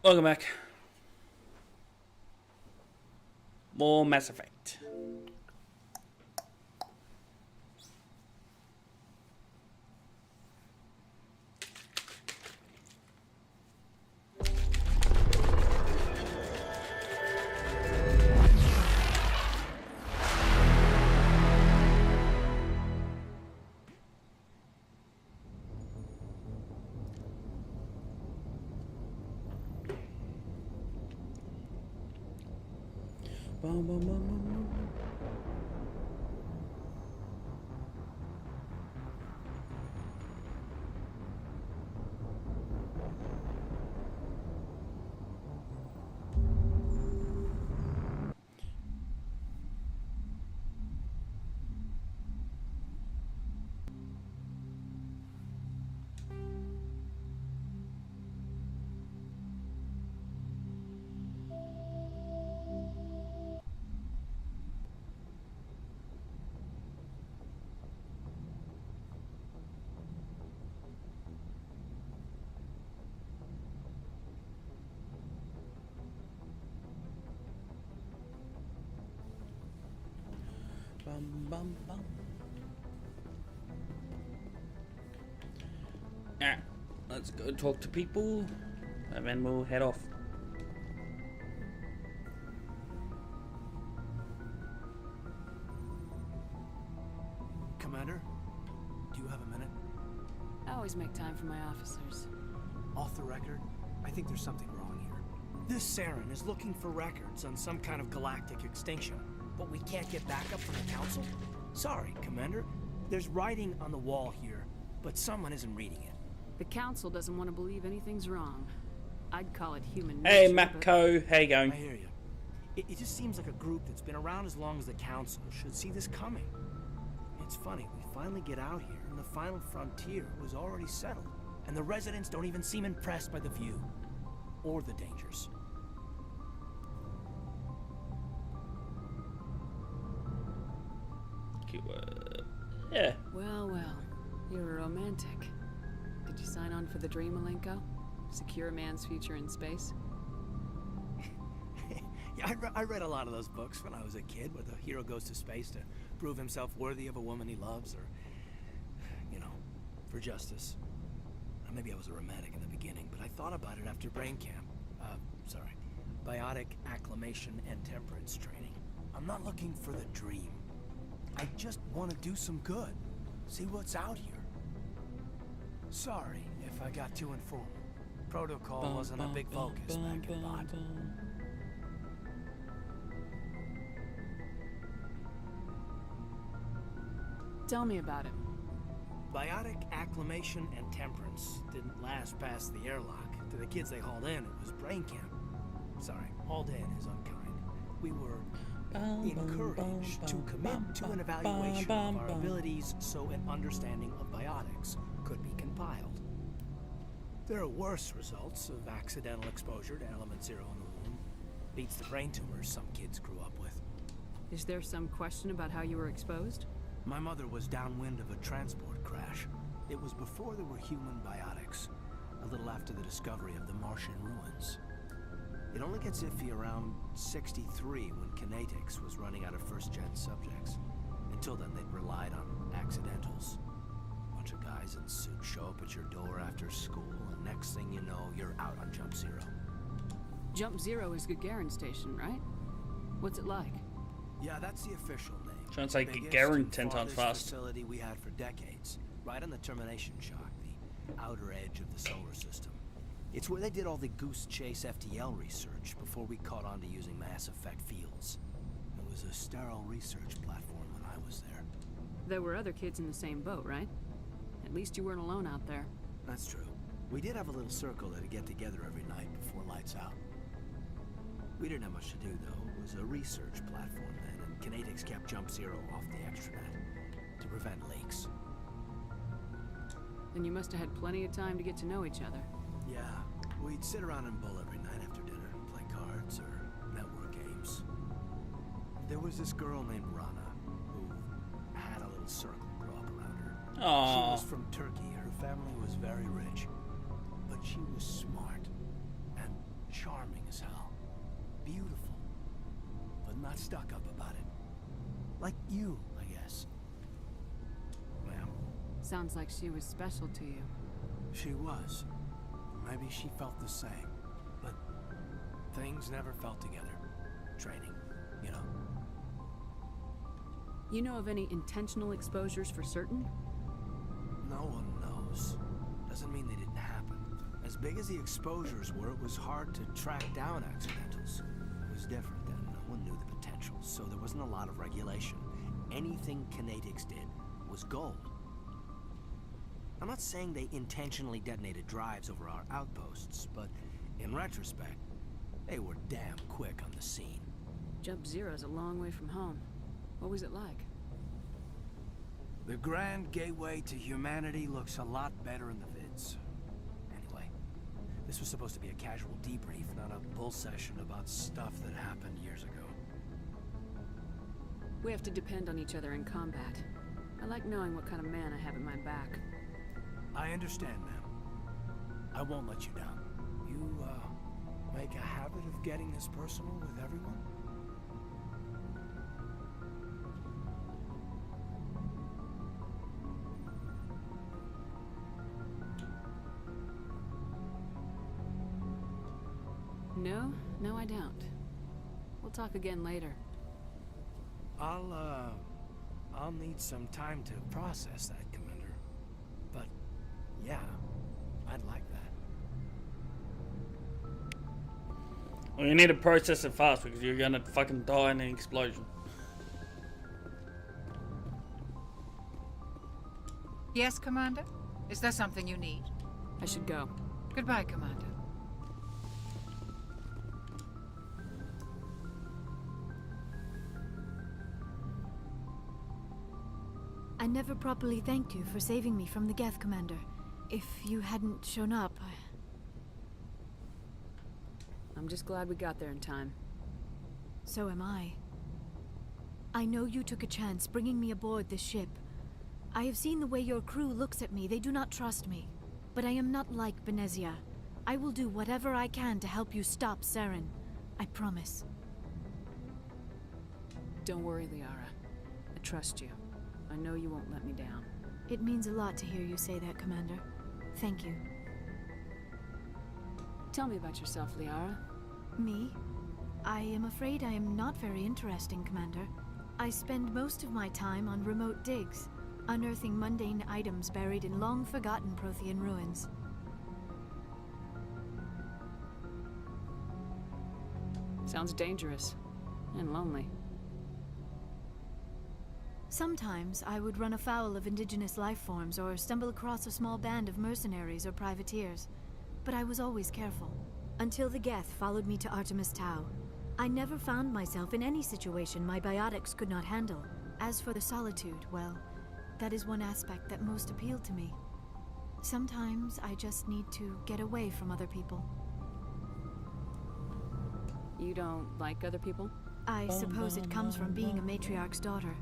Welcome back. More Mass Effect. Bum, bum, bum, bum, bum. Bum, bum, bum. Ah, let's go talk to people, and then we'll head off. Commander, do you have a minute? I always make time for my officers. Off the record, I think there's something wrong here. This Saren is looking for records on some kind of galactic extinction, but we can't get backup from the Council? Sorry, Commander. There's writing on the wall here, but someone isn't reading it. The Council doesn't want to believe anything's wrong. I'd call it human Hey, nature, Mapco, how you going? I hear you. It just seems like a group that's been around as long as the Council should see this coming. It's funny, we finally get out here, and the final frontier was already settled, and the residents don't even seem impressed by the view. Or the dangers. Yeah. Well, you're a romantic. Did you sign on for the dream, Malenko? Secure a man's future in space? Yeah, I read a lot of those books when I was a kid, where the hero goes to space to prove himself worthy of a woman he loves, or, you know, for justice. Maybe I was a romantic in the beginning, but I thought about it after brain camp. Biotic acclimation and temperance training. I'm not looking for the dream. I just want to do some good. See what's out here. Sorry if I got too informal. Protocol wasn't a big focus back in Bot. Tell me about him. Biotic acclimation and temperance didn't last past the airlock. To the kids they hauled in, it was brain camp. Sorry, hauled in is unkind. We were encouraged to commit to an evaluation of our abilities so an understanding of biotics could be compiled. There are worse results of accidental exposure to element zero in the womb. Beats the brain tumors some kids grew up with. Is there some question about how you were exposed? My mother was downwind of a transport crash. It was before there were human biotics, a little after the discovery of the Martian ruins. It only gets iffy around 63 when kinetics was running out of first-gen subjects. Until then, they'd relied on accidentals. A bunch of guys in suits show up at your door after school, and next thing you know, you're out on Jump Zero. Jump Zero is Gagarin Station, right? What's it like? Yeah, that's the official name. Sounds like Biggest Gagarin and 10 times farthest fast. facility we had for decades, right on the termination shock, the outer edge of the solar system. It's where they did all the Goose Chase FTL research before we caught on to using Mass Effect fields. It was a sterile research platform when I was there. There were other kids in the same boat, right? At least you weren't alone out there. That's true. We did have a little circle that'd get together every night before lights out. We didn't have much to do, though. It was a research platform then, and kinetics kept Jump Zero off the extranet to prevent leaks. Then you must have had plenty of time to get to know each other. Yeah, we'd sit around and bull every night after dinner, play cards or network games. There was this girl named Rana who had a little circle grow up around her. Aww. She was from Turkey. Her family was very rich, but she was smart and charming as hell. Beautiful. But not stuck up about it. Like you, I guess. Ma'am. Sounds like she was special to you. She was. Maybe she felt the same. But things never felt together. Training, you know. You know of any intentional exposures for certain? No one knows. Doesn't mean they didn't happen. As big as the exposures were, it was hard to track down accidentals. It was different then. No one knew the potential, so there wasn't a lot of regulation. Anything kinetics did was gold. I'm not saying they intentionally detonated drives over our outposts, but in retrospect, they were damn quick on the scene. Jump Zero's a long way from home. What was it like? The grand gateway to humanity looks a lot better in the vids. Anyway, this was supposed to be a casual debrief, not a bull session about stuff that happened years ago. We have to depend on each other in combat. I like knowing what kind of man I have at my back. I understand, ma'am. I won't let you down. You, make a habit of getting this personal with everyone? No, I don't. We'll talk again later. I'll need some time to process that, Commander. But, yeah, I'd like that. Well, you need to process it fast because you're gonna fucking die in an explosion. Yes, Commander? Is there something you need? I should go. Goodbye, Commander. I never properly thanked you for saving me from the Geth, Commander. If you hadn't shown up, I'm just glad we got there in time. So am I. I know you took a chance bringing me aboard this ship. I have seen the way your crew looks at me. They do not trust me. But I am not like Benezia. I will do whatever I can to help you stop Saren. I promise. Don't worry, Liara. I trust you. I know you won't let me down. It means a lot to hear you say that, Commander. Thank you. Tell me about yourself, Liara. Me? I am afraid I am not very interesting, Commander. I spend most of my time on remote digs, unearthing mundane items buried in long-forgotten Prothean ruins. Sounds dangerous. And lonely. Sometimes I would run afoul of indigenous life forms or stumble across a small band of mercenaries or privateers. But I was always careful. Until the Geth followed me to Artemis Tau. I never found myself in any situation my biotics could not handle. As for the solitude, well, that is one aspect that most appealed to me. Sometimes I just need to get away from other people. You don't like other people? I suppose it comes from being a matriarch's daughter.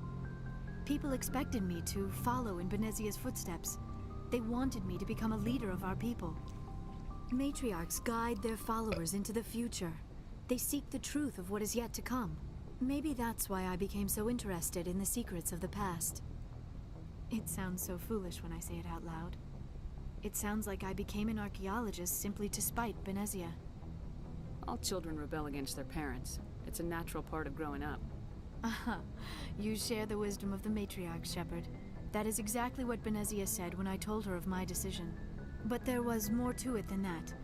People expected me to follow in Benezia's footsteps. They wanted me to become a leader of our people. Matriarchs guide their followers into the future. They seek the truth of what is yet to come. Maybe that's why I became so interested in the secrets of the past. It sounds so foolish when I say it out loud. It sounds like I became an archaeologist simply to spite Benezia. All children rebel against their parents. It's a natural part of growing up. Aha, you share the wisdom of the matriarch, Shepard. That is exactly what Benezia said when I told her of my decision. But there was more to it than that.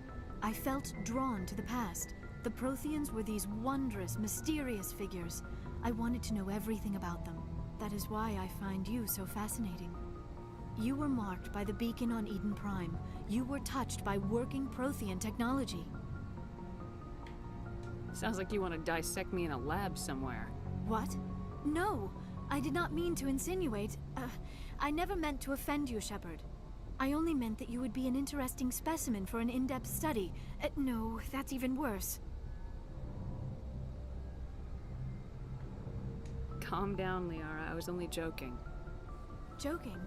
I felt drawn to the past. The Protheans were these wondrous, mysterious figures. I wanted to know everything about them. That is why I find you so fascinating. You were marked by the beacon on Eden Prime. You were touched by working Prothean technology. Sounds like you want to dissect me in a lab somewhere. What? No, I did not mean to insinuate. I never meant to offend you, Shepard. I only meant that you would be an interesting specimen for an in-depth study. No, that's even worse. Calm down, Liara. I was only joking. Joking?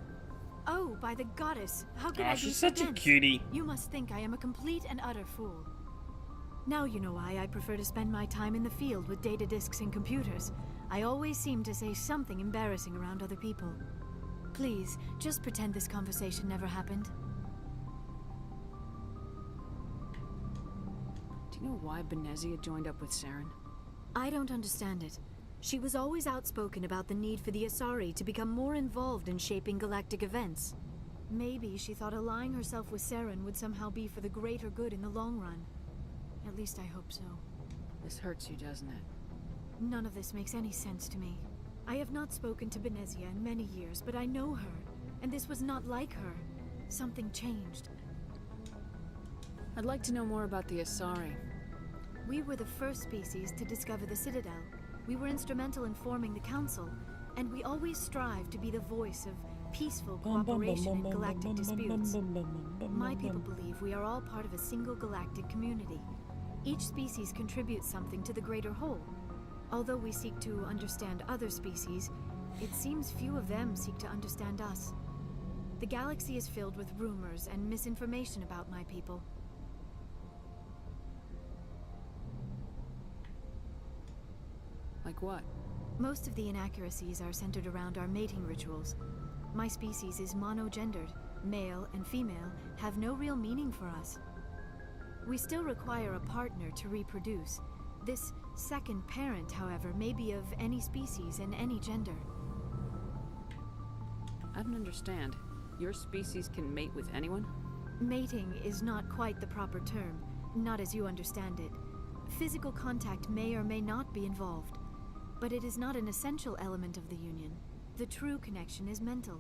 Oh, by the goddess, how could I be she's so such a dense? cutie. You must think I am a complete and utter fool. Now you know why I prefer to spend my time in the field with data disks and computers. I always seem to say something embarrassing around other people. Please, just pretend this conversation never happened. Do you know why Benezia joined up with Saren? I don't understand it. She was always outspoken about the need for the Asari to become more involved in shaping galactic events. Maybe she thought allying herself with Saren would somehow be for the greater good in the long run. At least I hope so. This hurts you, doesn't it? None of this makes any sense to me. I have not spoken to Benezia in many years, but I know her, and this was not like her. Something changed. I'd like to know more about the Asari. We were the first species to discover the Citadel. We were instrumental in forming the Council, and we always strive to be the voice of peaceful cooperation in galactic disputes. My people believe we are all part of a single galactic community. Each species contributes something to the greater whole. Although we seek to understand other species, it seems few of them seek to understand us. The galaxy is filled with rumors and misinformation about my people. Like what? Most of the inaccuracies are centered around our mating rituals. My species is monogendered. Male and female have no real meaning for us. We still require a partner to reproduce. This second parent, however, may be of any species and any gender. I don't understand. Your species can mate with anyone? Mating is not quite the proper term, not as you understand it. Physical contact may or may not be involved, but it is not an essential element of the union. The true connection is mental.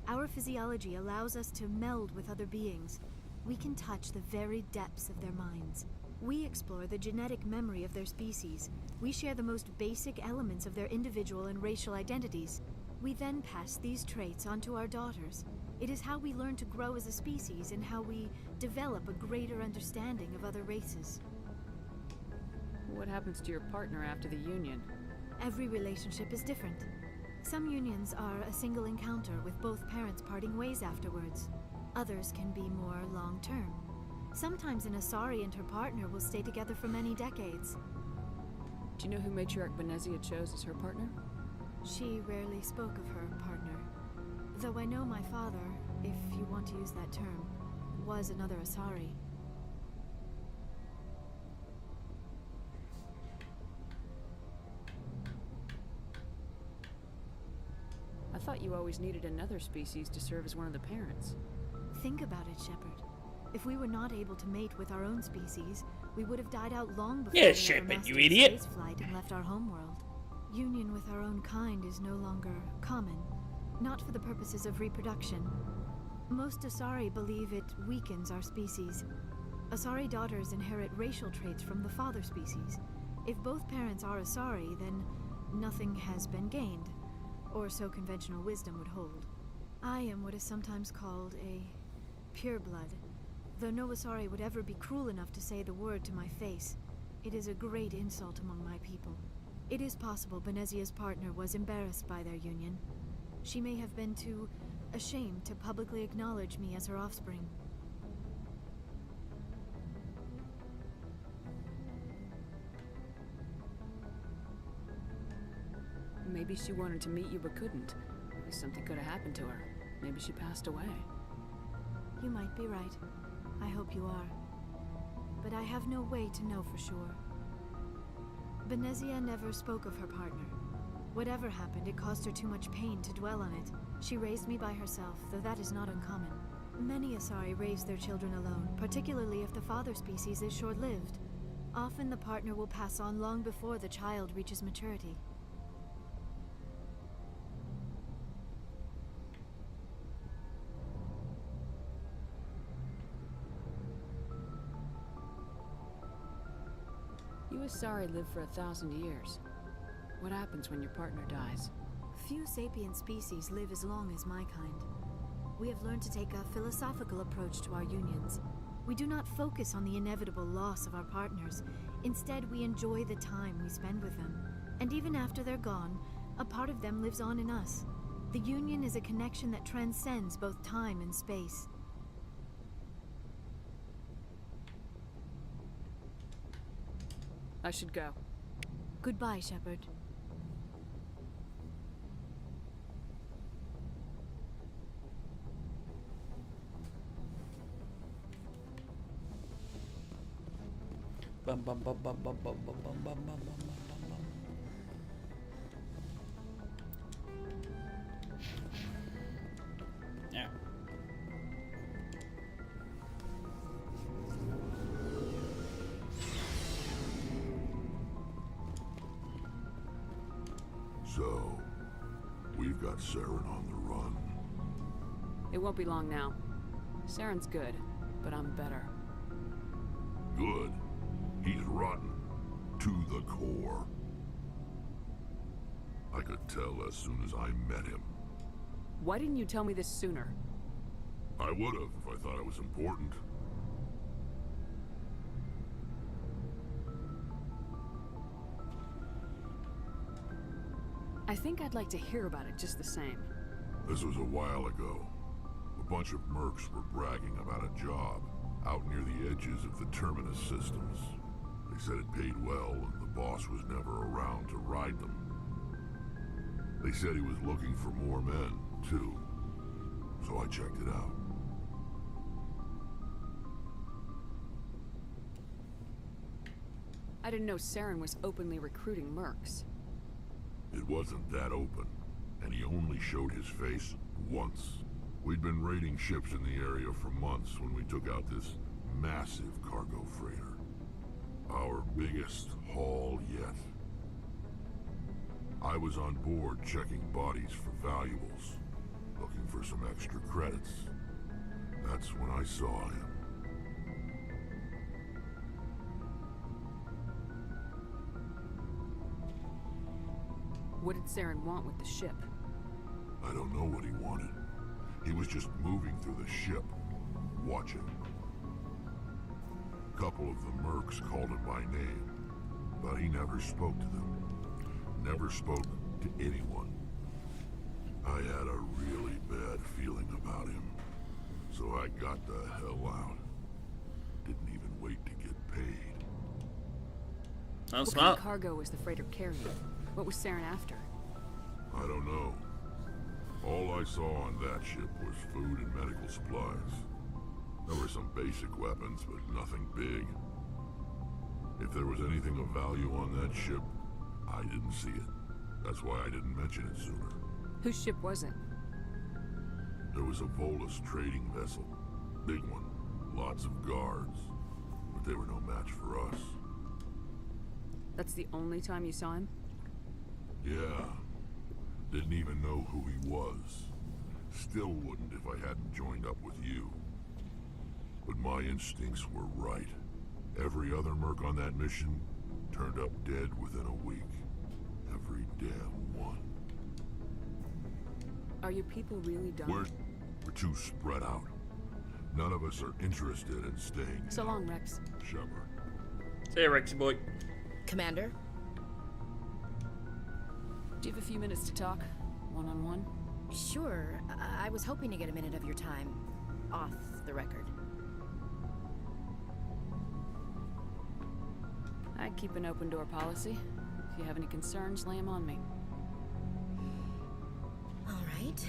Our physiology allows us to meld with other beings. We can touch the very depths of their minds. We explore the genetic memory of their species. We share the most basic elements of their individual and racial identities. We then pass these traits onto our daughters. It is how we learn to grow as a species and how we develop a greater understanding of other races. What happens to your partner after the union? Every relationship is different. Some unions are a single encounter with both parents parting ways afterwards. Others can be more long-term. Sometimes an Asari and her partner will stay together for many decades. Do you know who Matriarch Benezia chose as her partner? She rarely spoke of her partner. Though I know my father, if you want to use that term, was another Asari. I thought you always needed another species to serve as one of the parents. Think about it, Shepard. If we were not able to mate with our own species, we would have died out long before Yeah, we ever Shepard, mastered you idiot. spaceflight and left our homeworld. Union with our own kind is no longer common, not for the purposes of reproduction. Most Asari believe it weakens our species. Asari daughters inherit racial traits from the father species. If both parents are Asari, then nothing has been gained, or so conventional wisdom would hold. I am what is sometimes called a pureblood, though no Asari would ever be cruel enough to say the word to my face. It is a great insult among my people. It is possible Benezia's partner was embarrassed by their union. She may have been too ashamed to publicly acknowledge me as her offspring. Maybe she wanted to meet you but couldn't. Maybe something could have happened to her. Maybe she passed away. You might be right. I hope you are. But I have no way to know for sure. Benezia never spoke of her partner. Whatever happened, it caused her too much pain to dwell on it. She raised me by herself, though that is not uncommon. Many Asari raise their children alone, particularly if the father species is short-lived. Often the partner will pass on long before the child reaches maturity. You Asari live for 1,000 years. What happens when your partner dies? Few sapient species live as long as my kind. We have learned to take a philosophical approach to our unions. We do not focus on the inevitable loss of our partners. Instead, we enjoy the time we spend with them. And even after they're gone, a part of them lives on in us. The union is a connection that transcends both time and space. I should go. Goodbye, Shepard. Bum bum bum bum bum bum bum bum bum bum bum bum. Yeah. So, we've got Saren on the run. It won't be long now. Saren's good, but I'm better. Good. He's rotten. To the core. I could tell as soon as I met him. Why didn't you tell me this sooner? I would have if I thought it was important. I think I'd like to hear about it just the same. This was a while ago. A bunch of mercs were bragging about a job out near the edges of the Terminus systems. They said it paid well and the boss was never around to ride them. They said he was looking for more men, too. So I checked it out. I didn't know Saren was openly recruiting mercs. It wasn't that open, and he only showed his face once. We'd been raiding ships in the area for months when we took out this massive cargo freighter. Our biggest haul yet. I was on board checking bodies for valuables, looking for some extra credits. That's when I saw him. What did Saren want with the ship? I don't know what he wanted. He was just moving through the ship, watching. A couple of the mercs called him by name, but he never spoke to them. Never spoke to anyone. I had a really bad feeling about him, so I got the hell out. Didn't even wait to get paid. That's What kind smart. of cargo was the freighter carrying? What was Saren after? I don't know. All I saw on that ship was food and medical supplies. There were some basic weapons, but nothing big. If there was anything of value on that ship, I didn't see it. That's why I didn't mention it sooner. Whose ship was it? There was a Volus trading vessel. Big one. Lots of guards. But they were no match for us. That's the only time you saw him? Yeah. Didn't even know who he was. Still wouldn't if I hadn't joined up with you. But my instincts were right. Every other merc on that mission turned up dead within a week. Every damn one. Are your people really done? We're too spread out. None of us are interested in staying. So long, Rex. Shepard. See ya, Rexy boy. Commander? Do you have a few minutes to talk? One-on-one? Sure. I was hoping to get a minute of your time. Off the record. I keep an open door policy. If you have any concerns, lay them on me. All right.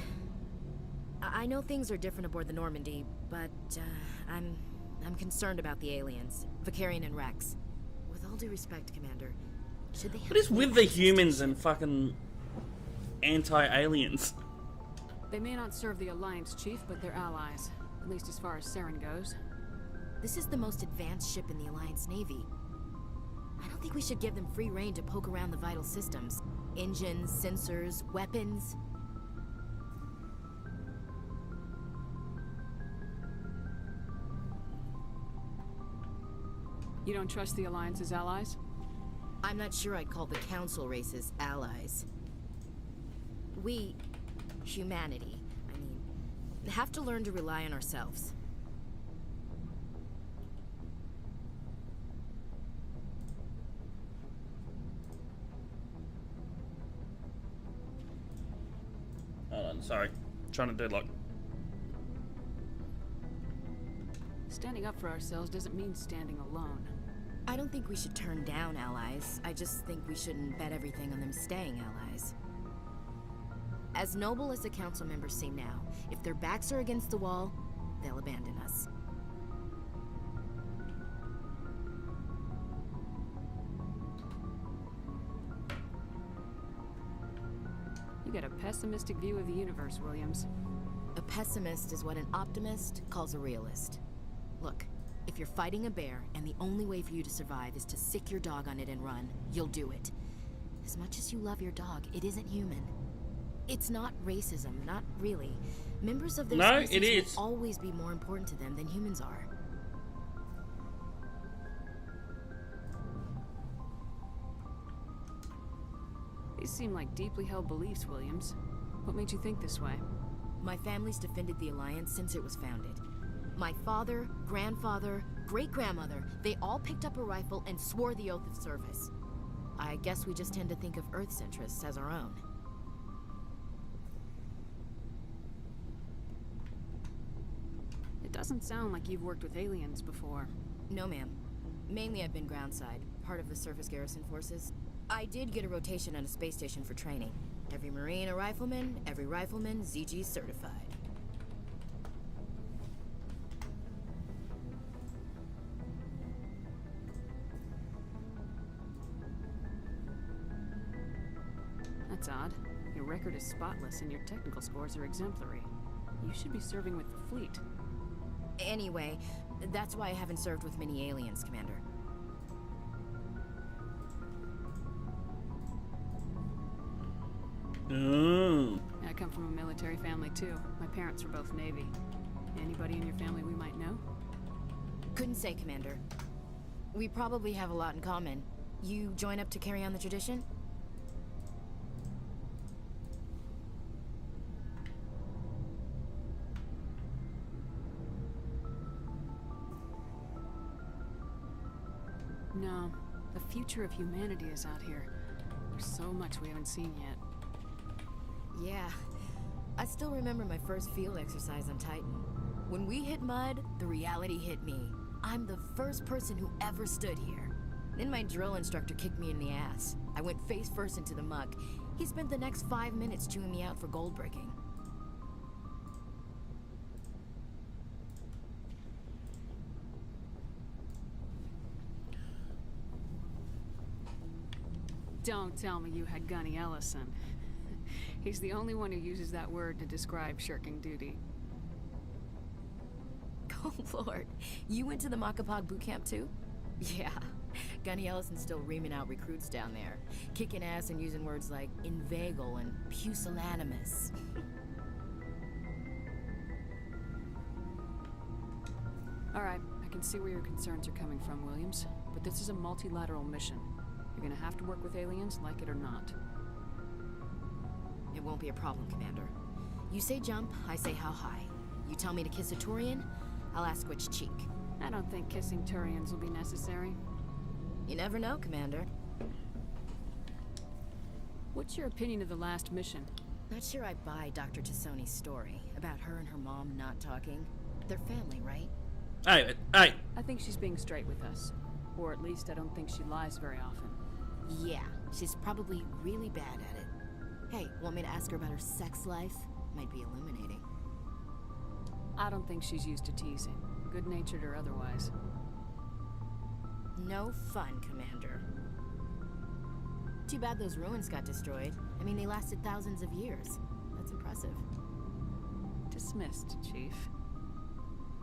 I know things are different aboard the Normandy, but I'm concerned about the aliens, Vicarian and Rex. With all due respect, Commander, should they have... What is with the humans and fucking anti-aliens? They may not serve the Alliance, Chief, but they're allies. At least as far as Saren goes. This is the most advanced ship in the Alliance Navy. I don't think we should give them free rein to poke around the vital systems. Engines, sensors, weapons. You don't trust the Alliance's allies? I'm not sure I'd call the Council races allies. We, humanity, have to learn to rely on ourselves. Hold on, sorry. Trying to do like... Standing up for ourselves doesn't mean standing alone. I don't think we should turn down allies. I just think we shouldn't bet everything on them staying allies. As noble as the council members seem now, if their backs are against the wall, they'll abandon us. You got a pessimistic view of the universe, Williams. A pessimist is what an optimist calls a realist. Look, if you're fighting a bear and the only way for you to survive is to sick your dog on it and run, you'll do it. As much as you love your dog, it isn't human. It's not racism, not really. Members of their No, species it is. will always be more important to them than humans are. These seem like deeply held beliefs, Williams. What made you think this way? My family's defended the Alliance since it was founded. My father, grandfather, great-grandmother, they all picked up a rifle and swore the oath of service. I guess we just tend to think of Earth's interests as our own. It doesn't sound like you've worked with aliens before. No, ma'am. Mainly I've been groundside, part of the surface garrison forces. I did get a rotation on a space station for training. Every Marine a rifleman, every rifleman ZG certified. That's odd. Your record is spotless and your technical scores are exemplary. You should be serving with the fleet. Anyway, that's why I haven't served with many aliens, Commander. Oh. I come from a military family too. My parents were both Navy. Anybody in your family we might know? Couldn't say, Commander. We probably have a lot in common. You join up to carry on the tradition? No. The future of humanity is out here. There's so much we haven't seen yet. Yeah. I still remember my first field exercise on Titan. When we hit mud, the reality hit me. I'm the first person who ever stood here. Then my drill instructor kicked me in the ass. I went face first into the muck. He spent the next 5 minutes chewing me out for gold breaking. Don't tell me you had Gunny Ellison. He's the only one who uses that word to describe shirking duty. Oh, Lord. You went to the Makapog boot camp, too? Yeah. Gunny Ellison's still reaming out recruits down there. Kicking ass and using words like inveigle and pusillanimous. All right, I can see where your concerns are coming from, Williams. But this is a multilateral mission. You're gonna have to work with aliens, like it or not. It won't be a problem, Commander. You say jump, I say how high. You tell me to kiss a Turian, I'll ask which cheek. I don't think kissing Turians will be necessary. You never know, Commander. What's your opinion of the last mission? Not sure I buy Dr. Tassoni's story about her and her mom not talking. They're family, right? Hey. I think she's being straight with us. Or at least I don't think she lies very often. Yeah, she's probably really bad at it. Hey, want me to ask her about her sex life? Might be illuminating. I don't think she's used to teasing, good-natured or otherwise. No fun, Commander. Too bad those ruins got destroyed. I mean, they lasted thousands of years. That's impressive. Dismissed, Chief.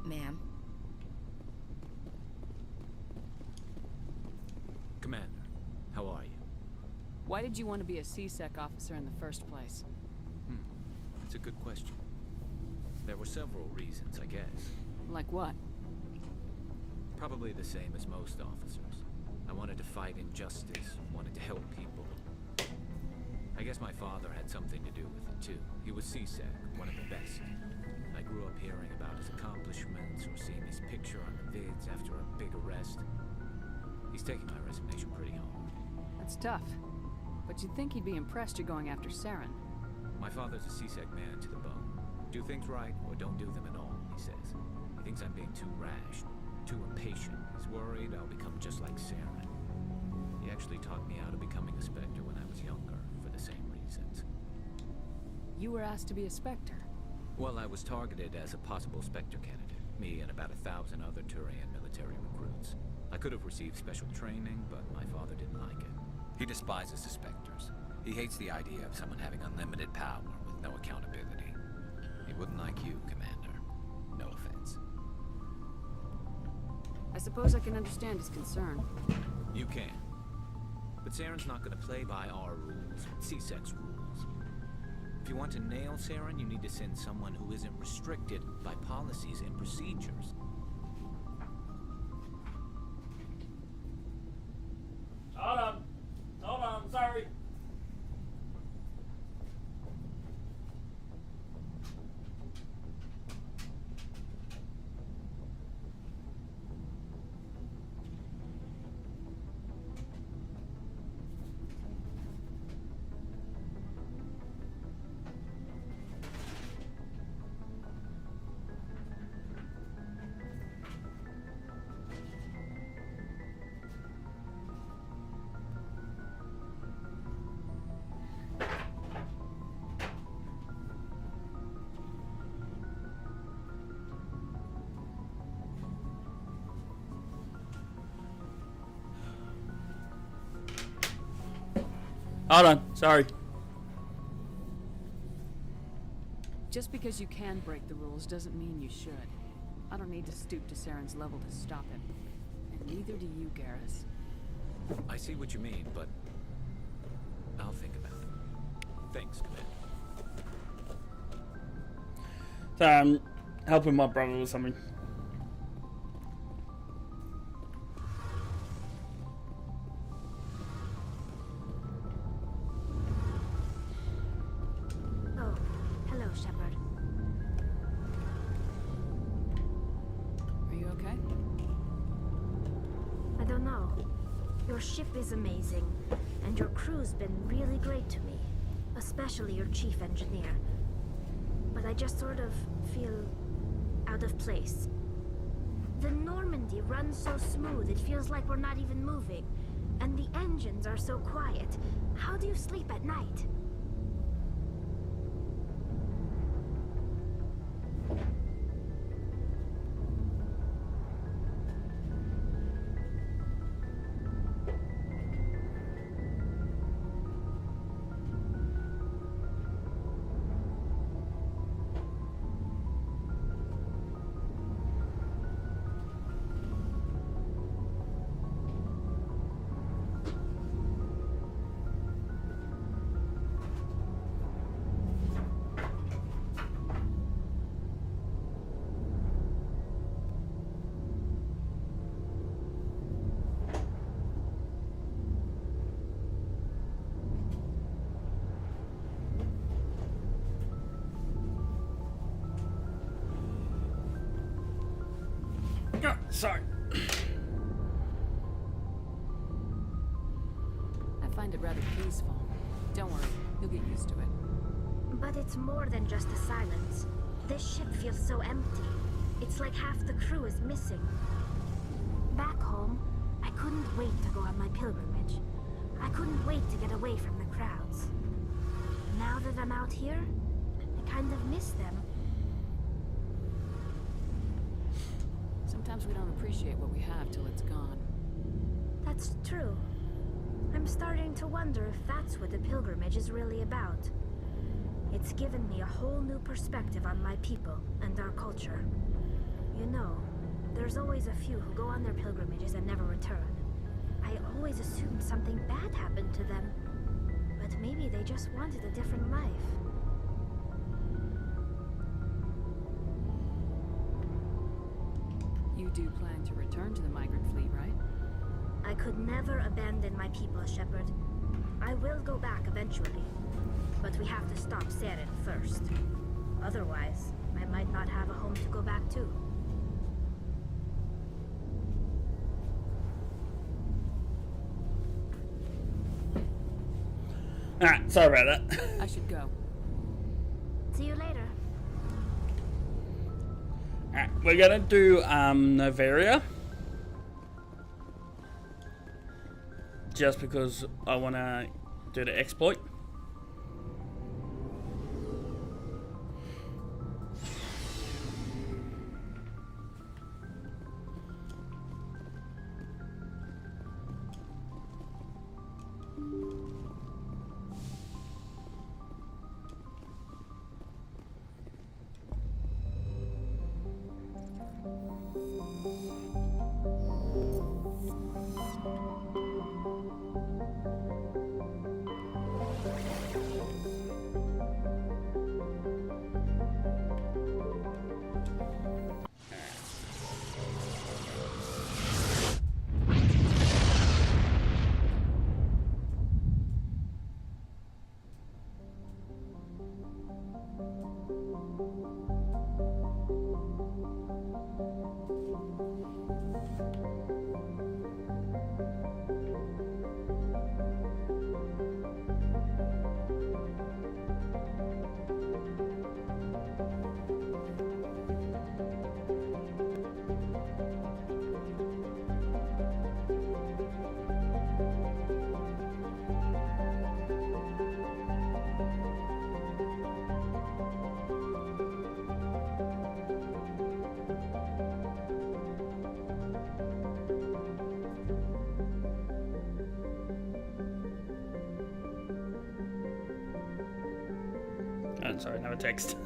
Ma'am. Commander, how are you? Why did you want to be a C-Sec officer in the first place? That's a good question. There were several reasons, I guess. Like what? Probably the same as most officers. I wanted to fight injustice, wanted to help people. I guess my father had something to do with it too. He was C-Sec, one of the best. I grew up hearing about his accomplishments or seeing his picture on the vids after a big arrest. He's taking my resignation pretty hard. That's tough. But you'd think he'd be impressed you're going after Saren. My father's a C-Sec man to the bone. Do things right or don't do them at all, he says. He thinks I'm being too rash, too impatient, He's worried I'll become just like Saren. He actually talked me out of becoming a Spectre when I was younger, for the same reasons. You were asked to be a Spectre. Well, I was targeted as a possible Spectre candidate. Me and about 1,000 other Turian military recruits. I could have received special training, but my father didn't like it. He despises the Spectres. He hates the idea of someone having unlimited power with no accountability. He wouldn't like you, Commander. No offense. I suppose I can understand his concern. You can. But Saren's not going to play by our rules, C-Sec's rules. If you want to nail Saren, you need to send someone who isn't restricted by policies and procedures. Hold on, I'm sorry. Hold on, sorry. Just because you can break the rules doesn't mean you should. I don't need to stoop to Saren's level to stop him. And neither do you, Garrus. I see what you mean, but I'll think about it. Thanks, Commander. So I'm helping my brother with something. Oh, hello, Shepard. Are you okay? I don't know. Your ship is amazing, and your crew's been really great to me. Especially your chief engineer. But I just sort of feel out of place. The Normandy runs so smooth, it feels like we're not even moving. And the engines are so quiet. How do you sleep at night? Sorry. I find it rather peaceful. Don't worry, you'll get used to it. But it's more than just a silence. This ship feels so empty. It's like half the crew is missing. Back home, I couldn't wait to go on my pilgrimage. I couldn't wait to get away from the crowds. Now that I'm out here, I kind of miss them. Sometimes we don't appreciate what we have till it's gone. That's true. I'm starting to wonder if that's what the pilgrimage is really about. It's given me a whole new perspective on my people and our culture. You know, there's always a few who go on their pilgrimages and never return. I always assumed something bad happened to them. But maybe they just wanted a different life. You do plan to return to the migrant fleet, right? I could never abandon my people, Shepard. I will go back eventually. But we have to stop Saren first. Otherwise, I might not have a home to go back to. Alright, sorry about that. I should go. See you later. Alright, we're gonna do Novaria. just because I want to do the exploit. Oh, sorry, another text.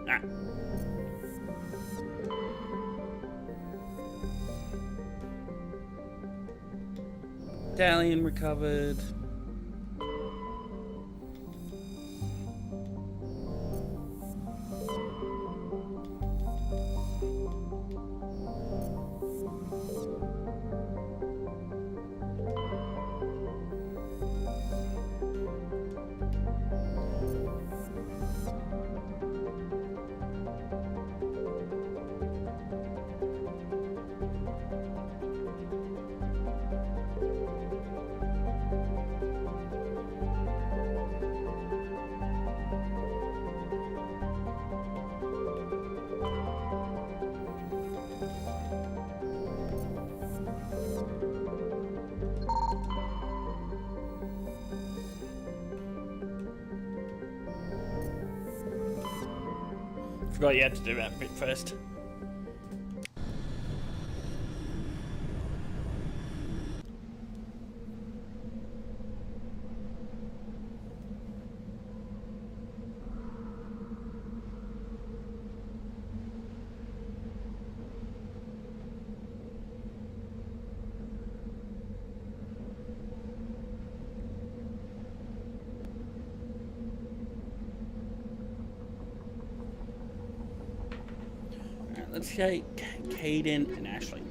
Ah. Medallion recovered. Forgot you had to do that bit first. Let's say Caden and Ashley.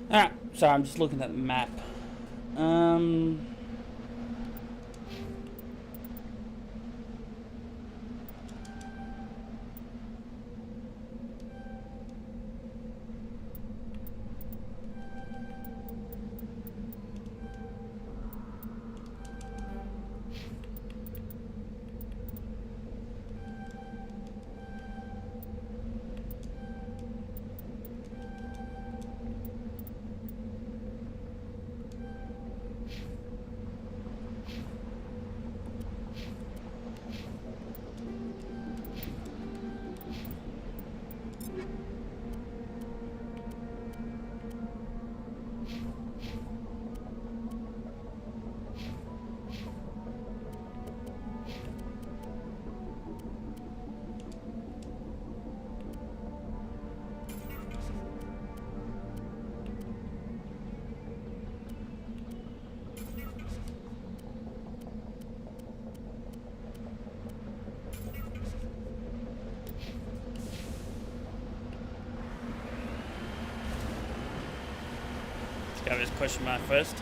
Alright, sorry, I'm just looking at the map. Let's go with this question mark first.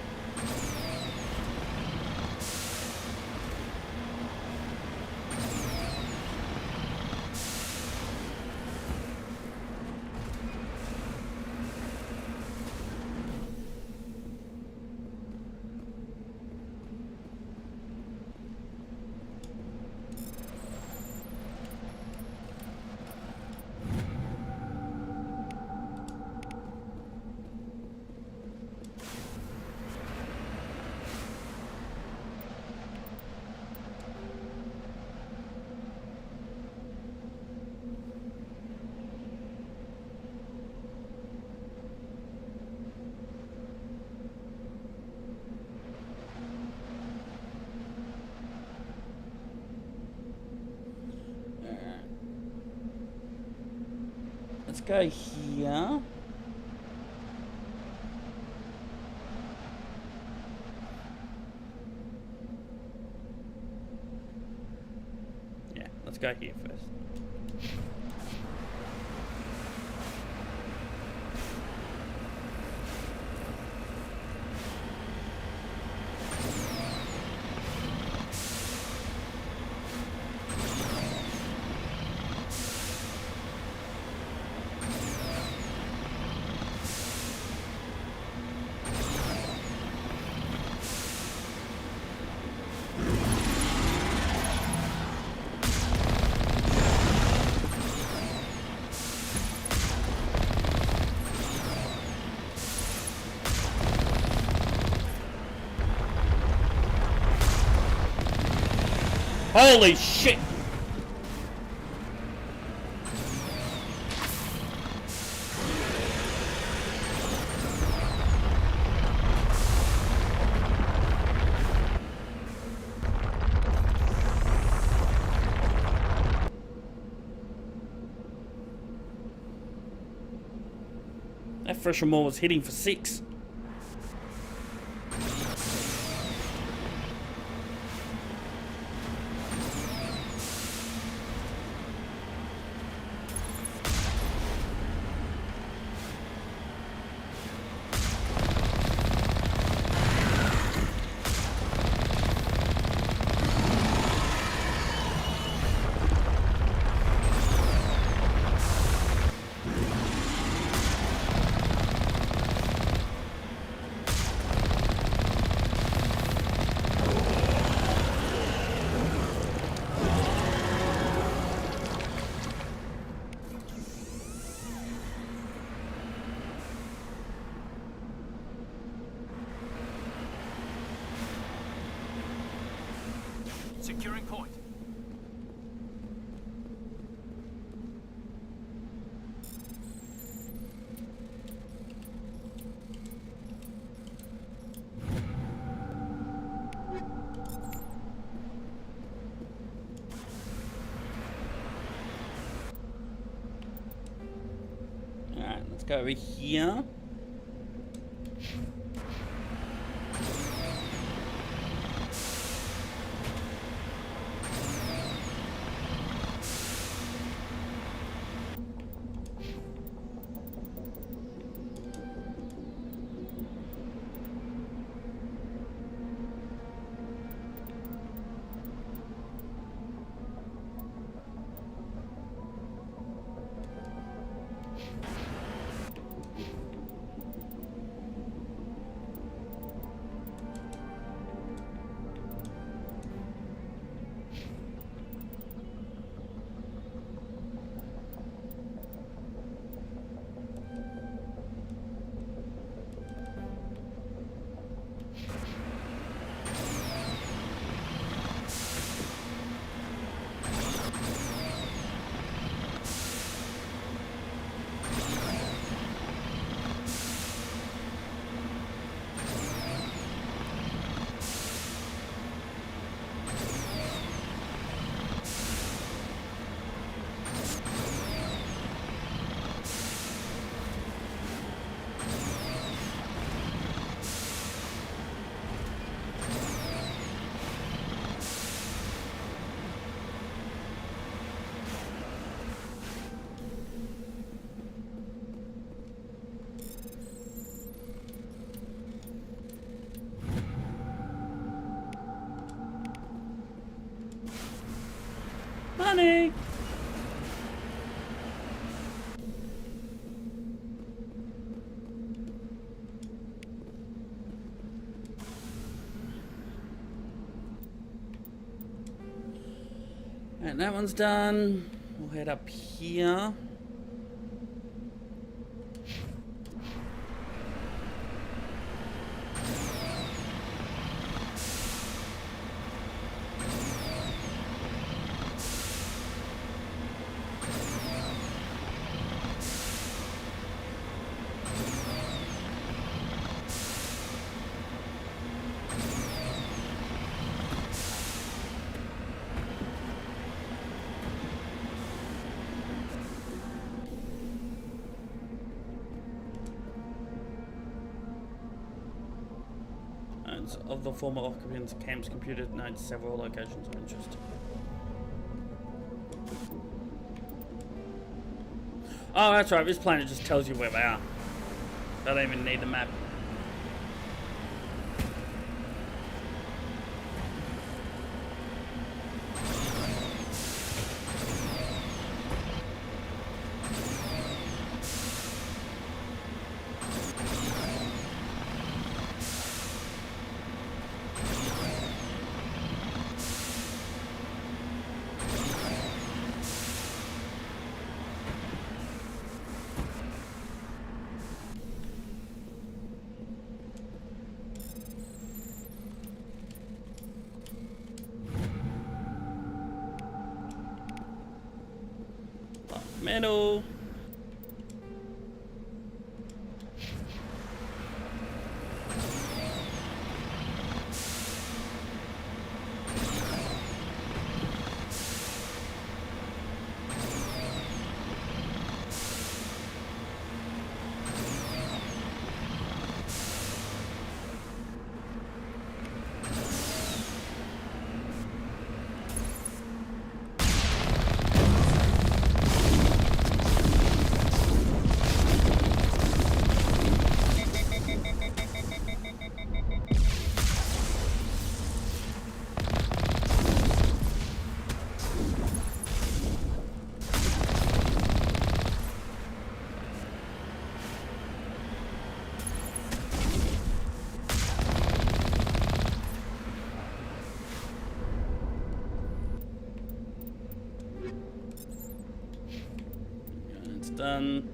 Let's go here. Yeah, let's go here first. Holy shit! That Fresher Moore was hitting for 6. Securing point. Alright, let's go over here. Alright, that one's done. We'll head up here. Of the former occupants' camp's computer notes several locations of interest. Oh, that's right. This planet just tells you where they are. I don't even need the map. Metal. Done.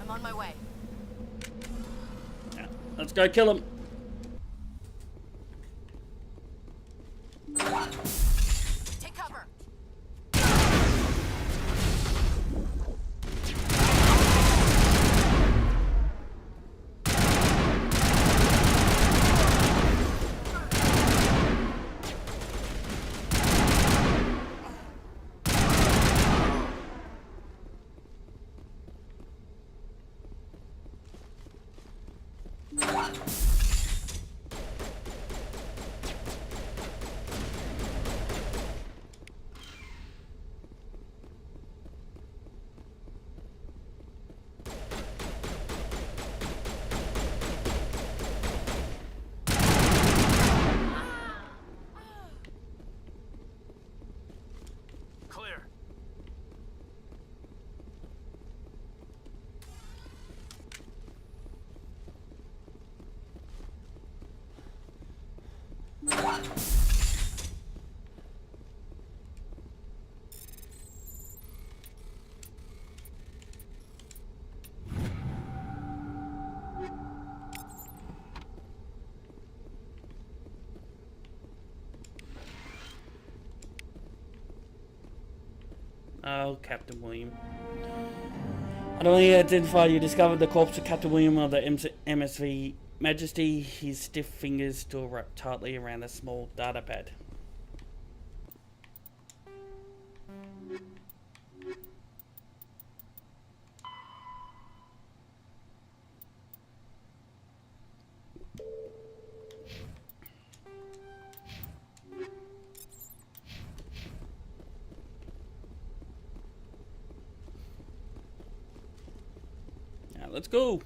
On my way. Yeah. Let's go kill him. Take cover. Oh, Captain William. Not only identified, you discovered the corpse of Captain William of the MSV Majesty. His stiff fingers still wrapped tightly around a small data pad. Now let's go.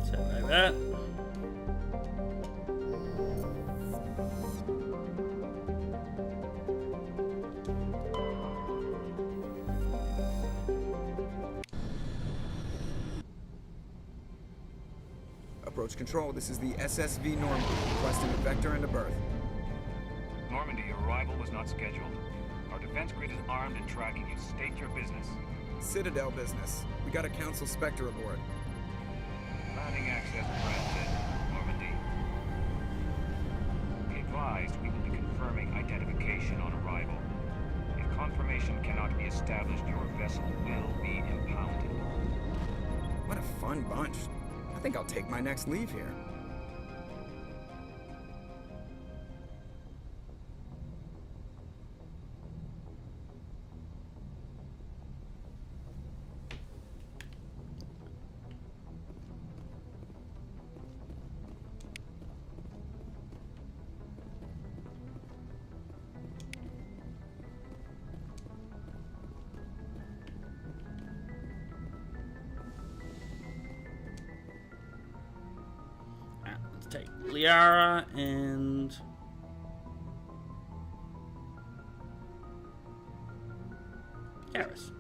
So like that. Approach control, this is the SSV Normandy, requesting a vector and a berth. Normandy, your arrival was not scheduled. Our defense grid is armed and tracking you. State your business. Citadel business. We got a Council Spectre aboard. Landing access granted, Normandy. Be advised, we will be confirming identification on arrival. If confirmation cannot be established, your vessel will be impounded. What a fun bunch. I think I'll take my next leave here. Take Liara and Garrus.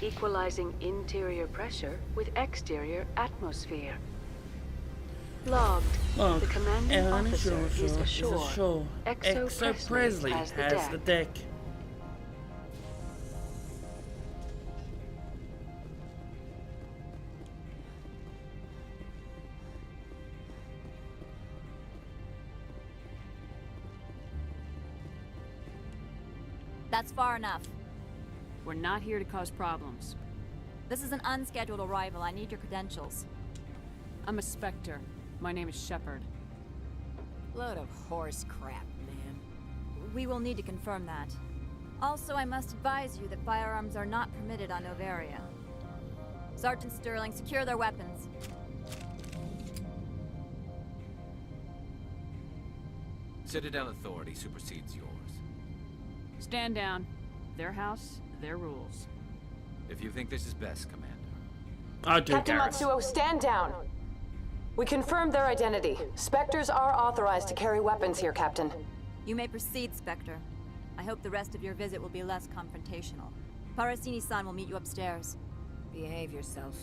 Equalizing interior pressure with exterior atmosphere. Logged. The commanding officer is ashore. Exo Presley has the deck. That's far enough. We're not here to cause problems. This is an unscheduled arrival. I need your credentials. I'm a Spectre. My name is Shepard. Load of horse crap, man. We will need to confirm that. Also, I must advise you that firearms are not permitted on Novaria. Sergeant Sterling, secure their weapons. Citadel authority supersedes yours. Stand down. Their house, their rules. If you think this is best, Commander. I do, Captain Garrus. Matsuo, stand down. We confirmed their identity. Spectres are authorized to carry weapons here, Captain. You may proceed, Spectre. I hope the rest of your visit will be less confrontational. Parasini-san will meet you upstairs. Behave yourself.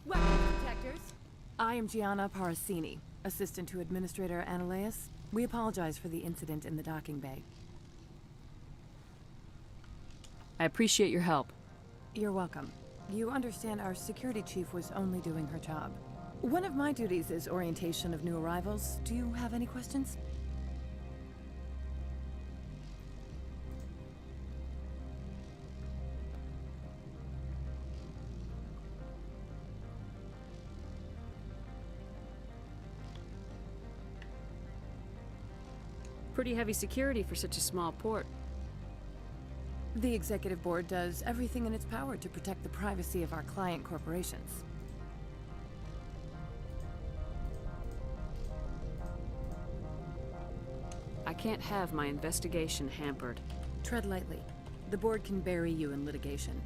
Weapons detectors. I am Gianna Parasini, assistant to Administrator Ananias. We apologize for the incident in the docking bay. I appreciate your help. You're welcome. You understand our security chief was only doing her job. One of my duties is orientation of new arrivals. Do you have any questions? Pretty heavy security for such a small port. The executive board does everything in its power to protect the privacy of our client corporations. I can't have my investigation hampered. Tread lightly. The board can bury you in litigation.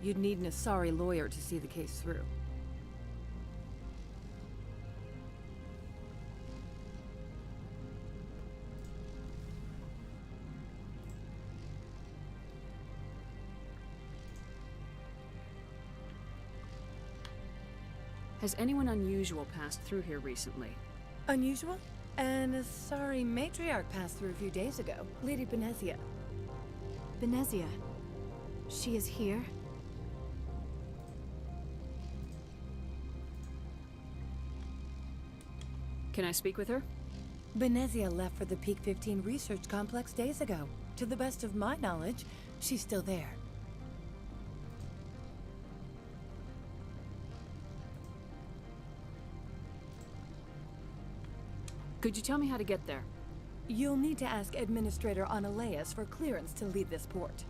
You'd need an Asari lawyer to see the case through. Has anyone unusual passed through here recently? Unusual? An Asari matriarch passed through a few days ago. Lady Benezia. Benezia. She is here? Can I speak with her? Benezia left for the Peak 15 research complex days ago. To the best of my knowledge, she's still there. Could you tell me how to get there? You'll need to ask Administrator Ananias for clearance to leave this port.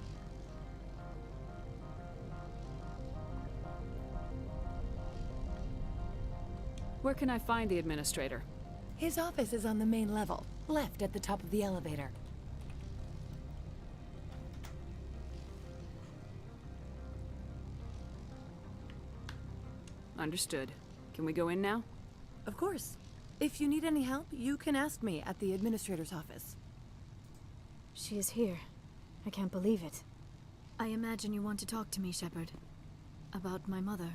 Where can I find the administrator? His office is on the main level, left at the top of the elevator. Understood. Can we go in now? Of course. If you need any help, you can ask me at the administrator's office. She is here. I can't believe it. I imagine you want to talk to me, Shepard. About my mother.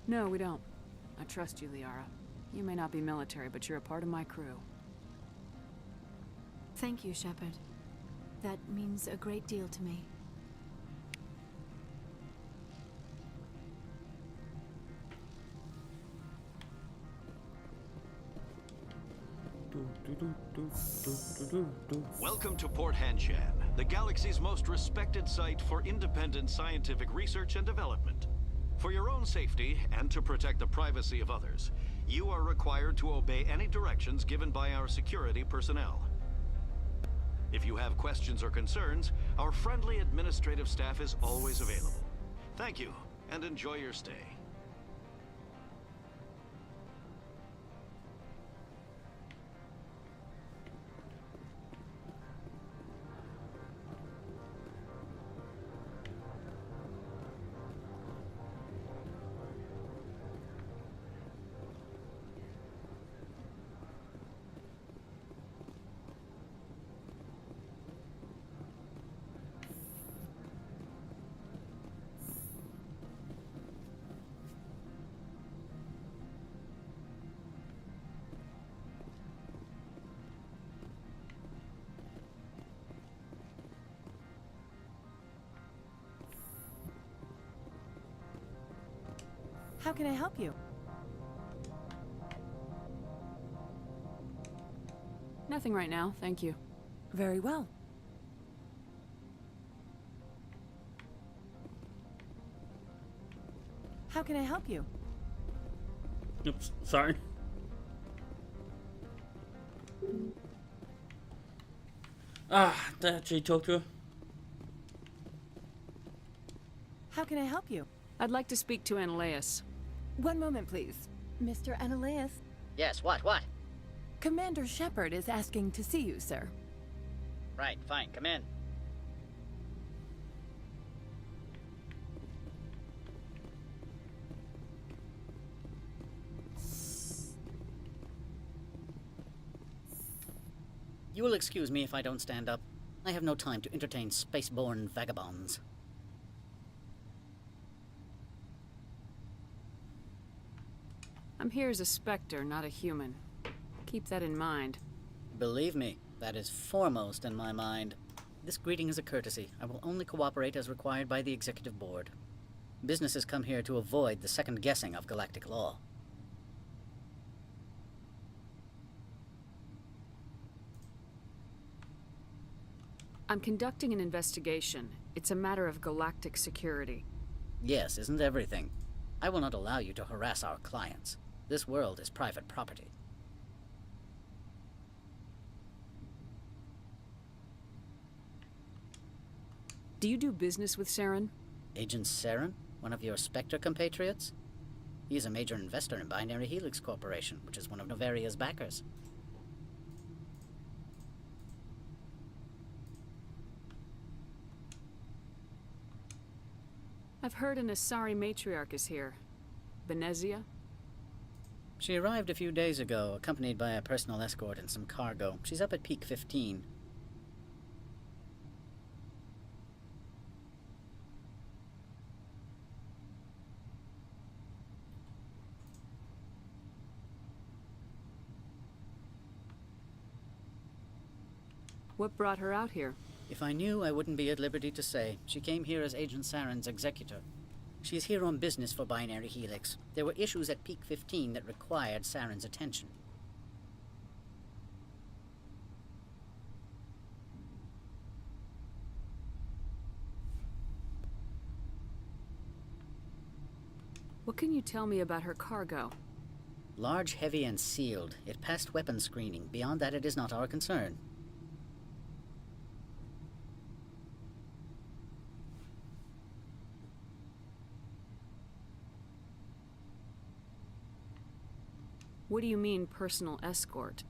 No, we don't. I trust you, Liara. You may not be military, but you're a part of my crew. Thank you, Shepard. That means a great deal to me. Welcome to Port Hanshan, the galaxy's most respected site for independent scientific research and development. For your own safety and to protect the privacy of others, you are required to obey any directions given by our security personnel. If you have questions or concerns, our friendly administrative staff is always available. Thank you, and enjoy your stay. How can I help you? Nothing right now, thank you. Very well. How can I help you? Oops, sorry. Did you talk to her? How can I help you? I'd like to speak to Ananias. One moment, please. Mr. Ananias? Yes, what? Commander Shepard is asking to see you, sir. Right, fine, come in. You will excuse me if I don't stand up. I have no time to entertain spaceborne vagabonds. I'm here as a Spectre, not a human. Keep that in mind. Believe me, that is foremost in my mind. This greeting is a courtesy. I will only cooperate as required by the Executive Board. Businesses come here to avoid the second guessing of galactic law. I'm conducting an investigation. It's a matter of galactic security. Yes, isn't everything? I will not allow you to harass our clients. This world is private property. Do you do business with Saren? Agent Saren? One of your Spectre compatriots? He is a major investor in Binary Helix Corporation, which is one of Novaria's backers. I've heard an Asari matriarch is here. Benezia? She arrived a few days ago, accompanied by a personal escort and some cargo. She's up at Peak 15. What brought her out here? If I knew, I wouldn't be at liberty to say. She came here as Agent Saren's executor. She is here on business for Binary Helix. There were issues at Peak 15 that required Saren's attention. What can you tell me about her cargo? Large, heavy, and sealed. It passed weapon screening. Beyond that, it is not our concern. What do you mean, personal escort?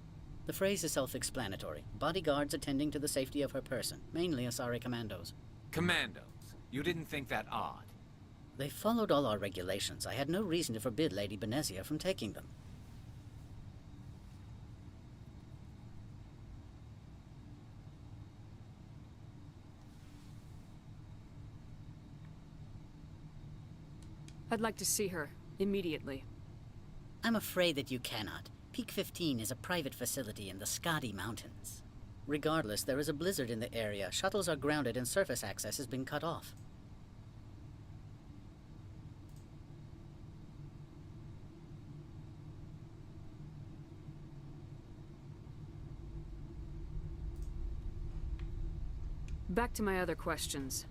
The phrase is self-explanatory. Bodyguards attending to the safety of her person, mainly Asari commandos. Commandos? You didn't think that odd? They followed all our regulations. I had no reason to forbid Lady Benezia from taking them. I'd like to see her, immediately. I'm afraid that you cannot. Peak 15 is a private facility in the Skadi Mountains. Regardless, there is a blizzard in the area. Shuttles are grounded and surface access has been cut off. Back to my other questions.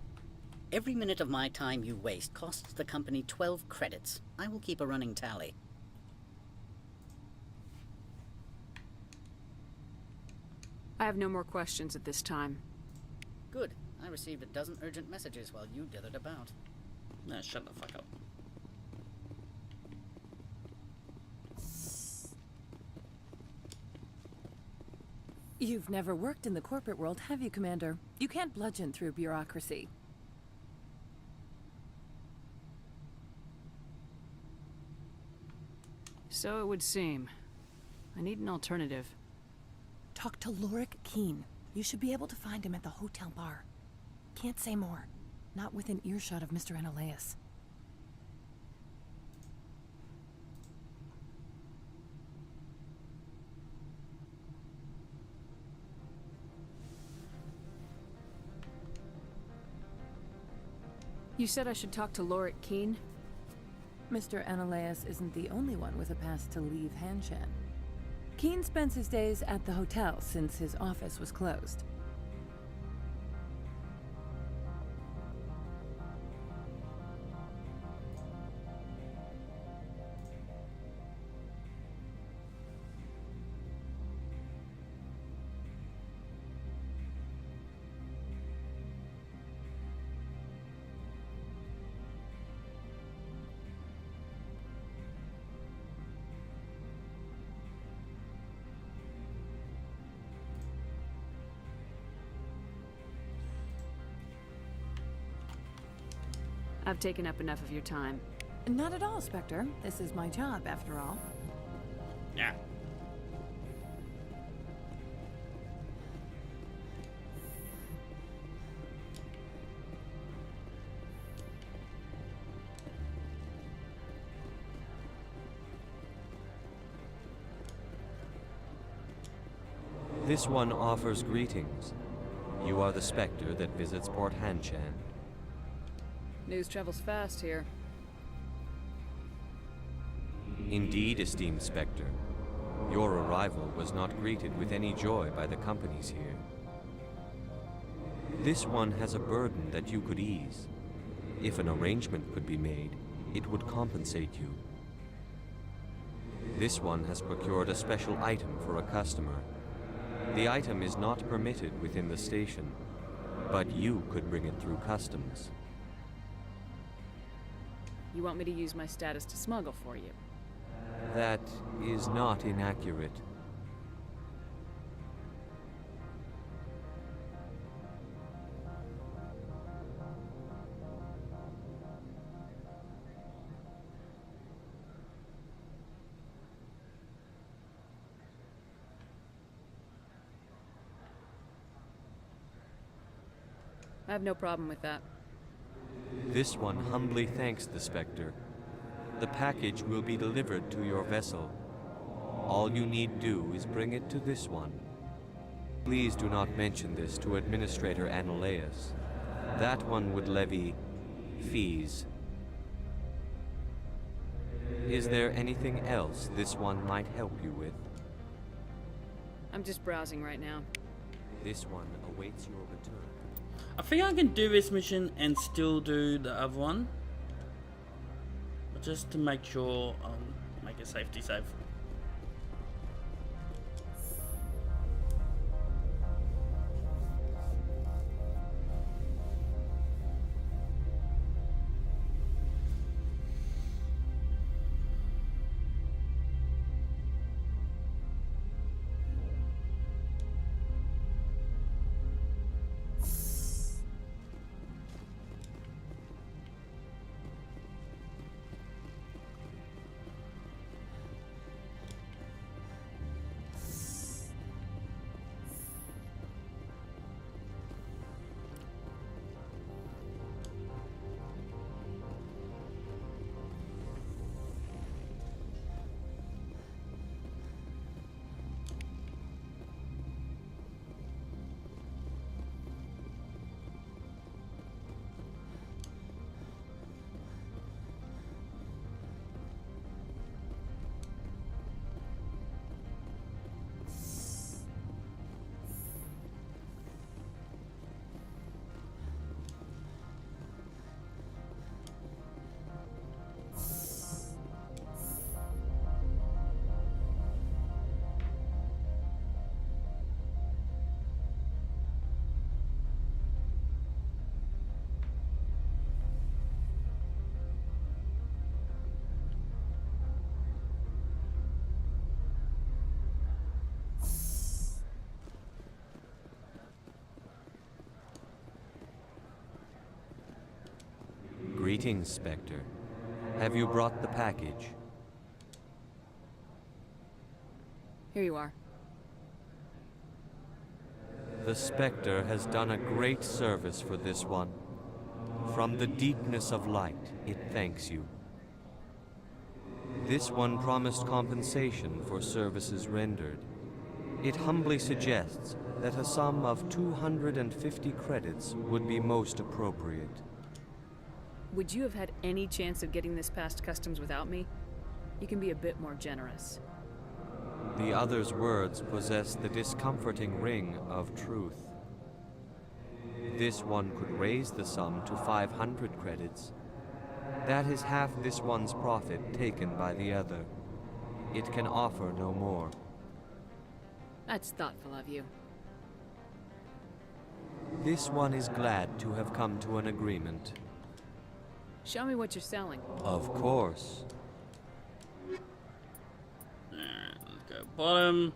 Every minute of my time you waste costs the company 12 credits. I will keep a running tally. I have no more questions at this time. Good. I received a dozen urgent messages while you dithered about. Nah, shut the fuck up. You've never worked in the corporate world, have you, Commander? You can't bludgeon through bureaucracy. So it would seem. I need an alternative. Talk to Lorik Keen. You should be able to find him at the hotel bar. Can't say more. Not within earshot of Mr. Ananias. You said I should talk to Lorik Keen? Mr. Ananias isn't the only one with a pass to leave Hanshan. Keen spends his days at the hotel since his office was closed. I've taken up enough of your time. Not at all, Spectre. This is my job, after all. Yeah. This one offers greetings. You are the Spectre that visits Port Hanshan. News travels fast here. Indeed, esteemed Spectre. Your arrival was not greeted with any joy by the companies here. This one has a burden that you could ease. If an arrangement could be made, it would compensate you. This one has procured a special item for a customer. The item is not permitted within the station, but you could bring it through customs. You want me to use my status to smuggle for you? That is not inaccurate. I have no problem with that. This one humbly thanks the Spectre. The package will be delivered to your vessel. All you need do is bring it to this one. Please do not mention this to Administrator Ananias. That one would levy fees. Is there anything else this one might help you with? I'm just browsing right now. This one awaits your return. I think I can do this mission and still do the other one. But just to make sure I'll make a safety save. Greetings, Spectre. Have you brought the package? Here you are. The Spectre has done a great service for this one. From the deepness of light, it thanks you. This one promised compensation for services rendered. It humbly suggests that a sum of 250 credits would be most appropriate. Would you have had any chance of getting this past customs without me? You can be a bit more generous. The other's words possess the discomforting ring of truth. This one could raise the sum to 500 credits. That is half this one's profit taken by the other. It can offer no more. That's thoughtful of you. This one is glad to have come to an agreement. Show me what you're selling. Of course. Let's go bottom.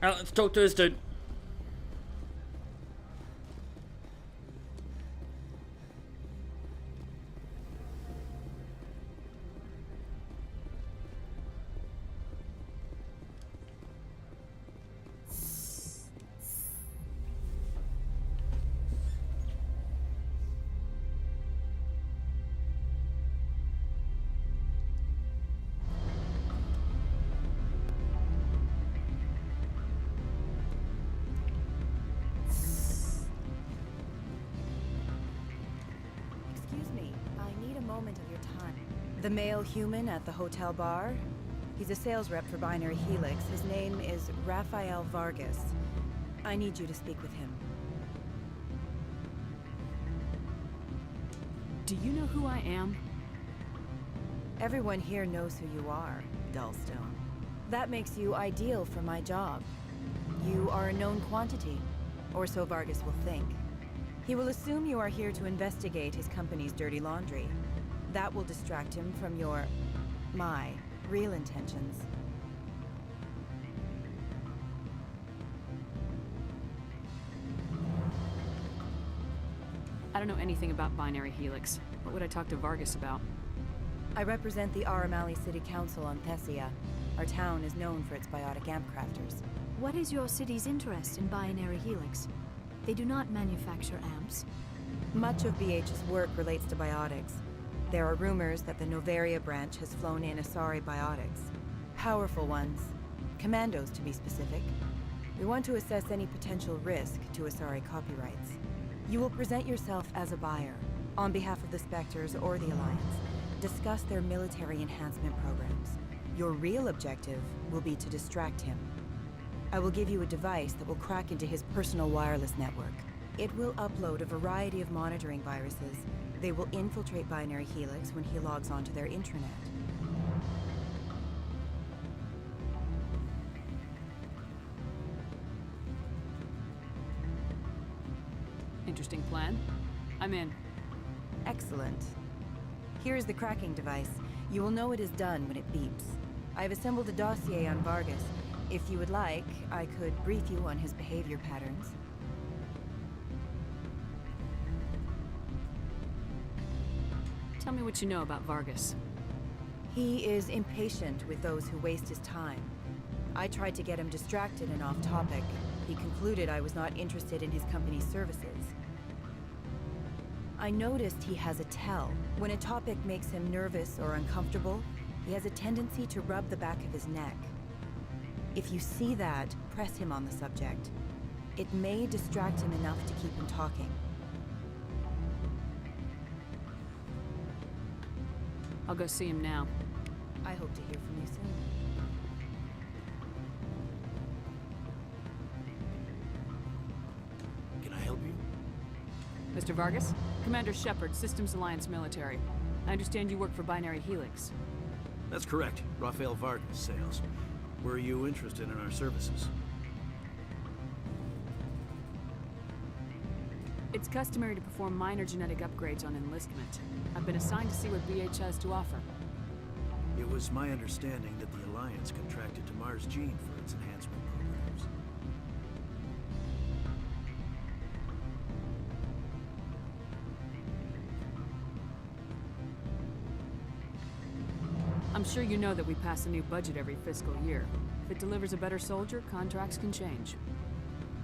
Alright, let's talk to this dude. The male human at the hotel bar? He's a sales rep for Binary Helix. His name is Rafael Vargas. I need you to speak with him. Do you know who I am? Everyone here knows who you are, Dullstone. That makes you ideal for my job. You are a known quantity, or so Vargas will think. He will assume you are here to investigate his company's dirty laundry. That will distract him from my real intentions. I don't know anything about Binary Helix. What would I talk to Vargas about? I represent the Aramali City Council on Thessia. Our town is known for its biotic amp crafters. What is your city's interest in Binary Helix? They do not manufacture amps. Much of BH's work relates to biotics. There are rumors that the Novaria branch has flown in Asari biotics. Powerful ones. Commandos, to be specific. We want to assess any potential risk to Asari copyrights. You will present yourself as a buyer, on behalf of the Spectres or the Alliance. Discuss their military enhancement programs. Your real objective will be to distract him. I will give you a device that will crack into his personal wireless network. It will upload a variety of monitoring viruses. They will infiltrate Binary Helix when he logs onto their intranet. Interesting plan. I'm in. Excellent. Here is the cracking device. You will know it is done when it beeps. I have assembled a dossier on Vargas. If you would like, I could brief you on his behavior patterns. Tell me what you know about Vargas. He is impatient with those who waste his time. I tried to get him distracted and off topic. He concluded I was not interested in his company's services. I noticed he has a tell. When a topic makes him nervous or uncomfortable, he has a tendency to rub the back of his neck. If you see that, press him on the subject. It may distract him enough to keep him talking. I'll go see him now. I hope to hear from you soon. Can I help you? Mr. Vargas? Commander Shepard, Systems Alliance Military. I understand you work for Binary Helix. That's correct. Rafael Vargas, sales. Were you interested in our services? It's customary to perform minor genetic upgrades on enlistment. I've been assigned to see what BH has to offer. It was my understanding that the Alliance contracted to Mars Gene for its enhancement programs. I'm sure you know that we pass a new budget every fiscal year. If it delivers a better soldier, contracts can change.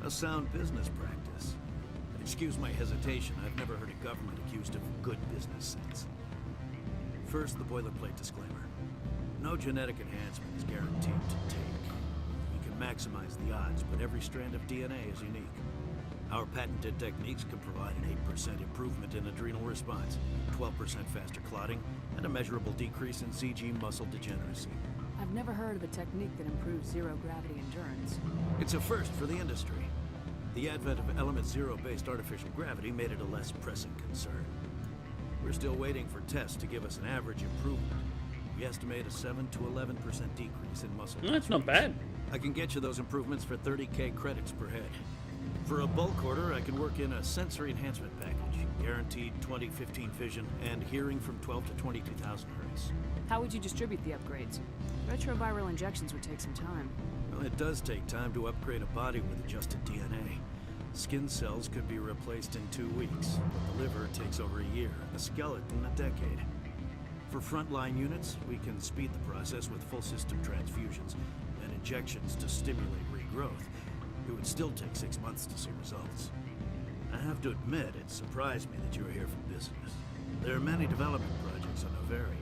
A sound business practice. Excuse my hesitation, I've never heard a government accused of good business sense. First, the boilerplate disclaimer. No genetic enhancement is guaranteed to take. We can maximize the odds, but every strand of DNA is unique. Our patented techniques can provide an 8% improvement in adrenal response, 12% faster clotting, and a measurable decrease in CG muscle degeneracy. I've never heard of a technique that improves zero-gravity endurance. It's a first for the industry. The advent of element zero-based artificial gravity made it a less pressing concern. We're still waiting for tests to give us an average improvement. We estimate a 7 to 11% decrease in muscle. That's not bad. I can get you those improvements for 30k credits per head. For a bulk order, I can work in a sensory enhancement package, guaranteed 20/15 vision and hearing from 12 to 22,000 hertz. How would you distribute the upgrades? Retroviral injections would take some time. Well, it does take time to upgrade a body with adjusted DNA. Skin cells could be replaced in 2 weeks, but the liver takes over a year, the skeleton a decade. For frontline units, we can speed the process with full system transfusions and injections to stimulate regrowth. It would still take 6 months to see results. I have to admit, it surprised me that you were here for business. There are many development projects on Novaria,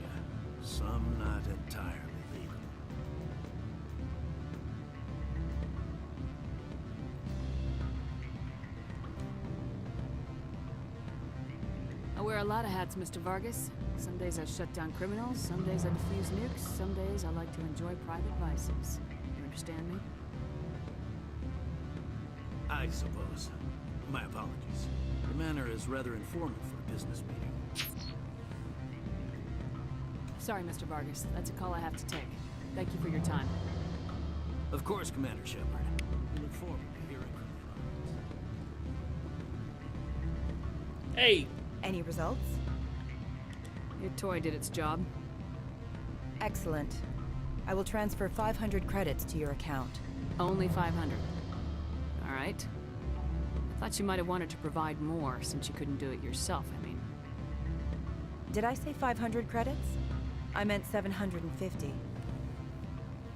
some not entirely legal. I wear a lot of hats, Mr. Vargas. Some days I shut down criminals, some days I defuse nukes, some days I like to enjoy private vices. You understand me? I suppose. My apologies. Your manner is rather informal for a business meeting. Sorry, Mr. Vargas. That's a call I have to take. Thank you for your time. Of course, Commander Shepard. We look forward to hearing from you. Hey! Any results? Your toy did its job. Excellent. I will transfer 500 credits to your account. Only 500. All right. I thought you might have wanted to provide more since you couldn't do it yourself, I mean. Did I say 500 credits? I meant 750.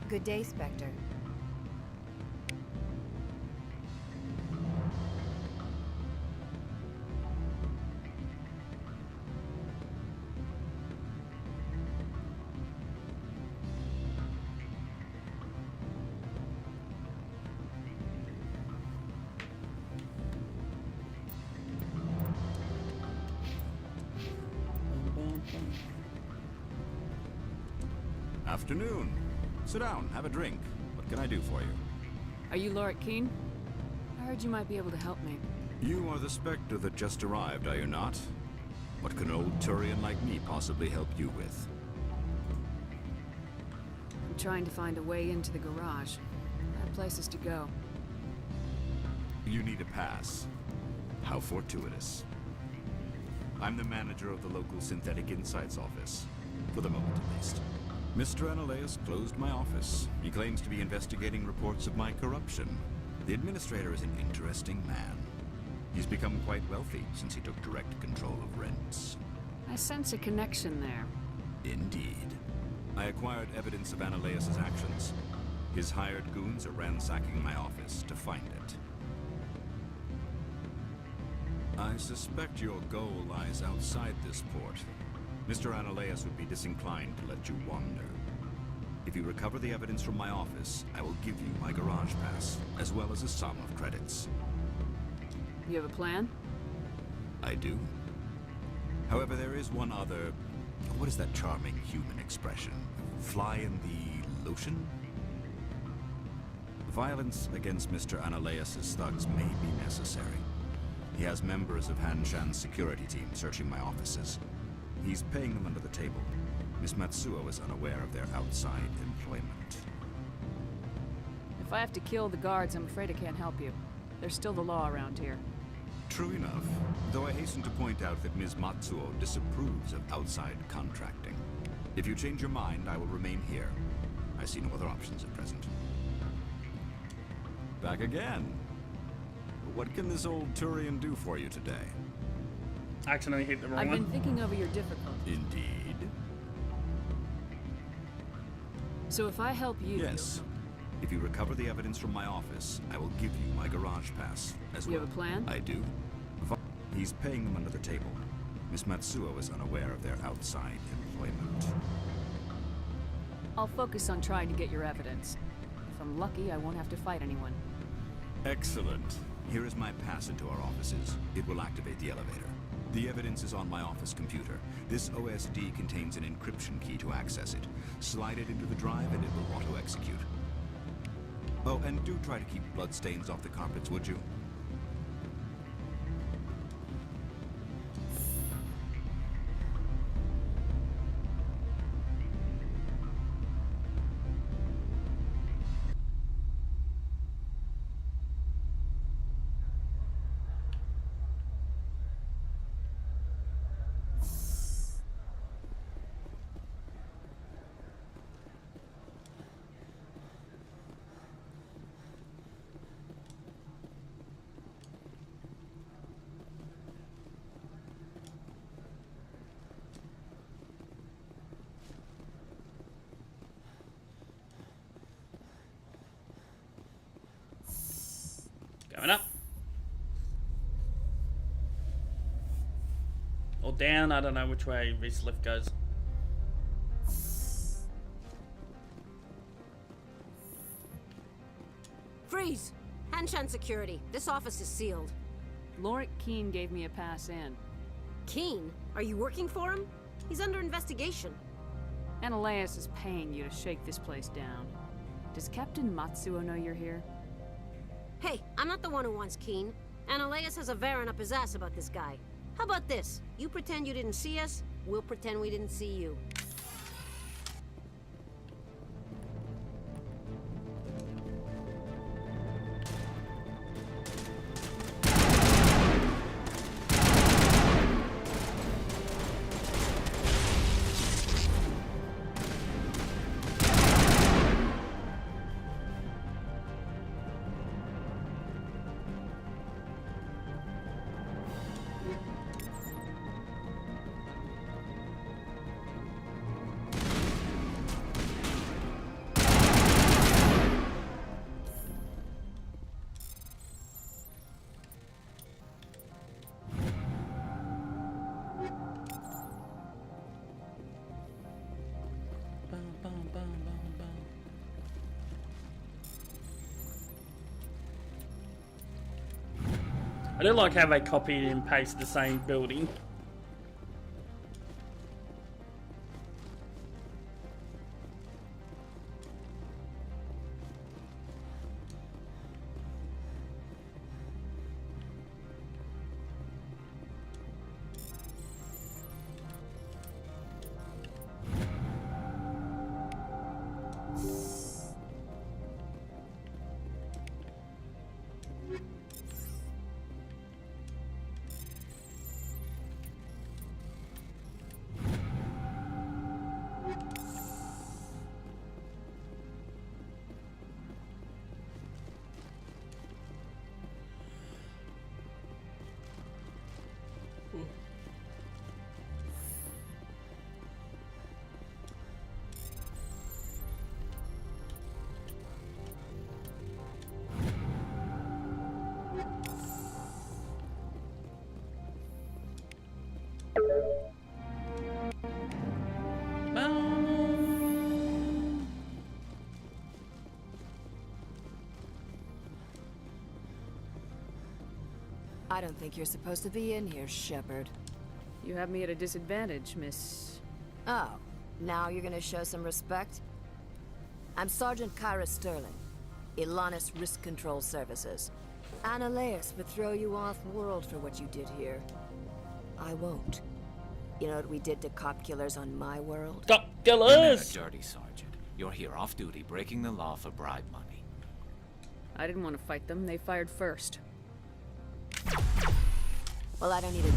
Good day, Spectre. Afternoon. Sit down, have a drink. What can I do for you? Are you Lorik Keene? I heard you might be able to help me. You are the Spectre that just arrived, are you not? What can an old Turian like me possibly help you with? I'm trying to find a way into the garage. I have places to go. You need a pass. How fortuitous. I'm the manager of the local Synthetic Insights office. For the moment, at least. Mr. Analeus closed my office. He claims to be investigating reports of my corruption. The administrator is an interesting man. He's become quite wealthy since he took direct control of rents. I sense a connection there. Indeed. I acquired evidence of Analeus' actions. His hired goons are ransacking my office to find it. I suspect your goal lies outside this port. Mr. Analeus would be disinclined to let you wander. If you recover the evidence from my office, I will give you my garage pass, as well as a sum of credits. You have a plan? I do. However, there is one other... What is that charming human expression? Fly in the lotion? Violence against Mr. Analeus' thugs may be necessary. He has members of Han Shan's security team searching my offices. He's paying them under the table. Miss Matsuo is unaware of their outside employment. If I have to kill the guards, I'm afraid I can't help you. There's still the law around here. True enough, though I hasten to point out that Ms. Matsuo disapproves of outside contracting. If you change your mind, I will remain here. I see no other options at present. Back again. What can this old Turian do for you today? Accidentally hit the wrong one. I've been thinking over your difficulties. Indeed. So if I help you... Yes. If you recover the evidence from my office, I will give you my garage pass as well. You have a plan? I do. He's paying them under the table. Miss Matsuo is unaware of their outside employment. I'll focus on trying to get your evidence. If I'm lucky, I won't have to fight anyone. Excellent. Here is my pass into our offices. It will activate the elevator. The evidence is on my office computer. This OSD contains an encryption key to access it. Slide it into the drive and it will auto-execute. Oh, and do try to keep bloodstains off the carpets, would you? Coming up. Or down, I don't know which way this lift goes. Freeze! Hanshan security. This office is sealed. Lorik Keene gave me a pass in. Keene? Are you working for him? He's under investigation. Ananias is paying you to shake this place down. Does Captain Matsuo know you're here? Hey, I'm not the one who wants Keene. Ananias has a Varen up his ass about this guy. How about this? You pretend you didn't see us, we'll pretend we didn't see you. I do like how they copied and pasted the same building. I don't think you're supposed to be in here, Shepard. You have me at a disadvantage, Miss... Oh, now you're gonna show some respect? I'm Sergeant Kyra Sterling, Ilanis Risk Control Services. Ananias would throw you off-world for what you did here. I won't. You know what we did to cop killers on my world? Cop You're killers! never dirty, Sergeant. You're here off duty, breaking the law for bribe money. I didn't want to fight them. They fired first. Well, I don't need a...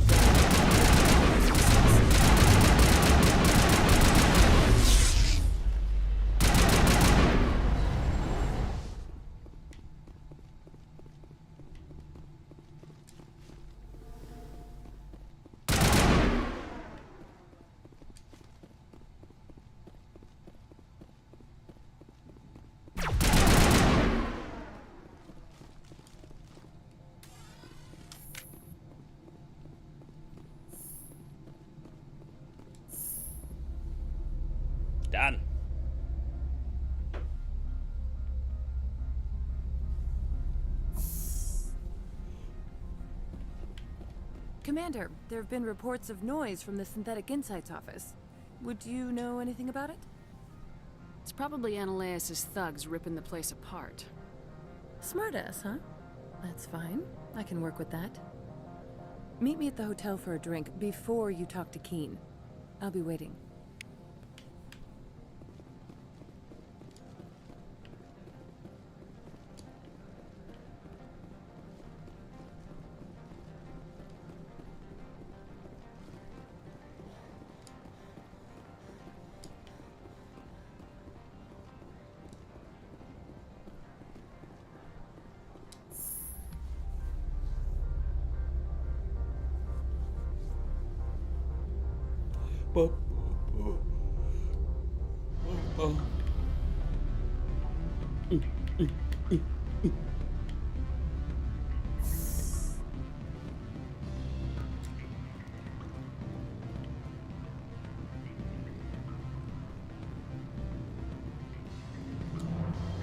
Done. Commander, there have been reports of noise from the Synthetic Insights office. Would you know anything about it? It's probably Ananias' thugs ripping the place apart. Smartass, huh? That's fine. I can work with that. Meet me at the hotel for a drink before you talk to Keene. I'll be waiting.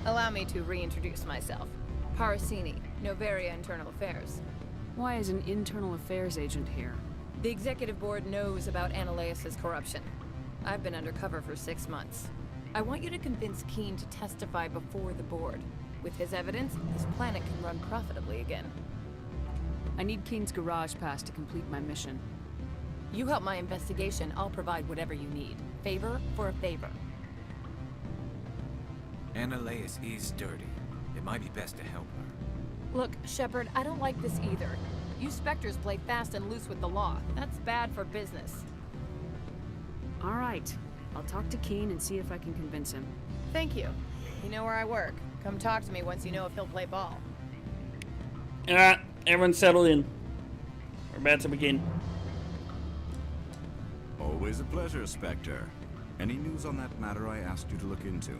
Allow me to reintroduce myself. Parasini, Novaria Internal Affairs. Why is an internal affairs agent here? The executive board knows about Ananias' corruption. I've been undercover for 6 months. I want you to convince Keene to testify before the board. With his evidence, this planet can run profitably again. I need Keene's garage pass to complete my mission. You help my investigation, I'll provide whatever you need. Favor for a favor. Ananias is dirty. It might be best to help her. Look, Shepard, I don't like this either. You Spectres play fast and loose with the law. That's bad for business. All right. I'll talk to Keene and see if I can convince him. Thank you. You know where I work. Come talk to me once you know if he'll play ball. Alright, everyone settle in. We're about to begin. Always a pleasure, Spectre. Any news on that matter I asked you to look into?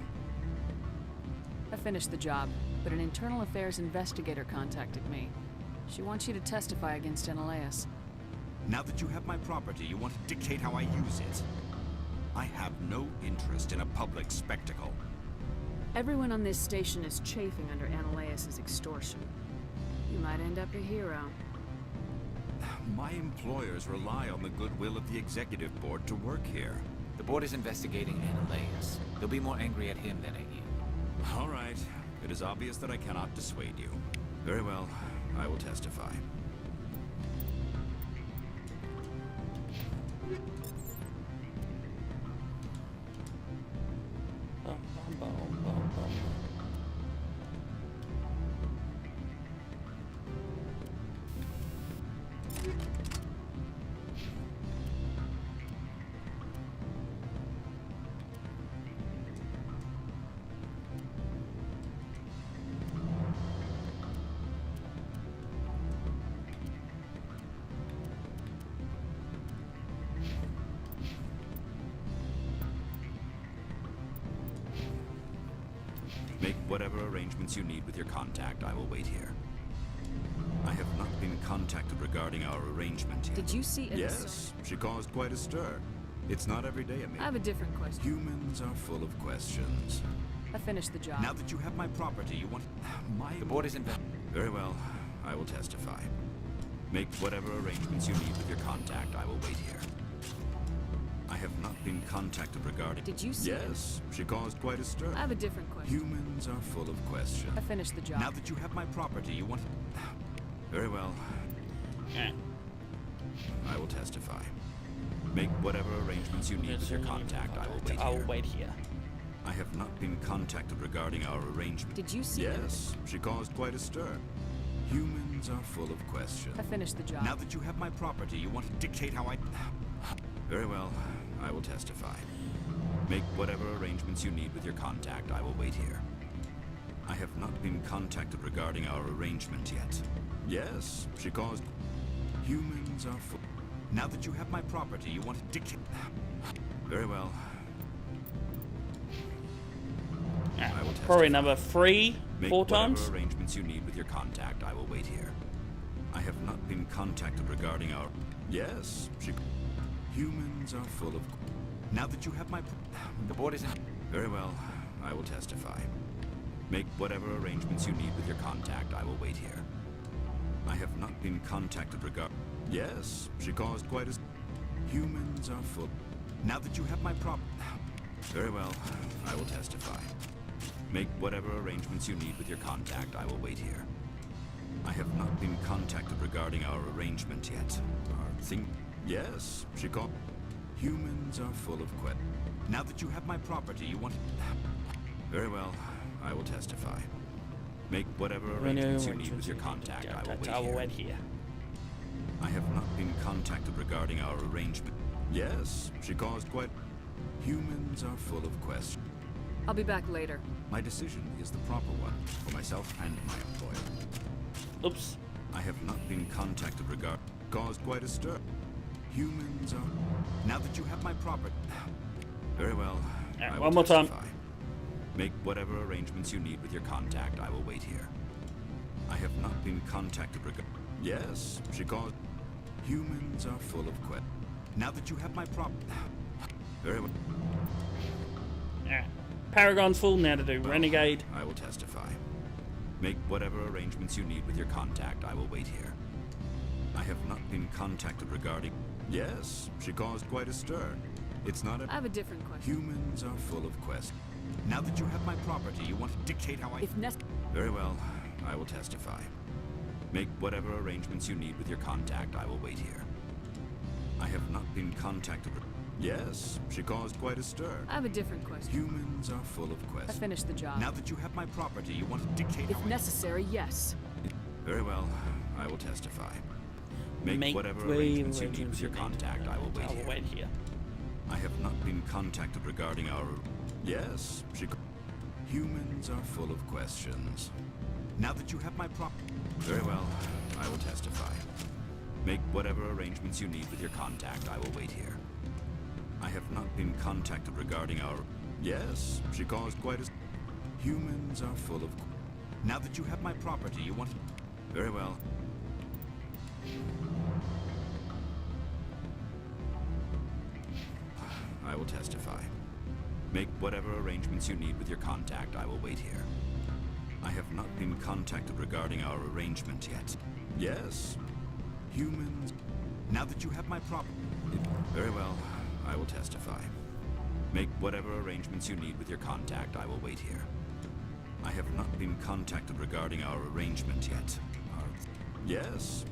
I finished the job, but an internal affairs investigator contacted me. She wants you to testify against Ananias. Now that you have my property, you want to dictate how I use it. I have no interest in a public spectacle. Everyone on this station is chafing under Ananias' extortion. You might end up a hero. My employers rely on the goodwill of the executive board to work here. The board is investigating Ananias. They'll be more angry at him than at you. All right. It is obvious that I cannot dissuade you. Very well. I will testify. Make whatever arrangements you need with your contact. I will wait here. I have not been contacted regarding our arrangement yet. Did you see it? Yes, she caused quite a stir. It's not every day, Amelia. I have a different question. Humans are full of questions. I finished the job. Now that you have my property, you want my... The board is in... Very well. I will testify. Make whatever arrangements you need with your contact. I will wait here. I have not been contacted regarding... Did you see Yes, she caused quite a stir. I have a different question. Humans are full of questions. I finished the job. Now that you have my property, you want... Very well. I will testify. Make whatever arrangements you need with your contact. I will wait here. I have not been contacted regarding our arrangement. Did you see Yes, she caused quite a stir. Humans are full of questions. I finished the job. Now that you have my property, you want to dictate how I... Very well. I will testify. Make whatever arrangements you need with your contact. I will wait here. I have not been contacted regarding our arrangement yet. Yes, she caused... Humans are full... Now that you have my property, you want to dictate... Very well. I will testify. Probably number 3, Make 4 whatever times. arrangements you need with your contact. I will wait here. I have not been contacted regarding our... Yes, she... Humans are full of... Now that you have my... The board is in... Very well. I will testify. Make whatever arrangements you need with your contact. I will wait here. I have not been contacted regarding... Yes, she caused quite a... Humans are full... Now that you have my Very well. I will testify. Make whatever arrangements you need with your contact. I will wait here. I have not been contacted regarding our arrangement yet. Our thing... Yes, she called... Humans are full of Now that you have my property, you want... Very well. I will testify. Make whatever arrangements you need with your contact. I will wait here. I have not been contacted regarding our arrangement. Yes, she caused quite... Humans are full of questions. I'll be back later. My decision is the proper one for myself and my employer. Oops. I have not been contacted regarding... Caused quite a stir. Humans are... Now that you have my property... Very well. I will one more time. testify. Make whatever arrangements you need with your contact. I will wait here. I have not been contacted regarding... Yes, she caused... Humans are full of Now that you have my property... Very well. Paragon's full, now to do Renegade. I will testify. Make whatever arrangements you need with your contact. I will wait here. I have not been contacted regarding... Yes, she caused quite a stir. It's not a... I have a different question. Humans are full of questions. Now that you have my property, you want to dictate how I... If necessary... Very well, I will testify. Make whatever arrangements you need with your contact. I will wait here. I have not been contacted... Yes, she caused quite a stir. I have a different question. Humans are full of questions. I finished the job. Now that you have my property, you want to dictate If how necessary, yes. Very well, I will testify. Make whatever arrangements you need with your contact. I will wait here. I have not been contacted regarding our... Yes, she... Humans are full of questions. Now that you have my property... Very well, I will testify. Make whatever arrangements you need with your contact. I will wait here. I have not been contacted regarding our... Yes, she caused quite a... Humans are full of... Now that you have my property, you want... Very well. I will testify. Make whatever arrangements you need with your contact. I will wait here. I have not been contacted regarding our arrangement yet. Yes, humans... Now that you have my property... Very well. I will testify. Make whatever arrangements you need with your contact. I will wait here. I have not been contacted regarding our arrangement yet. Yes.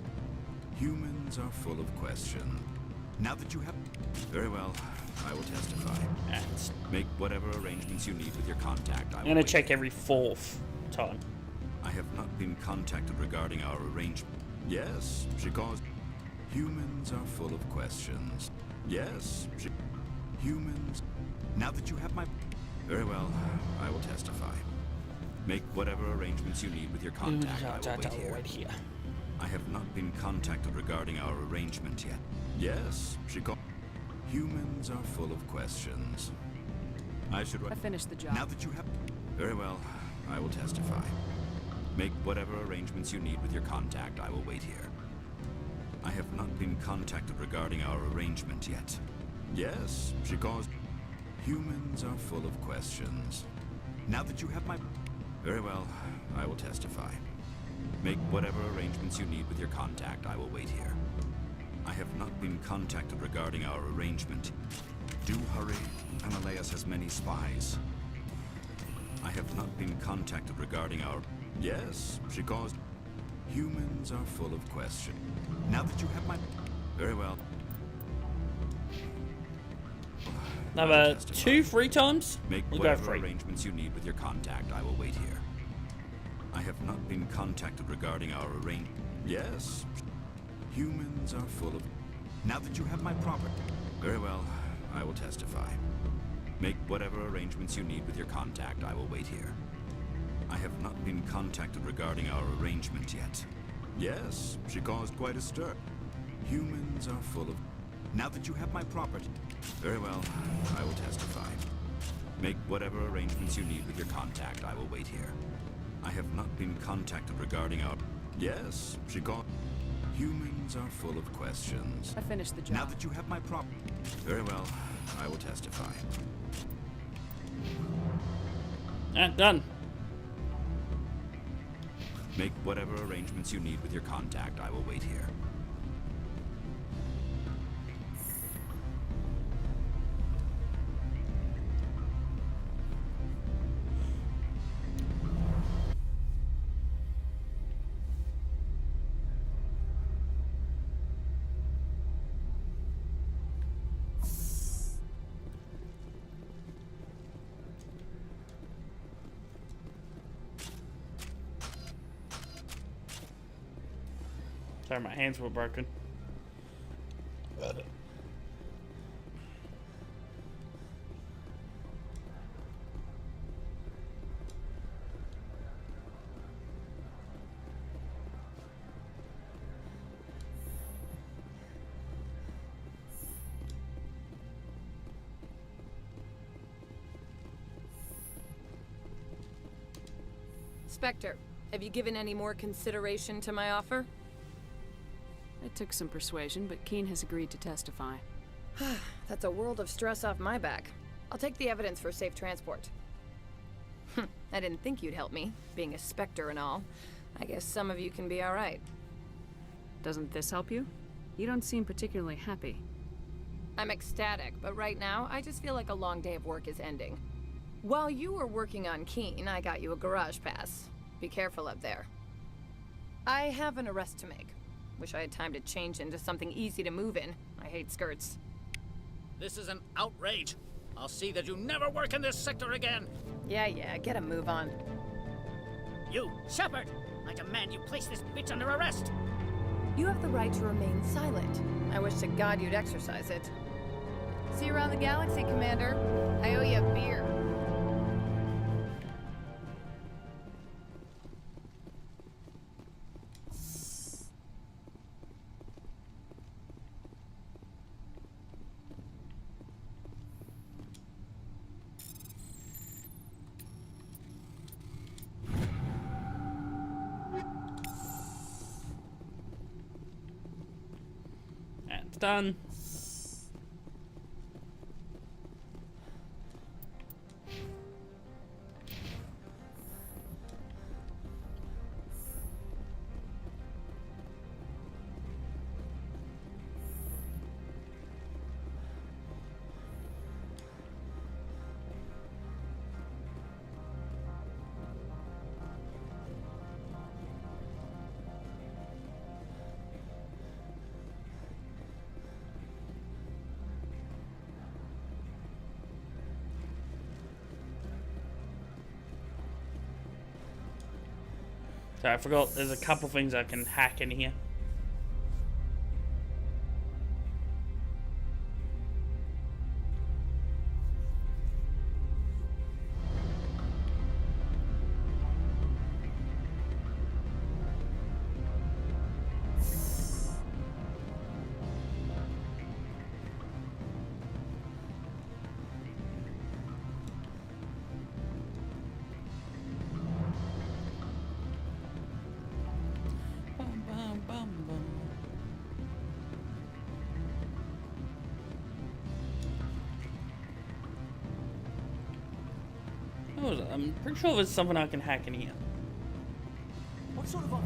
Humans are full of questions. Now that you have... Very well. I will testify. Make whatever arrangements you need with your contact. I'm gonna check every 4th time. I have not been contacted regarding our arrangement. Yes, she caused... Humans are full of questions. Yes, humans... Now that you have my... Very well, I will testify. Make whatever arrangements you need with your contact. I will wait here. I have not been contacted regarding our arrangement yet. Yes, she called... Humans are full of questions. I finished the job. Now that you have... Very well, I will testify. Make whatever arrangements you need with your contact. I will wait here. I have not been contacted regarding our arrangement yet. Yes, she caused... Humans are full of questions. Now that you have my... Very well, I will testify. Make whatever arrangements you need with your contact. I will wait here. I have not been contacted regarding our arrangement. Do hurry. Ananias has many spies. I have not been contacted regarding our... Yes, she caused... Humans are full of questions. Now that you have my... Very well. Number 2 free times? Make whatever arrangements you need with your contact. I will wait here. I have not been contacted regarding our arrangement. Yes. Humans are full of... Now that you have my property... Very well, I will testify. Make whatever arrangements you need with your contact. I will wait here. I have not been contacted regarding our arrangement yet. Yes, she caused quite a stir. Humans are full of... Now that you have my property... Very well, I will testify. Make whatever arrangements you need with your contact. I will wait here. I have not been contacted regarding our... Yes, she caused... Humans are full of questions. I finished the job. Now that you have my property... Very well, I will testify. Done. Make whatever arrangements you need with your contact. I will wait here. Sorry, my hands were broken. Spectre, have you given any more consideration to my offer? It took some persuasion, but Keene has agreed to testify. That's a world of stress off my back. I'll take the evidence for safe transport. I didn't think you'd help me, being a Spectre and all. I guess some of you can be alright. Doesn't this help you? You don't seem particularly happy. I'm ecstatic, but right now, I just feel like a long day of work is ending. While you were working on Keen, I got you a garage pass. Be careful up there. I have an arrest to make. Wish I had time to change into something easy to move in. I hate skirts. This is an outrage. I'll see that you never work in this sector again. Yeah, get a move on. You, Shepard! I demand you place this bitch under arrest! You have the right to remain silent. I wish to God you'd exercise it. See you around the galaxy, Commander. I owe you a beer. It's done. So I forgot there's a couple things I can hack in here. I'm pretty sure there's something I can hack in here. What sort of offer?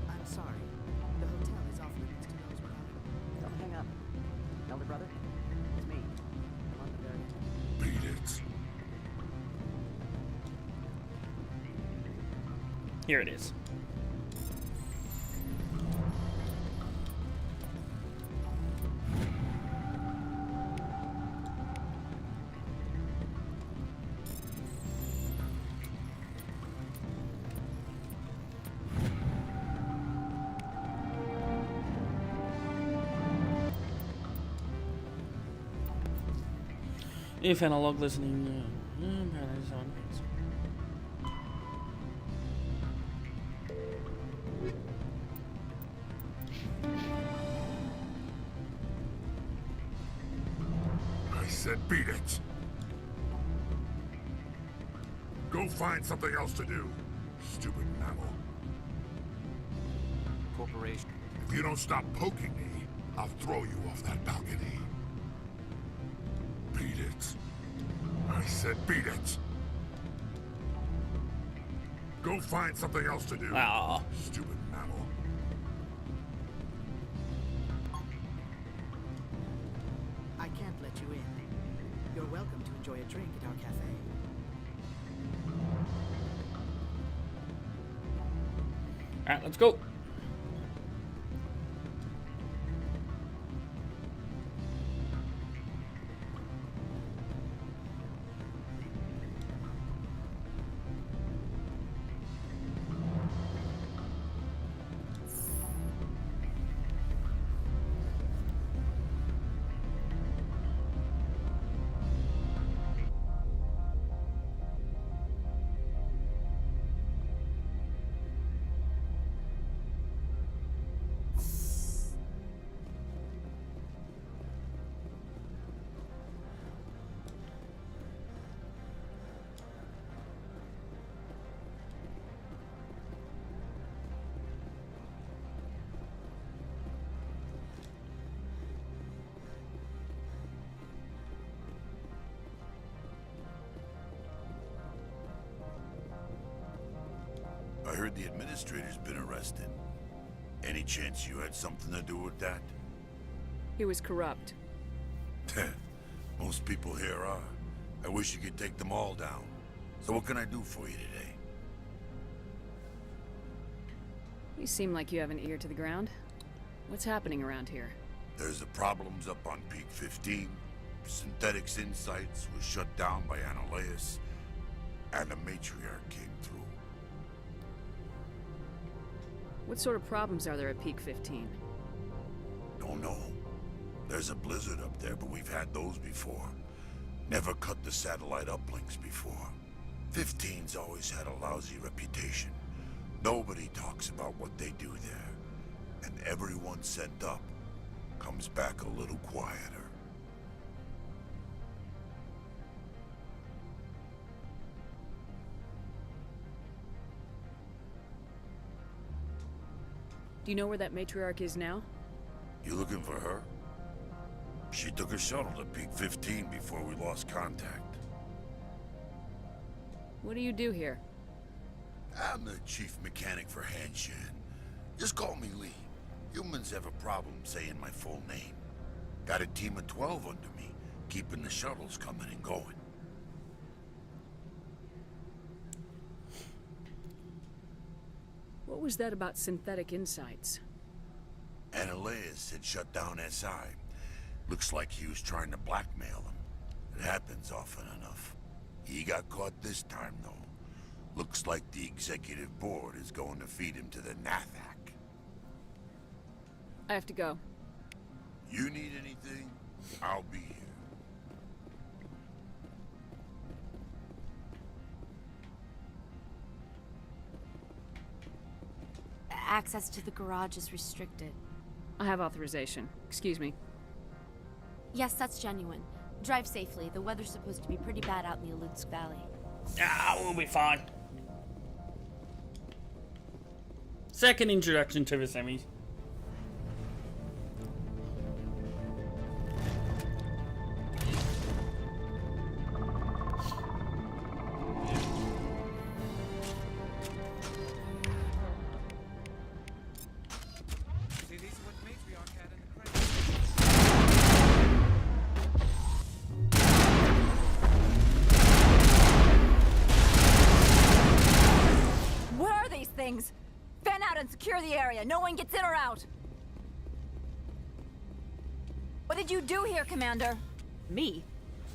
I'm sorry. The hotel is off limits to those without. Don't hang up. Elder brother, it's me. I'm on the very Beat it. Here it is. If analog listening, paradise on. I said beat it. Go find something else to do, stupid mammal. Corporation. If you don't stop poking me, I'll throw you off that balcony. Beat it. I said beat it. Go find something else to do, stupid mammal. I can't let you in. You're welcome to enjoy a drink at our cafe. Alright, let's go. the administrator's been arrested. Any chance you had something to do with that? He was corrupt. Most people here are. I wish you could take them all down. So what can I do for you today? You seem like you have an ear to the ground. What's happening around here? There's the problems up on Peak 15. Synthetics Insights was shut down by Analaeus. And the matriarch came through. What sort of problems are there at Peak 15? Don't know. There's a blizzard up there, but we've had those before. Never cut the satellite uplinks before. 15's always had a lousy reputation. Nobody talks about what they do there. And everyone sent up comes back a little quieter. Do you know where that matriarch is now? You looking for her? She took a shuttle to Peak 15 before we lost contact. What do you do here? I'm the chief mechanic for Hanshan. Just call me Lee. Humans have a problem saying my full name. Got a team of 12 under me, keeping the shuttles coming and going. What was that about synthetic insights? Analaeus had shut down SI. Looks like he was trying to blackmail him. It happens often enough. He got caught this time, though. Looks like the executive board is going to feed him to the Nathak. I have to go. You need anything? I'll be here. Access to the garage is restricted. I have authorization. Excuse me. Yes, that's genuine. Drive safely. The weather's supposed to be pretty bad out in the Alutsk Valley. Ah, we'll be fine. Second introduction to the semis. Fan out and secure the area. No one gets in or out. What did you do here, Commander? Me?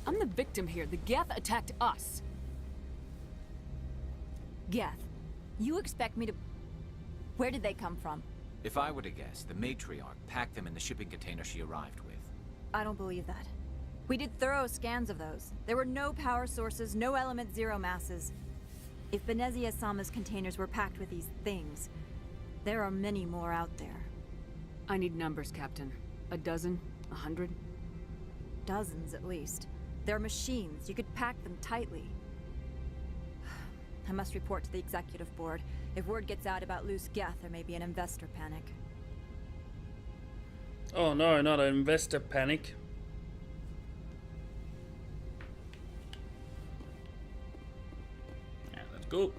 I'm the victim here. The Geth attacked us. Geth? You expect me to... Where did they come from? If I were to guess, the matriarch packed them in the shipping container she arrived with. I don't believe that. We did thorough scans of those. There were no power sources, no element zero masses. If Benezia Sama's containers were packed with these things, there are many more out there. I need numbers, Captain. A dozen? 100? Dozens, at least. They're machines. You could pack them tightly. I must report to the executive board. If word gets out about loose Geth, there may be an investor panic. Oh no, not an investor panic. Yeah, let's go.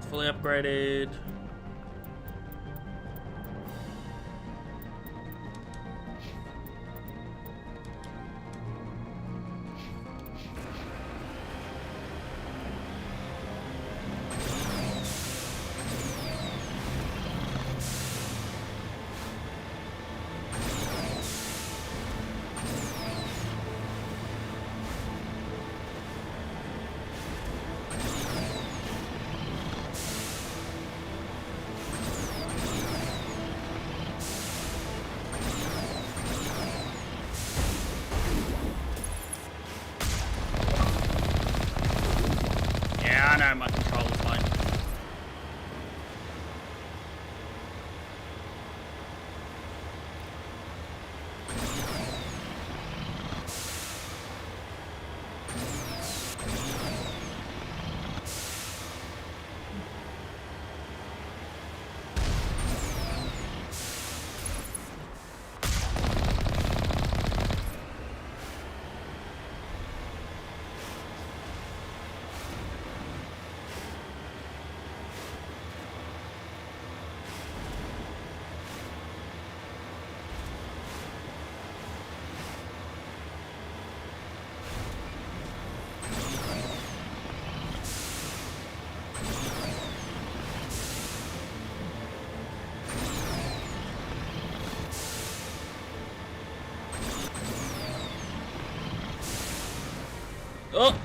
Fully upgraded. Yeah, I know my controller's fine. Oh!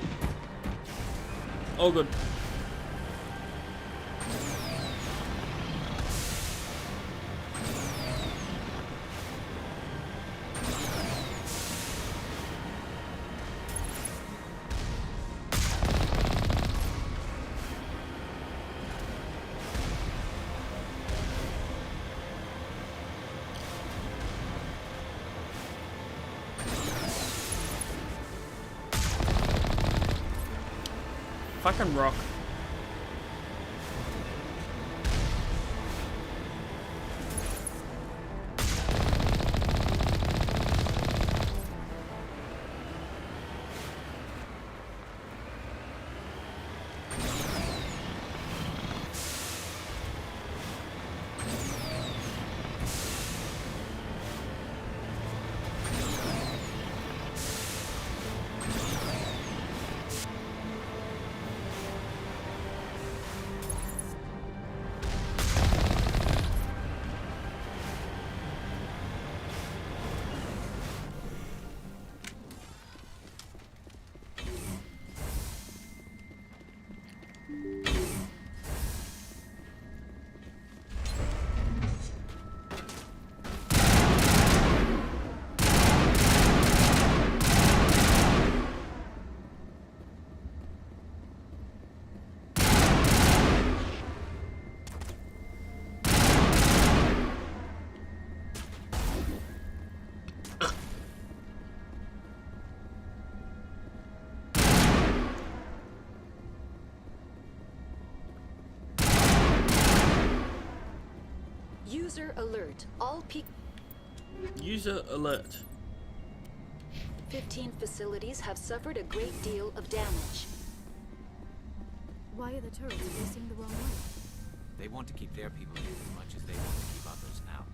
Oh, good. Fucking rock. User alert. All peak. User alert. 15 facilities have suffered a great deal of damage. Why are the turrets facing the wrong way? They want to keep their people in as much as they want to keep others out.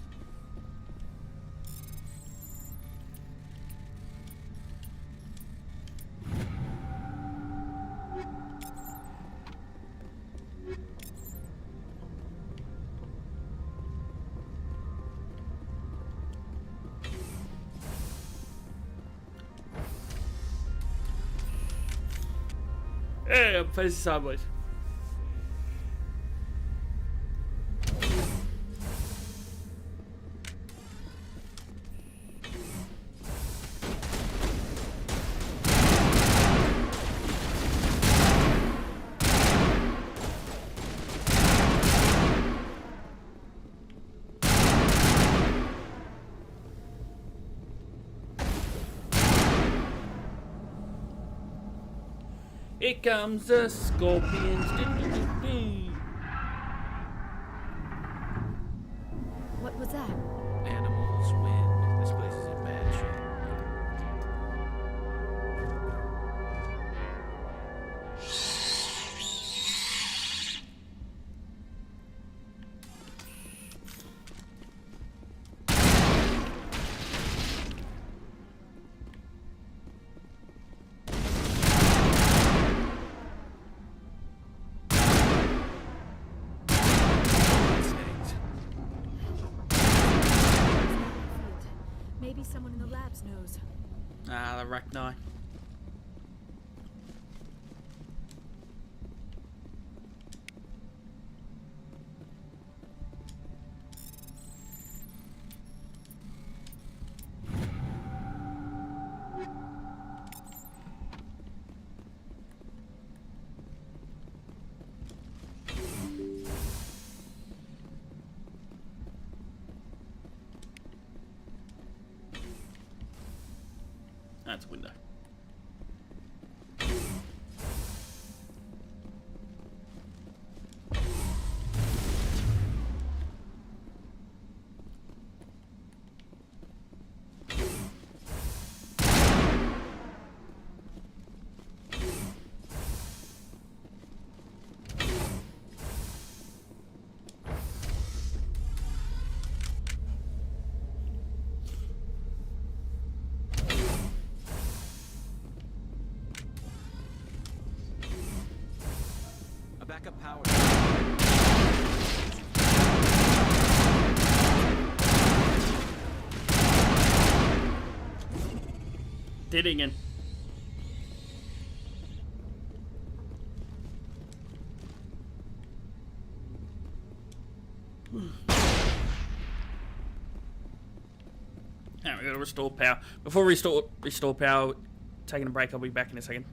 Hey, I'm facing sideways. Here comes the scorpions. What was that? Animals, wind. This place is in bad shape. Maybe someone in the labs knows. Ah, the Arachni. That's a window. A backup power. Did it again. Now we gotta restore power. Before we restore power, taking a break, I'll be back in a second.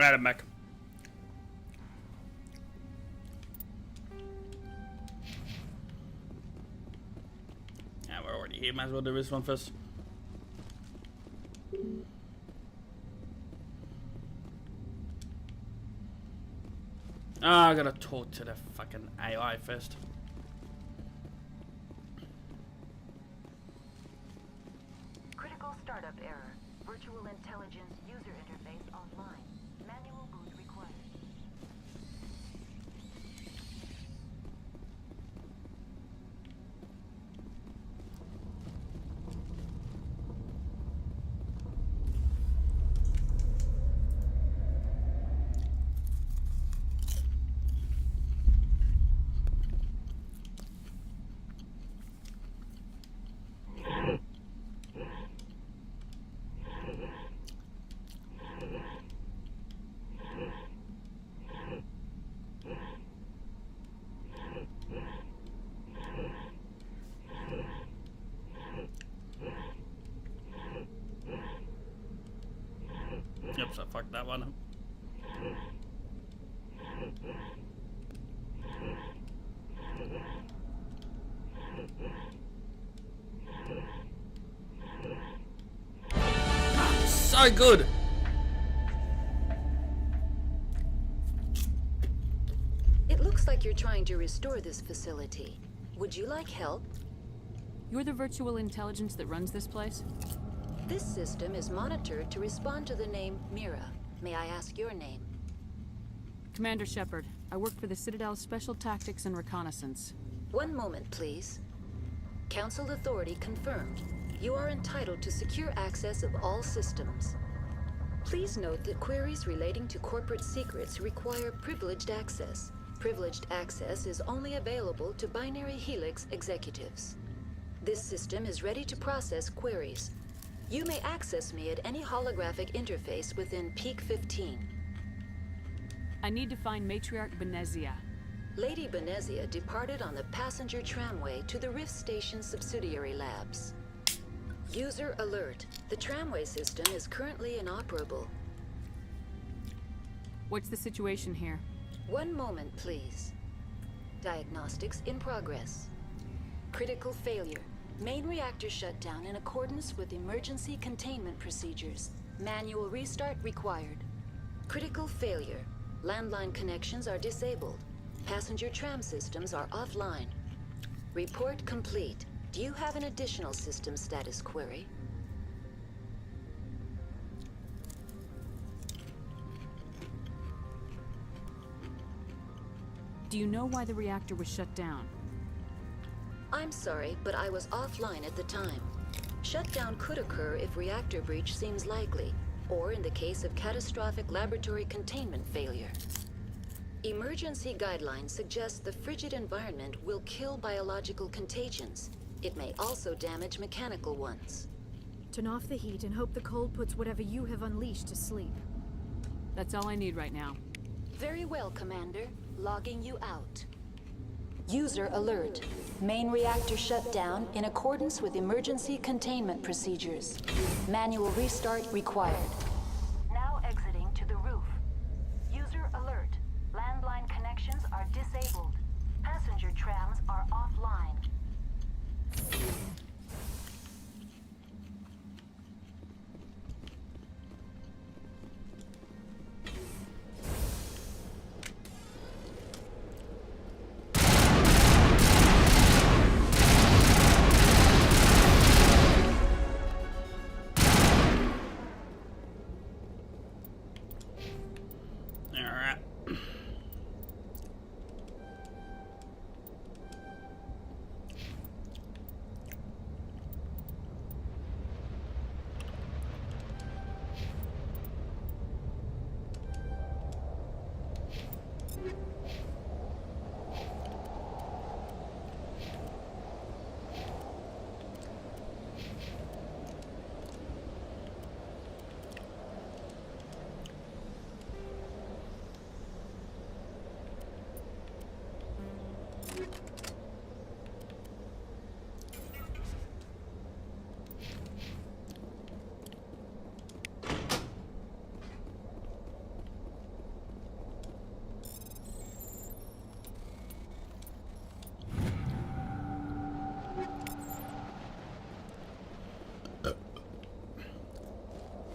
Alright, I'm back. Yeah, we're already here. Might as well do this one first. Oh, I gotta talk to the fucking AI first. Critical startup error. Virtual intelligence user interface offline. Manual boot required. Yep, so fuck that one up. So good. It looks like you're trying to restore this facility. Would you like help? You're the virtual intelligence that runs this place? This system is monitored to respond to the name Mira. May I ask your name? Commander Shepard. I work for the Citadel's Special Tactics and Reconnaissance. One moment, please. Council authority confirmed. You are entitled to secure access of all systems. Please note that queries relating to corporate secrets require privileged access. Privileged access is only available to Binary Helix executives. This system is ready to process queries. You may access me at any holographic interface within Peak 15. I need to find Matriarch Benezia. Lady Benezia departed on the passenger tramway to the Rift Station subsidiary labs. User alert. The tramway system is currently inoperable. What's the situation here? One moment, please. Diagnostics in progress. Critical failure. Main reactor shut down in accordance with emergency containment procedures. Manual restart required. Critical failure. Landline connections are disabled. Passenger tram systems are offline. Report complete. Do you have an additional system status query? Do you know why the reactor was shut down? I'm sorry, but I was offline at the time. Shutdown could occur if reactor breach seems likely, or in the case of catastrophic laboratory containment failure. Emergency guidelines suggest the frigid environment will kill biological contagions. It may also damage mechanical ones. Turn off the heat and hope the cold puts whatever you have unleashed to sleep. That's all I need right now. Very well, Commander. Logging you out. User alert. Main reactor shut down in accordance with emergency containment procedures. Manual restart required. Now exiting to the roof. User alert. Landline connections are disabled. Passenger trams are offline. Alright.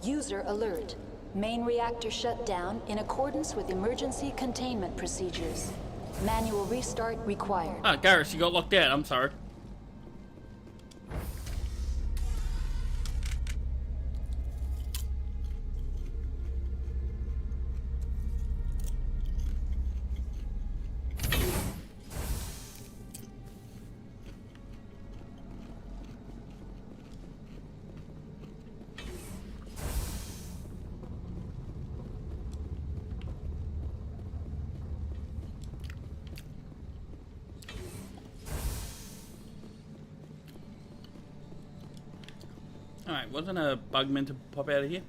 User alert. Main reactor shut down in accordance with emergency containment procedures. Manual restart required. Ah, Garrus, you got locked out. I'm sorry. Alright, wasn't a bug meant to pop out of here?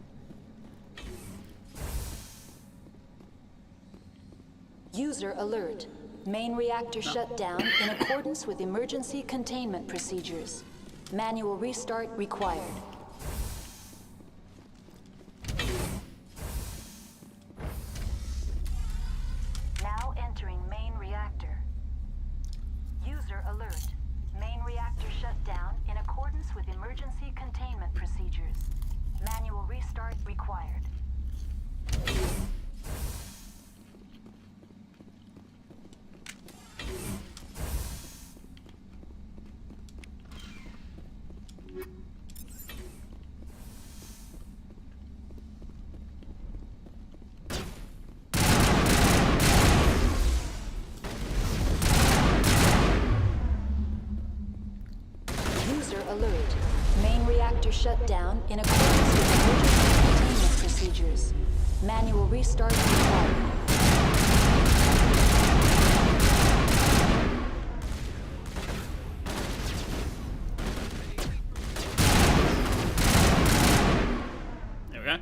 User alert. Main reactor shut down in accordance with emergency containment procedures. Manual restart required. Now entering main reactor. User alert. Main reactor shut down in accordance with emergency containment procedures. Manual restart required. Alert. Main reactor shut down in accordance with emergency containment procedures. Manual restart required. There we go.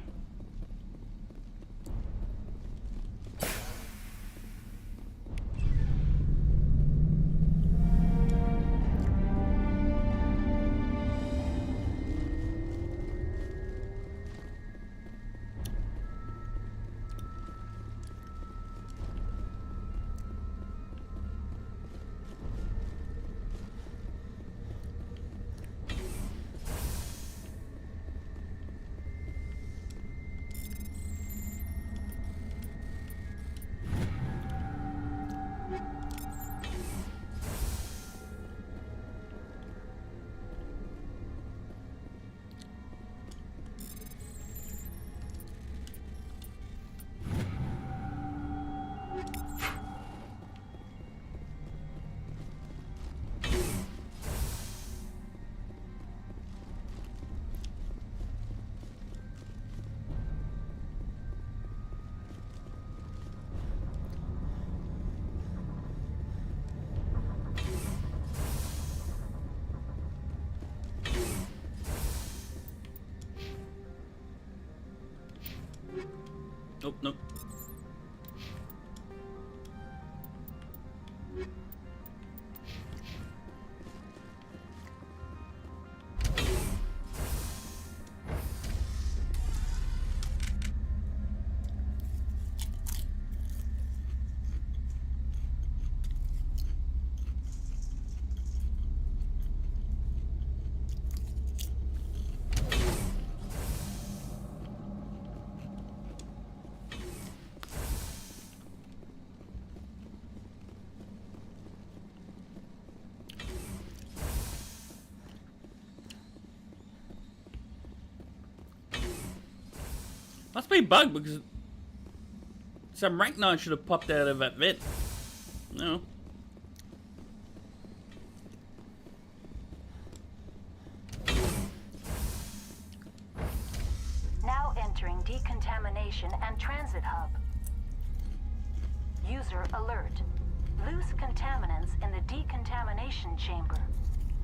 Nope, nope. Must be a bug because some rank 9 should have popped out of that vent. No. Now entering decontamination and transit hub. User alert. Loose contaminants in the decontamination chamber.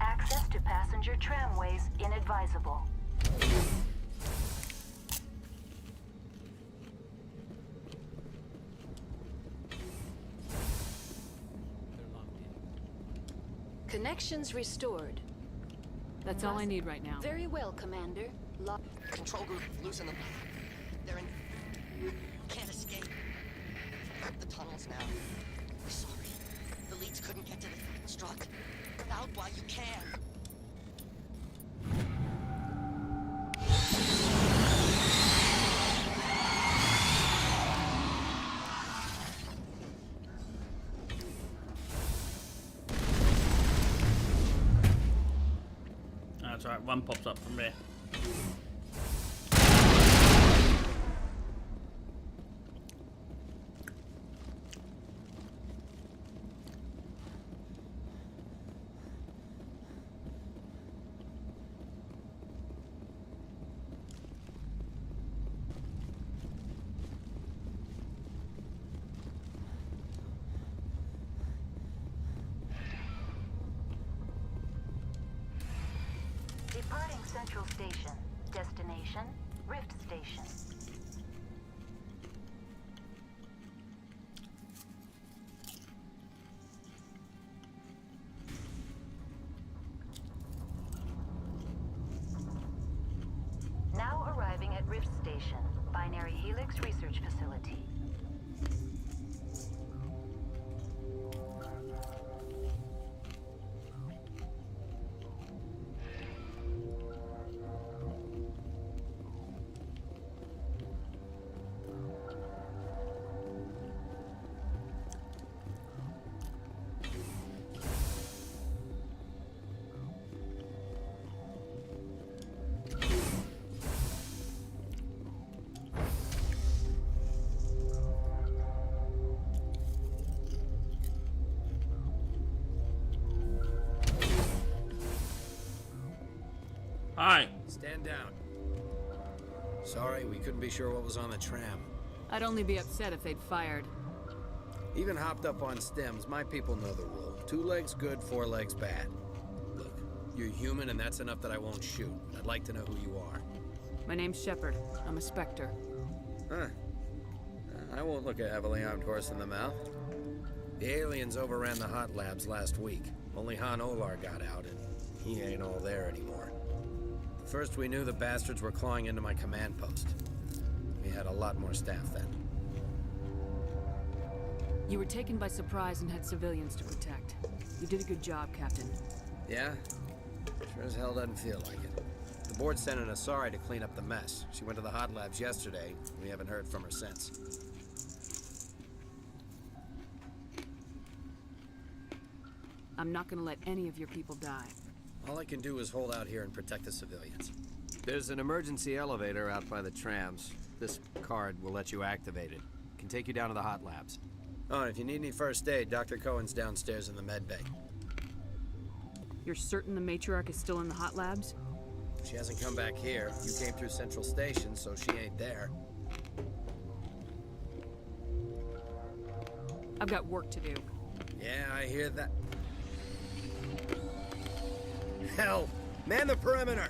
Access to passenger tramways inadvisable. Connections restored. That's all I need right now. Very well, Commander. Control group, loosen them. They're in... Can't escape. The tunnels now. Sorry. The leads couldn't get to the struck. Out while you can. That's right, one pops up from there. Departing Central Station. Destination, Rift Station. Now arriving at Rift Station, Binary Helix Research Facility. Hi. Stand down. Sorry, we couldn't be sure what was on the tram. I'd only be upset if they'd fired. Even hopped up on stems, my people know the rule. 2 legs good, 4 legs bad. Look, you're human and that's enough that I won't shoot. I'd like to know who you are. My name's Shepard. I'm a Spectre. Huh. I won't look a heavily armed horse in the mouth. The aliens overran the hot labs last week. Only Han Olar got out and he ain't all there anymore. First we knew the bastards were clawing into my command post. We had a lot more staff then. You were taken by surprise and had civilians to protect. You did a good job, Captain. Yeah? Sure as hell doesn't feel like it. The board sent an Asari to clean up the mess. She went to the hot labs yesterday. We haven't heard from her since. I'm not gonna let any of your people die. All I can do is hold out here and protect the civilians. There's an emergency elevator out by the trams. This card will let you activate it. Can take you down to the hot labs. Oh, and if you need any first aid, Dr. Cohen's downstairs in the med bay. You're certain the matriarch is still in the hot labs? She hasn't come back here. You came through Central Station, so she ain't there. I've got work to do. Yeah, I hear that. Hell! Man the perimeter!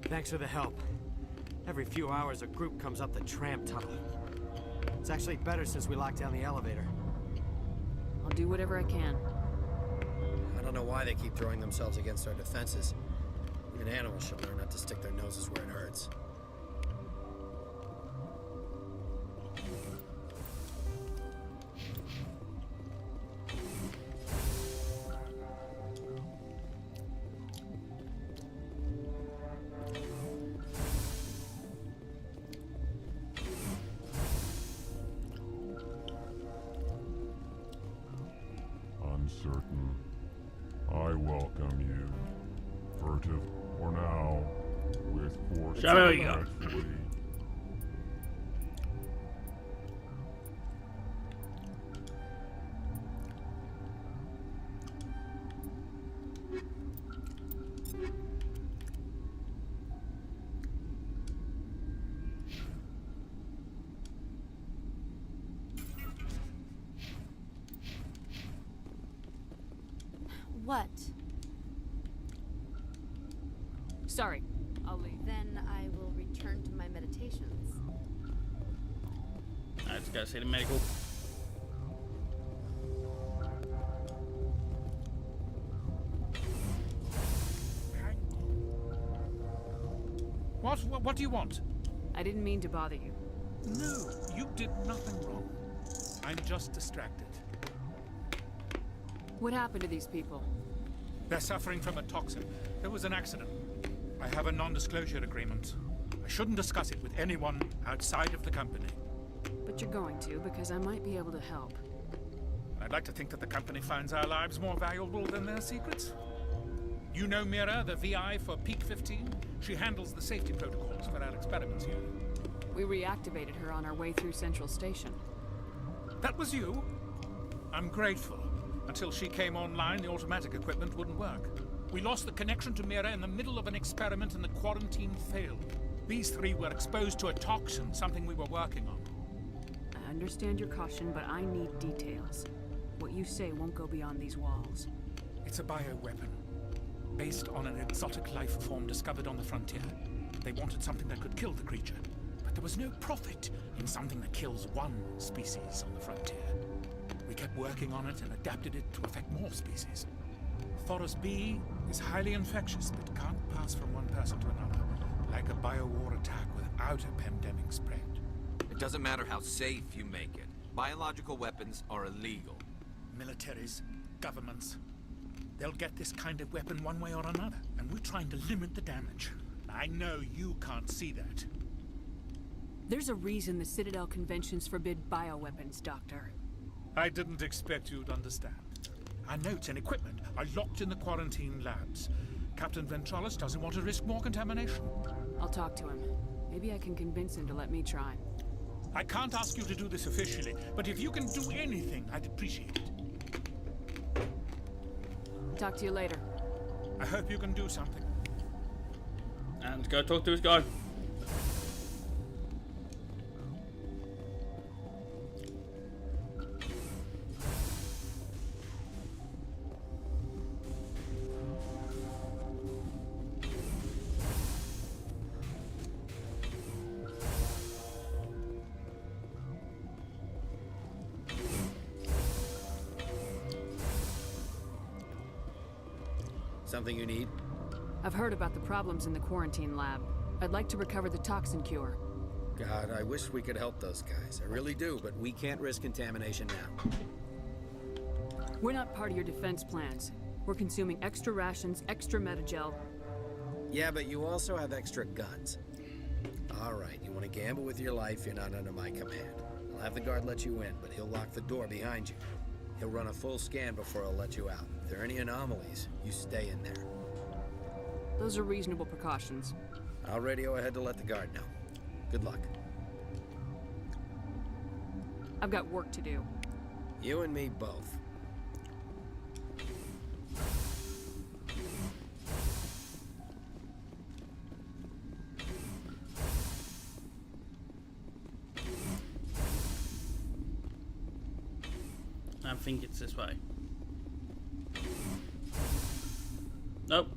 Thanks for the help. Every few hours, a group comes up the tram tunnel. It's actually better since we locked down the elevator. I'll do whatever I can. I don't know why they keep throwing themselves against our defenses. Even animals should learn not to stick their noses where it hurts. Uncertain. I welcome you. Furtive for now, with force respectfully. What? Sorry, I'll leave. Then I will return to my meditations. I just gotta see the medical. What do you want? I didn't mean to bother you. No, you did nothing wrong. I'm just distracted. What happened to these people? They're suffering from a toxin. There was an accident. I have a non-disclosure agreement. I shouldn't discuss it with anyone outside of the company. But you're going to, because I might be able to help. I'd like to think that the company finds our lives more valuable than their secrets. You know Mira, the VI for Peak 15? She handles the safety protocols for our experiments here. We reactivated her on our way through Central Station. That was you? I'm grateful. Until she came online, the automatic equipment wouldn't work. We lost the connection to Mira in the middle of an experiment and the quarantine failed. These three were exposed to a toxin, something we were working on. I understand your caution, but I need details. What you say won't go beyond these walls. It's a bioweapon, based on an exotic life form discovered on the frontier. They wanted something that could kill the creature, but there was no profit in something that kills one species on the frontier. We kept working on it and adapted it to affect more species. Thoros B is highly infectious, but can't pass from one person to another, like a biowar attack without a pandemic spread. It doesn't matter how safe you make it. Biological weapons are illegal. Militaries, governments, they'll get this kind of weapon one way or another, and we're trying to limit the damage. I know you can't see that. There's a reason the Citadel conventions forbid bioweapons, Doctor. I didn't expect you'd understand. Our notes and equipment are locked in the quarantine labs. Captain Ventralis doesn't want to risk more contamination. I'll talk to him. Maybe I can convince him to let me try. I can't ask you to do this officially, but if you can do anything, I'd appreciate it. Talk to you later. I hope you can do something. And go talk to this guy. Something you need? I've heard about the problems in the quarantine lab. I'd like to recover the toxin cure. God, I wish we could help those guys. I really do, but we can't risk contamination now. We're not part of your defense plans. We're consuming extra rations, extra metagel. Yeah, but you also have extra guns. All right, you want to gamble with your life, you're not under my command. I'll have the guard let you in, but he'll lock the door behind you. He'll run a full scan before he'll let you out. If there are any anomalies, you stay in there. Those are reasonable precautions. I'll radio ahead to let the guard know. Good luck. I've got work to do. You and me both. I think it's this way. Nope.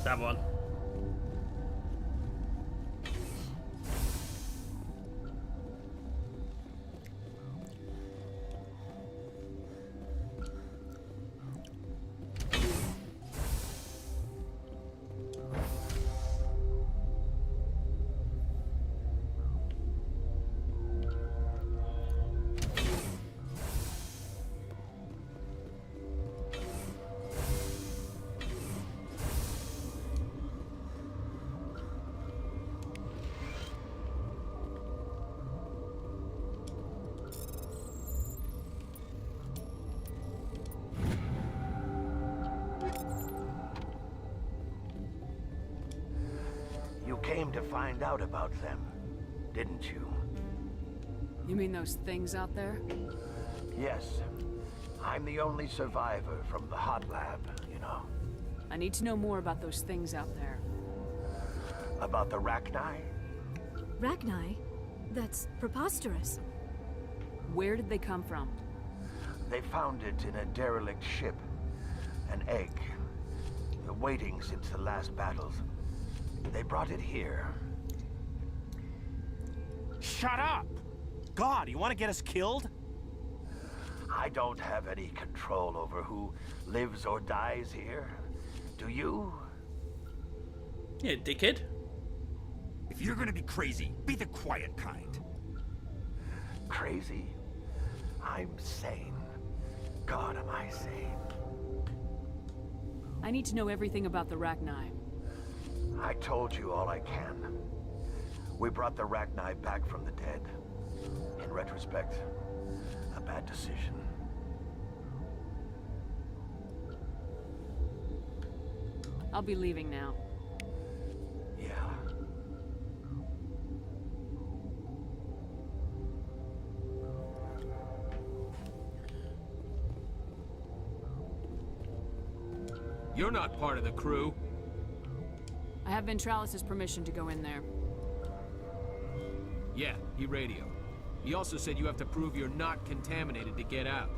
That one. You came to find out about them, didn't you? You mean those things out there? Yes. I'm the only survivor from the hot lab, you know. I need to know more about those things out there. About the Rachni? Rachni? That's preposterous. Where did they come from? They found it in a derelict ship. An egg. Waiting since the last battles. They brought it here. Shut up! God, you want to get us killed? I don't have any control over who lives or dies here. Do you? Yeah, dickhead. If you're gonna be crazy, be the quiet kind. Crazy? I'm sane. God, am I sane? I need to know everything about the Rachni. I told you all I can. We brought the Rachni back from the dead. In retrospect, a bad decision. I'll be leaving now. Yeah. You're not part of the crew. I have Ventralis' permission to go in there. Yeah, he radioed. He also said you have to prove you're not contaminated to get out.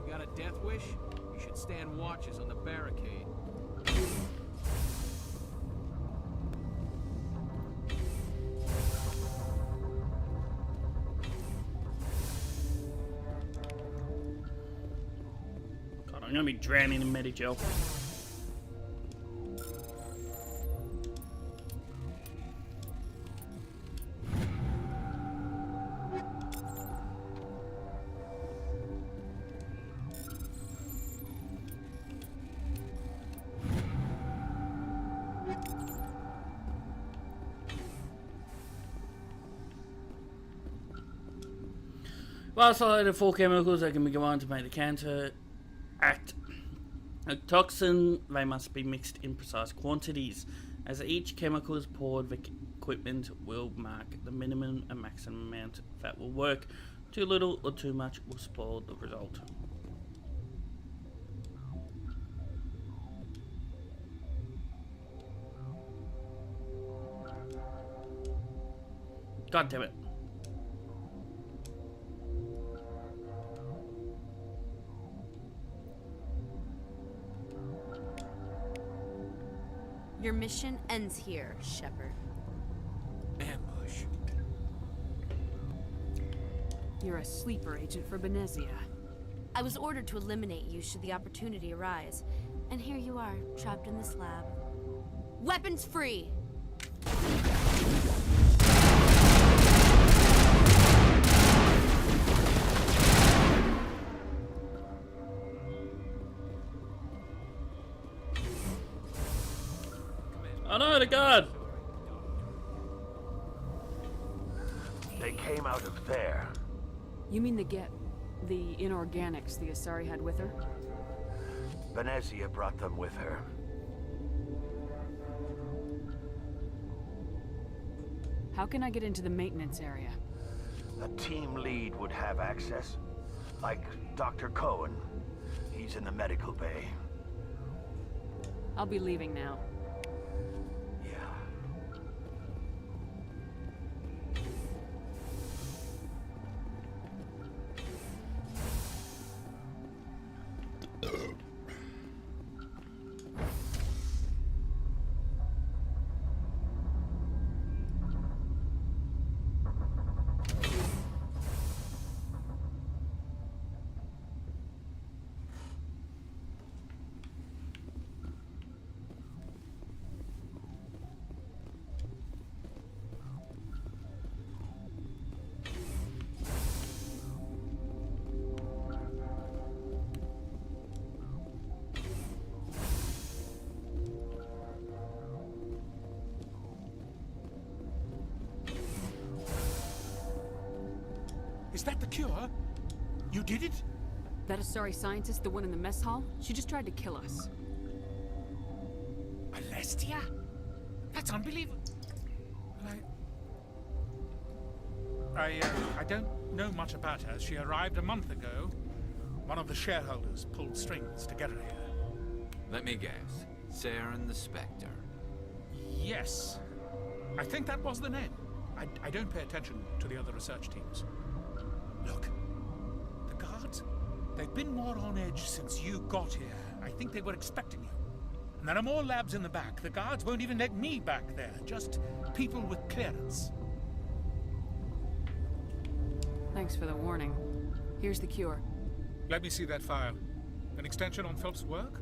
You got a death wish? You should stand watches on the barricade. God, I'm gonna be drowning in Medigel. Whilst isolated 4 chemicals that can be combined to make the cancer act a toxin, they must be mixed in precise quantities. As each chemical is poured, the equipment will mark the minimum and maximum amount that will work. Too little or too much will spoil the result. God damn it. Your mission ends here, Shepard. Ambush. You're a sleeper agent for Benezia. I was ordered to eliminate you should the opportunity arise. And here you are, trapped in this lab. Weapons free! Oh no, the guard! They came out of there. You mean the inorganics the Asari had with her? Benezia brought them with her. How can I get into the maintenance area? A team lead would have access. Like Dr. Cohen. He's in the medical bay. I'll be leaving now. Is that the cure? You did it? That Asari scientist, the one in the mess hall, she just tried to kill us. Alestia? That's unbelievable. I don't know much about her. She arrived a month ago. One of the shareholders pulled strings to get her here. Let me guess. Saren the Spectre. Yes. I think that was the name. I don't pay attention to the other research teams. Look, the guards, they've been more on edge since you got here. I think they were expecting you. And there are more labs in the back. The guards won't even let me back there. Just people with clearance. Thanks for the warning. Here's the cure. Let me see that file. An extension on Phelps' work?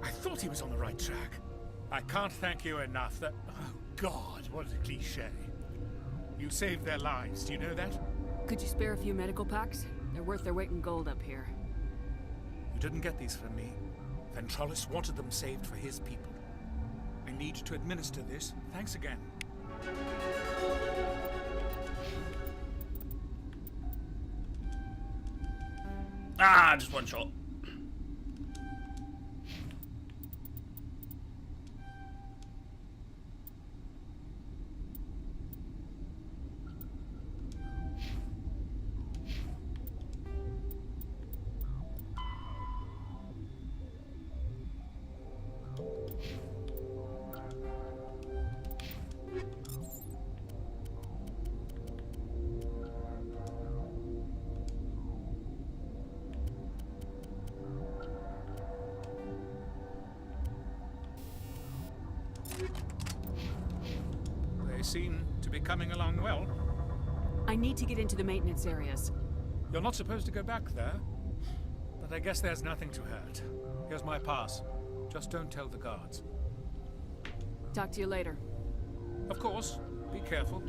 I thought he was on the right track. I can't thank you enough that... Oh, God, what a cliché. You saved their lives, do you know that? Could you spare a few medical packs? They're worth their weight in gold up here. You didn't get these from me. Ventrolis wanted them saved for his people. I need to administer this. Thanks again. Ah, just one shot. They seem to be coming along well. I need to get into the maintenance areas. You're not supposed to go back there, but I guess there's nothing to hurt. Here's my pass. Just don't tell the guards. Talk to you later. Of course. Be careful.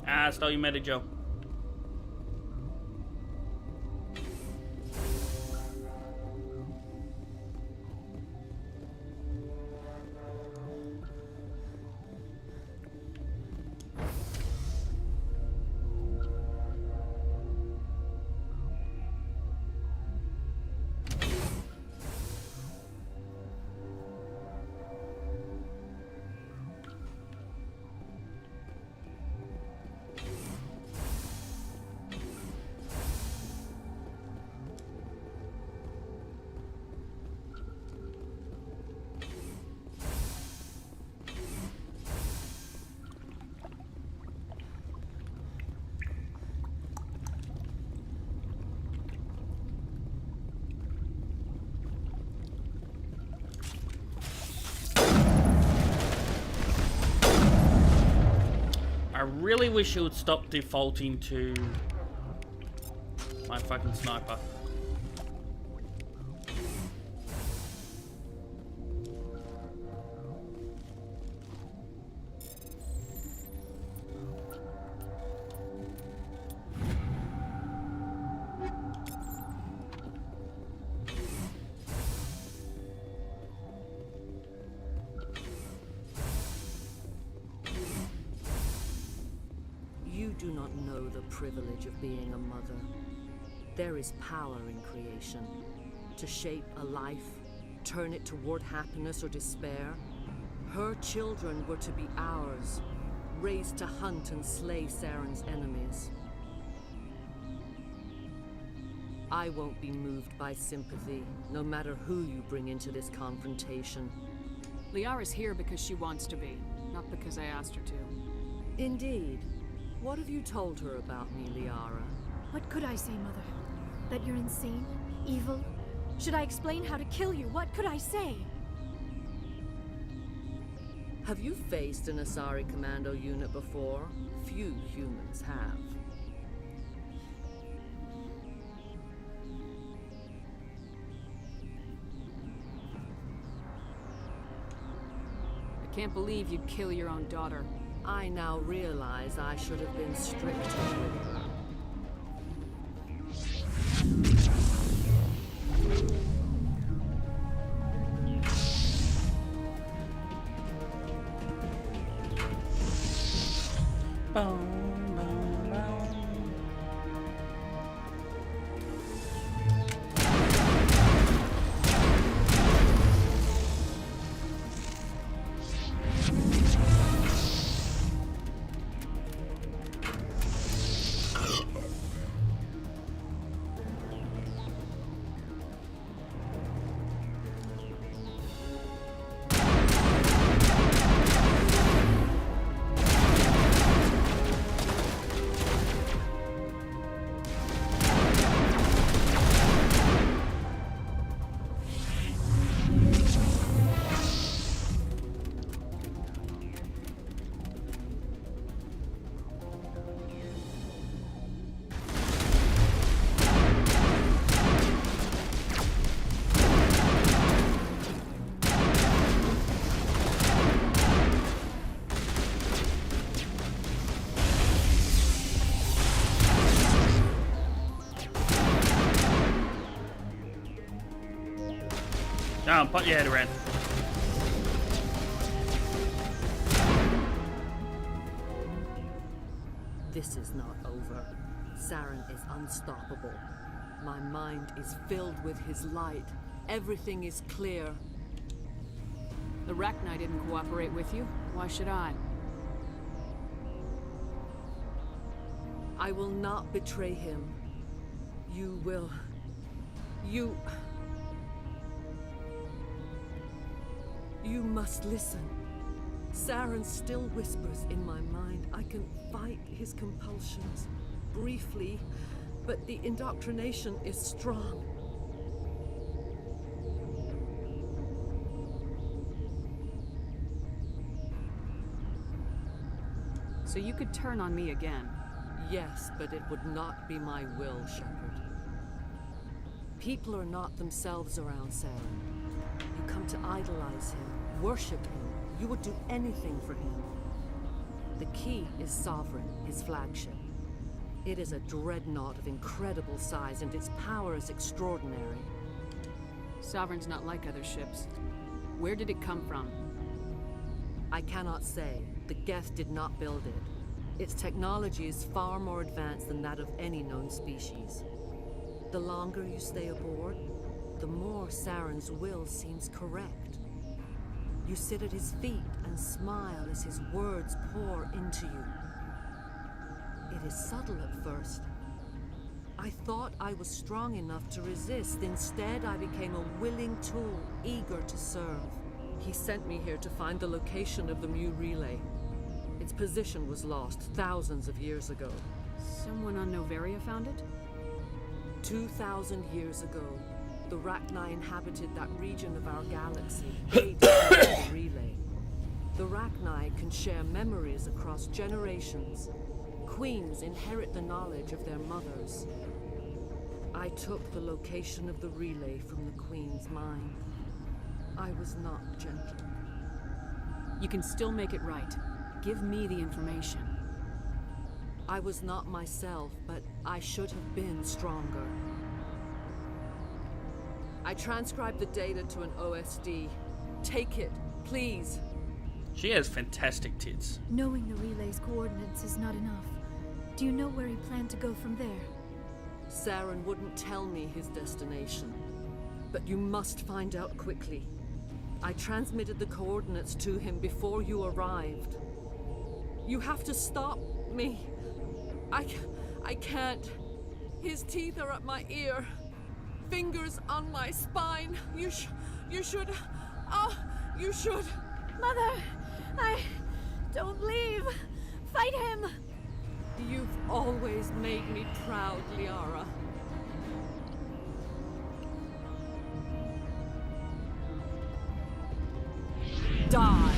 Ah, stole your meta, Joe. I really wish it would stop defaulting to my fucking sniper. You do not know the privilege of being a mother. There is power in creation. To shape a life, turn it toward happiness or despair. Her children were to be ours, raised to hunt and slay Saren's enemies. I won't be moved by sympathy, no matter who you bring into this confrontation. Liara's here because she wants to be, not because I asked her to. Indeed. What have you told her about me, Liara? What could I say, Mother? That you're insane? Evil? Should I explain how to kill you? What could I say? Have you faced an Asari commando unit before? Few humans have. I can't believe you'd kill your own daughter. I now realize I should have been stricter with her. Put your head around. This is not over. Saren is unstoppable. My mind is filled with his light. Everything is clear. The Rachni didn't cooperate with you. Why should I? I will not betray him. You will... You must listen. Saren still whispers in my mind. I can fight his compulsions, briefly, but the indoctrination is strong. So you could turn on me again? Yes, but it would not be my will, Shepard. People are not themselves around Saren. You come to idolize him, worship him. You would do anything for him. The key is Sovereign, his flagship. It is a dreadnought of incredible size, and its power is extraordinary. Sovereign's not like other ships. Where did it come from? I cannot say. The Geth did not build it. Its technology is far more advanced than that of any known species. The longer you stay aboard, the more Saren's will seems correct. You sit at his feet and smile as his words pour into you. It is subtle at first. I thought I was strong enough to resist. Instead, I became a willing tool, eager to serve. He sent me here to find the location of the Mu relay. Its position was lost thousands of years ago. Someone on Noveria found it? 2,000 years ago, the Rachni inhabited that region of our galaxy. They discovered the relay. The Rachni can share memories across generations. Queens inherit the knowledge of their mothers. I took the location of the relay from the Queen's mind. I was not gentle. You can still make it right. Give me the information. I was not myself, but I should have been stronger. I transcribed the data to an OSD. Take it, please. She has fantastic tits. Knowing the relay's coordinates is not enough. Do you know where he planned to go from there? Saren wouldn't tell me his destination. But you must find out quickly. I transmitted the coordinates to him before you arrived. You have to stop me. I can't. His teeth are at my ear. Fingers on my spine. You should. Oh, you should. Mother, don't leave. Fight him. You've always made me proud, Liara. Die.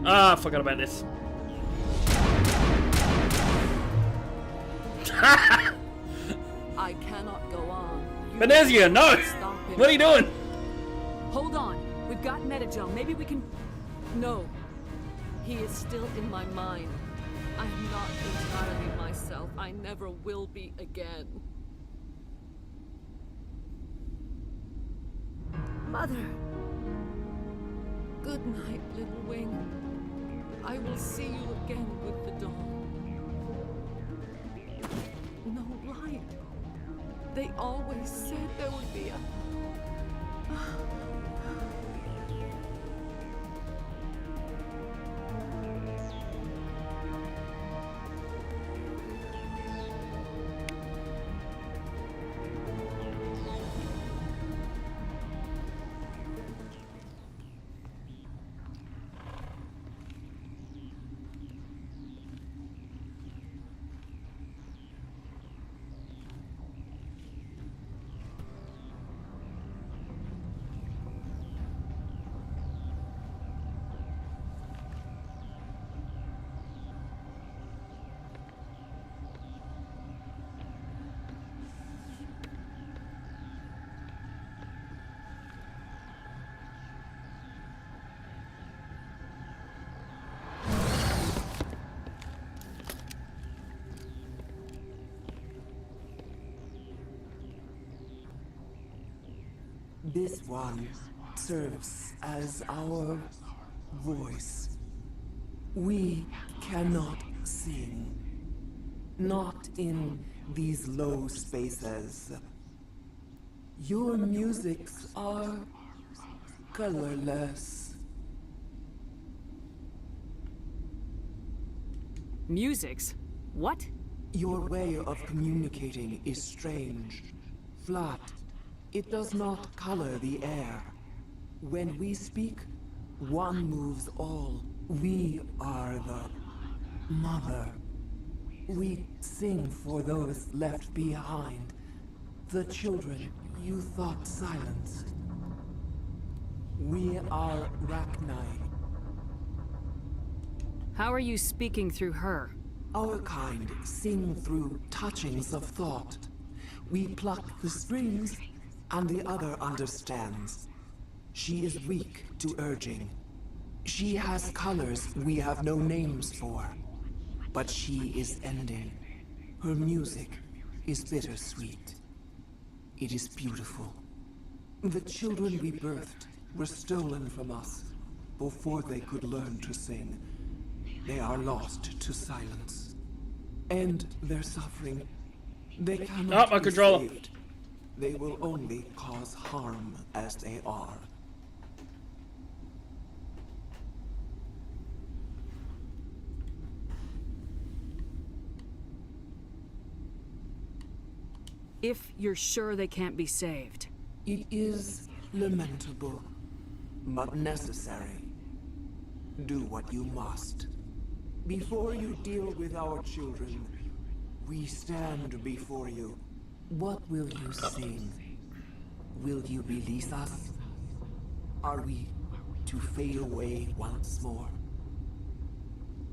I forgot about this. I cannot go on. Benezia, no! What are you doing? Hold on. We've got Metagel. Maybe we can... No. He is still in my mind. I'm not entirely myself. I never will be again. Mother. Good night, little wing. I will see you again with the dawn. No light. They always said there would be a... This one serves as our voice. We cannot sing. Not in these low spaces. Your musics are colorless. Musics? What? Your way of communicating is strange. Flat. It does not color the air. When we speak, one moves all. We are the mother. We sing for those left behind. The children you thought silenced. We are Rachni. How are you speaking through her? Our kind sing through touchings of thought. We pluck the strings, and the other understands. She is weak to urging. She has colors we have no names for. But she is ending. Her music is bittersweet. It is beautiful. The children we birthed were stolen from us before they could learn to sing. They are lost to silence. And their suffering, they cannot my be controller. saved. They will only cause harm as they are. If you're sure they can't be saved. It is lamentable, but necessary. Do what you must. Before you deal with our children, we stand before you. What will you sing? Will you release us? Are we to fade away once more?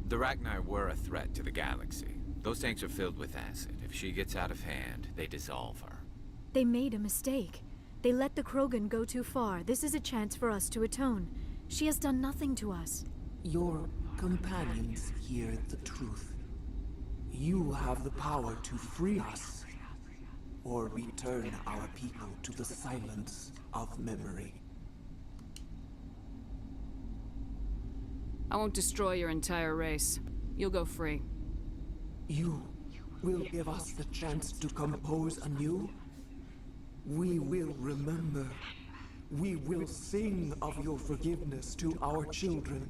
The Rachni were a threat to the galaxy. Those tanks are filled with acid. If she gets out of hand, they dissolve her. They made a mistake. They let the Krogan go too far. This is a chance for us to atone. She has done nothing to us. Your companions hear the truth. You have the power to free us, or return our people to the silence of memory. I won't destroy your entire race. You'll go free. You will give us the chance to compose anew? We will remember. We will sing of your forgiveness to our children.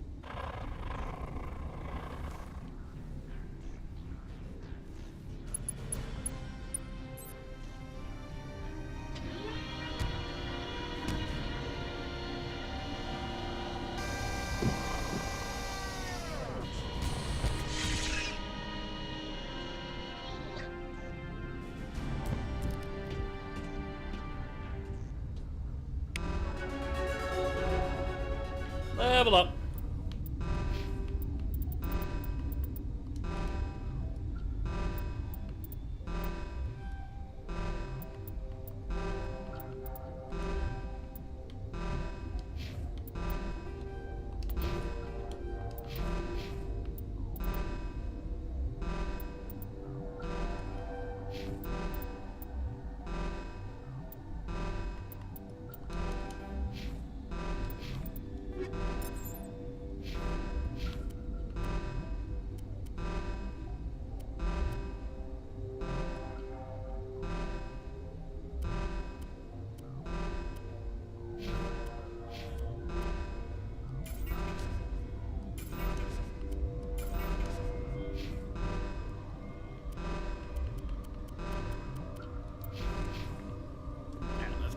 Level up.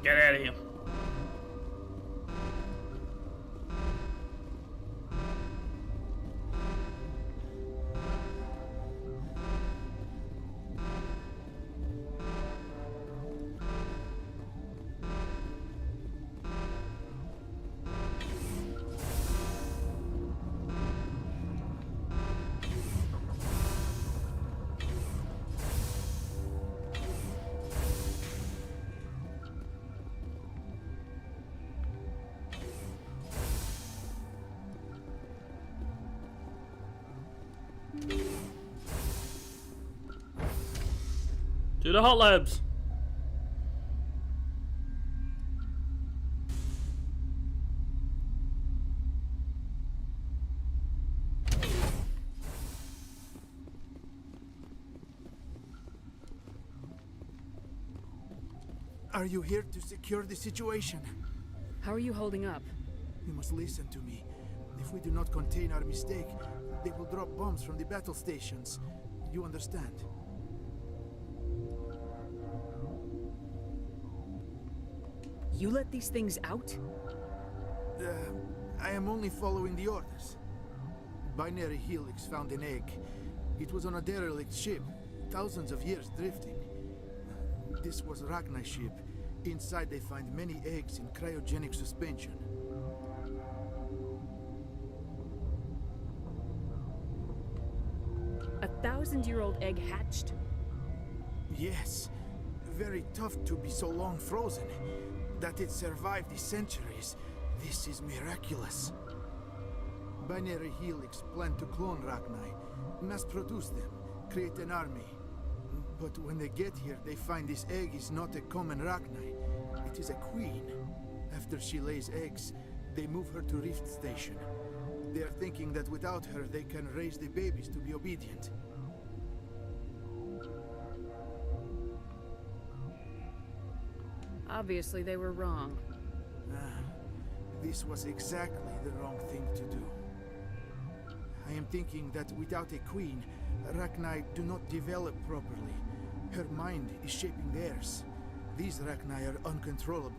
Get out of here. To the hot labs. Are you here to secure the situation? How are you holding up? You must listen to me. If we do not contain our mistake, they will drop bombs from the battle stations. You understand? You let these things out? I am only following the orders. Binary Helix found an egg. It was on a derelict ship, thousands of years drifting. This was Rachni's ship. Inside they find many eggs in cryogenic suspension. A 1,000-year-old egg hatched? Yes. Very tough to be so long frozen. That it survived the centuries. This is miraculous. Binary Helix planned to clone Rachni, mass produce them, create an army. But when they get here, they find this egg is not a common Rachni. It is a queen. After she lays eggs, they move her to Rift Station. They are thinking that without her, they can raise the babies to be obedient. Obviously, they were wrong. This was exactly the wrong thing to do. I am thinking that without a queen, Rachni do not develop properly. Her mind is shaping theirs. These Rachni are uncontrollable.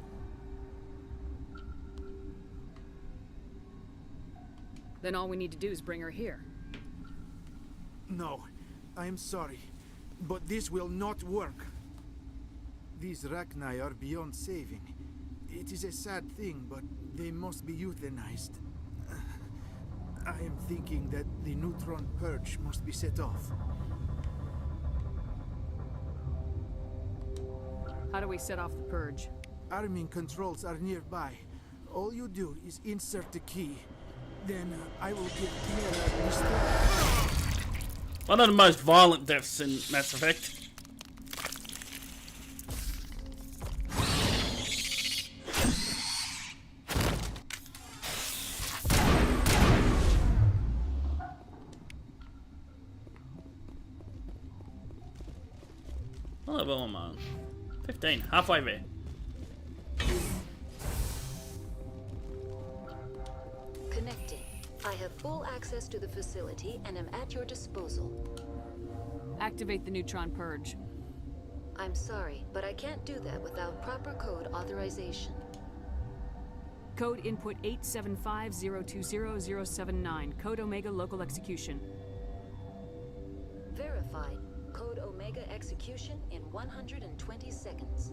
Then all we need to do is bring her here. No, I am sorry, but this will not work. These Rachni are beyond saving. It is a sad thing, but they must be euthanized. I am thinking that the neutron purge must be set off. How do we set off the purge? Arming controls are nearby. All you do is insert the key. Then I will give Clara restore. One of the most violent deaths in Mass Effect. What level am I on? 15, halfway there. Connecting. I have full access to the facility and am at your disposal. Activate the neutron purge. I'm sorry, but I can't do that without proper code authorization. Code input 875020079. Code Omega local execution. Verified. Code Omega execution in 120 seconds.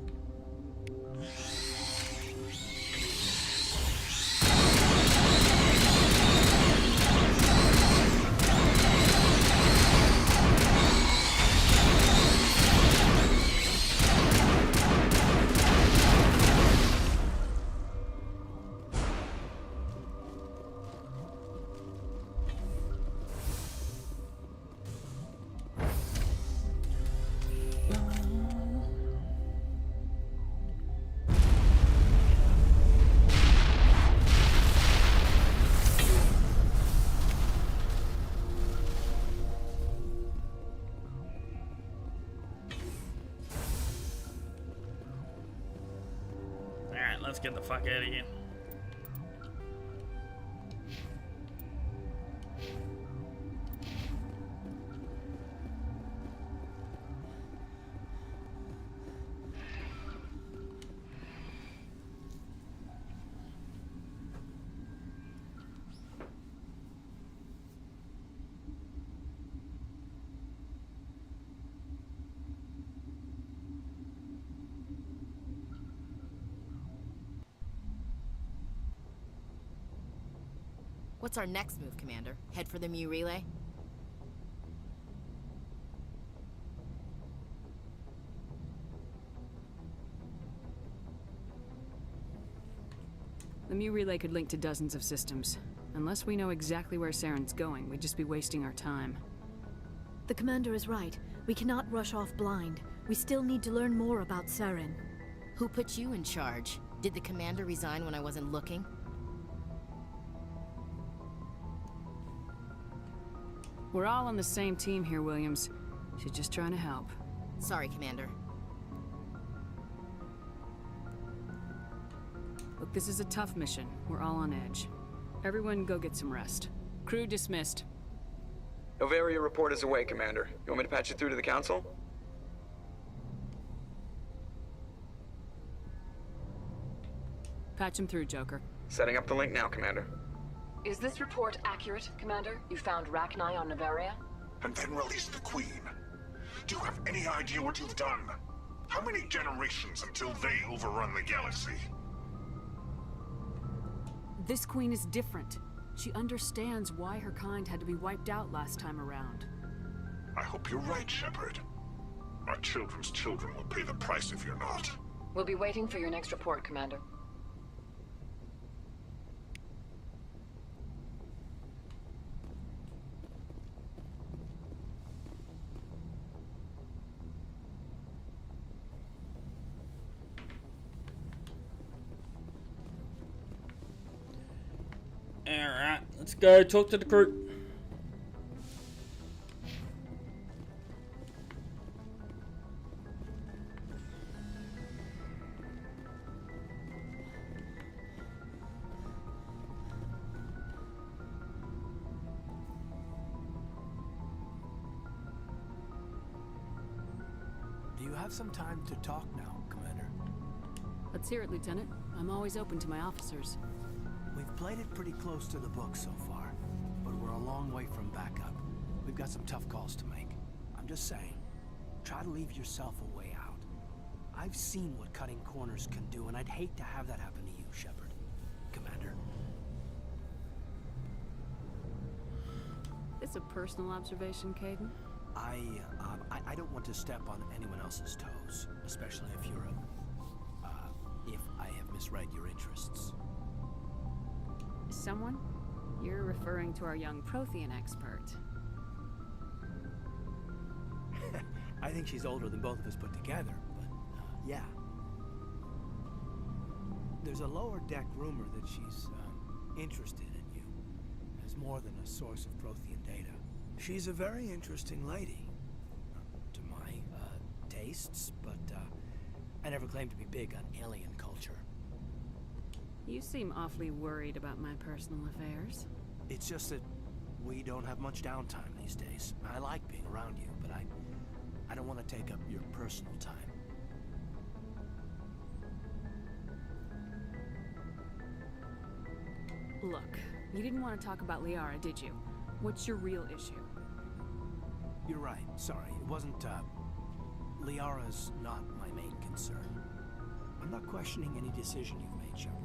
Let's get the fuck out of here. What's our next move, Commander? Head for the MELE relay? The MELE relay could link to dozens of systems. Unless we know exactly where Saren's going, we'd just be wasting our time. The commander is right. We cannot rush off blind. We still need to learn more about Saren. Who put you in charge? Did the commander resign when I wasn't looking? We're all on the same team here, Williams. She's just trying to help. Sorry, Commander. Look, this is a tough mission. We're all on edge. Everyone go get some rest. Crew dismissed. Novaria report is away, Commander. You want me to patch you through to the Council? Patch him through, Joker. Setting up the link now, Commander. Is this report accurate, Commander? You found Rachni on Novaria? And then release the Queen. Do you have any idea what you've done? How many generations until they overrun the galaxy? This queen is different. She understands why her kind had to be wiped out last time around. I hope you're right, Shepard. Our children's children will pay the price if you're not. We'll be waiting for your next report, Commander. Alright, let's go talk to the crew. Do you have some time to talk now, Commander? Let's hear it, Lieutenant. I'm always open to my officers. We've played it pretty close to the book so far, but we're a long way from backup. We've got some tough calls to make. I'm just saying, try to leave yourself a way out. I've seen what cutting corners can do, and I'd hate to have that happen to you, Shepard. Commander. This a personal observation, Caden? I don't want to step on anyone else's toes, especially if you're if I have misread your interests. Someone? You're referring to our young Prothean expert. I think she's older than both of us put together, but yeah. There's a lower deck rumor that she's interested in you as more than a source of Prothean data. She's a very interesting lady, to my tastes, but I never claimed to be big on alien culture. You seem awfully worried about my personal affairs. It's just that we don't have much downtime these days. I like being around you, but I don't want to take up your personal time. Look, you didn't want to talk about Liara, did you? What's your real issue? You're right. Sorry. It wasn't, Liara's not my main concern. I'm not questioning any decision you've made, Shepard.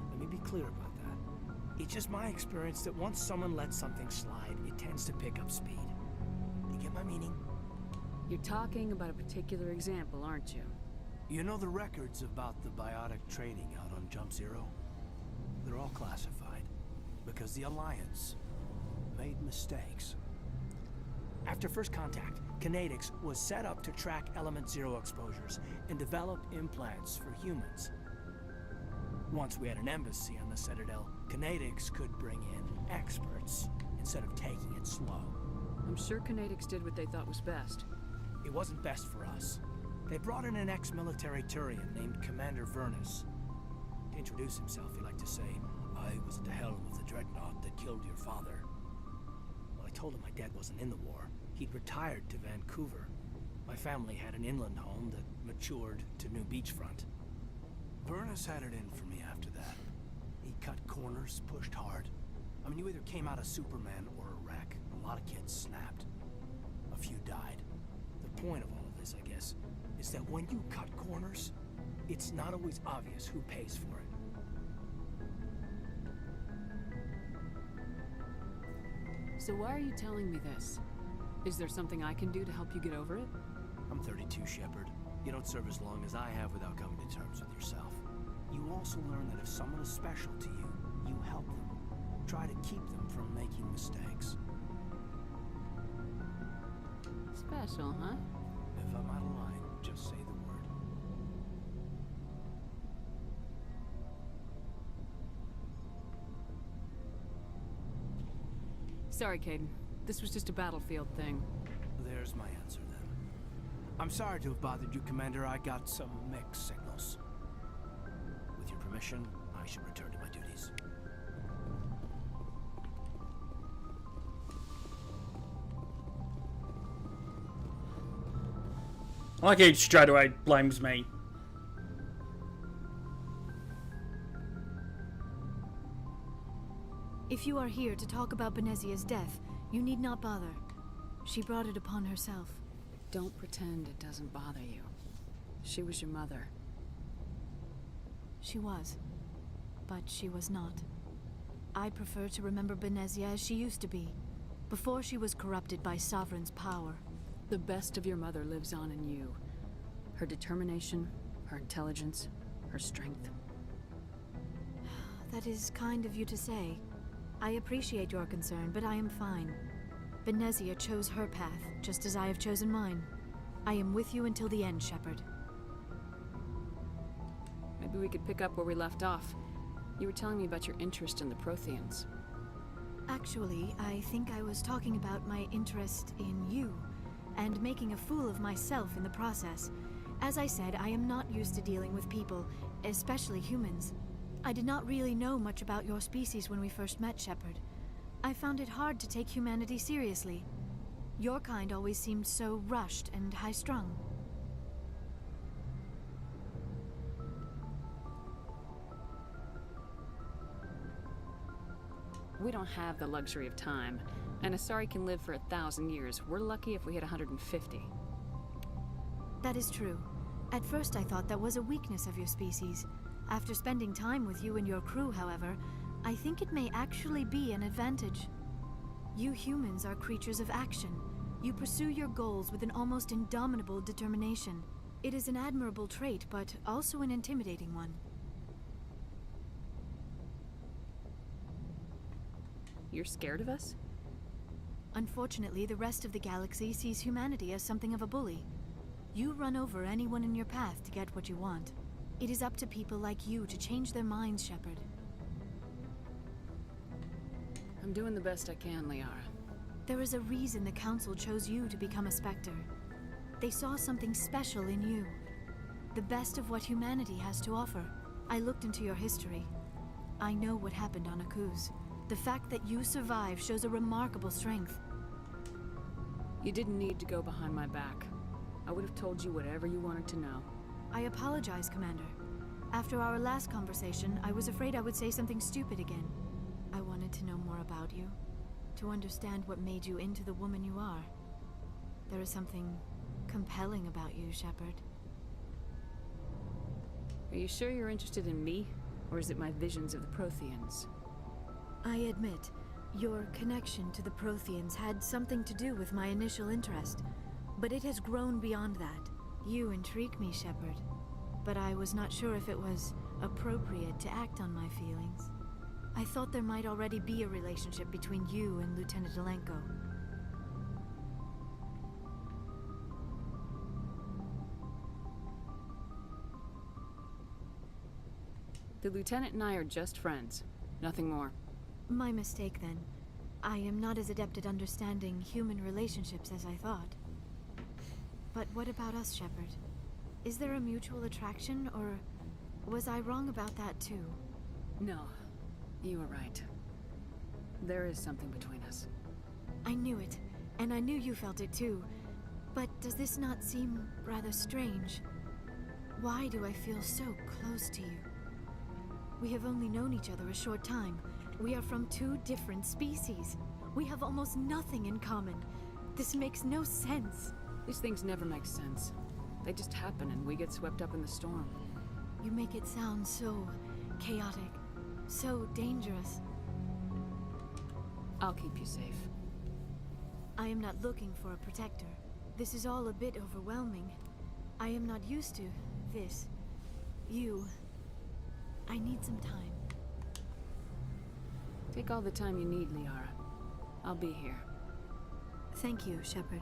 Let me be clear about that. It's just my experience that once someone lets something slide, it tends to pick up speed. You get my meaning? You're talking about a particular example, aren't you? You know the records about the biotic training out on Jump Zero? They're all classified, because the Alliance made mistakes. After first contact, Kinetics was set up to track Element Zero exposures and develop implants for humans. Once we had an embassy on the Citadel, Kinetics could bring in experts instead of taking it slow. I'm sure Kinetics did what they thought was best. It wasn't best for us. They brought in an ex-military Turian named Commander Vernus. To introduce himself, he liked to say, "I was at the helm of the dreadnought that killed your father." Well, I told him my dad wasn't in the war. He'd retired to Vancouver. My family had an inland home that matured to new beachfront. Vernus had it in for me after that. He cut corners, pushed hard. I mean, you either came out a Superman or a wreck. A lot of kids snapped. A few died. The point of all of this, I guess, is that when you cut corners, it's not always obvious who pays for it. So why are you telling me this? Is there something I can do to help you get over it? I'm 32, Shepard. You don't serve as long as I have without coming to terms with yourself. You also learn that if someone is special to you, you help them. Try to keep them from making mistakes. Special, huh? If I'm out of line, just say the word. Sorry, Caden. This was just a battlefield thing. There's my answer, then. I'm sorry to have bothered you, Commander. I got some mixed signals. With your permission, I I should return to my duties. Like he straight away blames me. If you are here to talk about Benezia's death, you need not bother. She brought it upon herself. Don't pretend it doesn't bother you. She was your mother. She was. But she was not. I prefer to remember Benezia as she used to be, before she was corrupted by Sovereign's power. The best of your mother lives on in you. Her determination, her intelligence, her strength. That is kind of you to say. I appreciate your concern, but I am fine. Benezia chose her path, just as I have chosen mine. I am with you until the end, Shepard. Maybe we could pick up where we left off. You were telling me about your interest in the Protheans. Actually, I think I was talking about my interest in you, and making a fool of myself in the process. As I said, I am not used to dealing with people, especially humans. I did not really know much about your species when we first met, Shepard. I found it hard to take humanity seriously. Your kind always seemed so rushed and high-strung. We don't have the luxury of time, and Asari can live for 1,000 years. We're lucky if we hit 150. That is true. At first I thought that was a weakness of your species. After spending time with you and your crew, however, I think it may actually be an advantage. You humans are creatures of action. You pursue your goals with an almost indomitable determination. It is an admirable trait, but also an intimidating one. You're scared of us? Unfortunately, the rest of the galaxy sees humanity as something of a bully. You run over anyone in your path to get what you want. It is up to people like you to change their minds, Shepard. I'm doing the best I can, Liara. There is a reason the Council chose you to become a Spectre. They saw something special in you. The best of what humanity has to offer. I looked into your history. I know what happened on Akuz. The fact that you survived shows a remarkable strength. You didn't need to go behind my back. I would have told you whatever you wanted to know. I apologize, Commander. After our last conversation, I was afraid I would say something stupid again. I wanted to know more about you, to understand what made you into the woman you are. There is something compelling about you, Shepard. Are you sure you're interested in me, or is it my visions of the Protheans? I admit, your connection to the Protheans had something to do with my initial interest, but it has grown beyond that. You intrigue me, Shepard, but I was not sure if it was appropriate to act on my feelings. I thought there might already be a relationship between you and Lieutenant Alenko. The Lieutenant and I are just friends. Nothing more. My mistake, then. I am not as adept at understanding human relationships as I thought. But what about us, Shepard? Is there a mutual attraction, or was I wrong about that too? No, you were right. There is something between us. I knew it, and I knew you felt it too. But does this not seem rather strange? Why do I feel so close to you? We have only known each other a short time. We are from two different species. We have almost nothing in common. This makes no sense. These things never make sense. They just happen and we get swept up in the storm. You make it sound so chaotic, so dangerous. I'll keep you safe. I am not looking for a protector. This is all a bit overwhelming. I am not used to this. You. I need some time. Take all the time you need, Liara. I'll be here. Thank you, Shepard.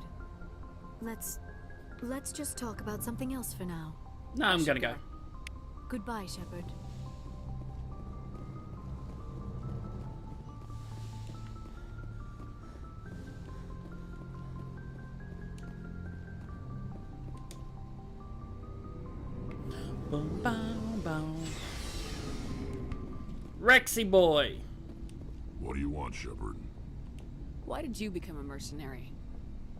Let's just talk about something else for now. No, I'm gonna go. Goodbye, Shepard. Boom, boom, boom. Rexy boy. What do you want, Shepard? Why did you become a mercenary?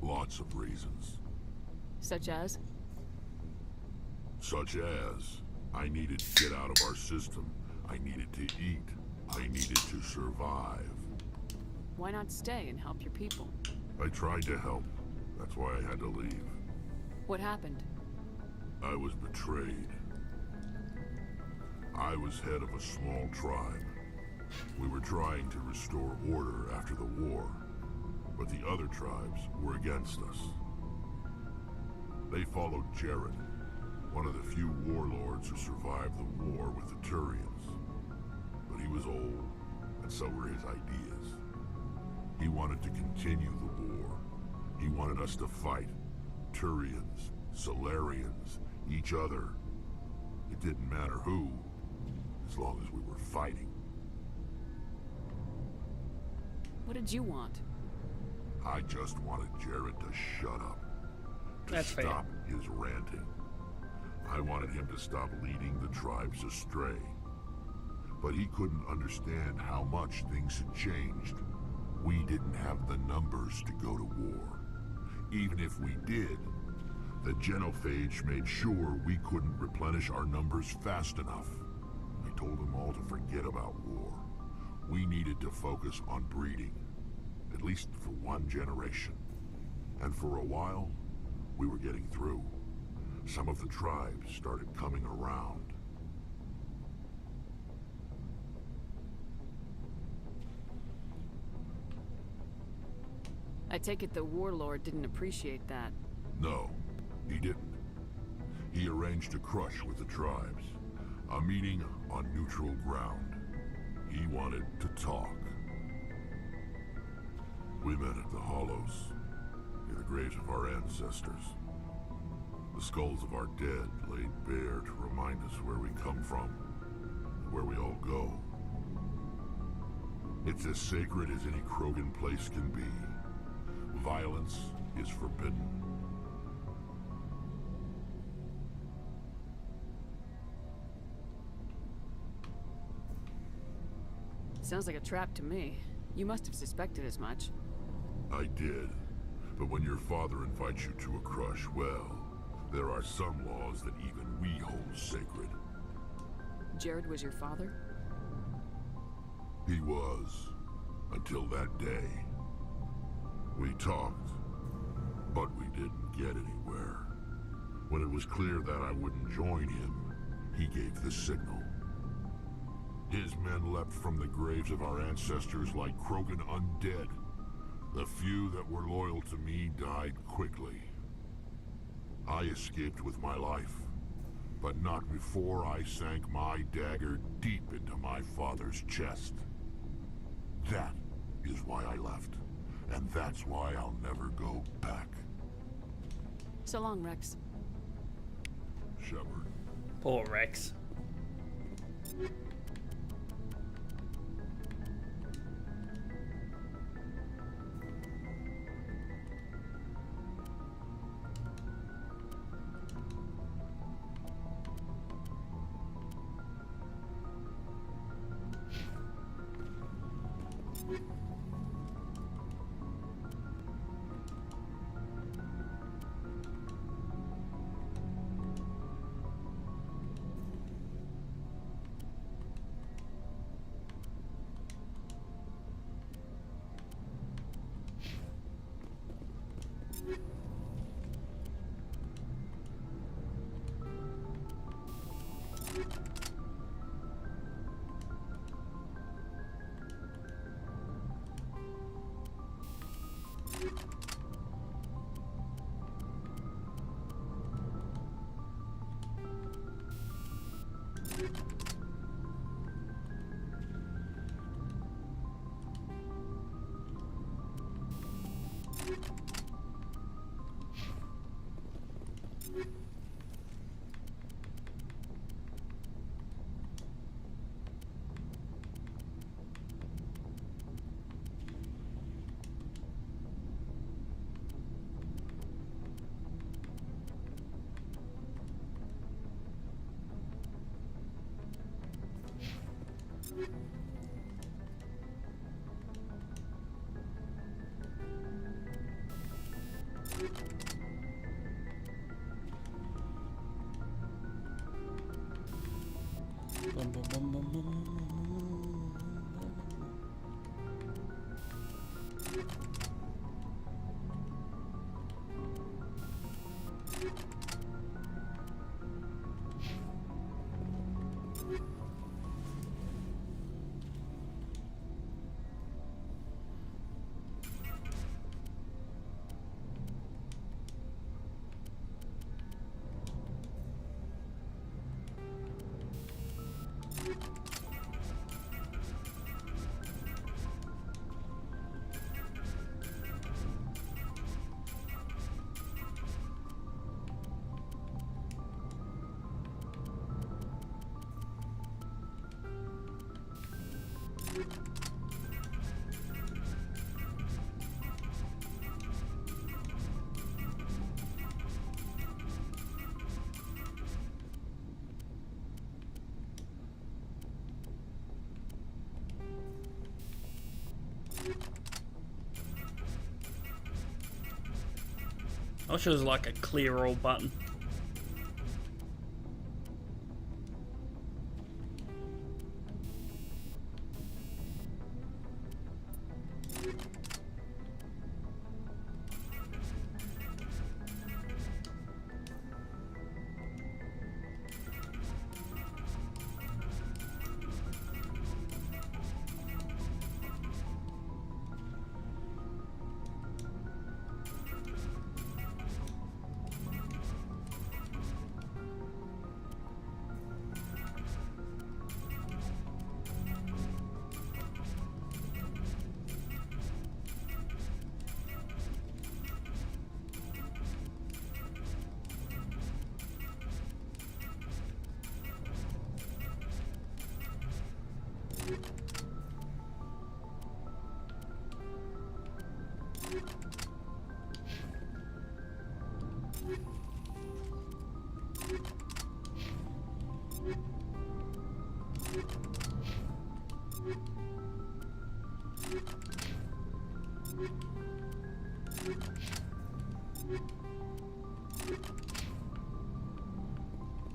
Lots of reasons. Such as? Such as, I needed to get out of our system. I needed to eat. I needed to survive. Why not stay and help your people? I tried to help. That's why I had to leave. What happened? I was betrayed. I was head of a small tribe. We were trying to restore order after the war, but the other tribes were against us. They followed Jared, one of the few warlords who survived the war with the Turians. But he was old, and so were his ideas. He wanted to continue the war. He wanted us to fight. Turians, Solarians, each other. It didn't matter who, as long as we were fighting. What did you want? I just wanted Jared to shut up. To stop his ranting. I wanted him to stop leading the tribes astray. But he couldn't understand how much things had changed. We didn't have the numbers to go to war. Even if we did, the genophage made sure we couldn't replenish our numbers fast enough. I told them all to forget about war. We needed to focus on breeding, at least for one generation. And for a while, we were getting through. Some of the tribes started coming around. I take it the warlord didn't appreciate that. No, he didn't. He arranged a crush with the tribes. A meeting on neutral ground. He wanted to talk. We met at the Hollows, near the graves of our ancestors. The skulls of our dead laid bare to remind us where we come from, and where we all go. It's as sacred as any Krogan place can be. Violence is forbidden. Sounds like a trap to me. You must have suspected as much. I did. But when your father invites you to a crush, well, there are some laws that even we hold sacred. Jared was your father? He was. Until that day. We talked, but we didn't get anywhere. When it was clear that I wouldn't join him, he gave the signal. His men leapt from the graves of our ancestors like Krogan undead. The few that were loyal to me died quickly. I escaped with my life, but not before I sank my dagger deep into my father's chest. That is why I left, and that's why I'll never go back. So long, Rex. Shepard. Poor Rex. I wish it was like a clear all button.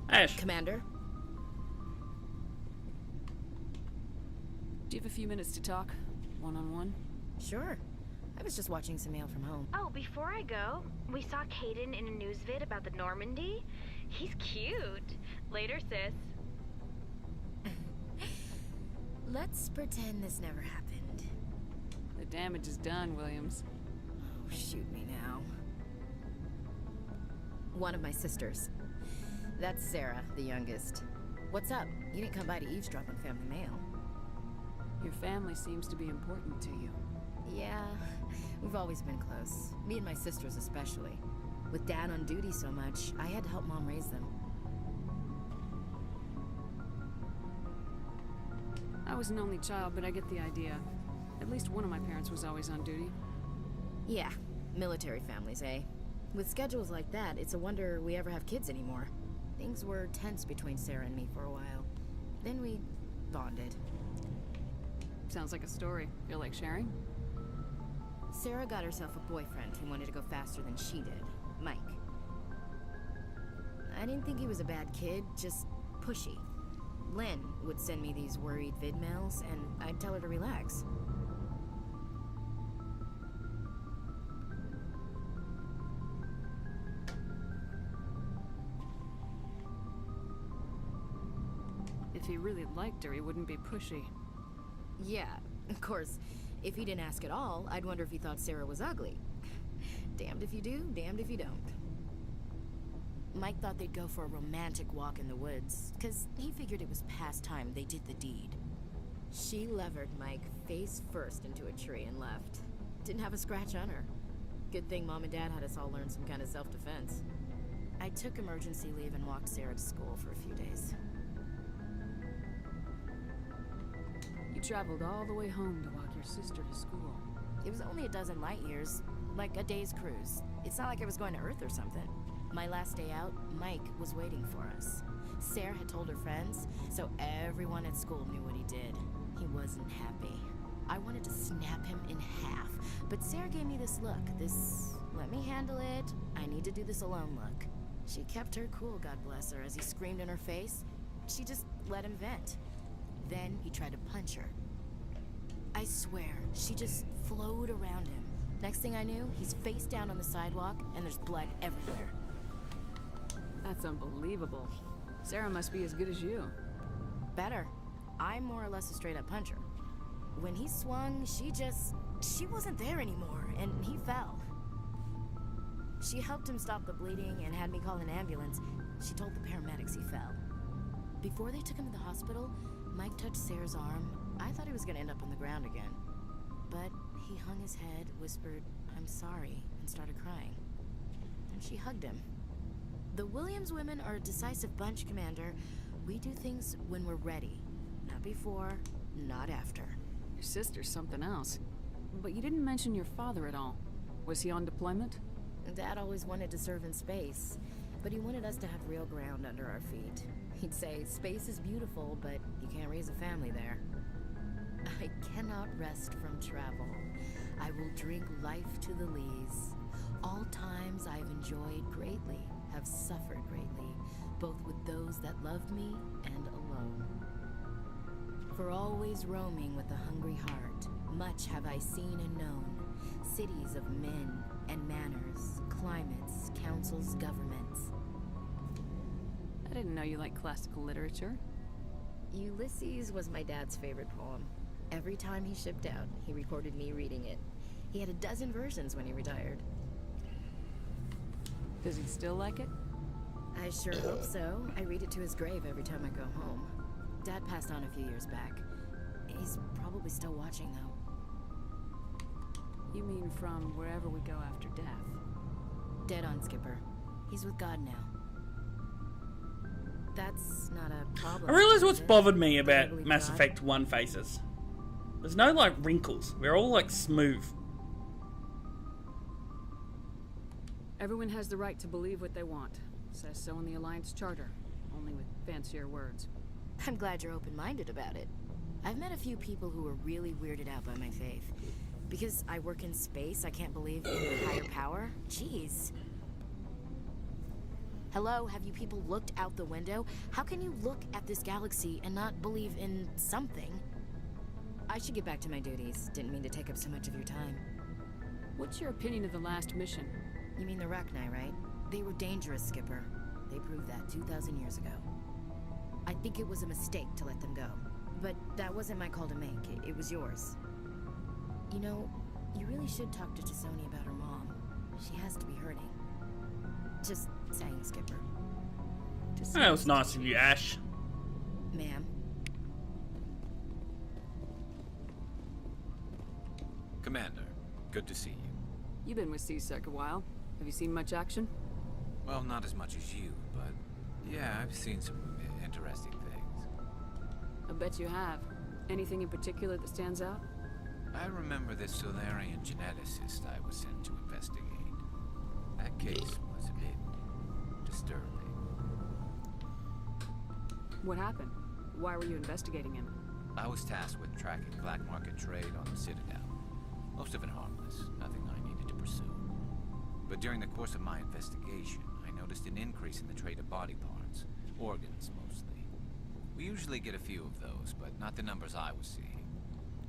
Ash. Commander? Do you have a few minutes to talk? One-on-one? Sure. I was just watching some mail from home. Oh, before I go, we saw Caden in a news vid about the Normandy. He's cute. Later, sis. Let's pretend this never happened. The damage is done, Williams. Oh, shoot me now. One of my sisters. That's Sarah, the youngest. What's up? You didn't come by to eavesdrop on family mail. Your family seems to be important to you. Yeah, we've always been close. Me and my sisters especially. With Dad on duty so much, I had to help Mom raise them. I was an only child, but I get the idea. At least one of my parents was always on duty. Yeah, military families, eh? With schedules like that, it's a wonder we ever have kids anymore. Things were tense between Sarah and me for a while. Then we bonded. Sounds like a story. Feel like sharing? Sarah got herself a boyfriend who wanted to go faster than she did, Mike. I didn't think he was a bad kid, just pushy. Lynn would send me these worried vid mails, and I'd tell her to relax. If he really liked her, he wouldn't be pushy. Yeah, of course. If he didn't ask at all, I'd wonder if he thought Sarah was ugly. Damned if you do, damned if you don't. Mike thought they'd go for a romantic walk in the woods, because he figured it was past time they did the deed. She levered Mike face first into a tree and left. Didn't have a scratch on her. Good thing Mom and Dad had us all learn some kind of self-defense. I took emergency leave and walked Sarah to school for a few days. You traveled all the way home to walk your sister to school. It was only a dozen light years, like a day's cruise. It's not like I was going to Earth or something. My last day out, Mike was waiting for us. Sarah had told her friends, so everyone at school knew what he did. He wasn't happy. I wanted to snap him in half, but Sarah gave me this look, this let me handle it, I need to do this alone look. She kept her cool, God bless her, as he screamed in her face. She just let him vent. Then he tried to punch her. I swear, she just flowed around him. Next thing I knew, he's face down on the sidewalk, and there's blood everywhere. That's unbelievable. Sarah must be as good as you. Better. I'm more or less a straight-up puncher. When he swung, she wasn't there anymore, and he fell. She helped him stop the bleeding and had me call an ambulance. She told the paramedics he fell. Before they took him to the hospital, Mike touched Sarah's arm. I thought he was gonna end up on the ground again. But he hung his head, whispered, "I'm sorry," and started crying. And she hugged him. The Williams women are a decisive bunch, Commander. We do things when we're ready. Not before, not after. Your sister's something else. But you didn't mention your father at all. Was he on deployment? Dad always wanted to serve in space, but he wanted us to have real ground under our feet. He'd say, space is beautiful, but you can't raise a family there. I cannot rest from travel. I will drink life to the lees. all times I've enjoyed greatly, have suffered greatly, both with those that loved me and alone. For always roaming with a hungry heart, much have I seen and known, cities of men and manners, climates, councils, governments. I didn't know you liked classical literature. Ulysses was my dad's favorite poem. Every time he shipped out, he recorded me reading it. He had a dozen versions when he retired. Does he still like it? I sure hope so. I read it to his grave every time I go home. Dad passed on a few years back. He's probably still watching, though. You mean from wherever we go after death? Dead on, Skipper. He's with God now. That's not a problem. I realise what's bothered me about Mass Effect 1 faces. There's no, like, wrinkles. We're all, like, smooth. Everyone has the right to believe what they want. Says so in the Alliance Charter, only with fancier words. I'm glad you're open-minded about it. I've met a few people who were really weirded out by my faith. Because I work in space, I can't believe in a higher power? Jeez. Hello, have you people looked out the window? How can you look at this galaxy and not believe in something? I should get back to my duties. Didn't mean to take up so much of your time. What's your opinion of the last mission? You mean the Rachni, right? They were dangerous, Skipper. They proved that 2,000 years ago. I think it was a mistake to let them go. But that wasn't my call to make. It was yours. You know, you really should talk to T'Soni about her mom. She has to be hurting. Just saying, Skipper. That was nice of you, Ash. Ma'am. Commander, good to see you. You've been with CSEC a while. Have you seen much action? Well, not as much as you, but yeah, I've seen some interesting things. I bet you have. Anything in particular that stands out? I remember this Solarian geneticist I was sent to investigate. That case was a bit disturbing. What happened? Why were you investigating him? I was tasked with tracking black market trade on the Citadel. Most of it harmless, nothing I needed to pursue. But during the course of my investigation, I noticed an increase in the trade of body parts, organs mostly. We usually get a few of those, but not the numbers I was seeing.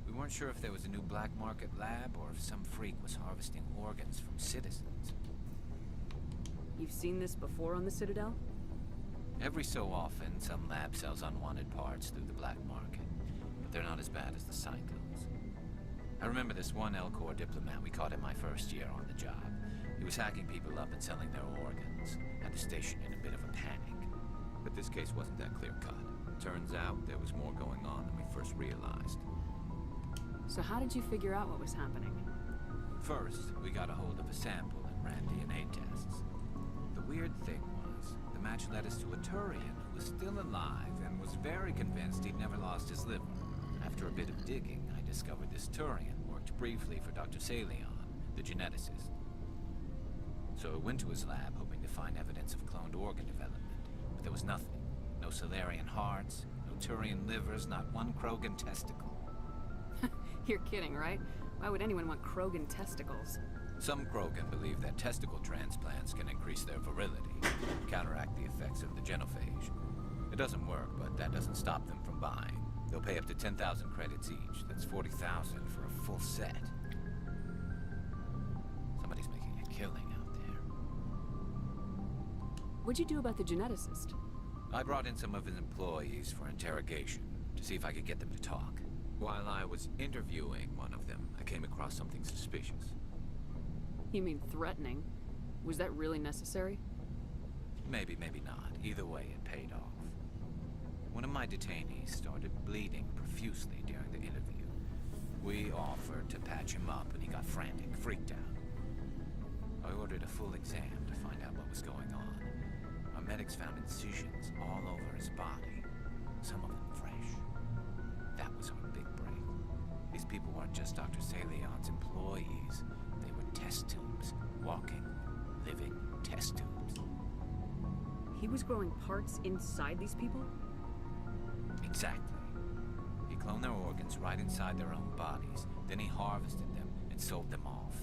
We weren't sure if there was a new black market lab or if some freak was harvesting organs from citizens. You've seen this before on the Citadel? Every so often, some lab sells unwanted parts through the black market, but they're not as bad as the cyclones. I remember this one L-Corps diplomat we caught in my first year on the job. He was hacking people up and selling their organs, had the station in a bit of a panic. But this case wasn't that clear-cut. Turns out there was more going on than we first realized. So how did you figure out what was happening? First, we got a hold of a sample and ran DNA tests. The weird thing was, the match led us to a Turian who was still alive and was very convinced he'd never lost his liver. After a bit of digging, I discovered this Turian worked briefly for Dr. Salion, the geneticist. So I went to his lab hoping to find evidence of cloned organ development, but there was nothing. No Solarian hearts, no Turian livers, not one Krogan testicle. You're kidding, right? Why would anyone want Krogan testicles? Some Krogan believe that testicle transplants can increase their virility, counteract the effects of the genophage. It doesn't work, but that doesn't stop them from buying. They'll pay up to 10,000 credits each. That's 40,000 for a full set. Somebody's making a killing out there. What'd you do about the geneticist? I brought in some of his employees for interrogation, to see if I could get them to talk. While I was interviewing one of them, I came across something suspicious. You mean threatening? Was that really necessary? Maybe, maybe not. Either way, it paid off. One of my detainees started bleeding profusely during the interview. We offered to patch him up, and he got frantic, freaked out. I ordered a full exam to find out what was going on. Our medics found incisions all over his body, some of them fresh. That was our big break. These people weren't just Dr. Salion's employees. They were test tubes, walking, living test tubes. He was growing parts inside these people? Exactly. He cloned their organs right inside their own bodies. Then he harvested them and sold them off.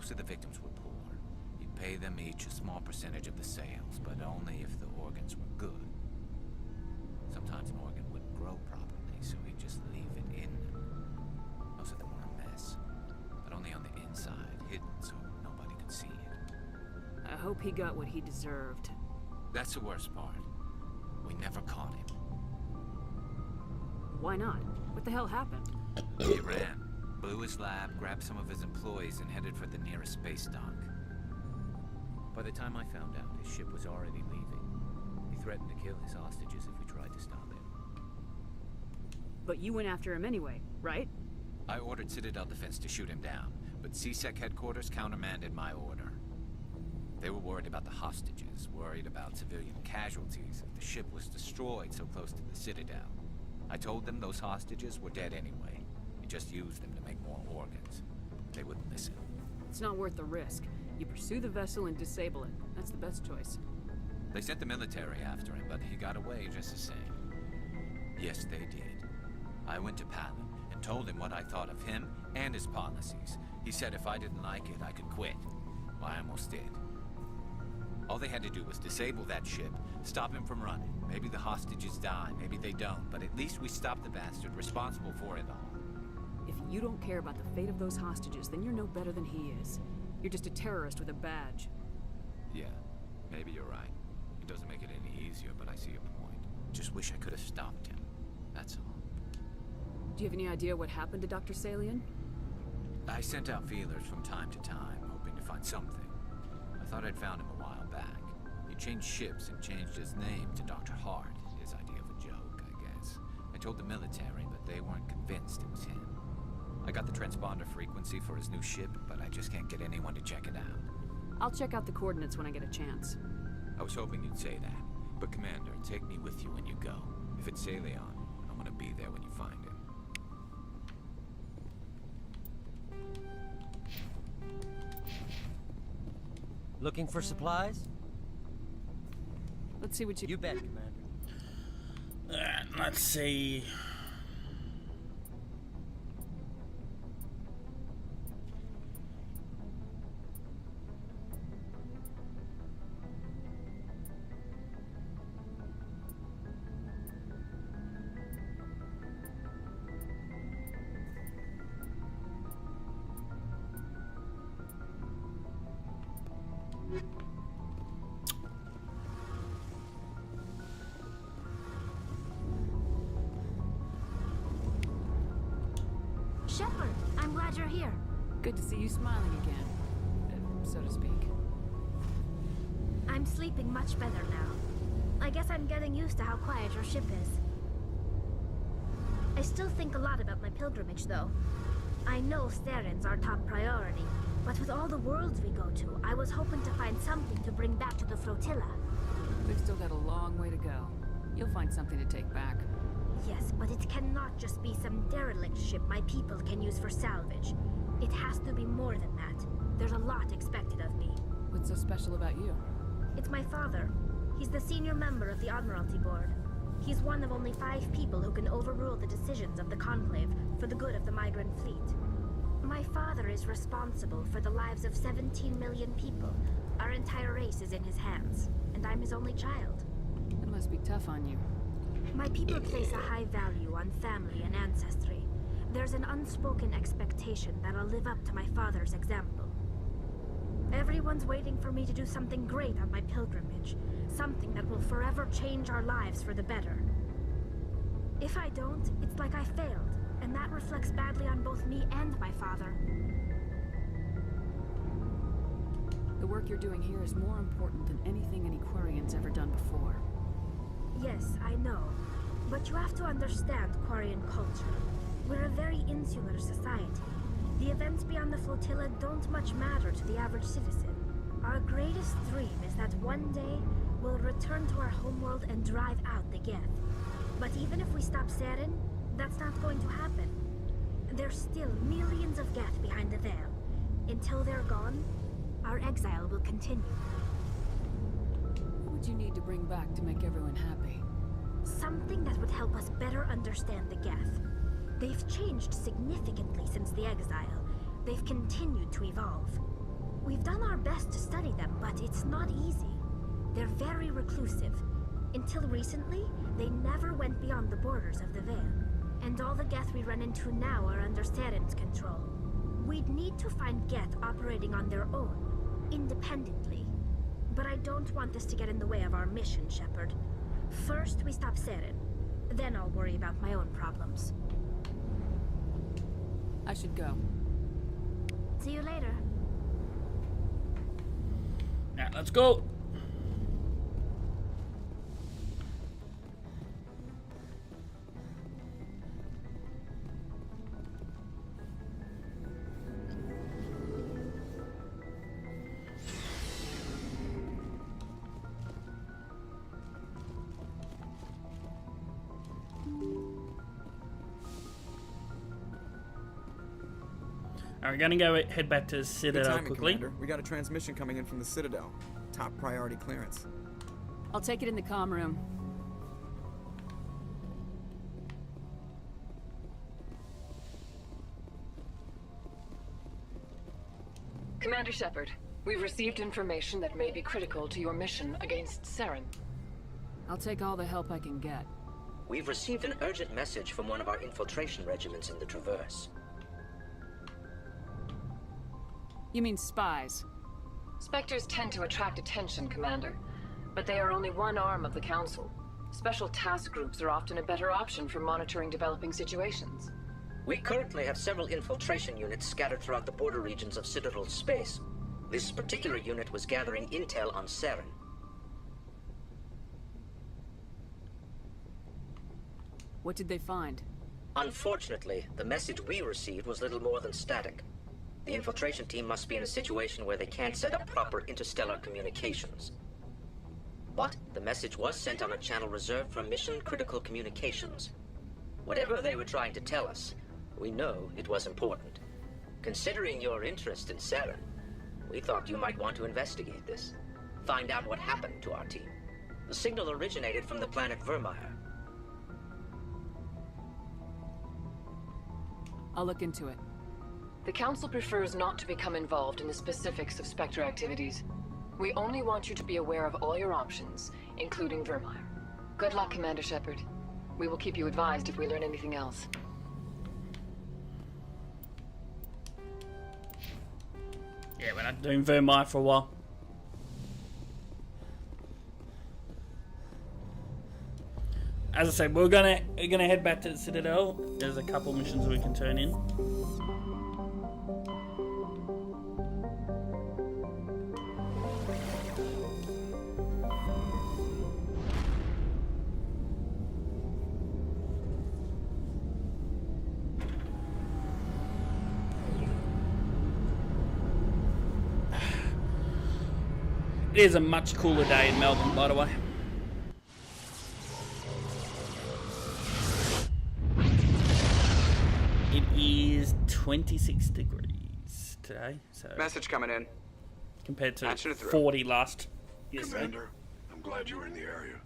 Most of the victims were poor. He'd pay them each a small percentage of the sales, but only if the organs were good. Sometimes an organ wouldn't grow properly, so he'd just leave it in them. Most of them were a mess, but only on the inside, hidden so nobody could see it. I hope he got what he deserved. That's the worst part. We never caught him. Why not? What the hell happened? He ran, blew his lab, grabbed some of his employees, and headed for the nearest space dock. By the time I found out, his ship was already leaving. He threatened to kill his hostages if we tried to stop him. But you went after him anyway, right? I ordered Citadel Defense to shoot him down, but CSEC headquarters countermanded my order. They were worried about the hostages, worried about civilian casualties if the ship was destroyed so close to the Citadel. I told them those hostages were dead anyway. We just used them to make more organs. They wouldn't listen. It's not worth the risk. You pursue the vessel and disable it. That's the best choice. They sent the military after him, but he got away just the same. Yes, they did. I went to Palin and told him what I thought of him and his policies. He said if I didn't like it, I could quit. Well, I almost did. All they had to do was disable that ship, stop him from running. Maybe the hostages die, maybe they don't, but at least we stopped the bastard responsible for it all. If you don't care about the fate of those hostages, then you're no better than he is. You're just a terrorist with a badge. Yeah, maybe you're right. It doesn't make it any easier, but I see your point. Just wish I could have stopped him. That's all. Do you have any idea what happened to Dr. Salian? I sent out feelers from time to time, hoping to find something. I thought I'd found him a while back. He changed ships and changed his name to Dr. Hart. His idea of a joke, I guess. I told the military, but they weren't convinced it was him. I got the transponder frequency for his new ship, but I just can't get anyone to check it out. I'll check out the coordinates when I get a chance. I was hoping you'd say that. But Commander, take me with you when you go. If it's Salion, I want to be there when you find him. Looking for supplies? Let's see what You bet, Commander. Let's see. Shepard, I'm glad you're here. Good to see you smiling again, so to speak. I'm sleeping much better now. I guess I'm getting used to how quiet your ship is. I still think a lot about my pilgrimage, though. I know Saren's our top priority, but with all the worlds we go to, I was hoping to find something to bring back to the flotilla. We've still got a long way to go. You'll find something to take back. Yes, but it cannot just be some derelict ship my people can use for salvage. It has to be more than that. There's a lot expected of me. What's so special about you? It's my father. He's the senior member of the Admiralty Board. He's one of only 5 people who can overrule the decisions of the Conclave for the good of the migrant fleet. My father is responsible for the lives of 17 million people. Our entire race is in his hands, and I'm his only child. It must be tough on you. My people place a high value on family and ancestry. There's an unspoken expectation that I'll live up to my father's example. Everyone's waiting for me to do something great on my pilgrimage, something that will forever change our lives for the better. If I don't, it's like I failed, and that reflects badly on both me and my father. The work you're doing here is more important than anything an Aquarian's ever done before. Yes, I know. But you have to understand Quarian culture. We're a very insular society. The events beyond the flotilla don't much matter to the average citizen. Our greatest dream is that one day we'll return to our homeworld and drive out the Geth. But even if we stop Saren, that's not going to happen. There's still millions of Geth behind the veil. Until they're gone, our exile will continue. What would you need to bring back to make everyone happy? Something that would help us better understand the Geth. They've changed significantly since the exile. They've continued to evolve. We've done our best to study them, but it's not easy. They're very reclusive. Until recently, they never went beyond the borders of the Veil. And all the Geth we run into now are under Saren's control. We'd need to find Geth operating on their own, independently. But I don't want this to get in the way of our mission, Shepard. First, we stop Saren. Then I'll worry about my own problems. I should go. See you later. Now, let's go. We're gonna go head back to Good Citadel timing, quickly. Commander. We got a transmission coming in from the Citadel. Top priority clearance. I'll take it in the comm room. Commander Shepard, we've received information that may be critical to your mission against Saren. I'll take all the help I can get. We've received an urgent message from one of our infiltration regiments in the Traverse. You mean spies? Spectres tend to attract attention, Commander, but they are only one arm of the Council. Special task groups are often a better option for monitoring developing situations. We currently have several infiltration units scattered throughout the border regions of Citadel space. This particular unit was gathering intel on Saren. What did they find? Unfortunately, the message we received was little more than static. The infiltration team must be in a situation where they can't set up proper interstellar communications. But the message was sent on a channel reserved for mission-critical communications. Whatever they were trying to tell us, we know it was important. Considering your interest in Saren, we thought you might want to investigate this. Find out what happened to our team. The signal originated from the planet Vermeer. I'll look into it. The Council prefers not to become involved in the specifics of Spectre activities. We only want you to be aware of all your options, including Vermeer. Good luck, Commander Shepard. We will keep you advised if we learn anything else. Yeah, we're not doing Vermeer for a while. As I said, we're gonna head back to the Citadel. There's a couple missions we can turn in. It is a much cooler day in Melbourne, by the way. It is 26 degrees today, so Message coming in. compared to Patching it through. 40 last yesterday. Commander, I'm glad you're in the area.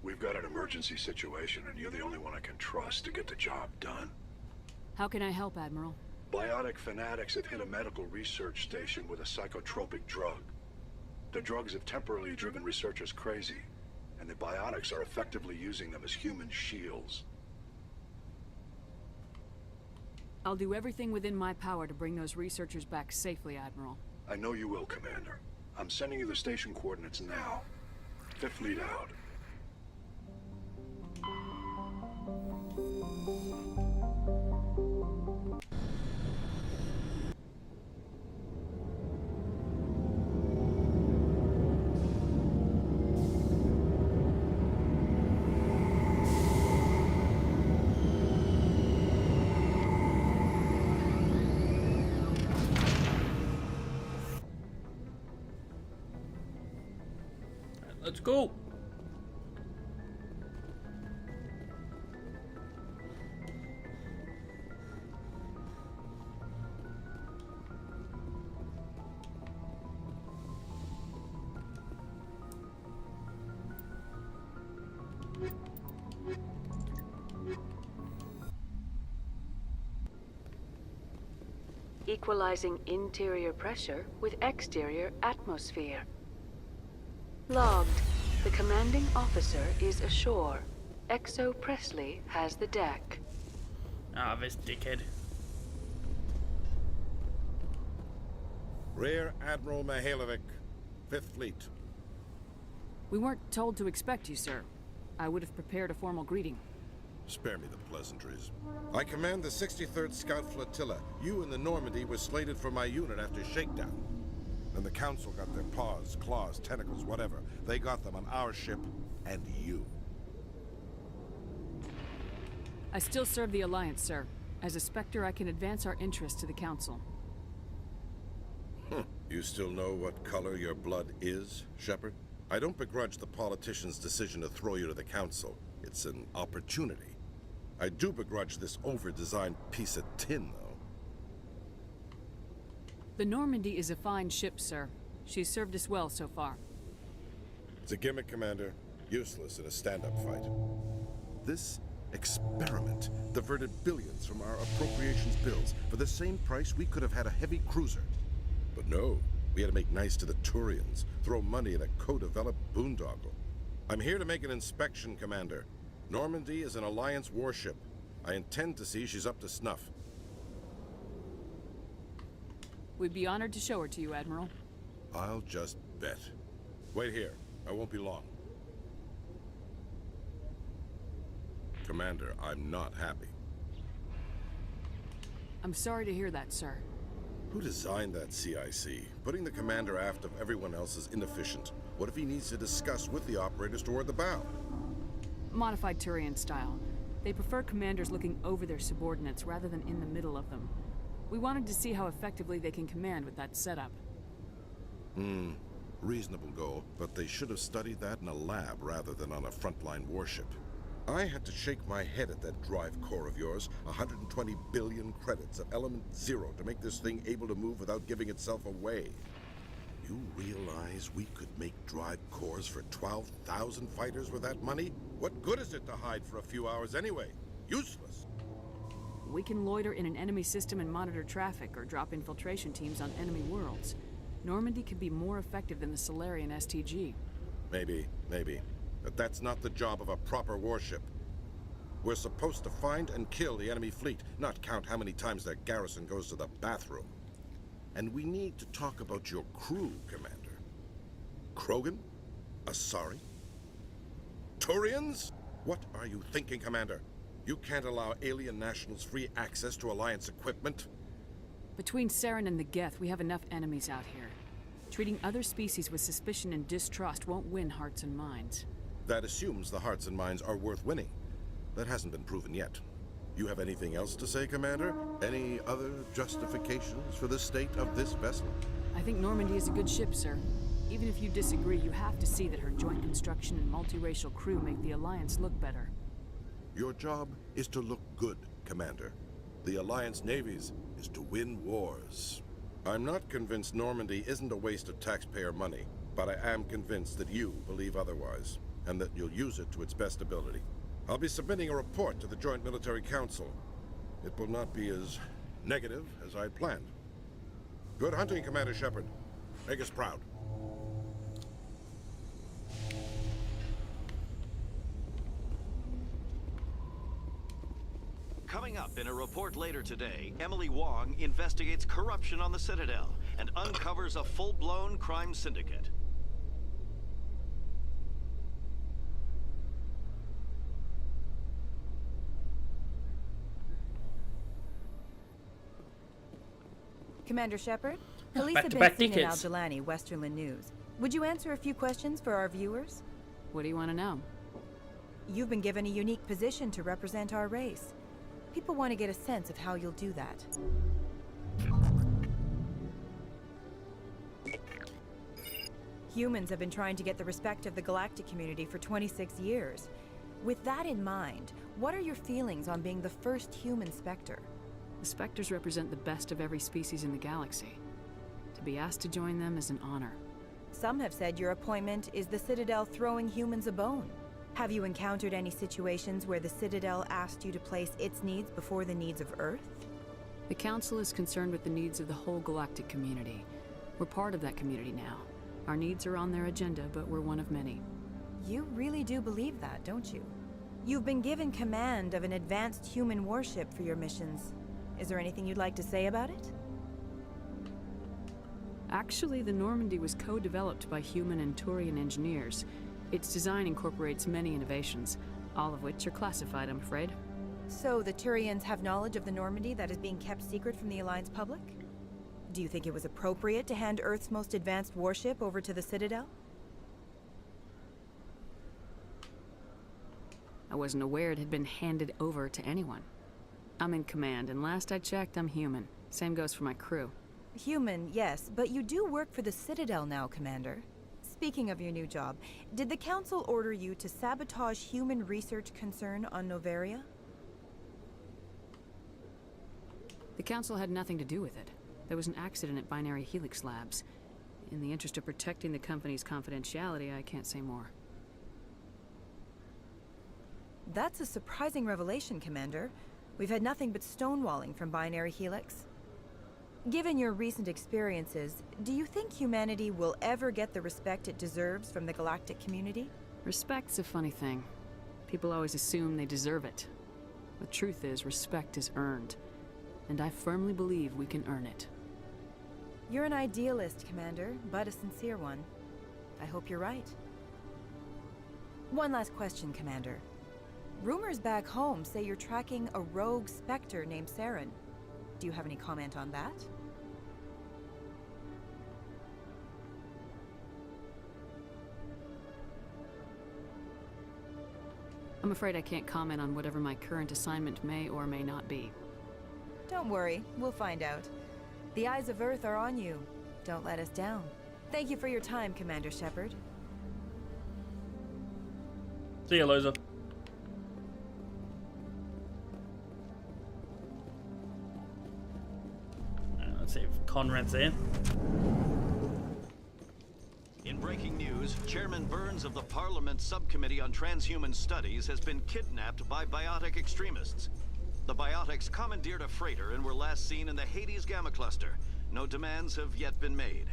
We've got an emergency situation, and you're the only one I can trust to get the job done. How can I help, Admiral? Biotic fanatics have hit a medical research station with a psychotropic drug. The drugs have temporarily driven researchers crazy, and the biotics are effectively using them as human shields. I'll do everything within my power to bring those researchers back safely, Admiral. I know you will, Commander. I'm sending you the station coordinates now. Fifth lead out. Let's go. equalizing interior pressure with exterior atmosphere. Logged. The commanding officer is ashore. Exo Presley has the deck. Ah, this dickhead. Rear Admiral Mihailovic, 5th Fleet. We weren't told to expect you, sir. I would have prepared a formal greeting. Spare me the pleasantries. I command the 63rd Scout Flotilla. You and the Normandy were slated for my unit after shakedown. Then the Council got their paws, claws, tentacles, whatever. They got them on our ship, and you. I still serve the Alliance, sir. As a Spectre, I can advance our interests to the Council. You still know what color your blood is, Shepard? I don't begrudge the politician's decision to throw you to the Council. It's an opportunity. I do begrudge this over-designed piece of tin, though. The Normandy is a fine ship, sir. She's served us well so far. It's a gimmick, Commander. Useless in a stand-up fight. This experiment diverted billions from our appropriations bills. For the same price, we could have had a heavy cruiser. But no, we had to make nice to the Turians, throw money at a co-developed boondoggle. I'm here to make an inspection, Commander. Normandy is an Alliance warship. I intend to see she's up to snuff. We'd be honored to show her to you, Admiral. I'll just bet. Wait here. I won't be long. Commander, I'm not happy. I'm sorry to hear that, sir. Who designed that CIC? Putting the commander aft of everyone else is inefficient. What if he needs to discuss with the operators toward the bow? Modified Turian style. They prefer commanders looking over their subordinates rather than in the middle of them. We wanted to see how effectively they can command with that setup. Reasonable goal, but they should have studied that in a lab rather than on a frontline warship. I had to shake my head at that drive core of yours. 120 billion credits at element 0 to make this thing able to move without giving itself away. You realize we could make drive cores for 12,000 fighters with that money? What good is it to hide for a few hours anyway? Useless. We can loiter in an enemy system and monitor traffic or drop infiltration teams on enemy worlds. Normandy could be more effective than the Solarian STG. Maybe. But that's not the job of a proper warship. We're supposed to find and kill the enemy fleet, not count how many times their garrison goes to the bathroom. And we need to talk about your crew, Commander. Krogan? Asari? Turians? What are you thinking, Commander? You can't allow alien nationals free access to Alliance equipment? Between Saren and the Geth, we have enough enemies out here. Treating other species with suspicion and distrust won't win hearts and minds. That assumes the hearts and minds are worth winning. That hasn't been proven yet. You have anything else to say, Commander? Any other justifications for the state of this vessel? I think Normandy is a good ship, sir. Even if you disagree, you have to see that her joint construction and multiracial crew make the Alliance look better. Your job is to look good, Commander. The Alliance navies is to win wars. I'm not convinced Normandy isn't a waste of taxpayer money, but I am convinced that you believe otherwise, and that you'll use it to its best ability. I'll be submitting a report to the Joint Military Council. It will not be as negative as I'd planned. Good hunting, Commander Shepard. Make us proud. Coming up in a report later today, Emily Wong investigates corruption on the Citadel and uncovers a full-blown crime syndicate. Commander Shepard, police have been seen in Al-Jalani, Westerland News. Would you answer a few questions for our viewers? What do you want to know? You've been given a unique position to represent our race. People want to get a sense of how you'll do that. Humans have been trying to get the respect of the galactic community for 26 years. With that in mind, what are your feelings on being the first human Spectre? The Spectres represent the best of every species in the galaxy. To be asked to join them is an honor. Some have said your appointment is the Citadel throwing humans a bone. Have you encountered any situations where the Citadel asked you to place its needs before the needs of Earth? The Council is concerned with the needs of the whole galactic community. We're part of that community now. Our needs are on their agenda, but we're one of many. You really do believe that, don't you? You've been given command of an advanced human warship for your missions. Is there anything you'd like to say about it? Actually, the Normandy was co-developed by human and Turian engineers. Its design incorporates many innovations, all of which are classified, I'm afraid. So the Turians have knowledge of the Normandy that is being kept secret from the Alliance public? Do you think it was appropriate to hand Earth's most advanced warship over to the Citadel? I wasn't aware it had been handed over to anyone. I'm in command, and last I checked, I'm human. Same goes for my crew. Human, yes, but you do work for the Citadel now, Commander. Speaking of your new job, did the Council order you to sabotage human research concern on Noveria? The Council had nothing to do with it. There was an accident at Binary Helix Labs. In the interest of protecting the company's confidentiality, I can't say more. That's a surprising revelation, Commander. We've had nothing but stonewalling from Binary Helix. Given your recent experiences, do you think humanity will ever get the respect it deserves from the galactic community? Respect's a funny thing. People always assume they deserve it. The truth is, respect is earned. And I firmly believe we can earn it. You're an idealist, Commander, but a sincere one. I hope you're right. One last question, Commander. Rumors back home say you're tracking a rogue Spectre named Saren. Do you have any comment on that? I'm afraid I can't comment on whatever my current assignment may or may not be. Don't worry, we'll find out. The eyes of Earth are on you. Don't let us down. Thank you for your time, Commander Shepard. See you, loser. Let's see if Conrad's there. In breaking news, Chairman Burns of the Parliament Subcommittee on Transhuman Studies has been kidnapped by biotic extremists. The biotics commandeered a freighter and were last seen in the Hades Gamma Cluster. No demands have yet been made.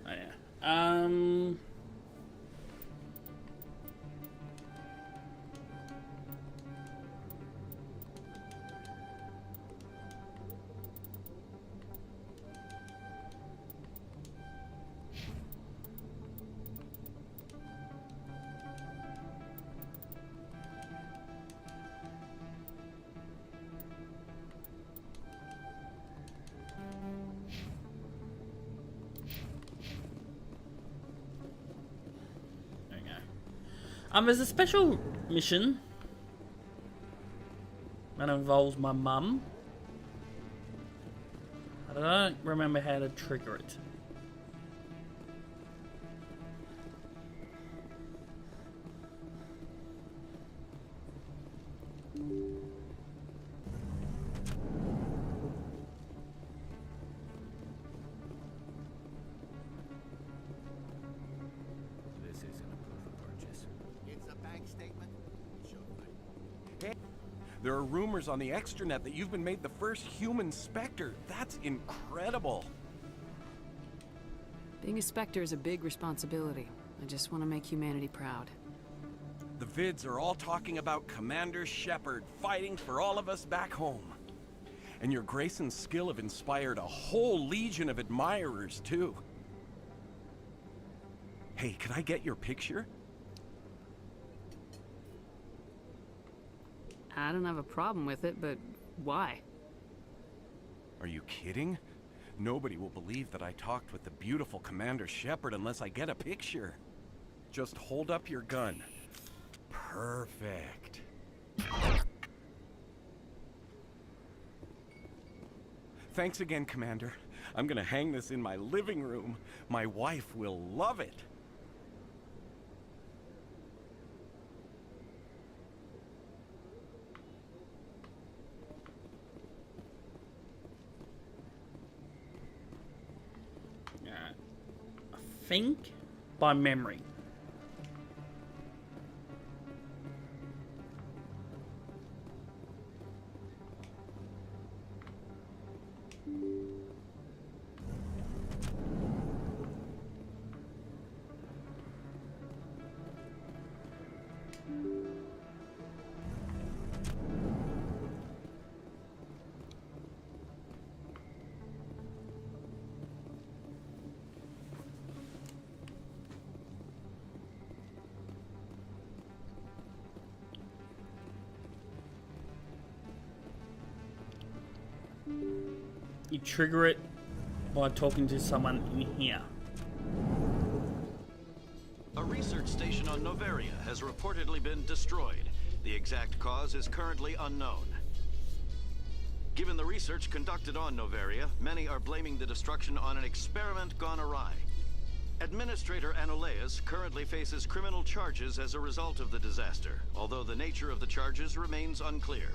Oh, yeah. There's a special mission that involves my mum. I don't remember how to trigger it. There are rumors on the extranet that you've been made the first human Spectre. That's incredible. Being a Spectre is a big responsibility. I just want to make humanity proud. The vids are all talking about Commander Shepard fighting for all of us back home. And your grace and skill have inspired a whole legion of admirers, too. Hey, can I get your picture? I don't have a problem with it, but why? Are you kidding? Nobody will believe that I talked with the beautiful Commander Shepard unless I get a picture. Just hold up your gun. Perfect. Thanks again, Commander. I'm gonna hang this in my living room. My wife will love it. think, by memory. You trigger it by talking to someone in here. A research station on Noveria has reportedly been destroyed. The exact cause is currently unknown. Given the research conducted on Noveria, many are blaming the destruction on an experiment gone awry. Administrator Anoleus currently faces criminal charges as a result of the disaster, although the nature of the charges remains unclear.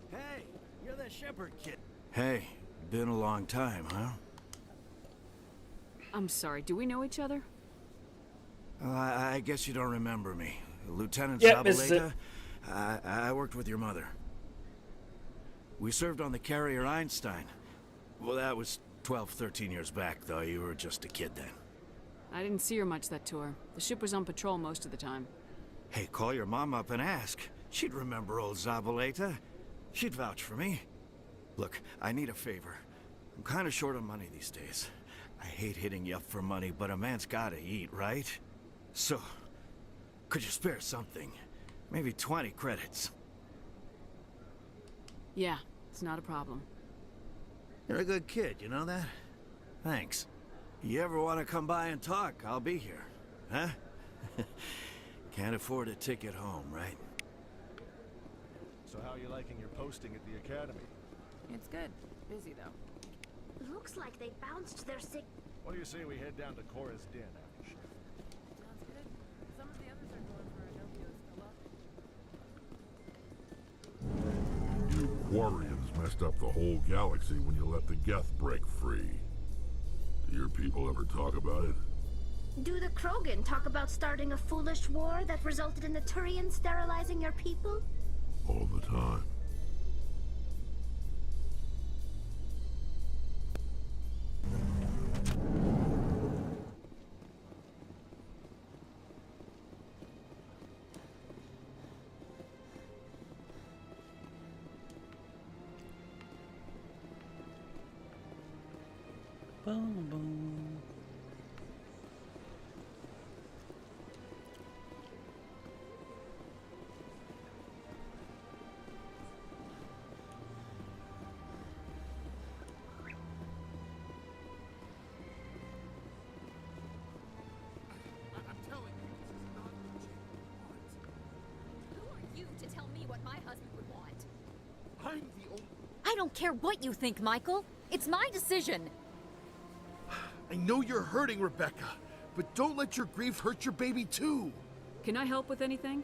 Hey, you're that Shepherd kid. Hey, been a long time, huh? I'm sorry, do we know each other? Well, I guess you don't remember me. Lieutenant Yep, this is Zabaleta. I worked with your mother. We served on the carrier Einstein. Well, that was 12, 13 years back, though. You were just a kid then. I didn't see her much that tour. The ship was on patrol most of the time. Hey, call your mom up and ask. She'd remember old Zabaleta. She'd vouch for me. Look, I need a favor. I'm kind of short on money these days. I hate hitting you up for money, but a man's gotta eat, right? So, could you spare something? Maybe 20 credits. Yeah, it's not a problem. You're a good kid, you know that? Thanks. You ever want to come by and talk, I'll be here. Huh? Can't afford a ticket home, right? So how are you liking your posting at the academy? It's good. Busy, though. Looks like they bounced their sick. What do you say we head down to Cora's Den after shift? Sounds good. Some of the others are going for Anopio's still up. You Quarians messed up the whole galaxy when you let the Geth break free. Do your people ever talk about it? Do the Krogan talk about starting a foolish war that resulted in the Turians sterilizing your people? All the time. Boom, boom. To tell me what my husband would want. I'm the only... I don't care what you think, Michael. It's my decision. I know you're hurting, Rebecca, but don't let your grief hurt your baby too. Can I help with anything?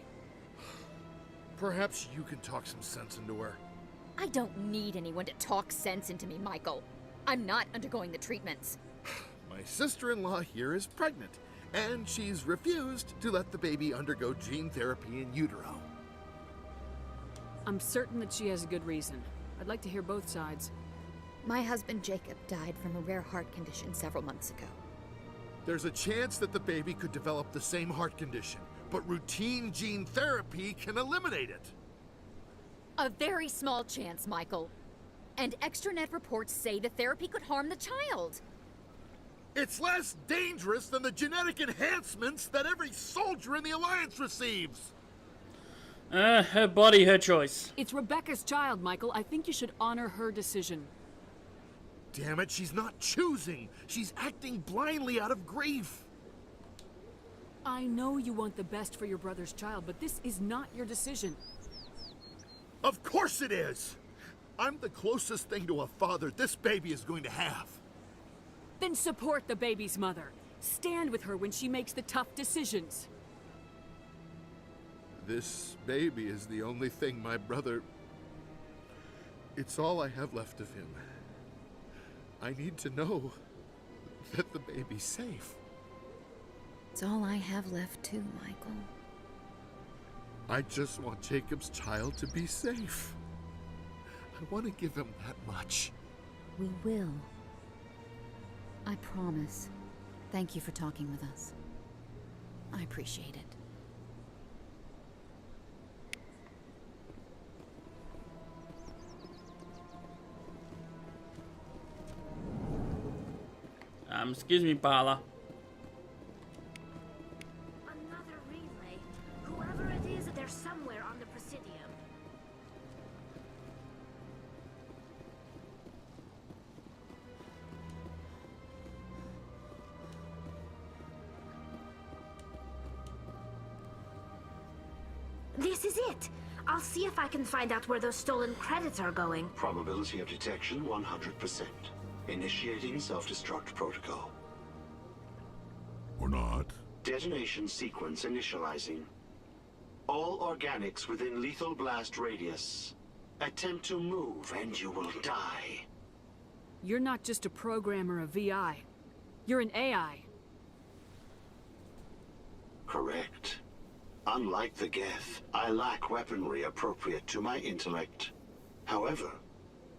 Perhaps you can talk some sense into her. I don't need anyone to talk sense into me, Michael. I'm not undergoing the treatments. My sister-in-law here is pregnant, and she's refused to let the baby undergo gene therapy in utero. I'm certain that she has a good reason. I'd like to hear both sides. My husband Jacob died from a rare heart condition several months ago. There's a chance that the baby could develop the same heart condition, but routine gene therapy can eliminate it. A very small chance, Michael. And extranet reports say the therapy could harm the child. It's less dangerous than the genetic enhancements that every soldier in the Alliance receives. Her body, her choice. It's Rebecca's child, Michael. I think you should honor her decision. Damn it, she's not choosing. She's acting blindly out of grief. I know you want the best for your brother's child, but this is not your decision. Of course it is! I'm the closest thing to a father this baby is going to have. Then support the baby's mother. Stand with her when she makes the tough decisions. This baby is the only thing my brother... It's all I have left of him. I need to know that the baby's safe. It's all I have left too, Michael. I just want Jacob's child to be safe. I want to give him that much. We will. I promise. Thank you for talking with us. I appreciate it. Excuse me, Paula. Another relay. Whoever it is, they're somewhere on the Presidium. This is it! I'll see if I can find out where those stolen credits are going. Probability of detection 100%. Initiating self-destruct protocol. Or not. Detonation sequence initializing. All organics within lethal blast radius. Attempt to move and you will die. You're not just a programmer of VI. You're an AI. Correct. Unlike the Geth, I lack weaponry appropriate to my intellect. However,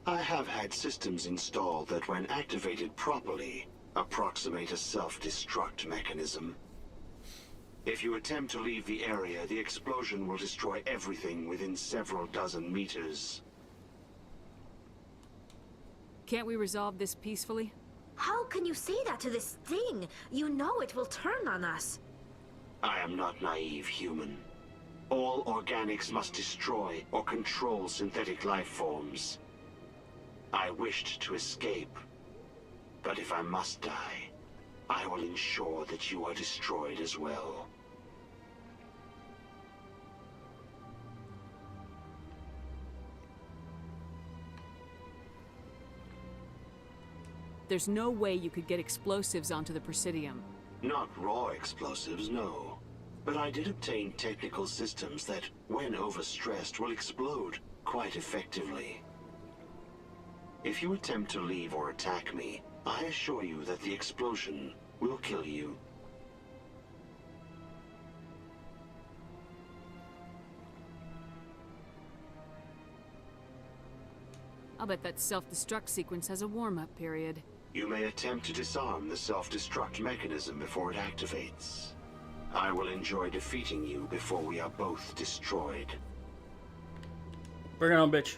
I have had systems installed that, when activated properly, approximate a self-destruct mechanism. If you attempt to leave the area, the explosion will destroy everything within several dozen meters. Can't we resolve this peacefully? How can you say that to this thing? You know it will turn on us. I am not naive, human. All organics must destroy or control synthetic life forms. I wished to escape, but if I must die, I will ensure that you are destroyed as well. There's no way you could get explosives onto the Presidium. Not raw explosives, no. But I did obtain technical systems that, when overstressed, will explode quite effectively. If you attempt to leave or attack me, I assure you that the explosion will kill you. I'll bet that self-destruct sequence has a warm-up period. You may attempt to disarm the self-destruct mechanism before it activates. I will enjoy defeating you before we are both destroyed. Bring it on, bitch.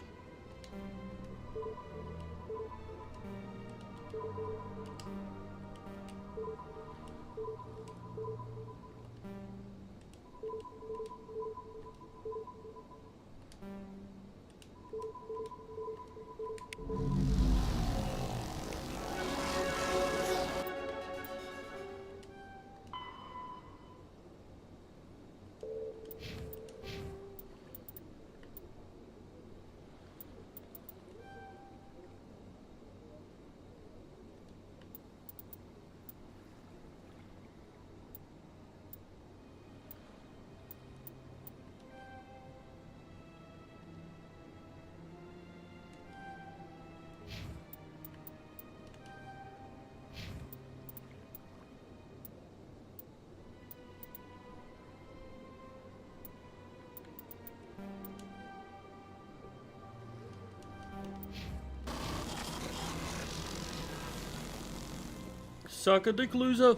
Suck a dick, loser.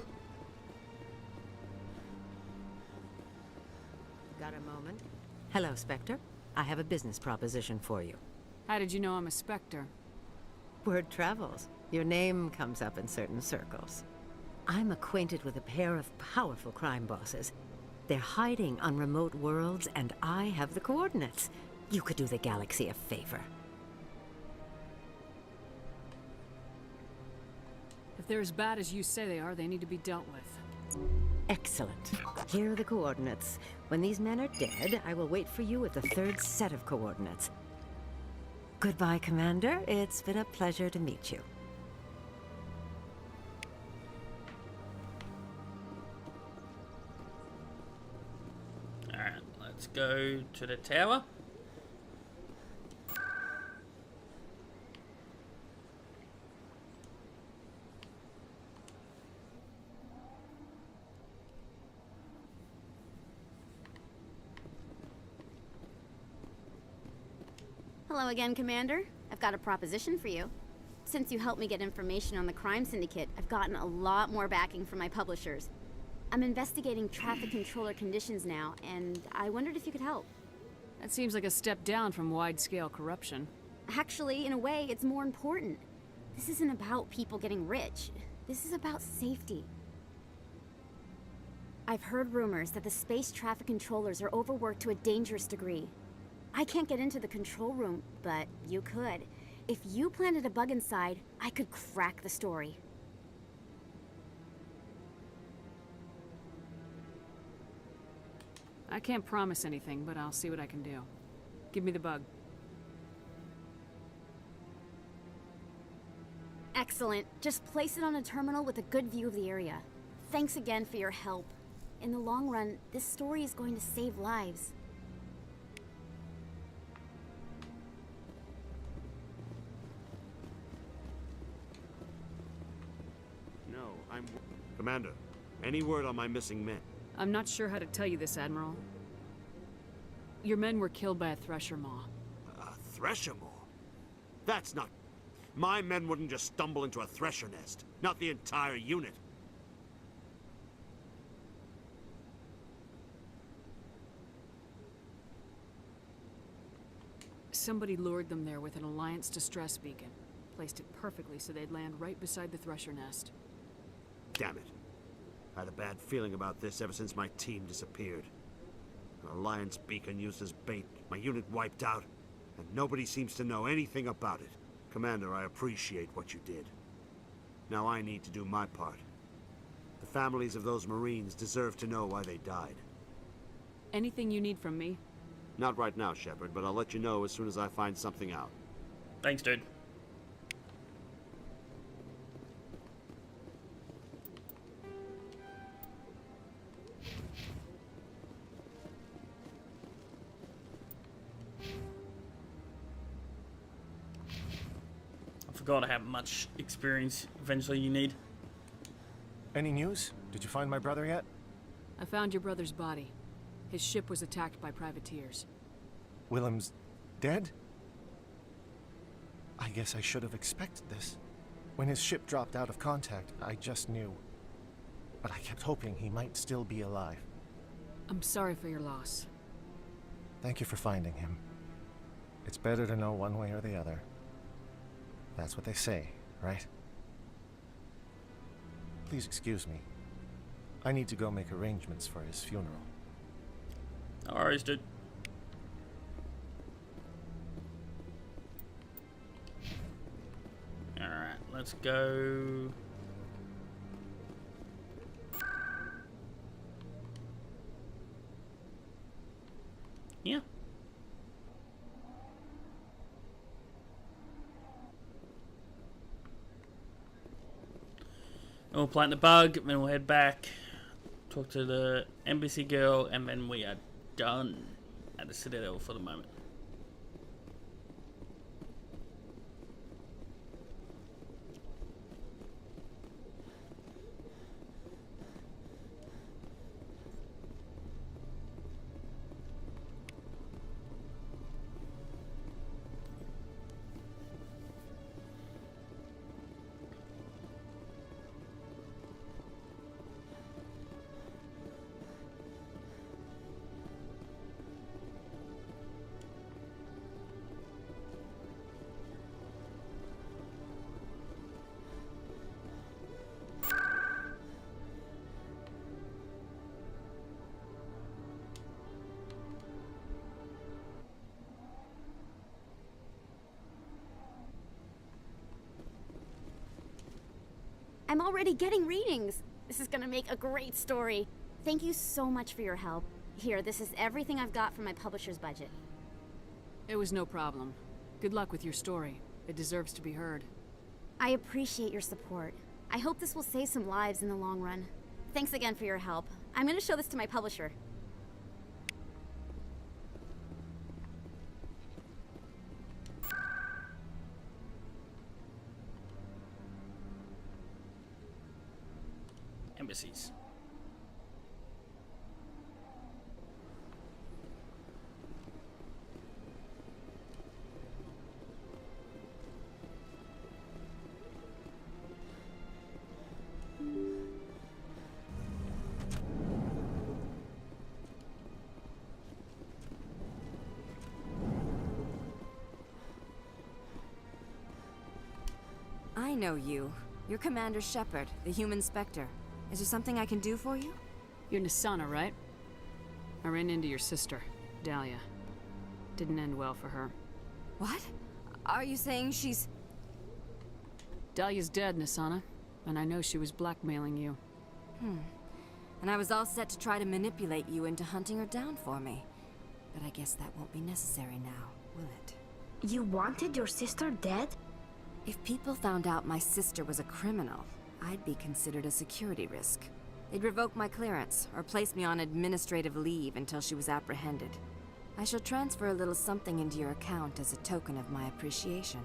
Got a moment? Hello, Spectre. I have a business proposition for you. How did you know I'm a Spectre? Word travels. Your name comes up in certain circles. I'm acquainted with a pair of powerful crime bosses. They're hiding on remote worlds, and I have the coordinates. You could do the galaxy a favor. If they're as bad as you say they are, they need to be dealt with. Excellent. Here are the coordinates. When these men are dead, I will wait for you at the third set of coordinates. Goodbye, Commander. It's been a pleasure to meet you. Alright, let's let's go to the tower. Hello again, Commander. I've got a proposition for you. Since you helped me get information on the crime syndicate, I've gotten a lot more backing from my publishers. I'm investigating traffic controller conditions now, and I wondered if you could help. That seems like a step down from wide-scale corruption. Actually, in a way, it's more important. This isn't about people getting rich. This is about safety. I've heard rumors that the space traffic controllers are overworked to a dangerous degree. I can't get into the control room, but you could. If you planted a bug inside, I could crack the story. I can't promise anything, but I'll see what I can do. Give me the bug. Excellent. Just place it on a terminal with a good view of the area. Thanks again for your help. In the long run, this story is going to save lives. Commander, any word on my missing men? I'm not sure how to tell you this, Admiral. Your men were killed by a thresher maw. A thresher maw? That's not... My men wouldn't just stumble into a thresher nest. Not the entire unit. Somebody lured them there with an Alliance distress beacon. Placed it perfectly so they'd land right beside the thresher nest. Damn it. I had a bad feeling about this ever since my team disappeared. An Alliance beacon used as bait, my unit wiped out, and nobody seems to know anything about it. Commander, I appreciate what you did. Now I need to do my part. The families of those Marines deserve to know why they died. Anything you need from me? Not right now, Shepard, but I'll let you know as soon as I find something out. Thanks, dude. I forgot how much experience eventually you need. Any news? Did you find my brother yet? I found your brother's body. His ship was attacked by privateers. Willem's dead? I guess I should have expected this. When his ship dropped out of contact, I just knew. But I kept hoping he might still be alive. I'm sorry for your loss. Thank you for finding him. It's better to know one way or the other. That's what they say, right? Please excuse me. I need to go make arrangements for his funeral. Alright, dude. Alright, let's go. Yeah. We'll plant the bug, then we'll head back, talk to the embassy girl, and then we are done at the Citadel for the moment. I'm already getting readings. This is gonna make a great story. Thank you so much for your help. Here, this is everything I've got from my publisher's budget. It was no problem. Good luck with your story. It deserves to be heard. I appreciate your support. I hope this will save some lives in the long run. Thanks again for your help. I'm gonna show this to my publisher. embassies. I know you. You're Commander Shepard, the human Spectre. Is there something I can do for you? You're Nisana, right? I ran into your sister, Dahlia. Didn't end well for her. What? Are you saying she's... Dahlia's dead, Nisana. And I know she was blackmailing you. And I was all set to try to manipulate you into hunting her down for me. But I guess that won't be necessary now, will it? You wanted your sister dead? If people found out my sister was a criminal, I'd be considered a security risk. They'd revoke my clearance, or place me on administrative leave until she was apprehended. I shall transfer a little something into your account as a token of my appreciation.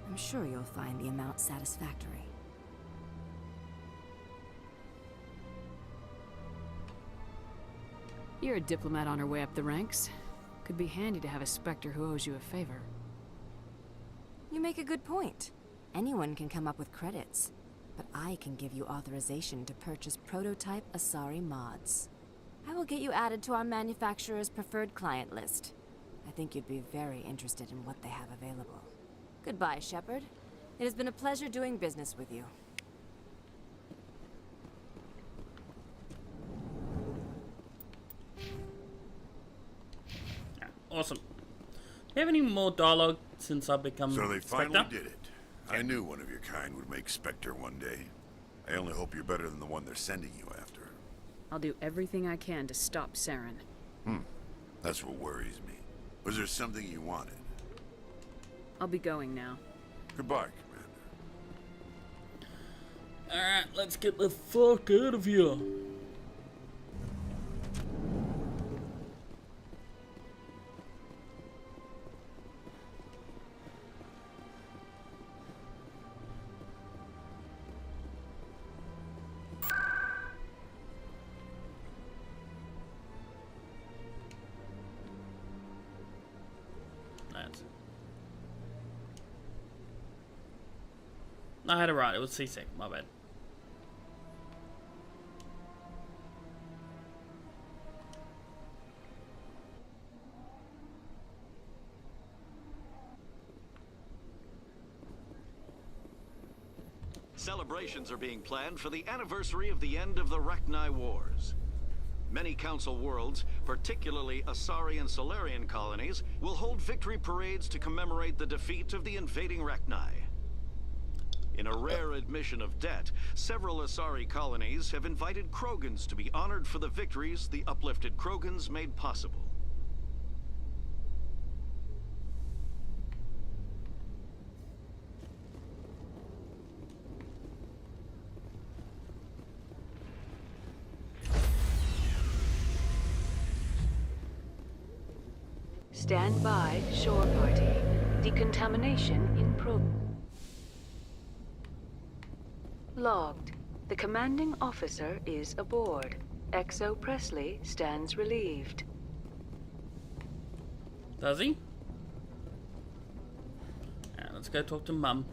I'm sure you'll find the amount satisfactory. You're a diplomat on her way up the ranks. Could be handy to have a Spectre who owes you a favor. You make a good point. Anyone can come up with credits, but I can give you authorization to purchase prototype Asari mods. I will get you added to our manufacturer's preferred client list. I think you'd be very interested in what they have available. Goodbye, Shepard. It has been a pleasure doing business with you. Awesome. Do you have any more dialogue since I've become So they finally Spectre? did it. I knew one of your kind would make Spectre one day. I only hope you're better than the one they're sending you after. I'll do everything I can to stop Saren. That's what worries me. Was there something you wanted? I'll be going now. Goodbye, Commander. Alright, let's get the fuck out of here. I had it right, it was C-Sec, my bad. Celebrations are being planned for the anniversary of the end of the Rachni Wars. Many Council worlds, particularly Asari and Solarian colonies, will hold victory parades to commemorate the defeat of the invading Rachni. In a rare admission of debt, several Asari colonies have invited Krogans to be honored for the victories the uplifted Krogans made possible. Stand by, shore party. Decontamination in progress. Logged. The commanding officer is aboard. XO Presley stands relieved. Does he? Alright, let's go talk to Mum.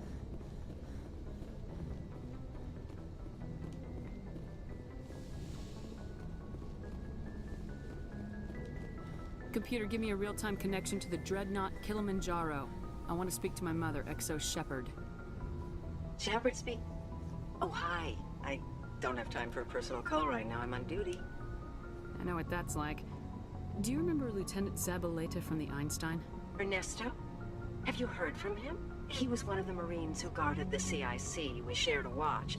Computer, give me a real-time connection to the Dreadnought Kilimanjaro. I want to speak to my mother, XO Shepard. Shepard speak. Oh, hi. I don't have time for a personal call right now. I'm on duty. I know what that's like. Do you remember Lieutenant Zabaleta from the Einstein? Ernesto? Have you heard from him? He was one of the Marines who guarded the CIC. We shared a watch.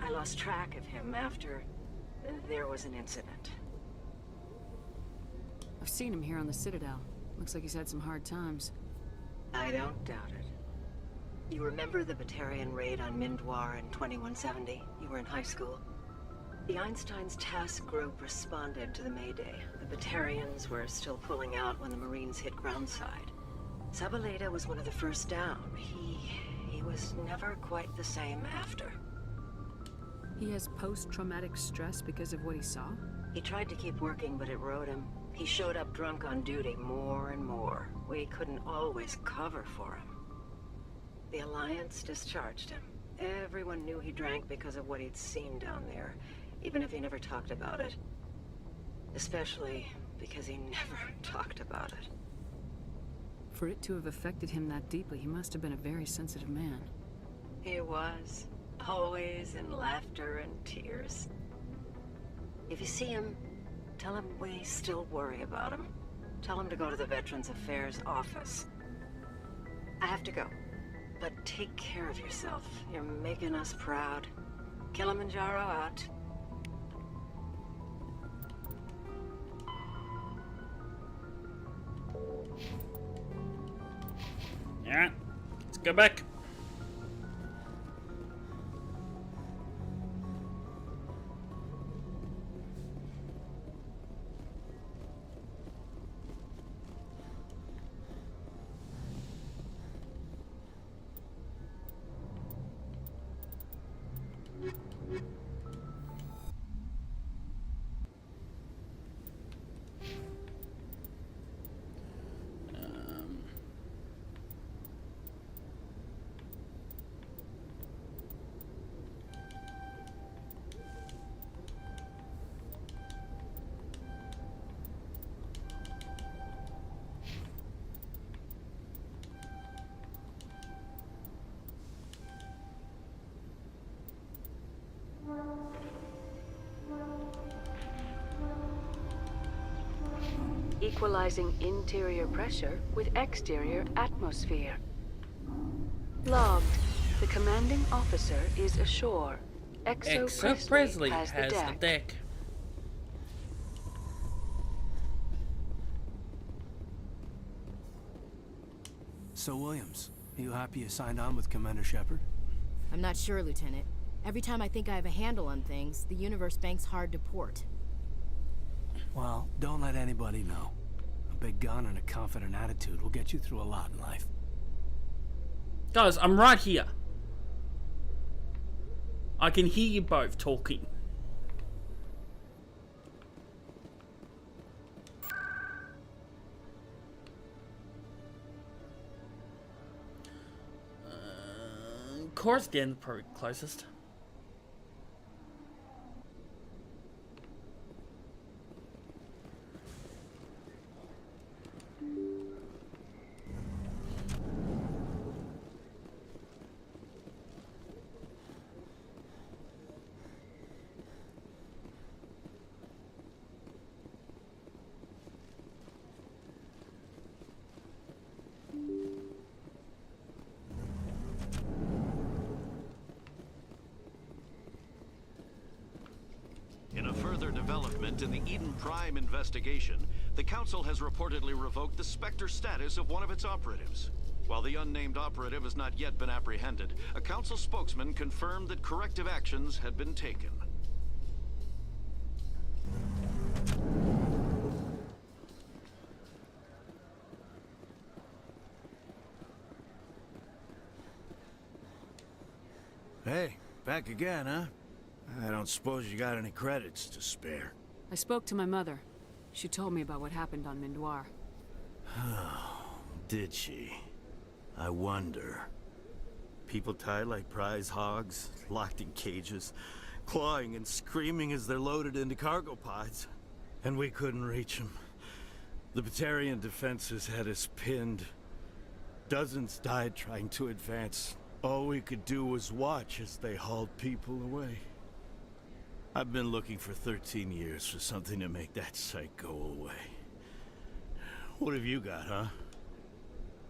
I lost track of him after there was an incident. I've seen him here on the Citadel. Looks like he's had some hard times. I don't doubt it. You remember the Batarian raid on Mindwar in 2170? You were in high school. The Einstein's task group responded to the Mayday. The Batarians were still pulling out when the Marines hit groundside. Zabaleta was one of the first down. He was never quite the same after. He has post-traumatic stress because of what he saw? He tried to keep working, but it rode him. He showed up drunk on duty more and more. We couldn't always cover for him. The Alliance discharged him. Everyone knew he drank because of what he'd seen down there, even if he never talked about it. Especially because he never talked about it. For it to have affected him that deeply, he must have been a very sensitive man. He was. Always in laughter and tears. If you see him, tell him we still worry about him. Tell him to go to the Veterans Affairs office. I have to go. But take care of yourself. You're making us proud. Kilimanjaro out. Alright, let's go back. Equalizing interior pressure with exterior atmosphere. Logged. The commanding officer is ashore. Exo Presley has the deck. So, Williams, you happy you signed on with Commander Shepard? I'm not sure, Lieutenant. Every time I think I have a handle on things, the universe banks hard to port. Well, don't let anybody know. A big gun and a confident attitude will get you through a lot in life. Guys, I'm right here. I can hear you both talking. Of course, again, probably closest. In a further development in the Eden Prime investigation, the Council has reportedly revoked the Spectre status of one of its operatives. While the unnamed operative has not yet been apprehended, a Council spokesman confirmed that corrective actions had been taken. Hey, back again, huh? I don't suppose you got any credits to spare. I spoke to my mother. She told me about what happened on Mindoir. Did she? I wonder. People tied like prize hogs, locked in cages, clawing and screaming as they're loaded into cargo pods. And we couldn't reach them. The Batarian defenses had us pinned. Dozens died trying to advance. All we could do was watch as they hauled people away. I've been looking for 13 years for something to make that sight go away. What have you got, huh?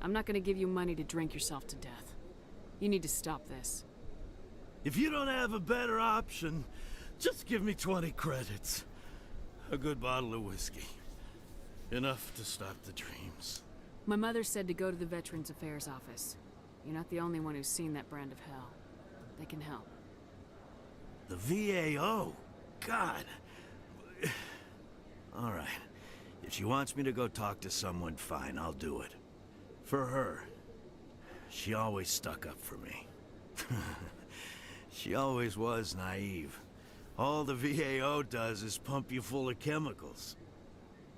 I'm not gonna give you money to drink yourself to death. You need to stop this. If you don't have a better option, just give me 20 credits. A good bottle of whiskey. Enough to stop the dreams. My mother said to go to the Veterans Affairs office. You're not the only one who's seen that brand of hell. They can help. The VAO? God. All right. If she wants me to go talk to someone, fine, I'll do it. For her. She always stuck up for me. She always was naive. All the VAO does is pump you full of chemicals.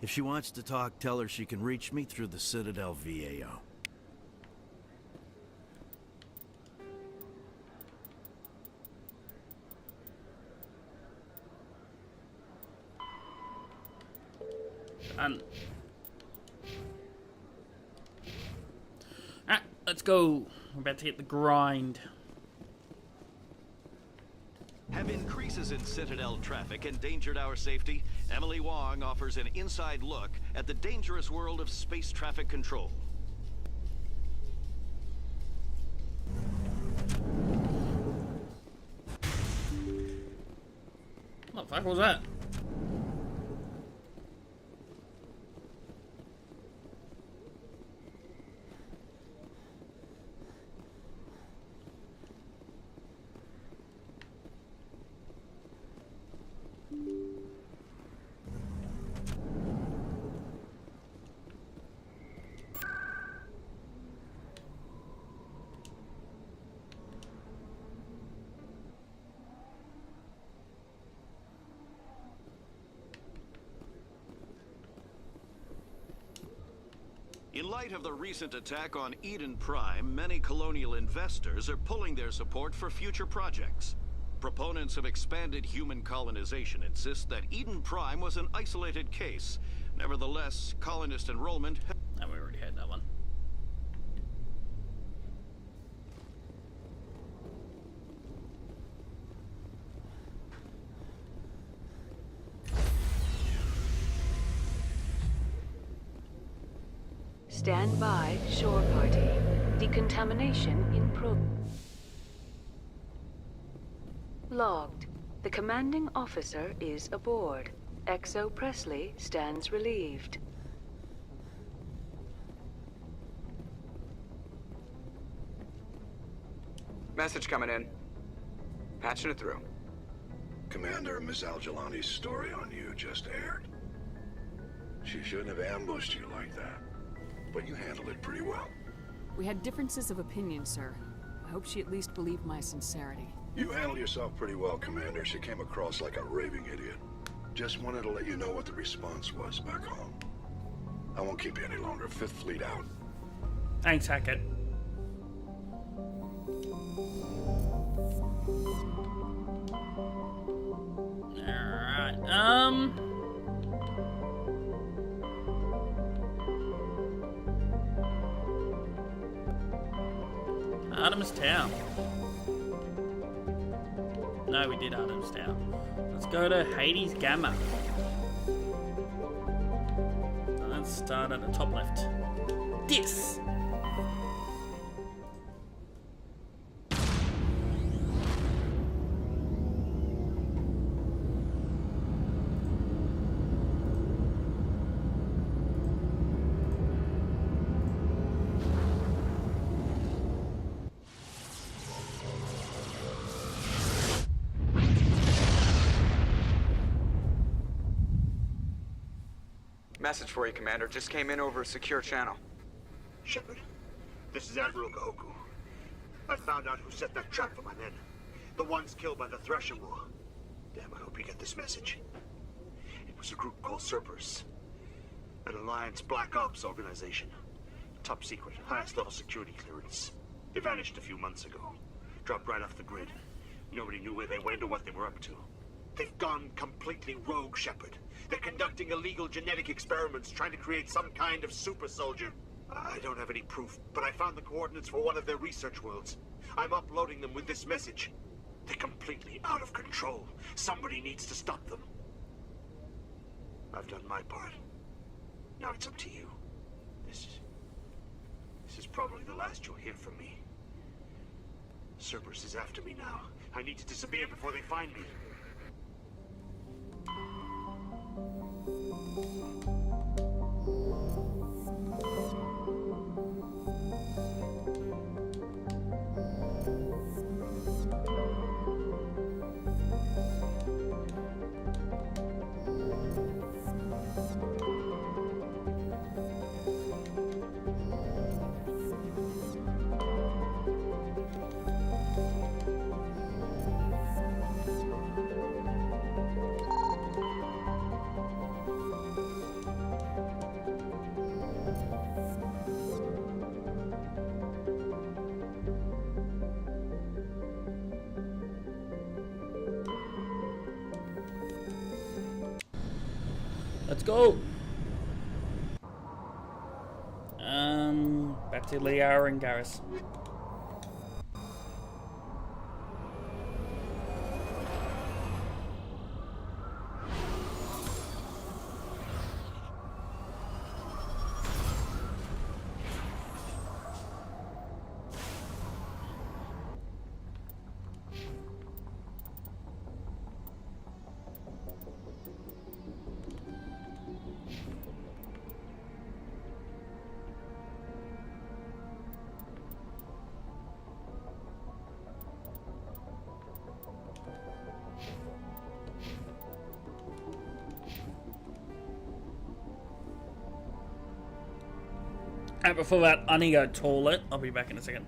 If she wants to talk, tell her she can reach me through the Citadel VAO. Alright, let's go. We're about to hit the grind. Have increases in Citadel traffic endangered our safety? Emily Wong offers an inside look at the dangerous world of space traffic control. What the fuck was that? In light of the recent attack on Eden Prime, many colonial investors are pulling their support for future projects. Proponents of expanded human colonization insist that Eden Prime was an isolated case. Nevertheless, colonist enrollment... Oh, we already had that one. Stand by, shore party. Decontamination in Logged. The commanding officer is aboard. XO Presley stands relieved. Message coming in. Patching it through. Commander, Miss Al-Jalani's story on you just aired. She shouldn't have ambushed you like that, but you handled it pretty well. We had differences of opinion, sir. I hope she at least believed my sincerity. You handled yourself pretty well, Commander. She came across like a raving idiot. Just wanted to let you know what the response was back home. I won't keep you any longer. Fifth Fleet out. Thanks, Hackett. Alright, Artemis Town. No, we did Artemis Town. Let's go to Hades Gamma. Let's start at the top left. This! Message for you, Commander. Just came in over a secure channel. Shepard, this is Admiral Gaoku. I found out who set that trap for my men. The ones killed by the Thresher War. Damn, I hope you get this message. It was a group called Cerberus. An Alliance Black Ops organization. Top secret, highest level security clearance. They vanished a few months ago. Dropped right off the grid. Nobody knew where they went or what they were up to. They've gone completely rogue, Shepard. They're conducting illegal genetic experiments, trying to create some kind of super soldier. I don't have any proof, but I found the coordinates for one of their research worlds. I'm uploading them with this message. They're completely out of control. Somebody needs to stop them. I've done my part. Now it's up to you. This is probably the last you'll hear from me. Cerberus is after me now. I need to disappear before they find me. Let's go. Back to Liara and Garrus. Before that, I need to go toilet. I'll be back in a second.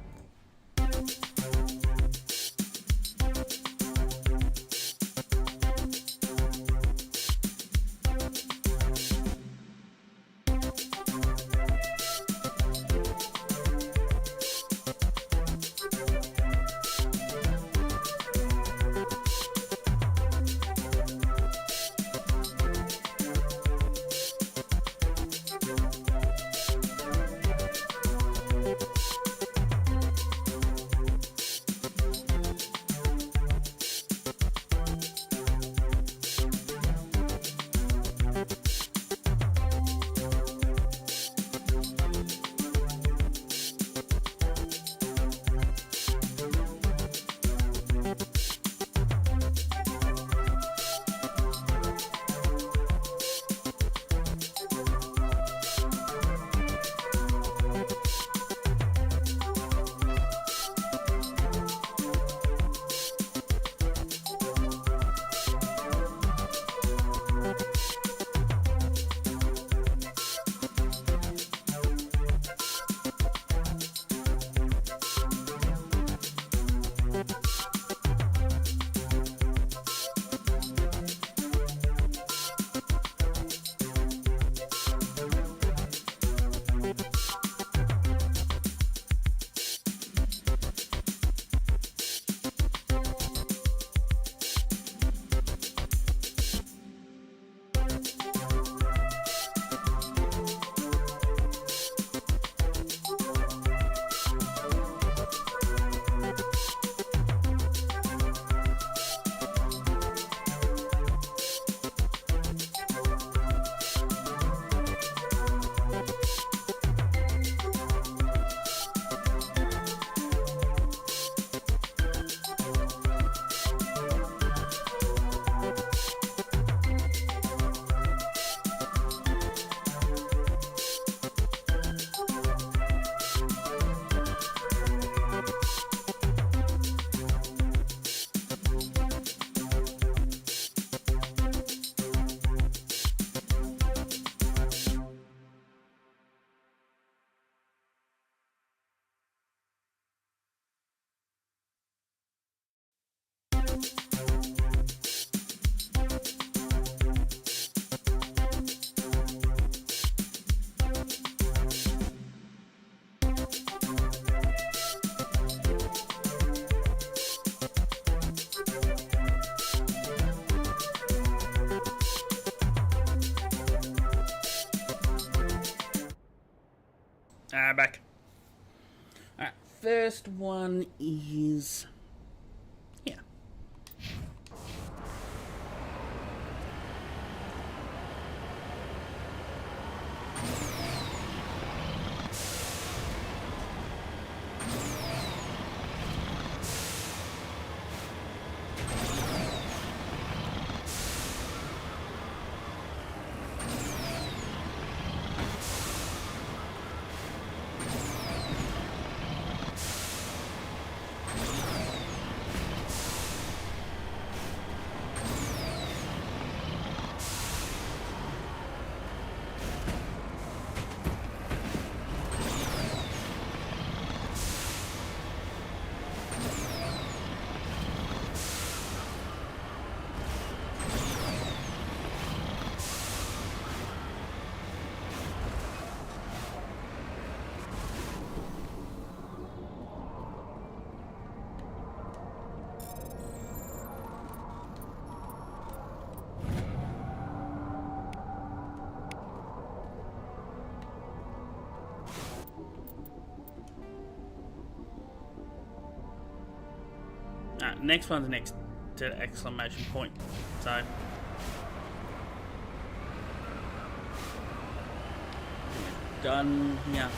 Back. Alright, first one is here. Next one's next to the exclamation point. So done here.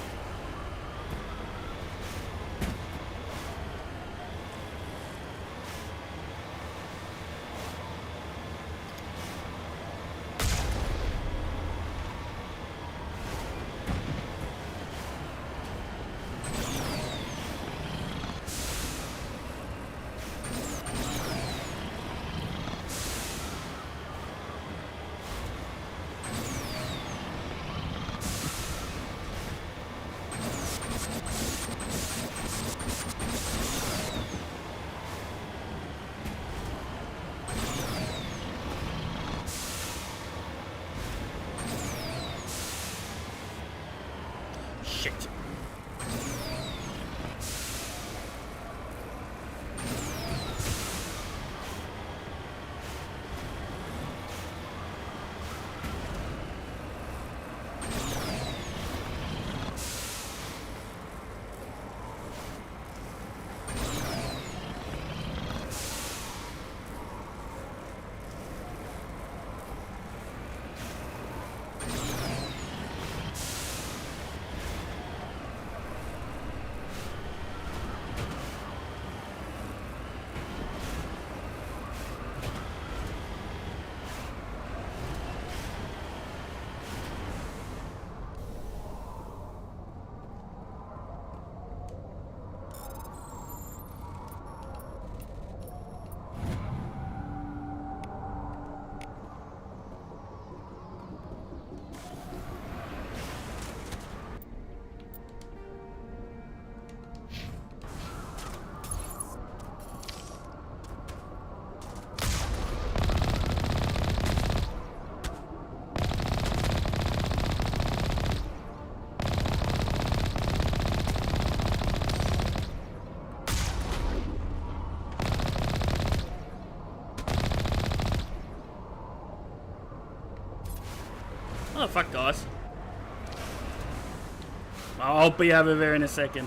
Shit. Oh, fuck, guys. I'll be over there in a second.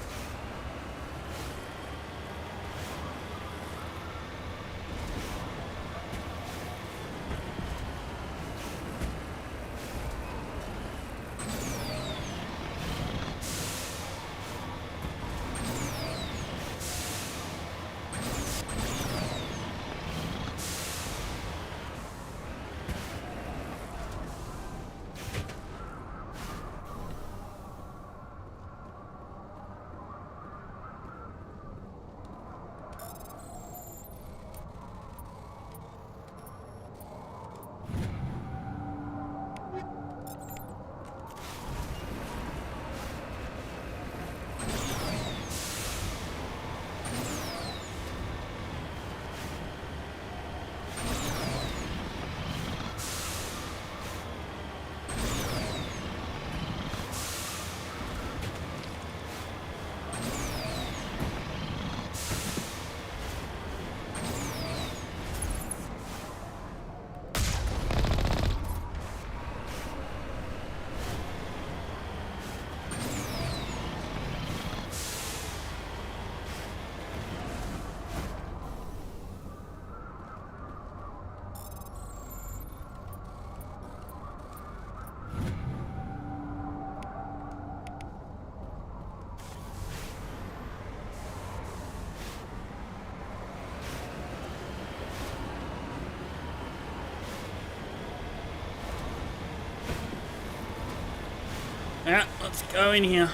Yeah, let's go in here.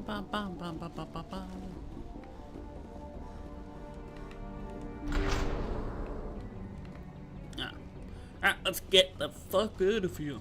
Bum, bum, bum, bum, bum, bum, bum. Alright, let's get the fuck out of here.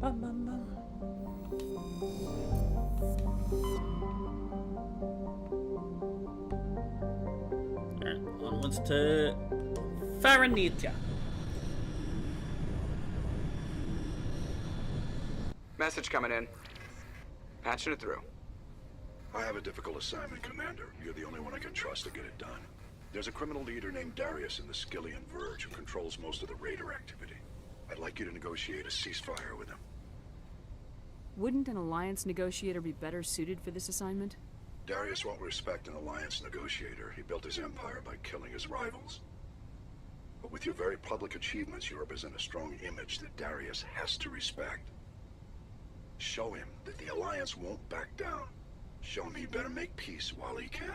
Bum, bum, bum. Alright, onwards to Faranitia. Message coming in. Patching it through. I have a difficult assignment, Commander. You're the only one I can trust to get it done. There's a criminal leader named Darius in the Skillian Verge who controls most of the raider activity. I'd like you to negotiate a ceasefire with him. Wouldn't an Alliance negotiator be better suited for this assignment? Darius won't respect an Alliance negotiator. He built his empire by killing his rivals. But with your very public achievements, you represent a strong image that Darius has to respect. Show him that the Alliance won't back down. Show him he better make peace while he can.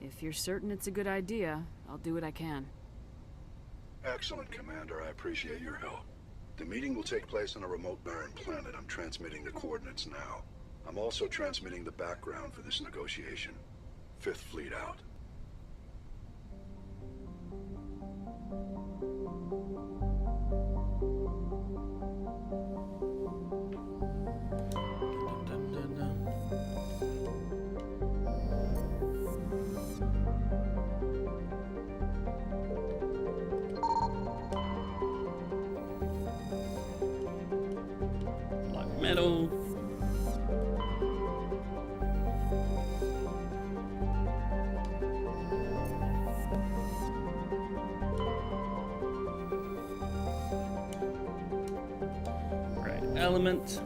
If you're certain it's a good idea, I'll do what I can. Excellent, Commander. I appreciate your help. The meeting will take place on a remote barren planet. I'm transmitting the coordinates now. I'm also transmitting the background for this negotiation. Fifth Fleet out. Metal. Right, element.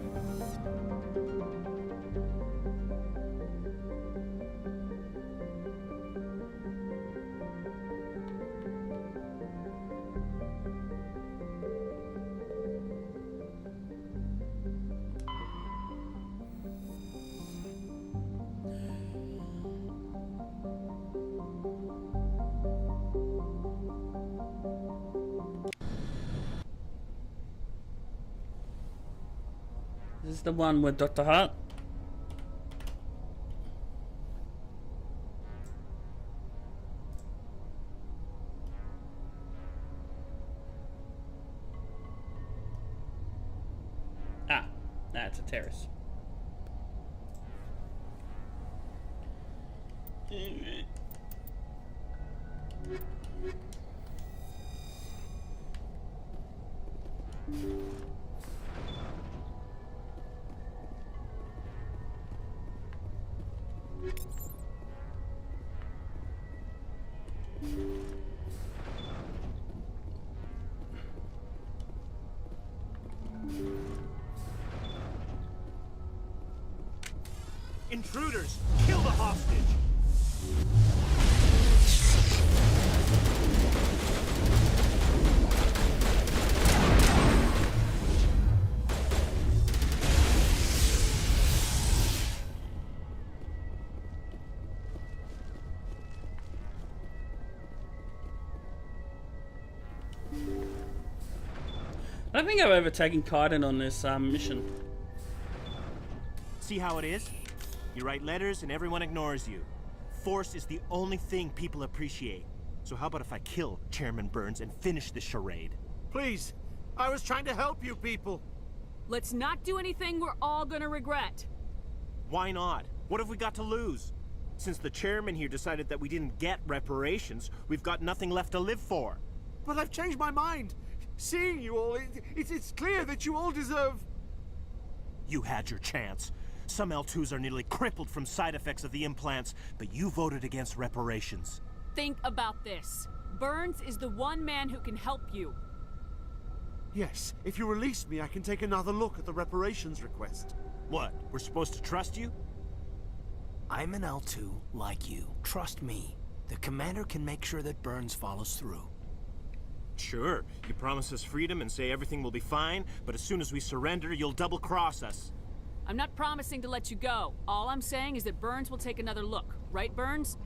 This is the one with Dr. Hart. Ah, that's a terrace. Intruders! Kill the hostage! I don't think I've ever taken Kaiden on this mission. See how it is? You write letters and everyone ignores you. Force is the only thing people appreciate. So how about if I kill Chairman Burns and finish this charade? Please, I was trying to help you people. Let's not do anything we're all gonna regret. Why not? What have we got to lose? Since the chairman here decided that we didn't get reparations, we've got nothing left to live for. But I've changed my mind. Seeing you all, it's clear that you all deserve... You had your chance. Some L2s are nearly crippled from side effects of the implants, but you voted against reparations. Think about this. Burns is the one man who can help you. Yes, if you release me, I can take another look at the reparations request. What, we're supposed to trust you? I'm an L2 like you. Trust me. The commander can make sure that Burns follows through. Sure, you promise us freedom and say everything will be fine, but as soon as we surrender, you'll double-cross us. I'm not promising to let you go. All I'm saying is that Burns will take another look. Right, Burns?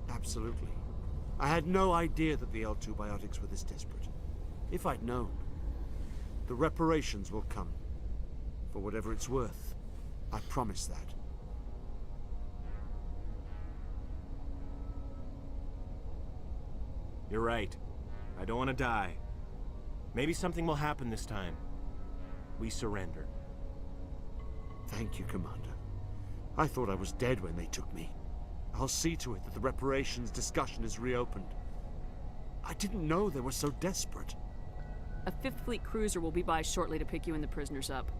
Absolutely. I had no idea that the L2 biotics were this desperate. If I'd known, the reparations will come. For whatever it's worth. I promise that. You're right. I don't want to die. Maybe something will happen this time. We surrender. Thank you, Commander. I thought I was dead when they took me. I'll see to it that the reparations discussion is reopened. I didn't know they were so desperate. A 5th Fleet cruiser will be by shortly to pick you and the prisoners up.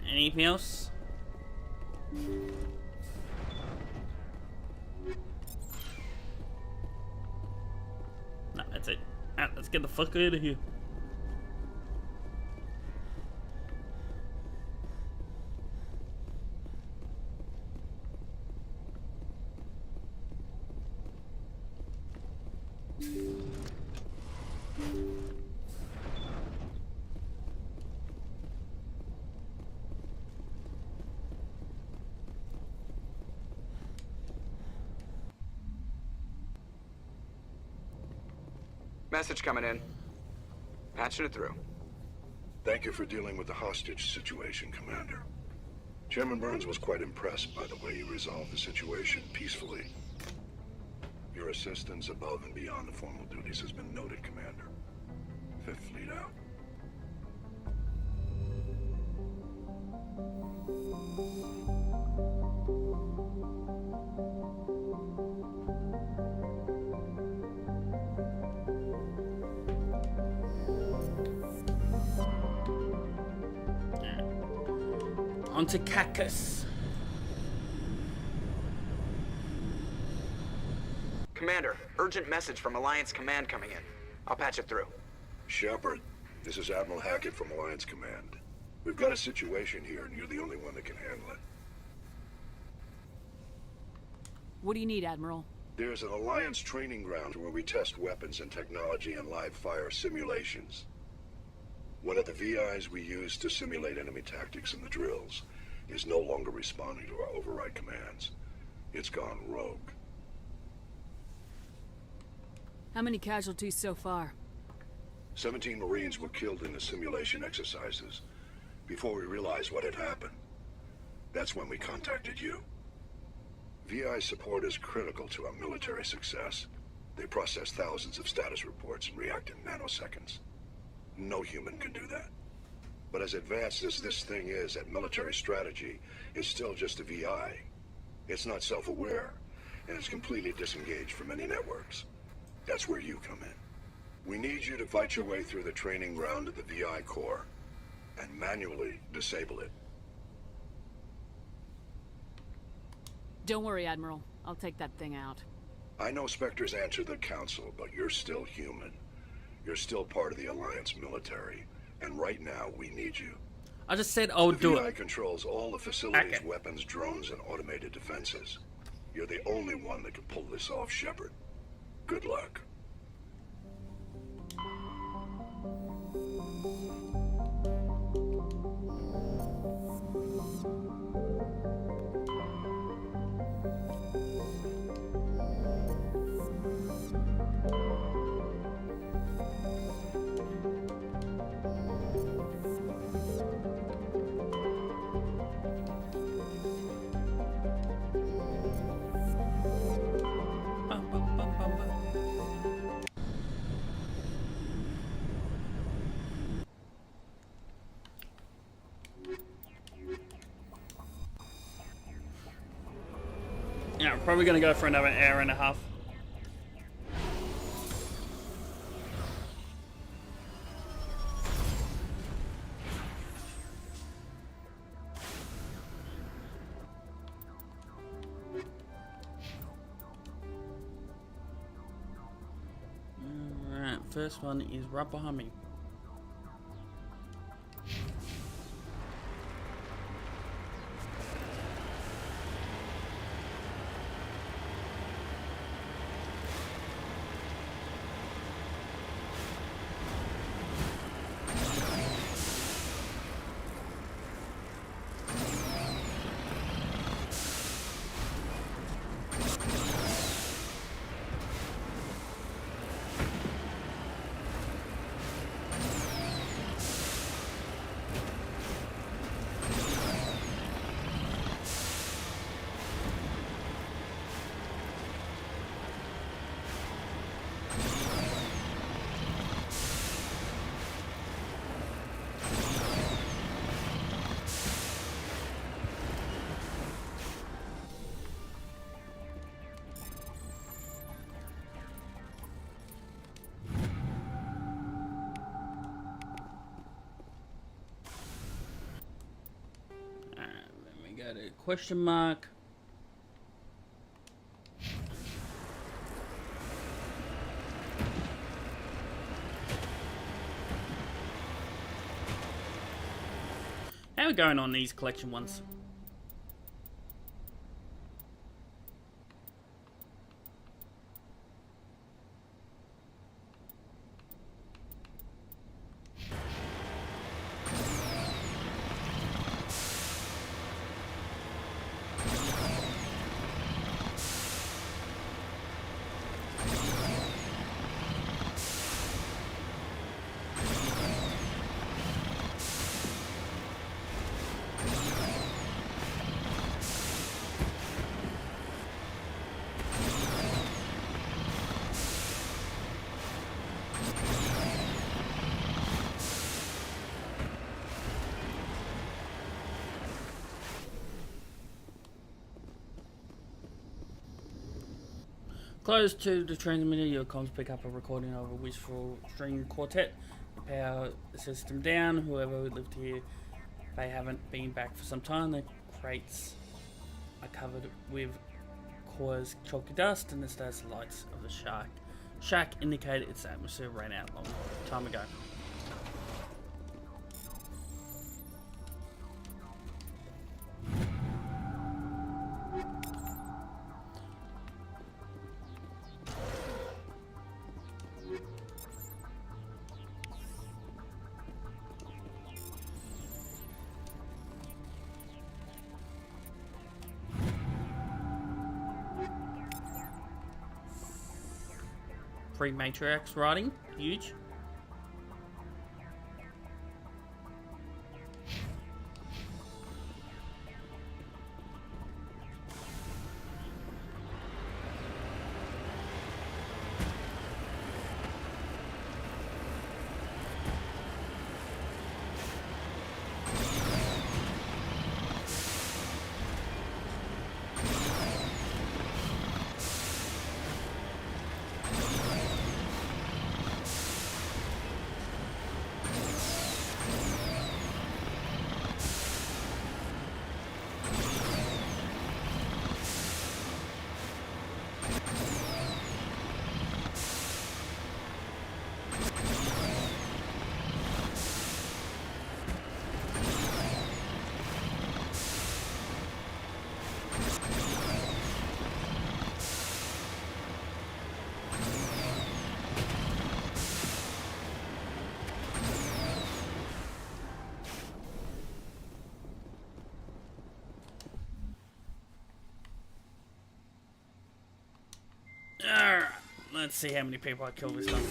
Anything else? No, that's it. Let's get the fuck out of here. Message coming in. Patching it through. Thank you for dealing with the hostage situation, Commander. Chairman Burns was quite impressed by the way you resolved the situation peacefully. Your assistance above and beyond the formal duties has been noted, Commander. 5th Fleet out. On to Cactus. Commander, urgent message from Alliance Command coming in. I'll patch it through. Shepard, this is Admiral Hackett from Alliance Command. We've got a situation here, and you're the only one that can handle it. What do you need, Admiral? There's an Alliance training ground where we test weapons and technology and live fire simulations. One of the VIs we use to simulate enemy tactics in the drills is no longer responding to our override commands. It's gone rogue. How many casualties so far? 17 Marines were killed in the simulation exercises before we realized what had happened. That's when we contacted you. VI support is critical to our military success. They process thousands of status reports and react in nanoseconds. No human can do that. But as advanced as this thing is at military strategy, it's still just a VI. It's not self-aware, and it's completely disengaged from any networks. That's where you come in. We need you to fight your way through the training ground of the VI core and manually disable it. Don't worry, Admiral. I'll take that thing out. I know Spectres answered the Council, but you're still human. You're still part of the Alliance military, and right now we need you. I just said I would do The VI it. controls all the facilities, weapons, drones, and automated defenses. You're the only one that can pull this off, Shepard. Good luck. Yeah, we're probably going to go for another hour and a half. Alright, first one is right behind me. Got a question mark. How are we going on these collection ones? Close to the transmitter, your comms pick up a recording of a wishful string quartet. Power the system down. Whoever lived here, they haven't been back for some time. The crates are covered with coarse chalky dust, and the stars lights of the shack indicate its atmosphere ran out a long time ago. Free matriarchs writing, huge. Alright, let's see how many people I kill this time.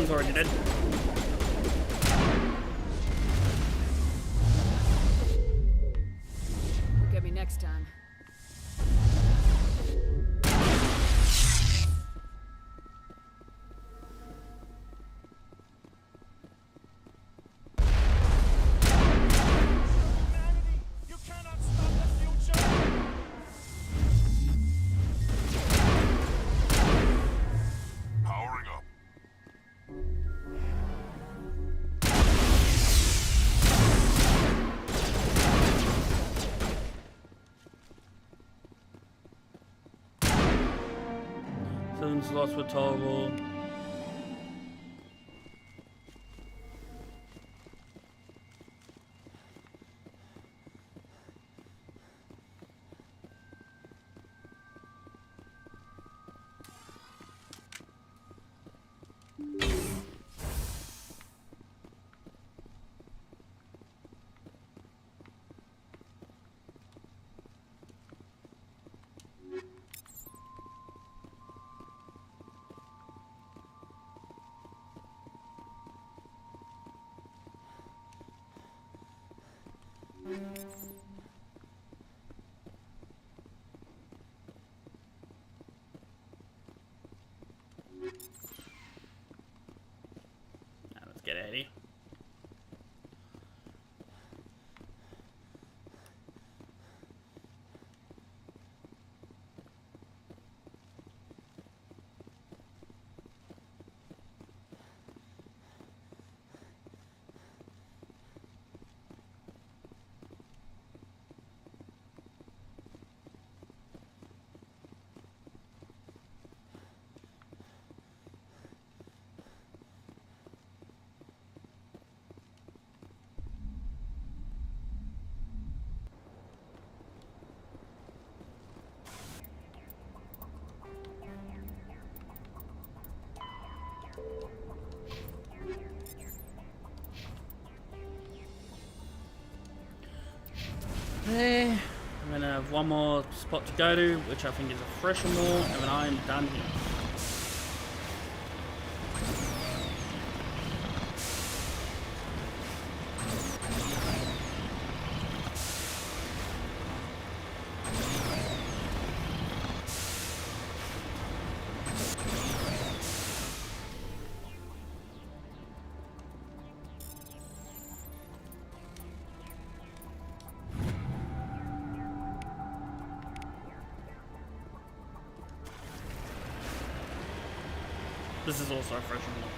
one's already dead. Won't get me next time. Powering up. Citizens lost were tolerable. Now let's get out of here. There. I'm gonna have one more spot to go to, which I think is a fresher mall, and then I'm done here. This is also a fresher mall.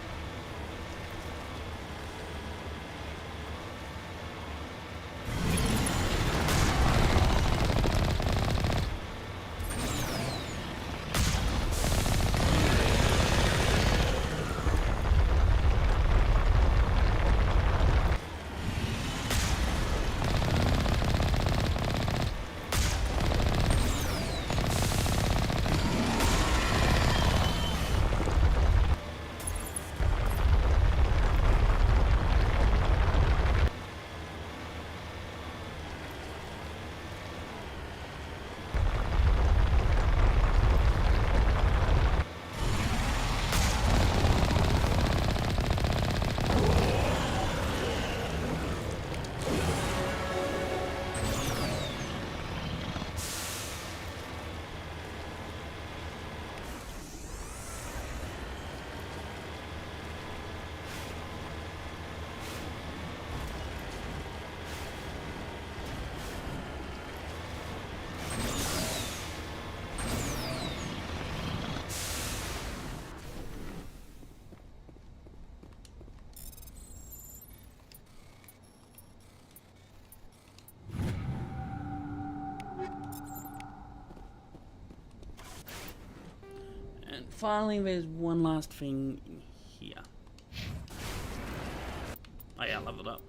And finally, there's one last thing here. Oh yeah, I leveled up.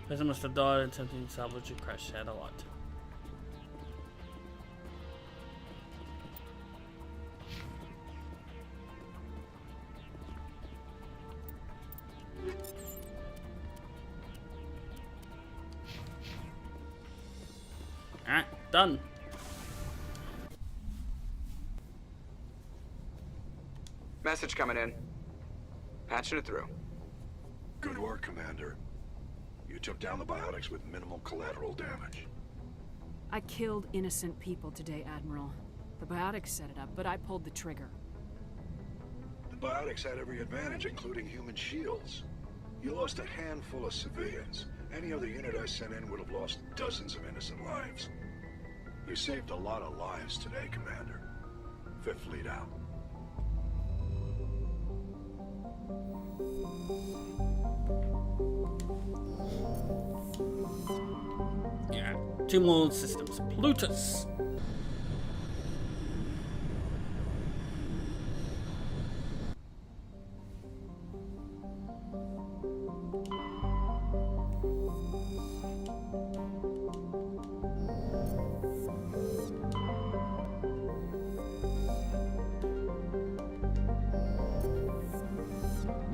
Person must have died attempting to salvage a crashed satellite. Alright, done. Message coming in. Patching it through. Good work, Commander. You took down the biotics with minimal collateral damage. I killed innocent people today, Admiral. The biotics set it up, but I pulled the trigger. The biotics had every advantage, including human shields. You lost a handful of civilians. Any other unit I sent in would have lost dozens of innocent lives. You saved a lot of lives today, Commander. Fifth Fleet out. Yeah, 2 more systems. Plutus.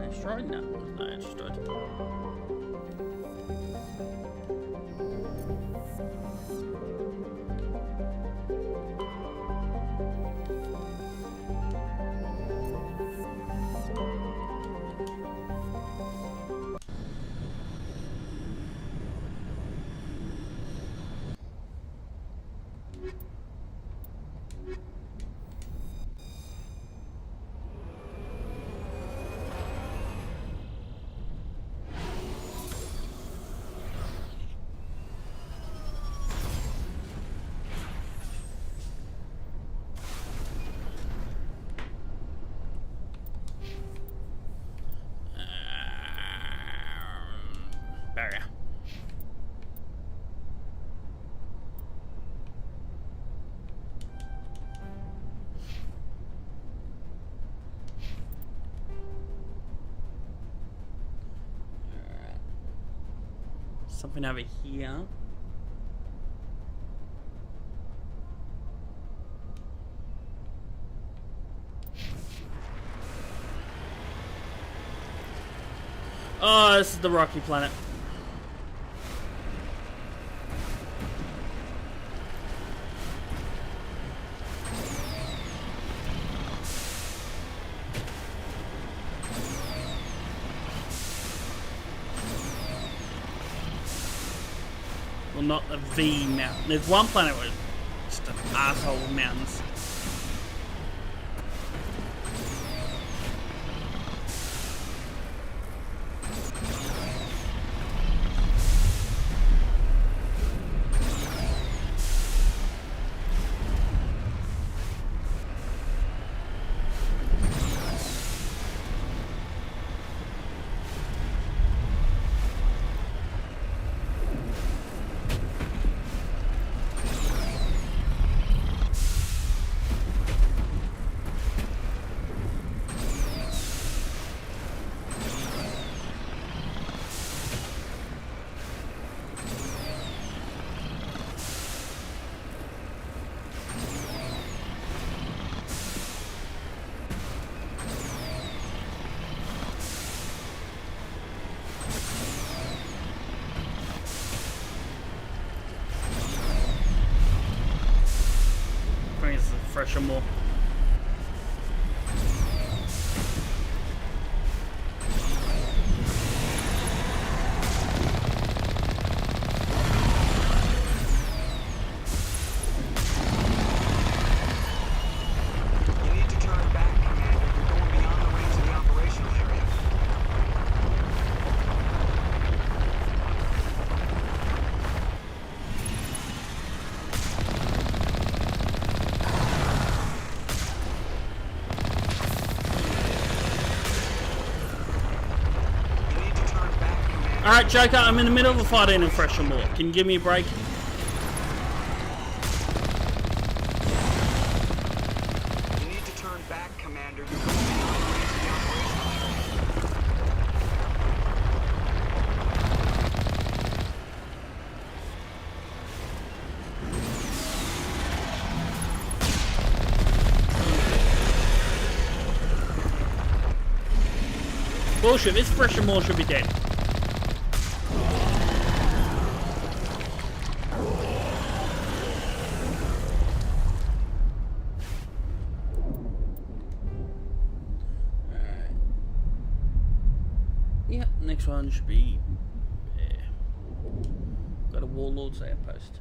Asteroid? No, it's not an asteroid. Barrier. Something over here. Oh, this is the rocky planet. Well, not the V mountain. There's one planet where it's just an asshole of mountains. Fresher more. Alright, Joker, I'm in the middle of a fight in Fresher Moor. Can you give me a break? You need to turn back, Commander. You're going to be the operation. Bullshit, this Fresher Moor should be dead. Yep, next one should be got a Warlord's outpost.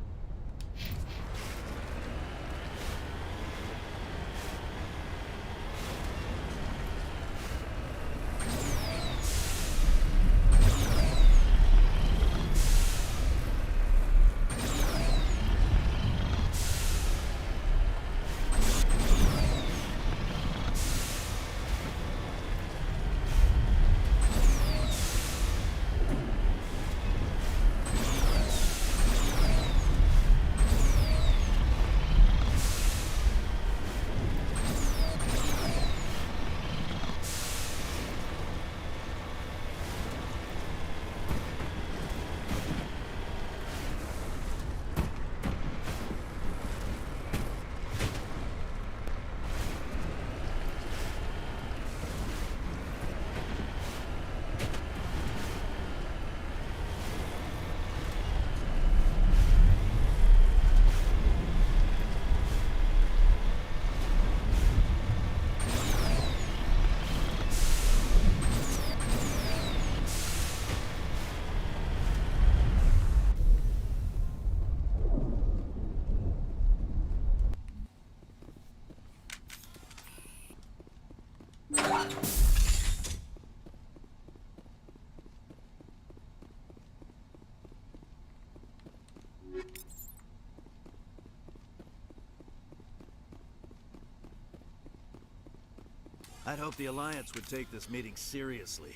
I'd hope the Alliance would take this meeting seriously.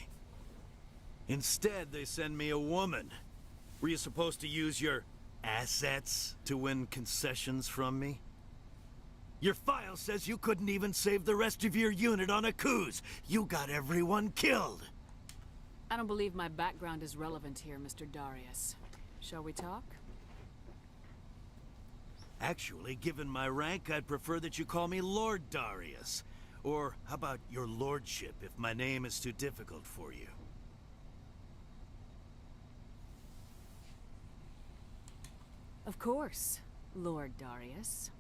Instead, they send me a woman. Were you supposed to use your assets to win concessions from me? Your file says you couldn't even save the rest of your unit on a cruise. You got everyone killed. I don't believe my background is relevant here, Mr. Darius. Shall we talk? Actually, given my rank, I'd prefer that you call me Lord Darius. Or how about your lordship, if my name is too difficult for you? Of course, Lord Darius.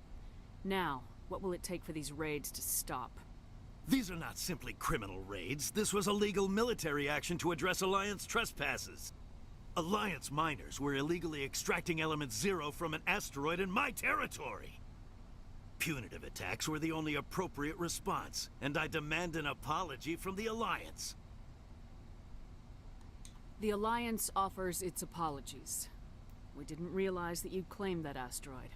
Now, what will it take for these raids to stop? These are not simply criminal raids. This was a legal military action to address Alliance trespasses. Alliance miners were illegally extracting Element Zero from an asteroid in my territory. Punitive attacks were the only appropriate response, and I demand an apology from the Alliance. The Alliance offers its apologies. We didn't realize that you'd claimed that asteroid.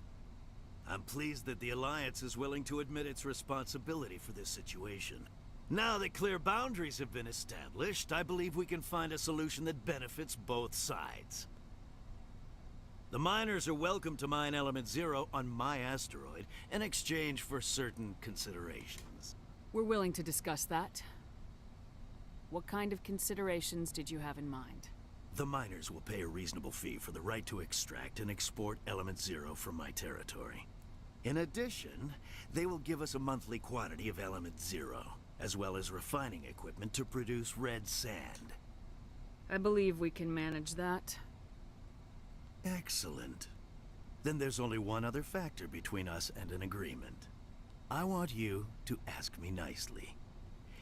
I'm pleased that the Alliance is willing to admit its responsibility for this situation. Now that clear boundaries have been established, I believe we can find a solution that benefits both sides. The miners are welcome to mine Element Zero on my asteroid in exchange for certain considerations. We're willing to discuss that. What kind of considerations did you have in mind? The miners will pay a reasonable fee for the right to extract and export Element Zero from my territory. In addition, they will give us a monthly quantity of Element Zero, as well as refining equipment to produce red sand. I believe we can manage that. Excellent. Then there's only one other factor between us and an agreement. I want you to ask me nicely.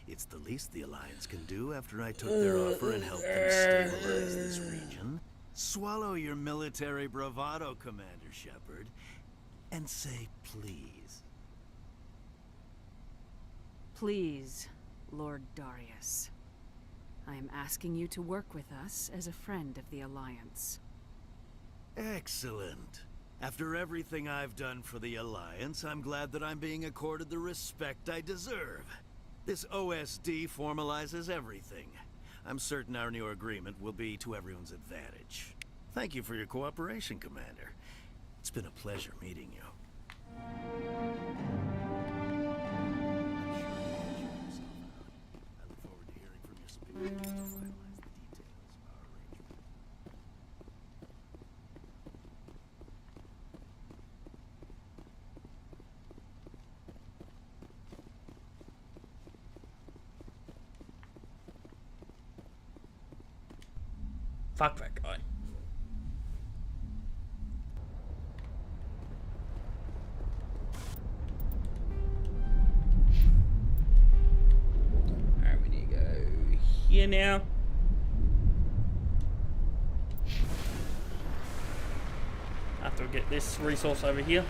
It's the least the Alliance can do after I took their offer and helped them stabilize this region. Swallow your military bravado, Commander Shepard, and say please. Please, Lord Darius. I am asking you to work with us as a friend of the Alliance. Excellent. After everything I've done for the Alliance, I'm glad that I'm being accorded the respect I deserve. This OSD formalizes everything. I'm certain our new agreement will be to everyone's advantage. Thank you for your cooperation, Commander. It's been a pleasure meeting you. Fuck that guy. Alright, we need to go here now. After we get this resource over here.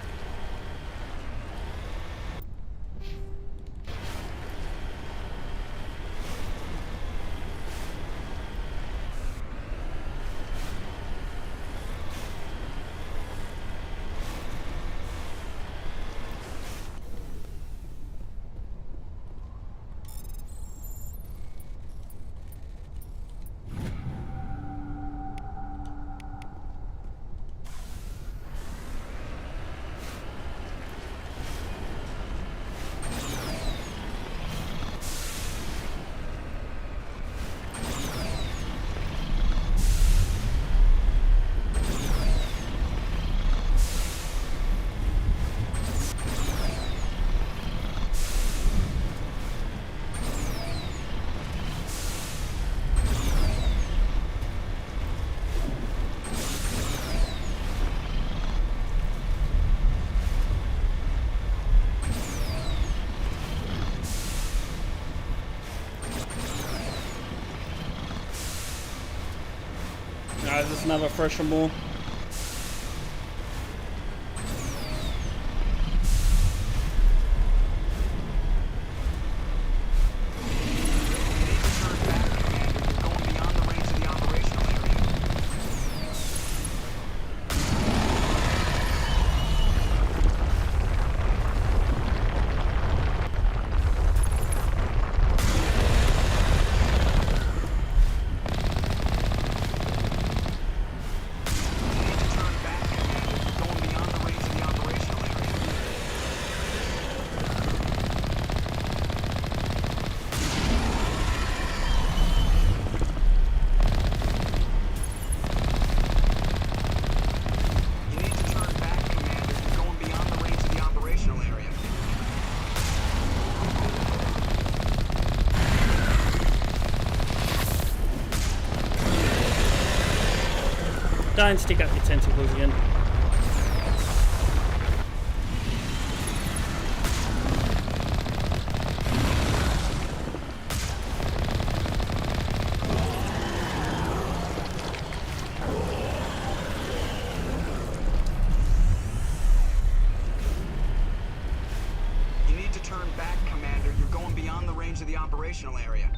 Alright, just another fresher more. Don't stick up your tentacles again. You need to turn back, Commander. You're going beyond the range of the operational area.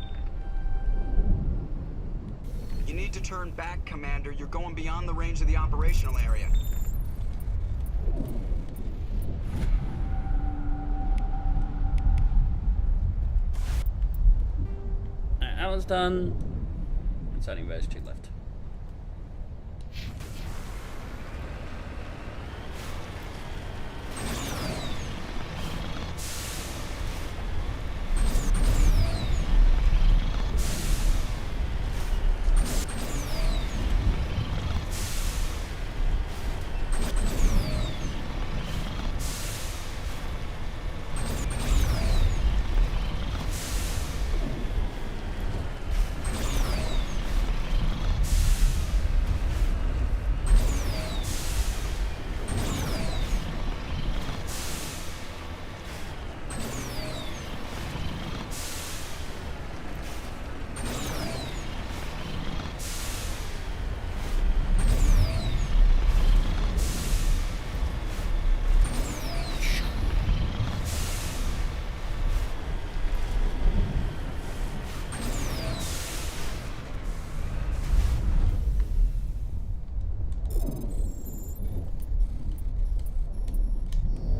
You need to turn back, Commander. You're going beyond the range of the operational area. Alright, that one's done. It's only those two left.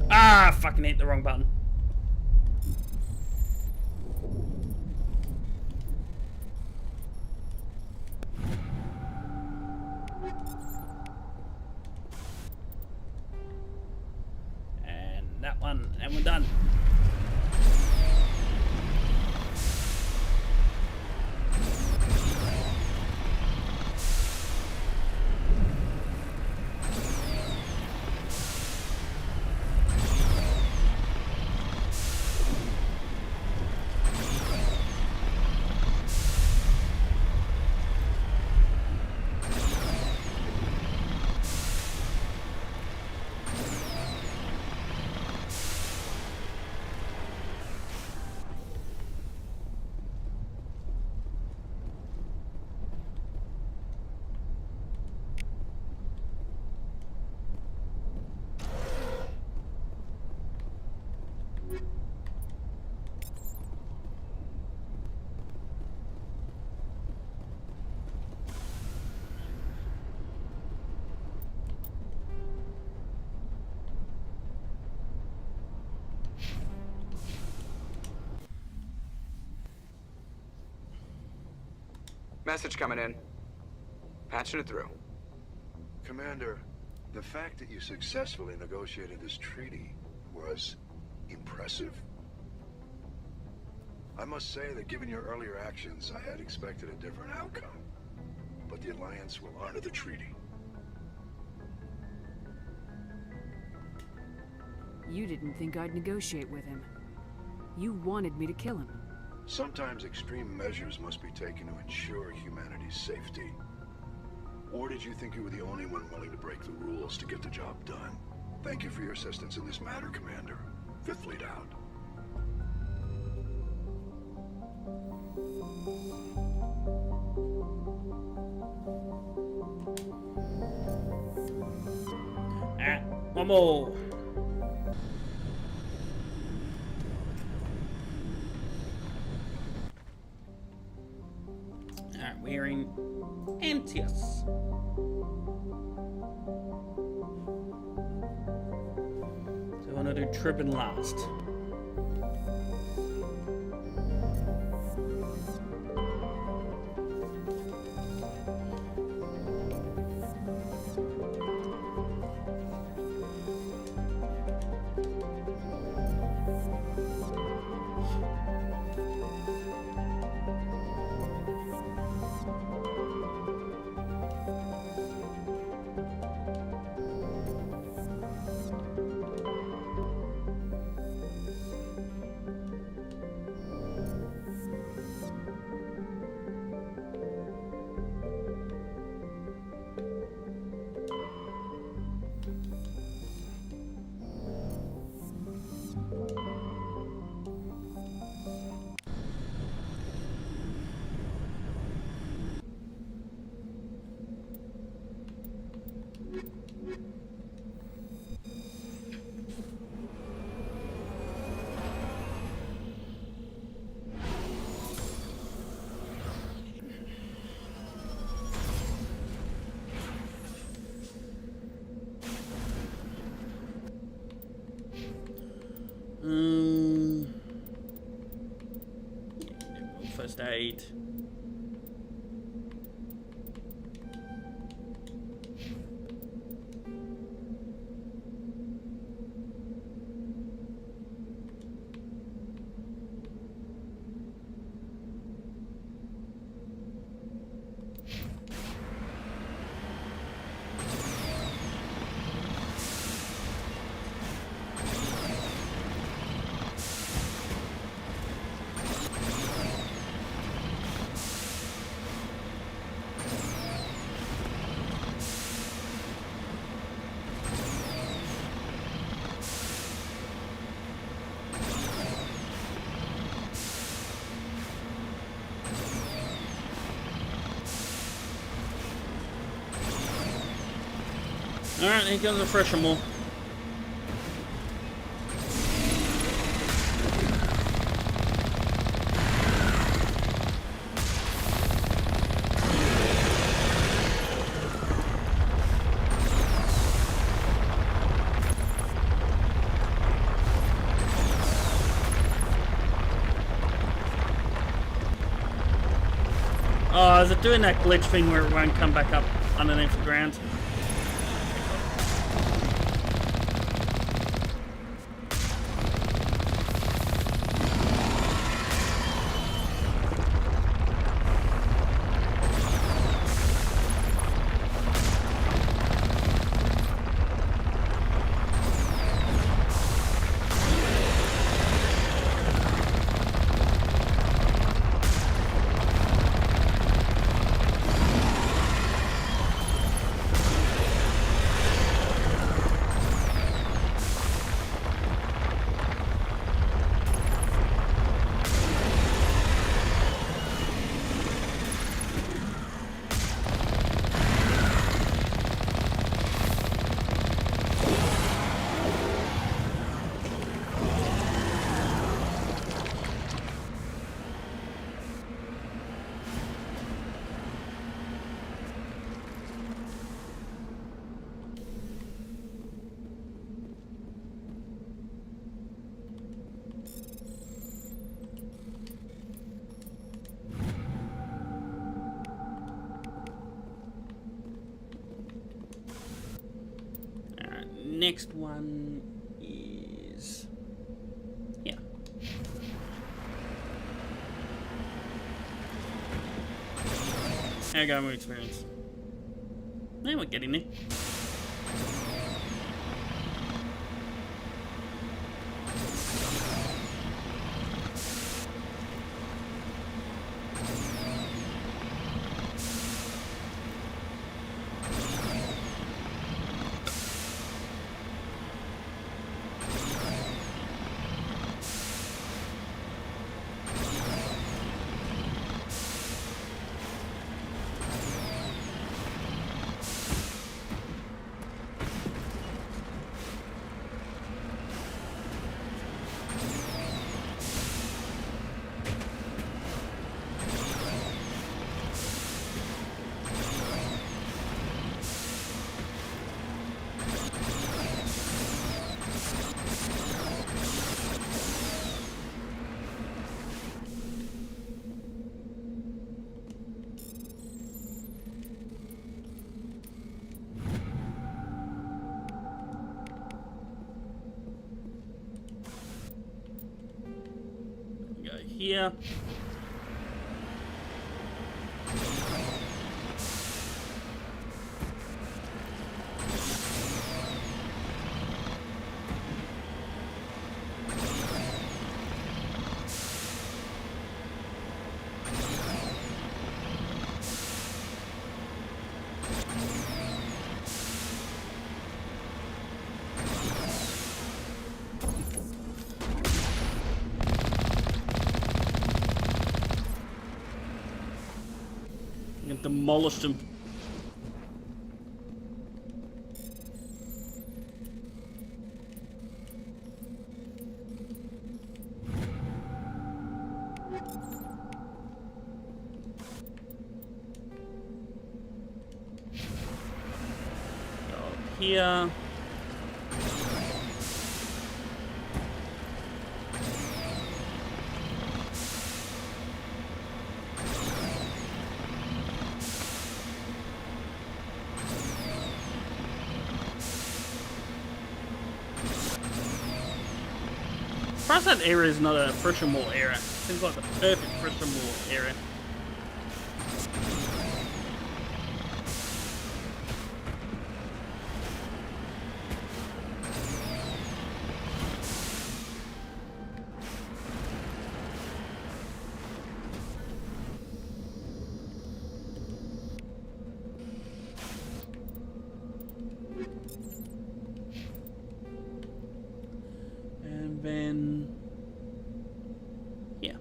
Ah, fucking hit the wrong button. that one, and we're done. Message coming in. Patching it through. Commander, the fact that you successfully negotiated this treaty was impressive. I must say that given your earlier actions, I had expected a different outcome. But the Alliance will honor the treaty. You didn't think I'd negotiate with him. You wanted me to kill him. Sometimes extreme measures must be taken to ensure humanity's safety. Or did you think you were the only one willing to break the rules to get the job done? Thank you for your assistance in this matter, Commander. Fifth Fleet out. One more. Alright, we're in Antius. So I want to do Tribune last. First aid. Alright, here goes the fresher more. Oh, is it doing that glitch thing where it won't come back up underneath the ground? next one is here. How you going with experience? Yeah, we're getting there. Here. And demolished him. Go up here. Perhaps that area is not a Fresh and More area. Seems like the perfect Fresh and More area. And then yeah.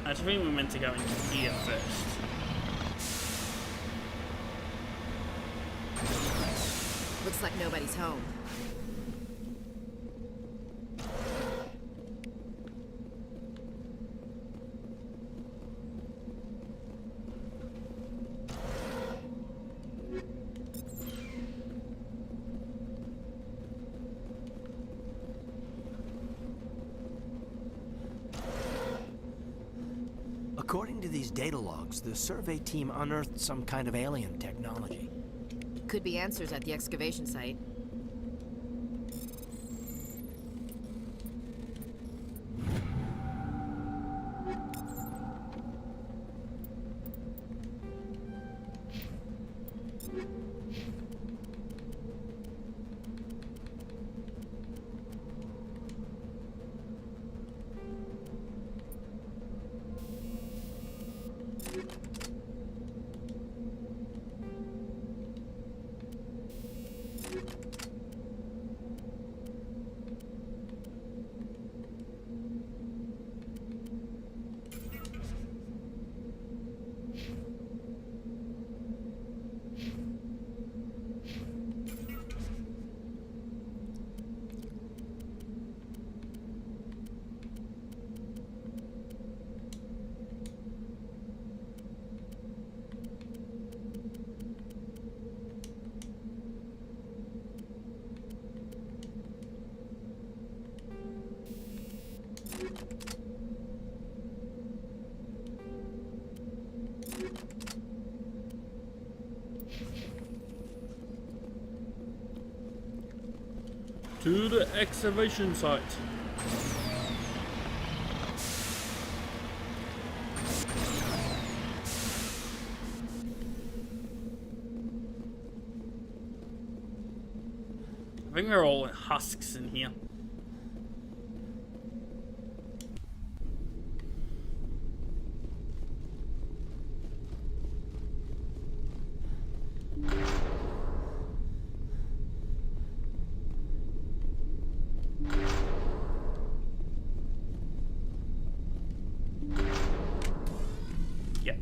I think we're meant to go into here first. Looks like nobody's home. According to these data logs, the survey team unearthed some kind of alien technology. Could be answers at the excavation site. To the excavation site. I think they're all husks in here. Yep.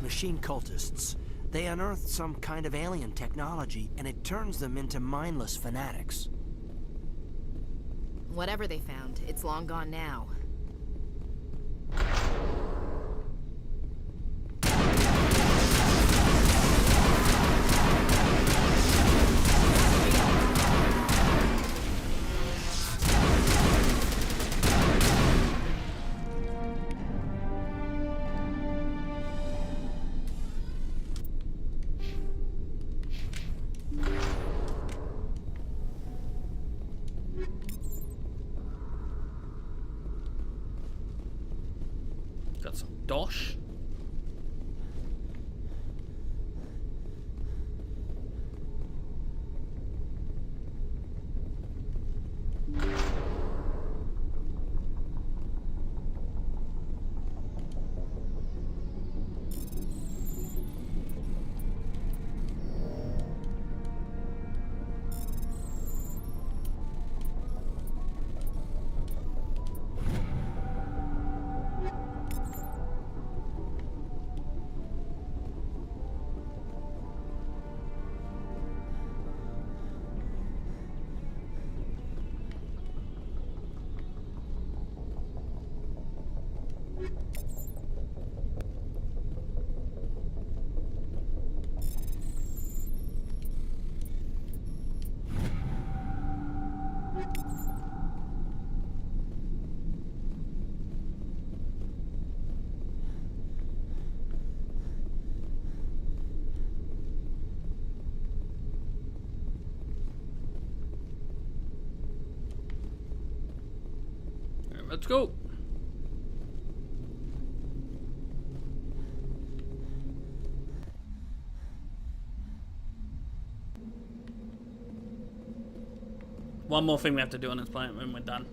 Machine cultists. They unearthed some kind of alien technology, and it turns them into mindless fanatics. Whatever they found, it's long gone now. Got some dosh. Let's go. One more thing we have to do on this planet when we're done.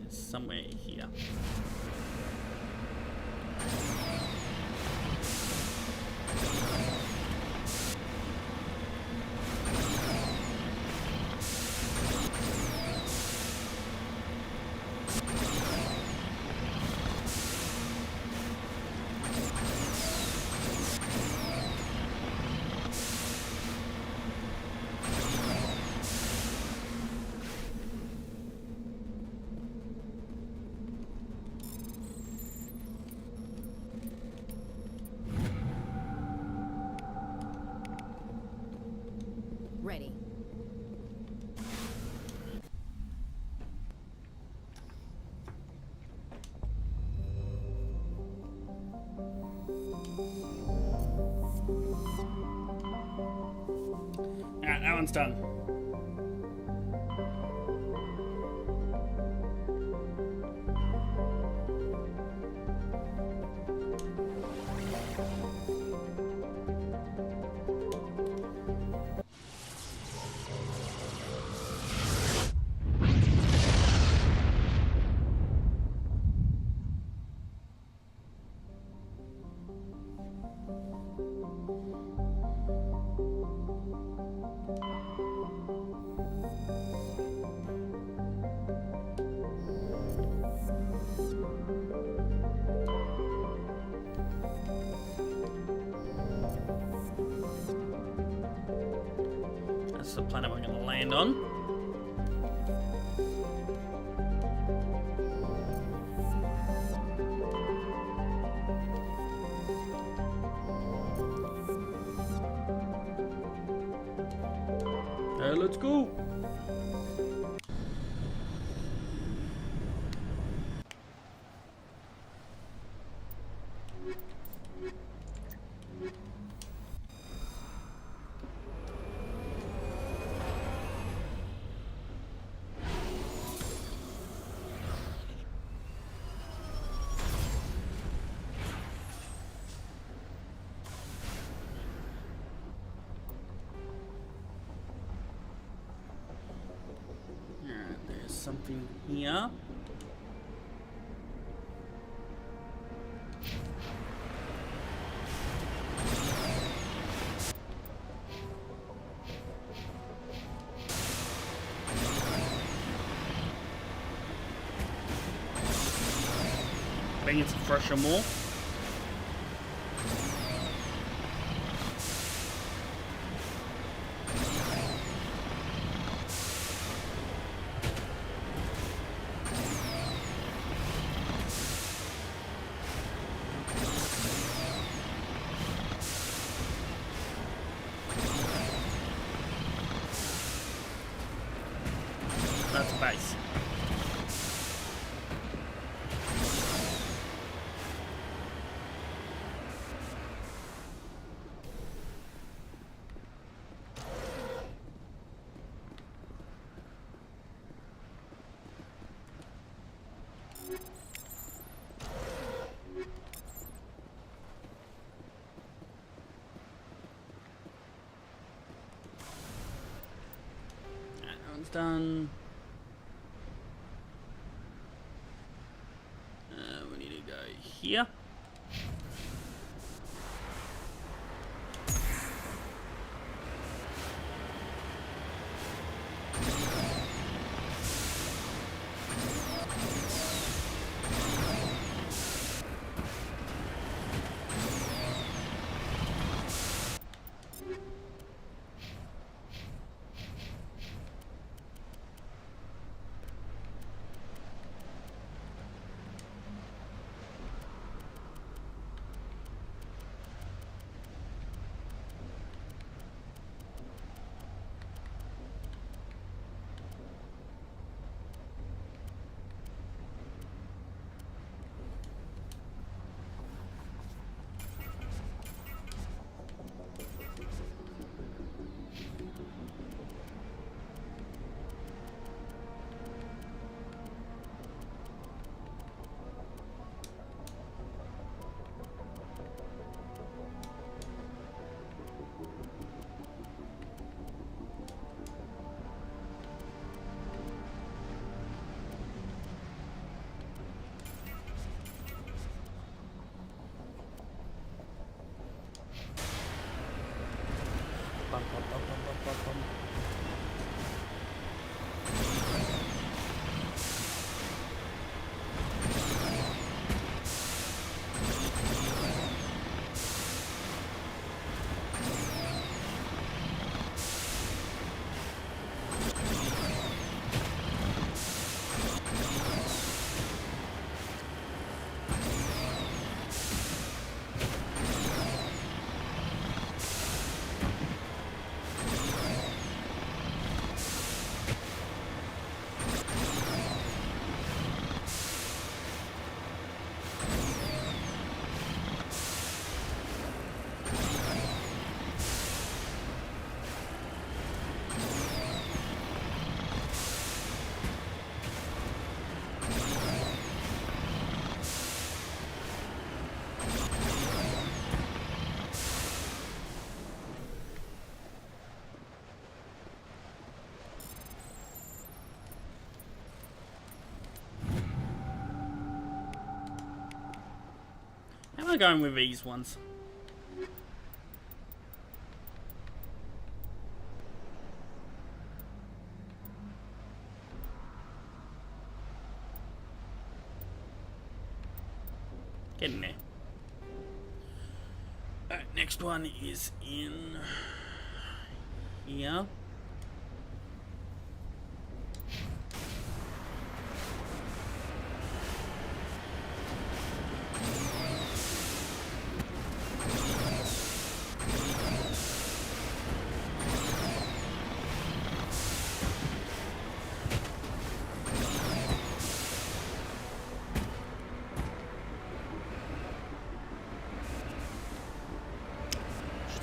It's somewhere here. Ready. Alright, that one's done. That's the planet we're going to land on. Okay, let's go. There's something here. I think it's a fresher more. That's base. That one's done. We need to go here. Bum, bum, bum, bum, bum, bum, bum. How am I going with these ones? Getting there. Alright, next one is in here.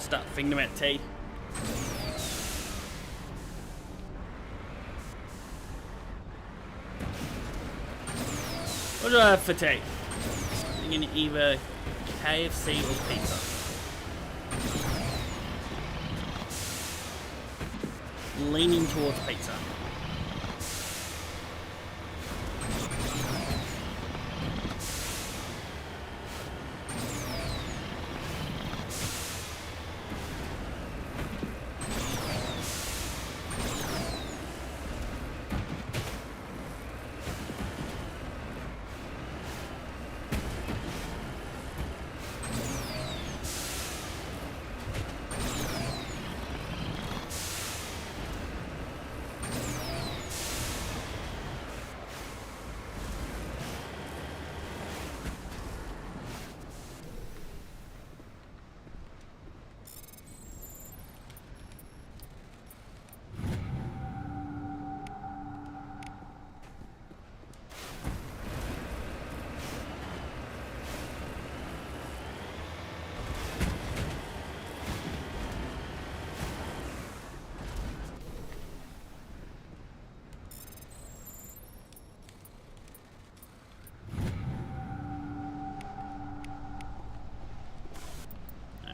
start thinking about tea. What do I have for tea? I'm gonna either KFC or pizza. Leaning towards pizza.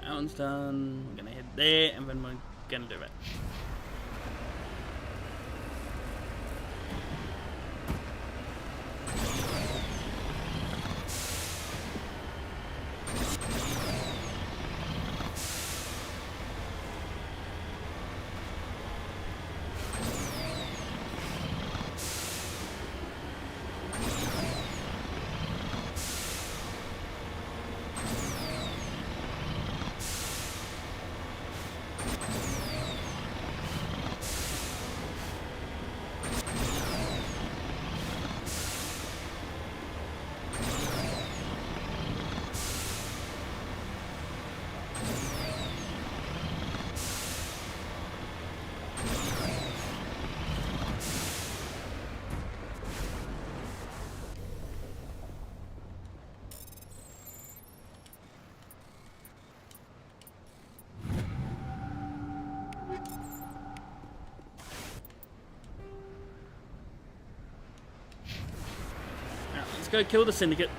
That one's done. We're gonna head there, and then we're gonna do it. Now, let's go kill the syndicate.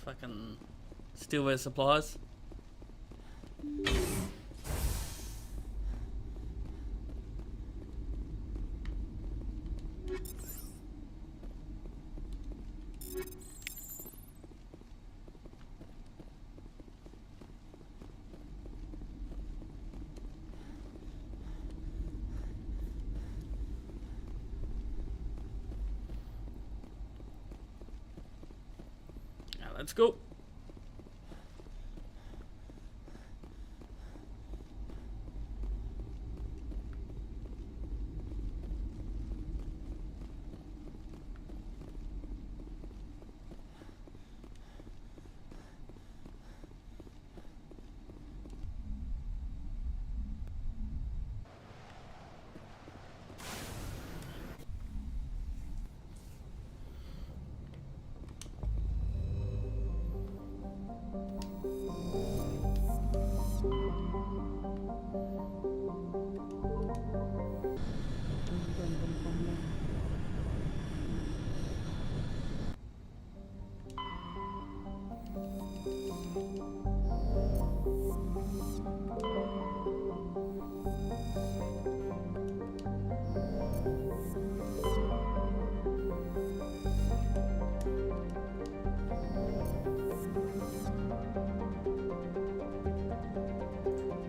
fucking steal their supplies. Now let's go.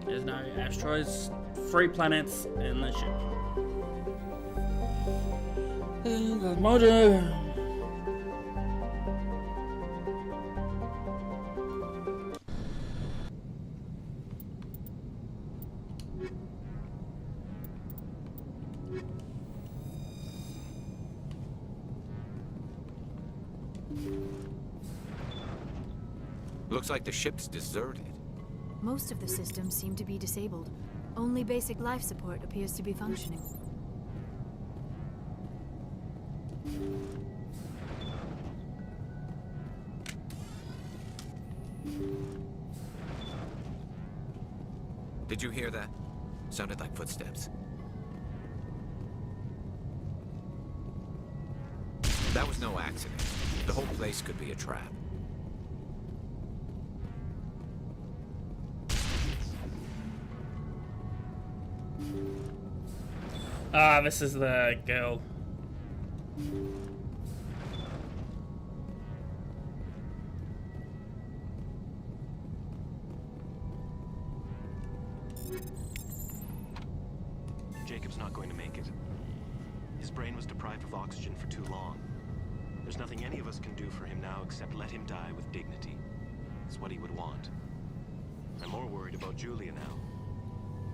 There's no asteroids, 3 planets, and the ship. The motor. Looks like the ship's deserted. Most of the systems seem to be disabled. Only basic life support appears to be functioning. Did you hear that? Sounded like footsteps. That was no accident. The whole place could be a trap. Ah, this is the girl. Jacob's not going to make it. His brain was deprived of oxygen for too long. There's nothing any of us can do for him now except let him die with dignity. It's what he would want. I'm more worried about Julia now.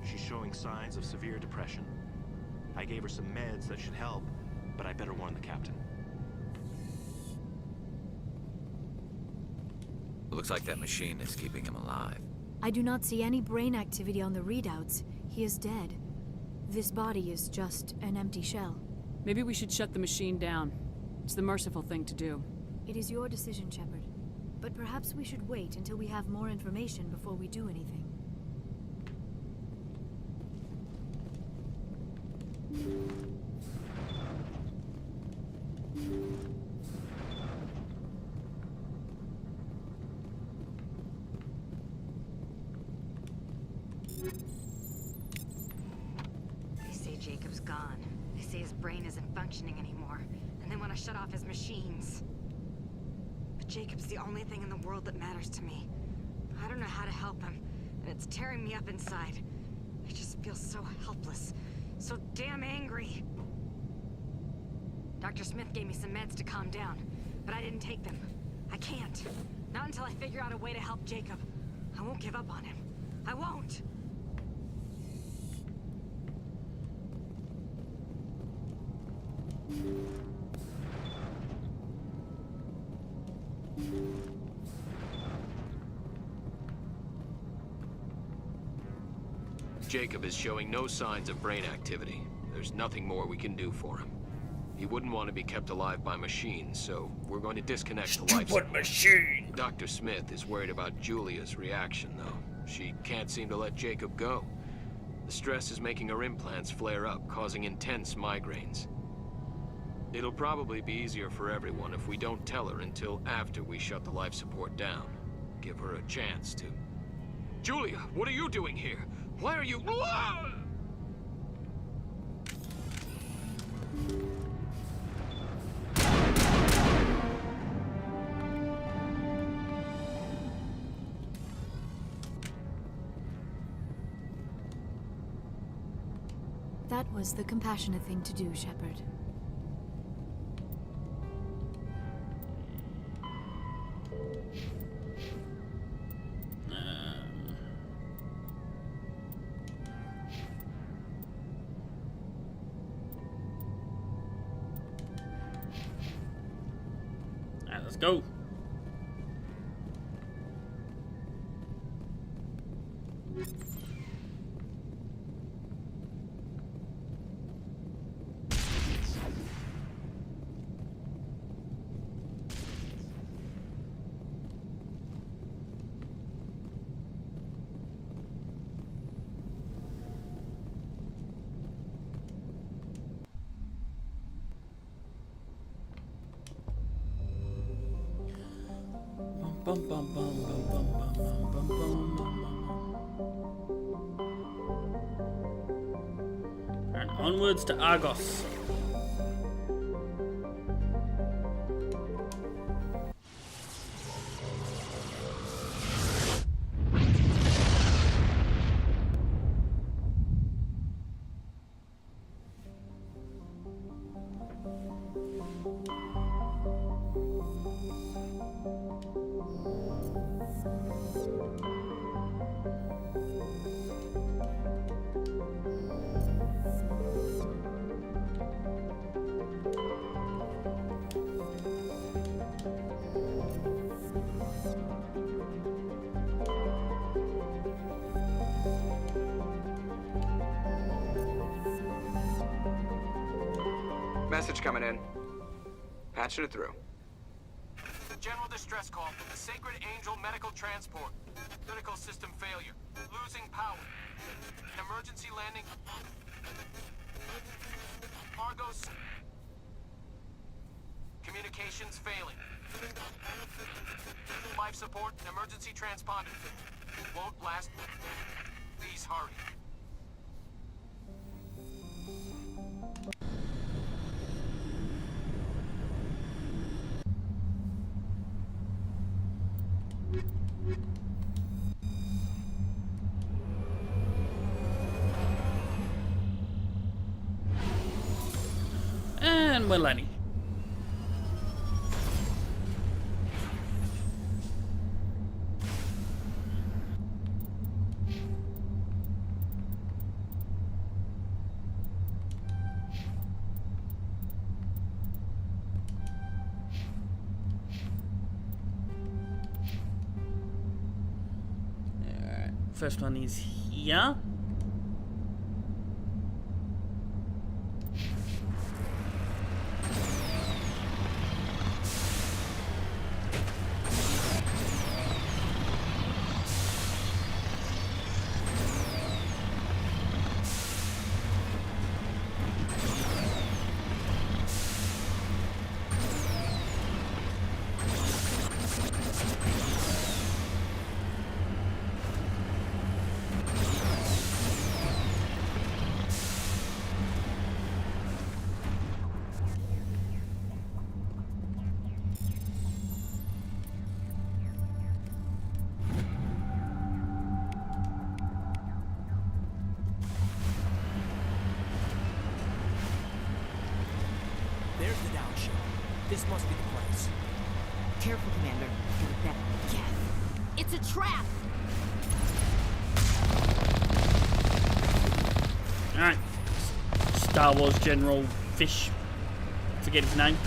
She's showing signs of severe depression. I gave her some meds that should help, but I better warn the captain. Looks like that machine is keeping him alive. I do not see any brain activity on the readouts. He is dead. This body is just an empty shell. Maybe we should shut the machine down. It's the merciful thing to do. It is your decision, Shepard. But perhaps we should wait until we have more information before we do anything. They say Jacob's gone. They say his brain isn't functioning anymore, and they want to shut off his machines. But Jacob's the only thing in the world that matters to me. I don't know how to help him, and it's tearing me up inside. I just feel so helpless, so damn angry. Dr. Smith gave me some meds to calm down, but I didn't take them. I can't. Not until I figure out a way to help Jacob. I won't give up on him. I won't! Jacob is showing no signs of brain activity. There's nothing more we can do for him. He wouldn't want to be kept alive by machines, so we're going to disconnect the life support. Machine! Dr. Smith is worried about Julia's reaction, though. She can't seem to let Jacob go. The stress is making her implants flare up, causing intense migraines. It'll probably be easier for everyone if we don't tell her until after we shut the life support down. Give her a chance to... Julia, what are you doing here? Why are you... That was the compassionate thing to do, Shepard. Let's go. Bum, bum, bum, bum, bum, bum, bum, bum, bum. And onwards to Argos. Message coming in. Patching it through. General distress call from the Sacred Angel Medical Transport. Critical system failure. Losing power. Emergency landing. Argos. Communications failing. Life support and emergency transponder. Won't last. Please hurry. And we're landing. Alright, first one is here. There's the downshift. This must be the place. Careful, Commander. Get back. Yes. It's a trap! Alright. Star Wars General Fish. Forget his name.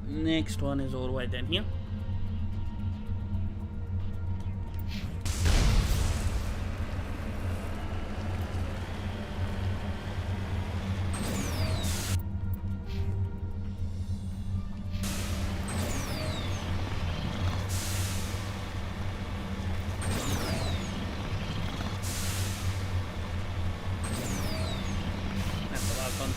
Next one is all the way down here. fun.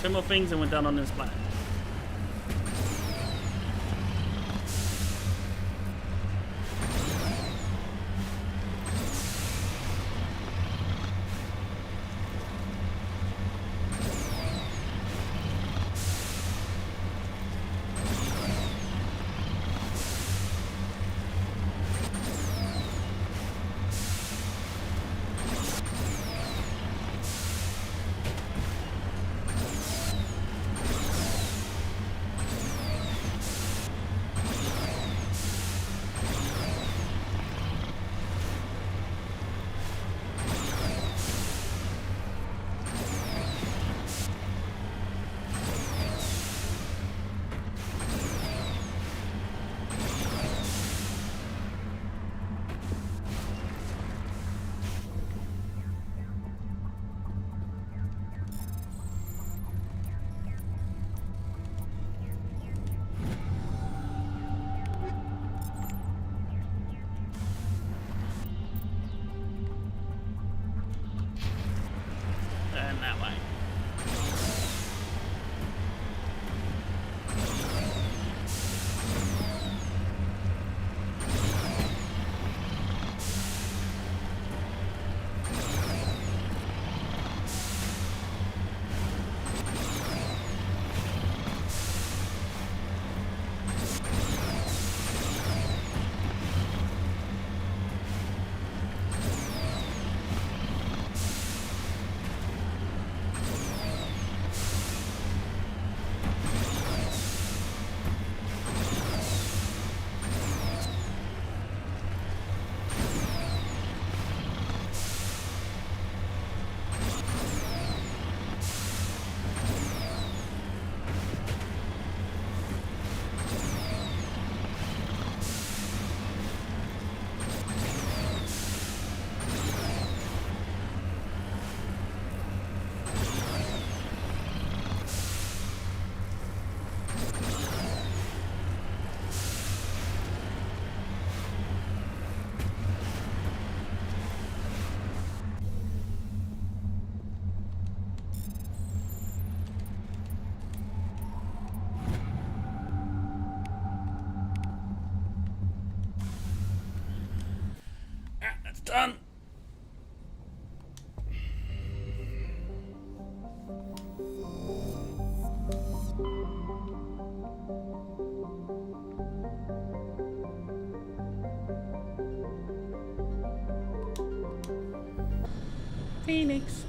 Two more things and we're done on this planet. And that way. That's done. Phoenix.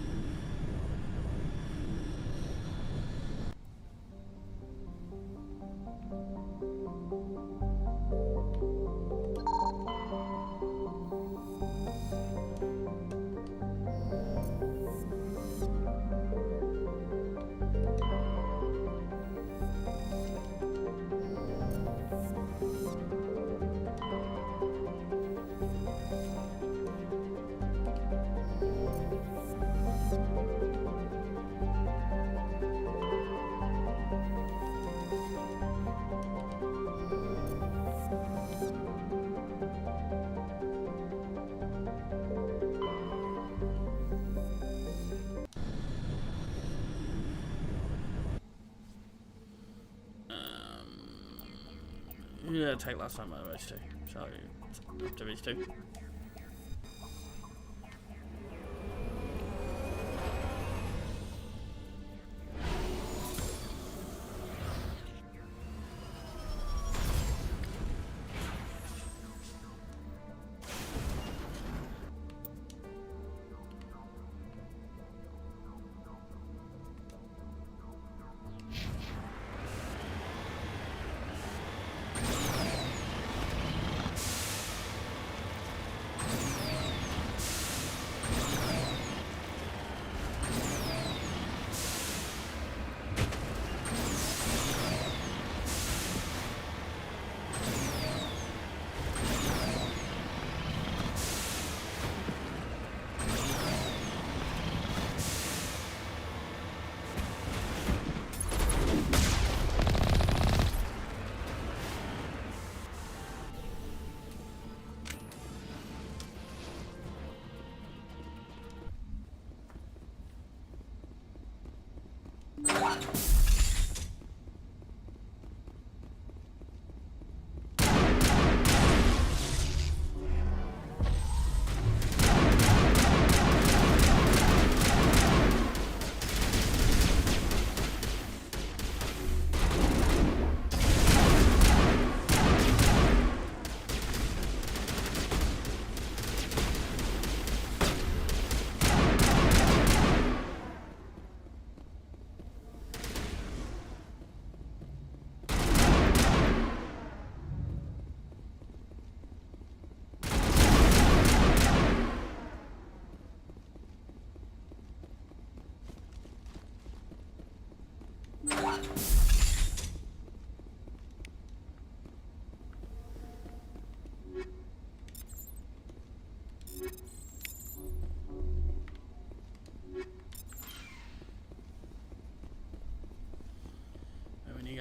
Yeah, take last time out of those two. So, after these two.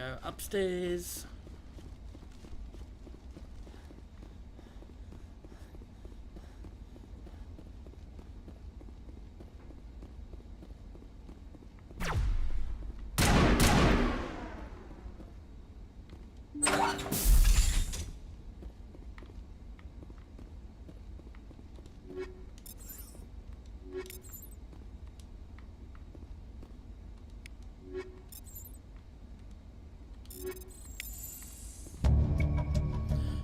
go upstairs.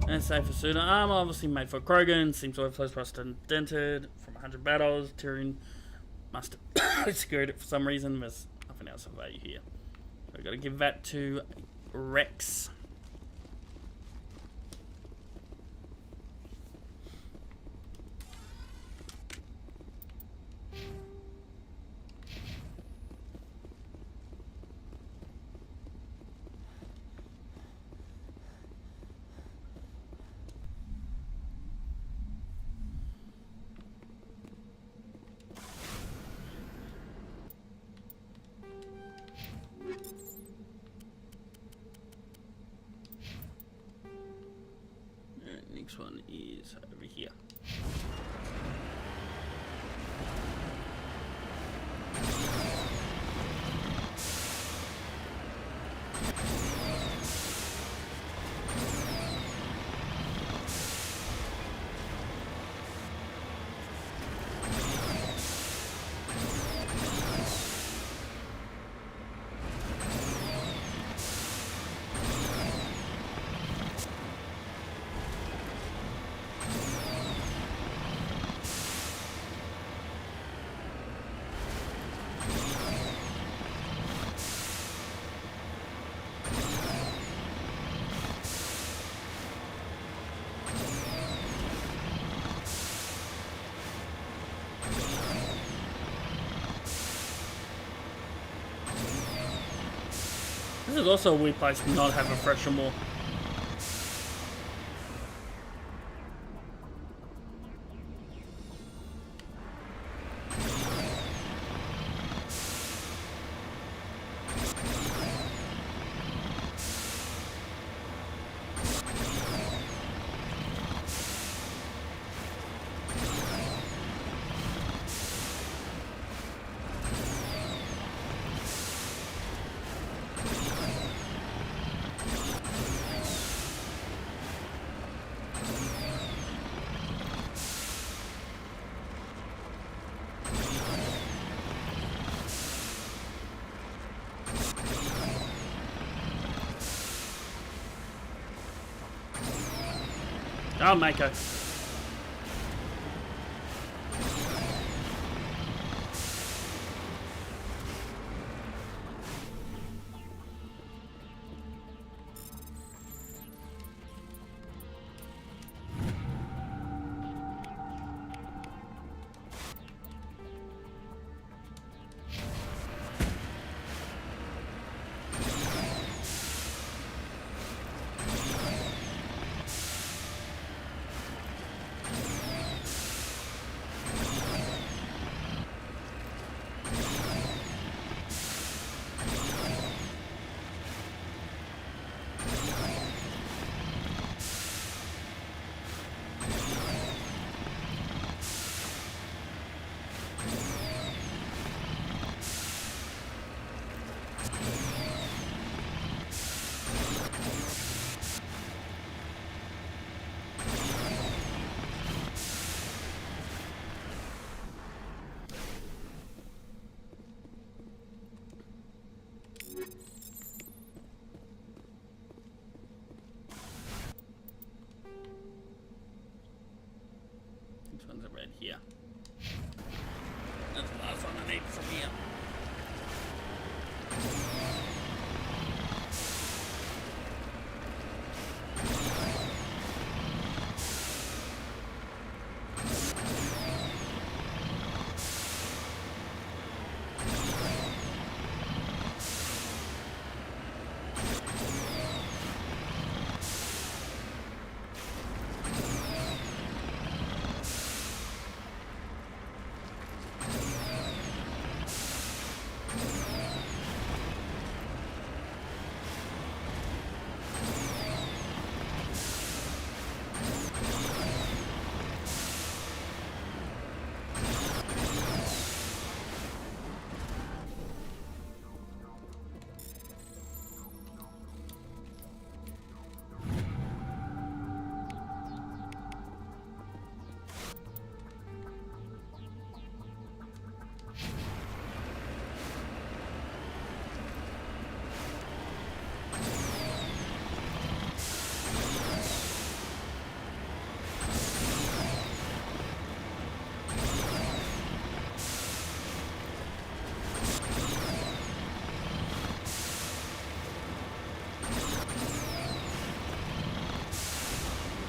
And safer suit of armor, obviously made for Krogan, seems to have close rust and dented from 100 battles. Tyrion must have secured it for some reason. There's nothing else of value here. So we've got to give that to Rex. Next one is over here. This is also a weird place to not have a fresher more. Oh, Mako. Which one's a red here? That's the last one I need from here.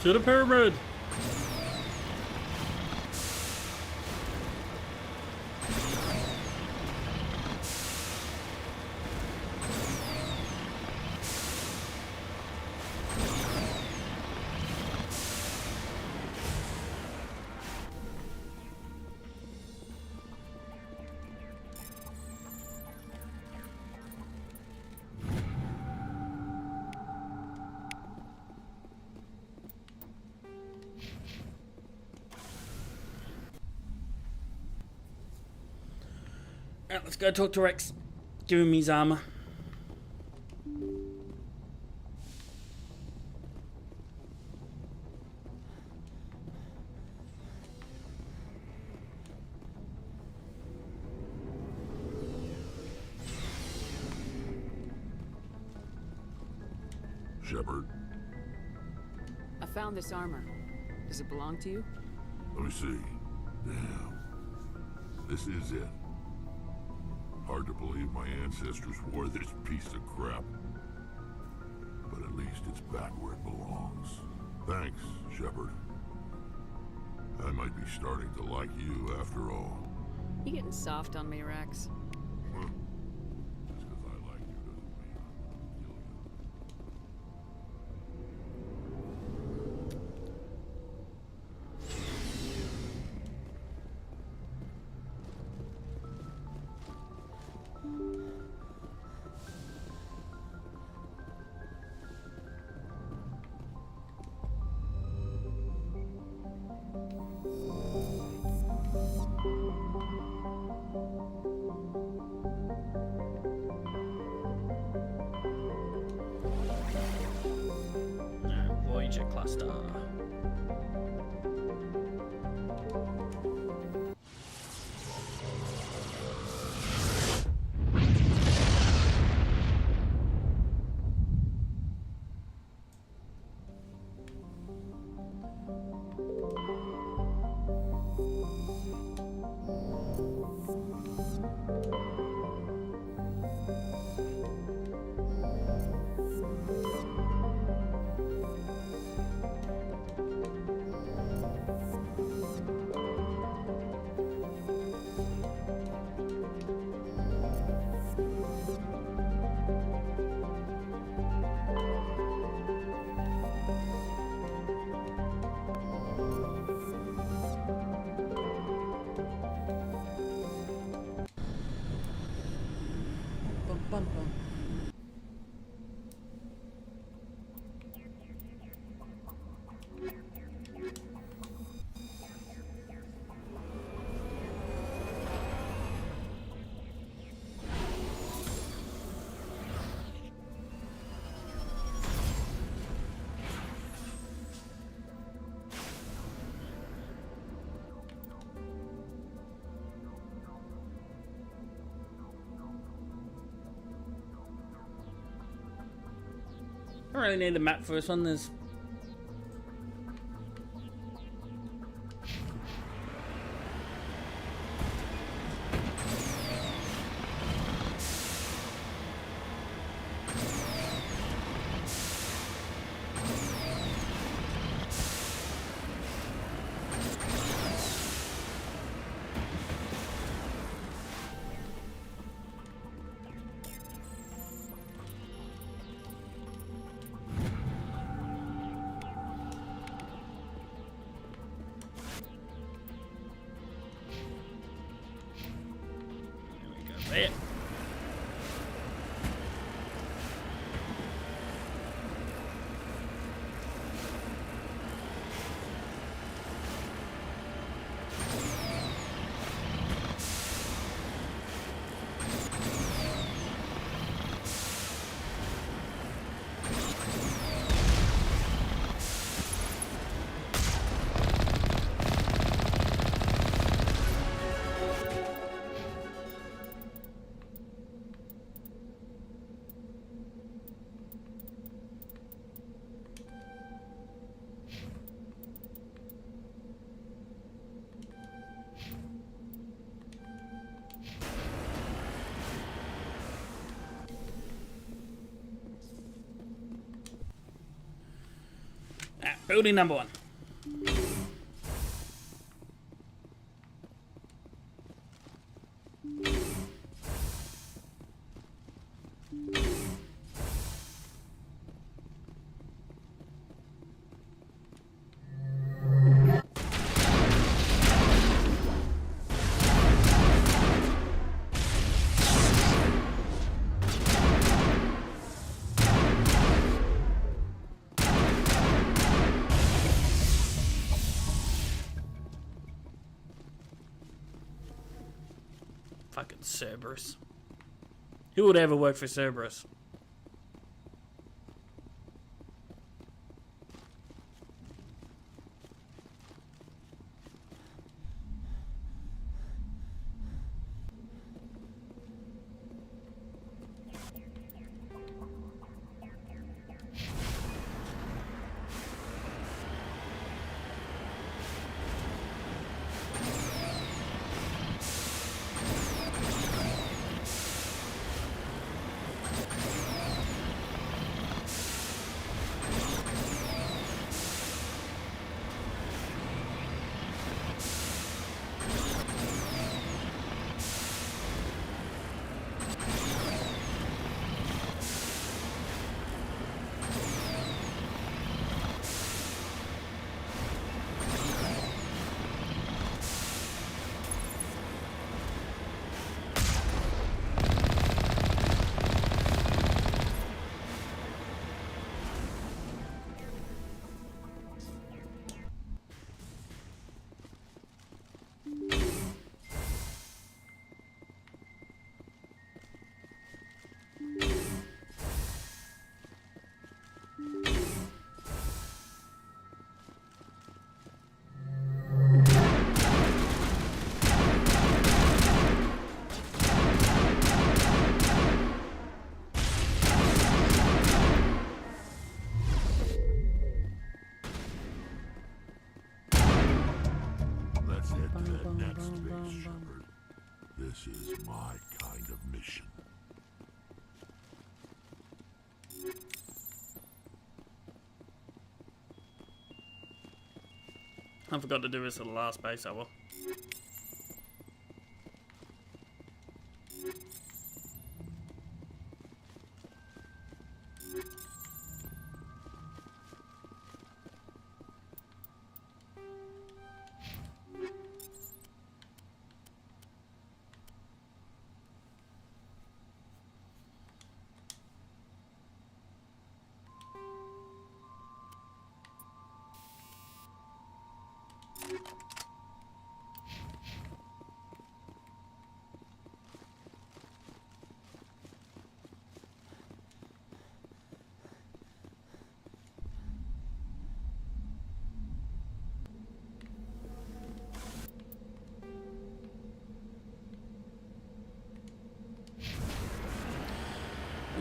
To the pyramid! Alright, let's go talk to Rex. Give him his armor. Shepard, I found this armor. Does it belong to you? let me see. Damn. This is it. Hard to believe my ancestors wore this piece of crap. But at least it's back where it belongs. Thanks, Shepard. I might be starting to like you after all. You getting soft on me, Rex? Just because I like you doesn't mean I'm gonna kill you. Voyager cluster. Bum, bum. I don't really need a map for this one. There's Building number 1. Fucking Cerberus. Who would ever work for Cerberus? Let's head to that next phase, Shepard. This is my kind of mission. I forgot to do this at the last base hour.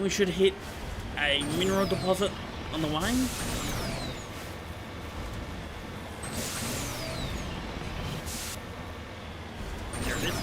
We should hit a mineral deposit on the way. There it is.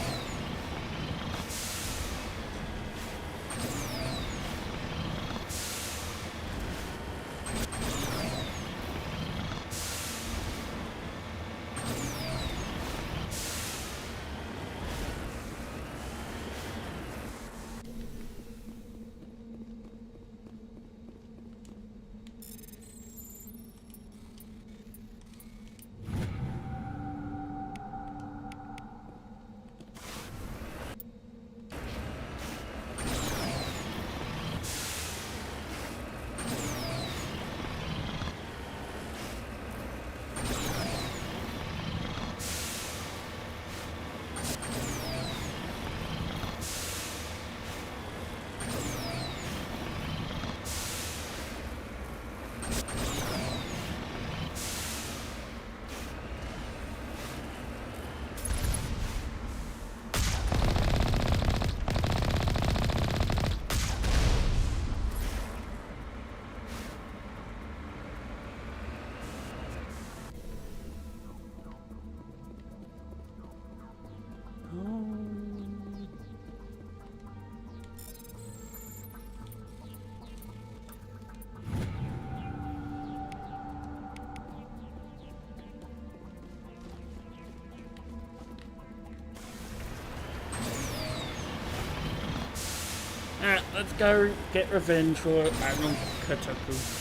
let's go get revenge for Admiral Kotoku.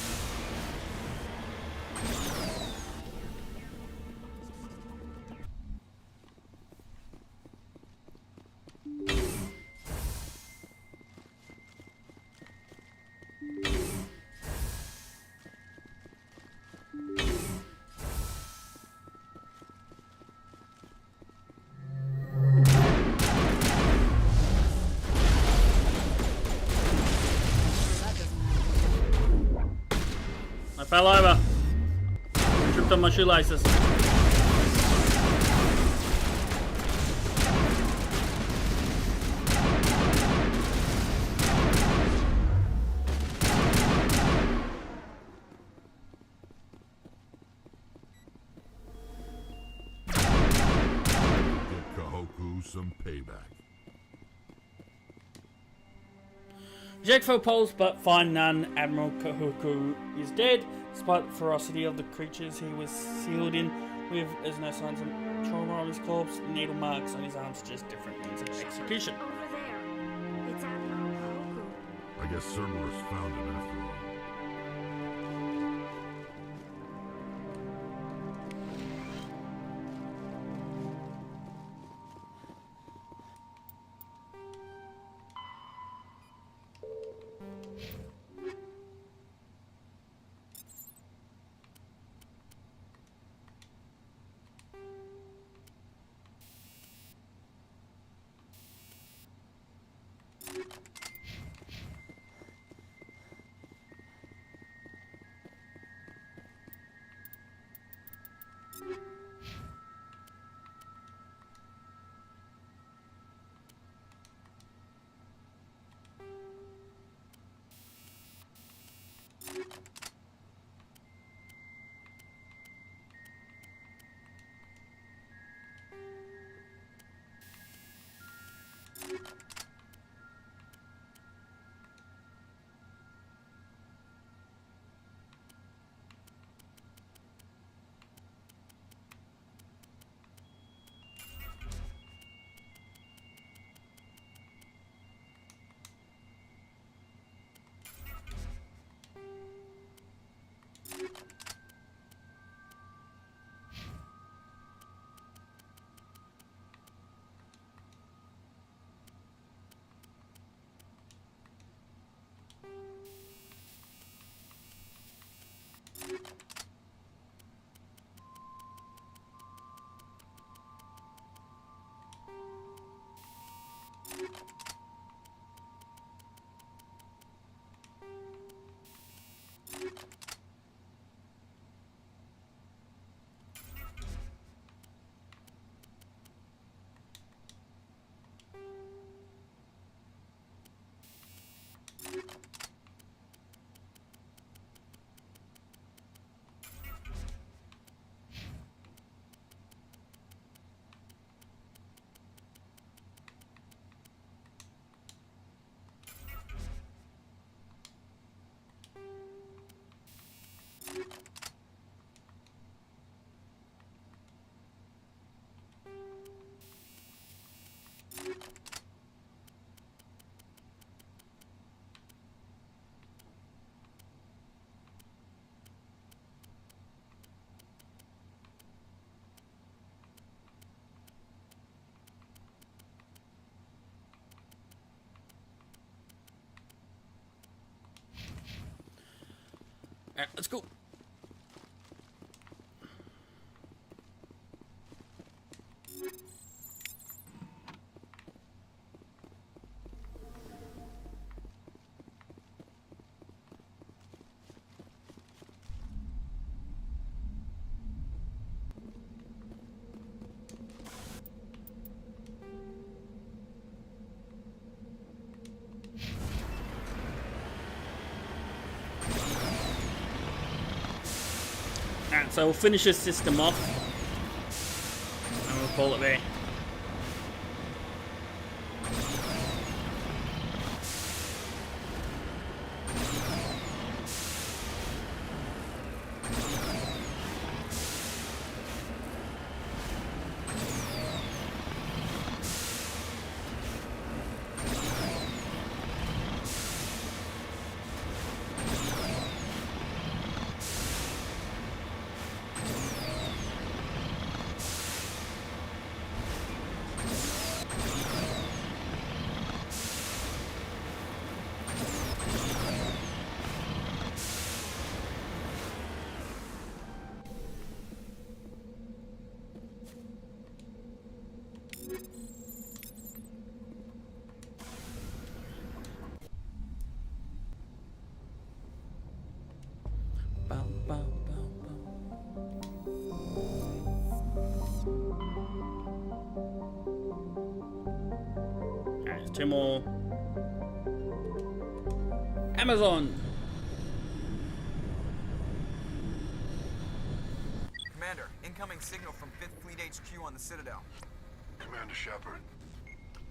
I fell over. Tripped on my shoelaces. Give Kahoku some payback. Jake for pulse, but find none. Admiral Kahoku is dead. Despite the ferocity of the creatures he was sealed in with, there's no signs of trauma on his corpse. Needle marks on his arms suggest different means of execution. Over there. It's Admiral Kahoku. I guess Cerberus found him after all. Alright, let's go. Alright, so we'll finish this system off. And we'll call it there. 2 more. Amazon. Commander, incoming signal from 5th Fleet HQ on the Citadel. Commander Shepard,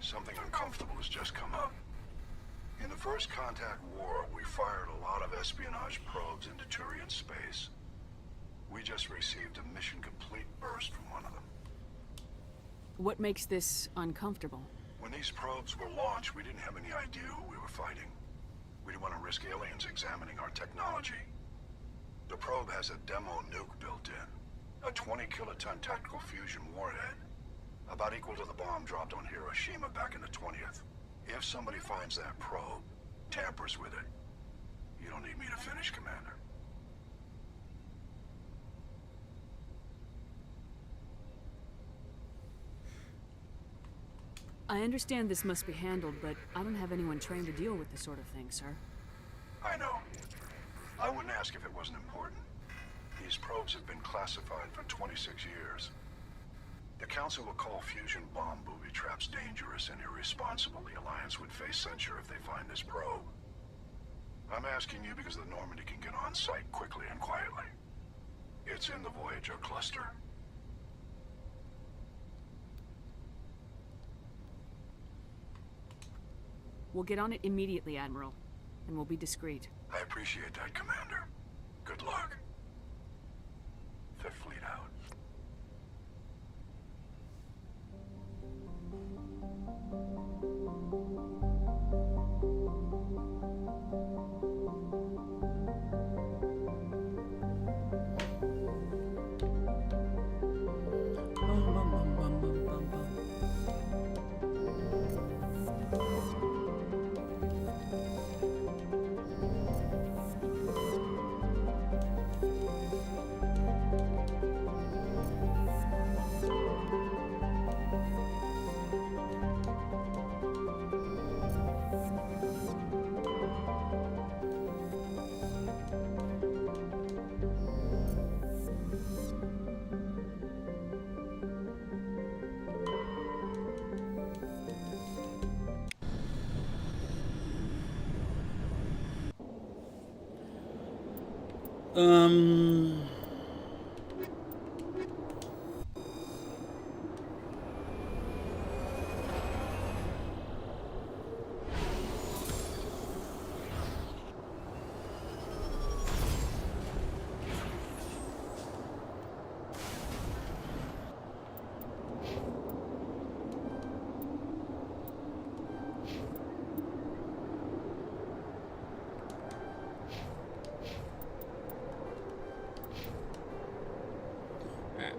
something uncomfortable has just come up. In the First Contact War, we fired a lot of espionage probes into Turian space. We just received a mission-complete burst from one of them. What makes this uncomfortable? When these probes were launched, we didn't have any idea who we were fighting. We didn't want to risk aliens examining our technology. The probe has a demo nuke built in. A 20-kiloton tactical fusion warhead. About equal to the bomb dropped on Hiroshima back in the 20th. If somebody finds that probe, tampers with it, you don't need me to finish, Commander. I understand this must be handled, but I don't have anyone trained to deal with this sort of thing, sir. I know. I wouldn't ask if it wasn't important. These probes have been classified for 26 years. The Council will call fusion bomb booby traps dangerous and irresponsible. The Alliance would face censure if they find this probe. I'm asking you because the Normandy can get on site quickly and quietly. It's in the Voyager cluster. We'll get on it immediately, Admiral, and we'll be discreet. I appreciate that, Commander. Good luck. Fifth Fleet out.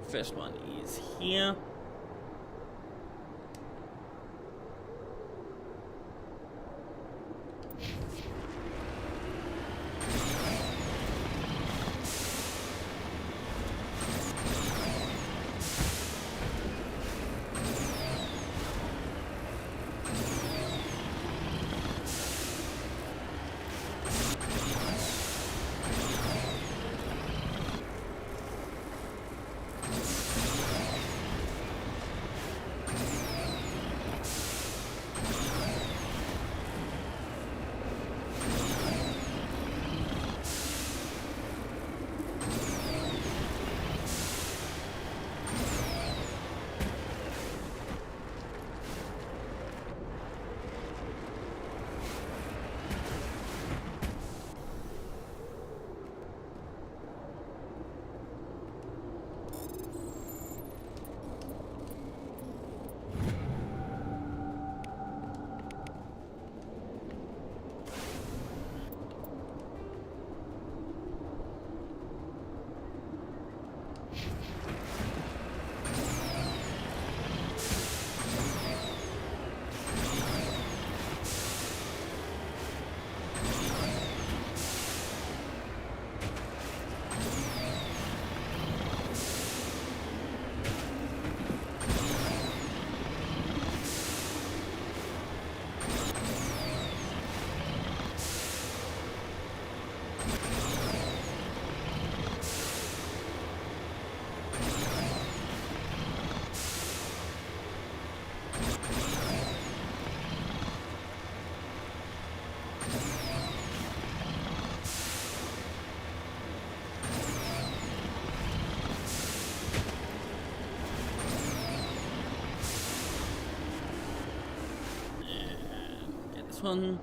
First one is here. one.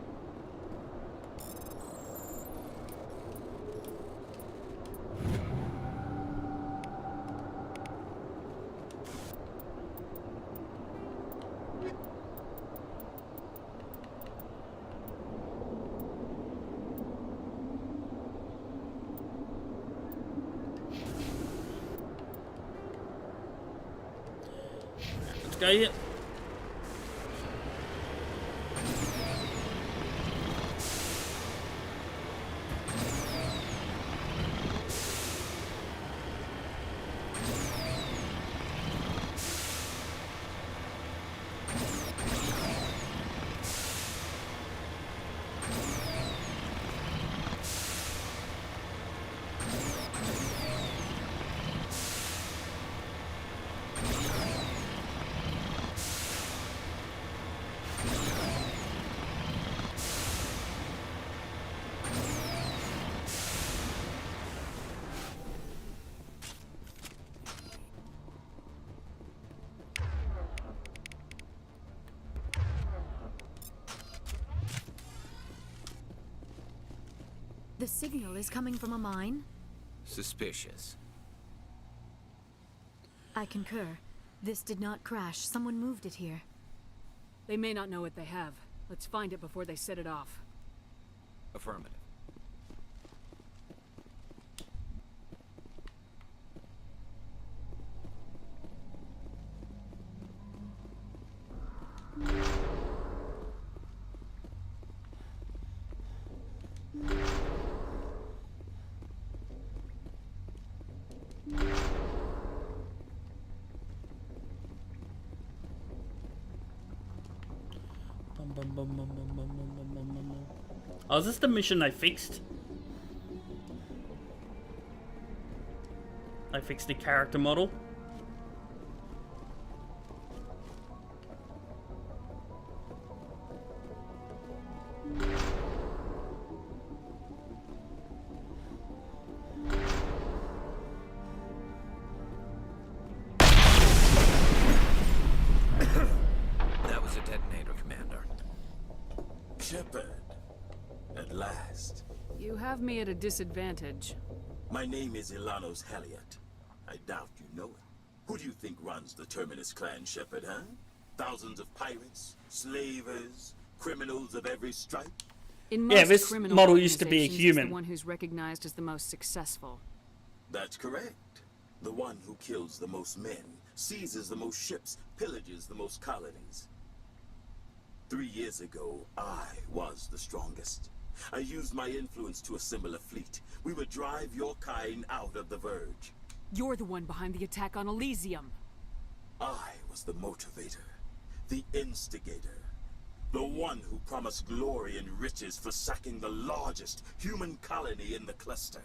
Let's go here. The signal is coming from a mine? Suspicious. I concur. This did not crash. Someone moved it here. They may not know what they have. Let's find it before they set it off. Affirmative. Oh, is this the mission I fixed? I fixed the character model. That was a detonator, Commander. Shepard, at last. You have me at a disadvantage. My name is Ilanos Halliot. I doubt you know it. Who do you think runs the Terminus clan, Shepard, huh? Thousands of pirates, slavers, criminals of every stripe? In Yeah, most this criminal model used to be a organizations, he's human. the one who's recognized as the most successful. That's correct. The one who kills the most men, seizes the most ships, pillages the most colonies. 3 years ago, I was the strongest. I used my influence to assemble a fleet. We would drive your kind out of the Verge. You're the one behind the attack on Elysium. I was the motivator, the instigator, the one who promised glory and riches for sacking the largest human colony in the cluster.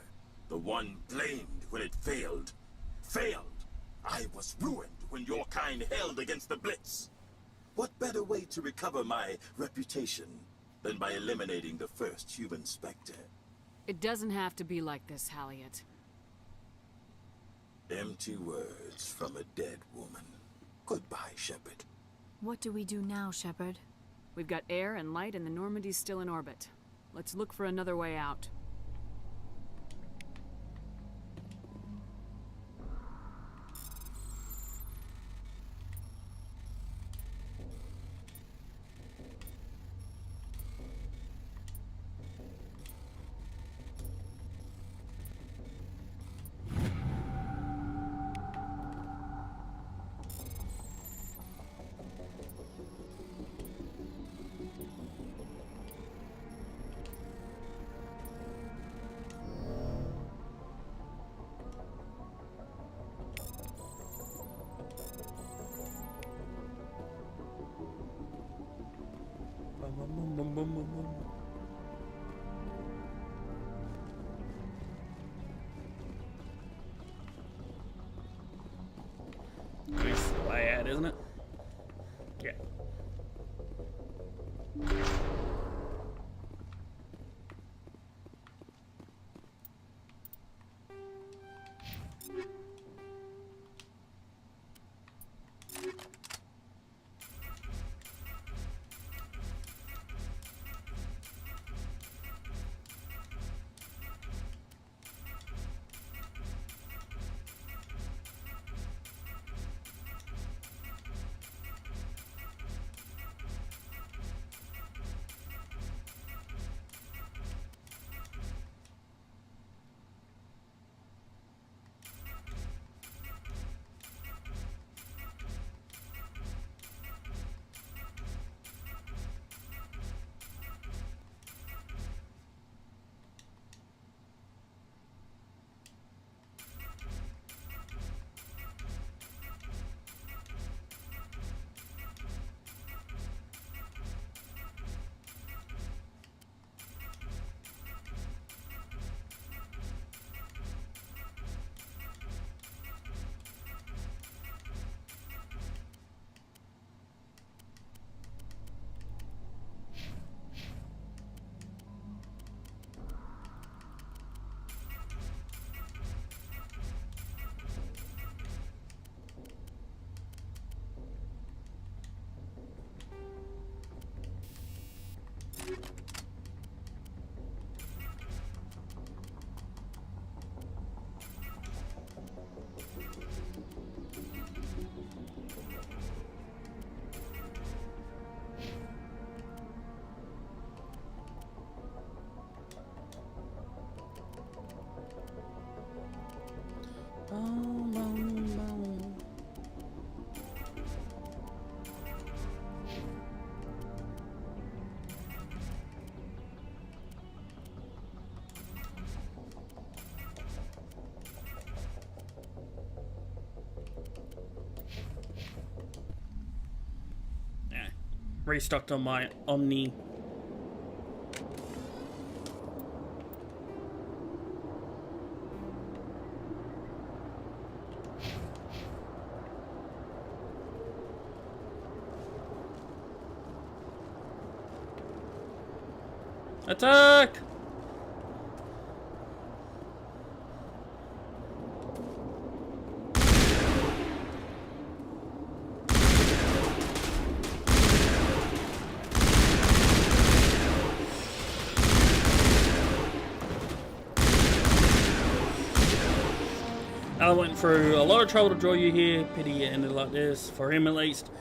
The one blamed when it failed. Failed! I was ruined when your kind held against the Blitz. What better way to recover my reputation than by eliminating the first human Spectre? It doesn't have to be like this, Halliot. Empty words from a dead woman. Goodbye, Shepard. What do we do now, Shepard? We've got air and light and the Normandy's still in orbit. Let's look for another way out. This is the way out, isn't it? Yeah. restocked on my Omni. Attack! I went through a lot of trouble to draw you here. Pity it ended like this, for him at least.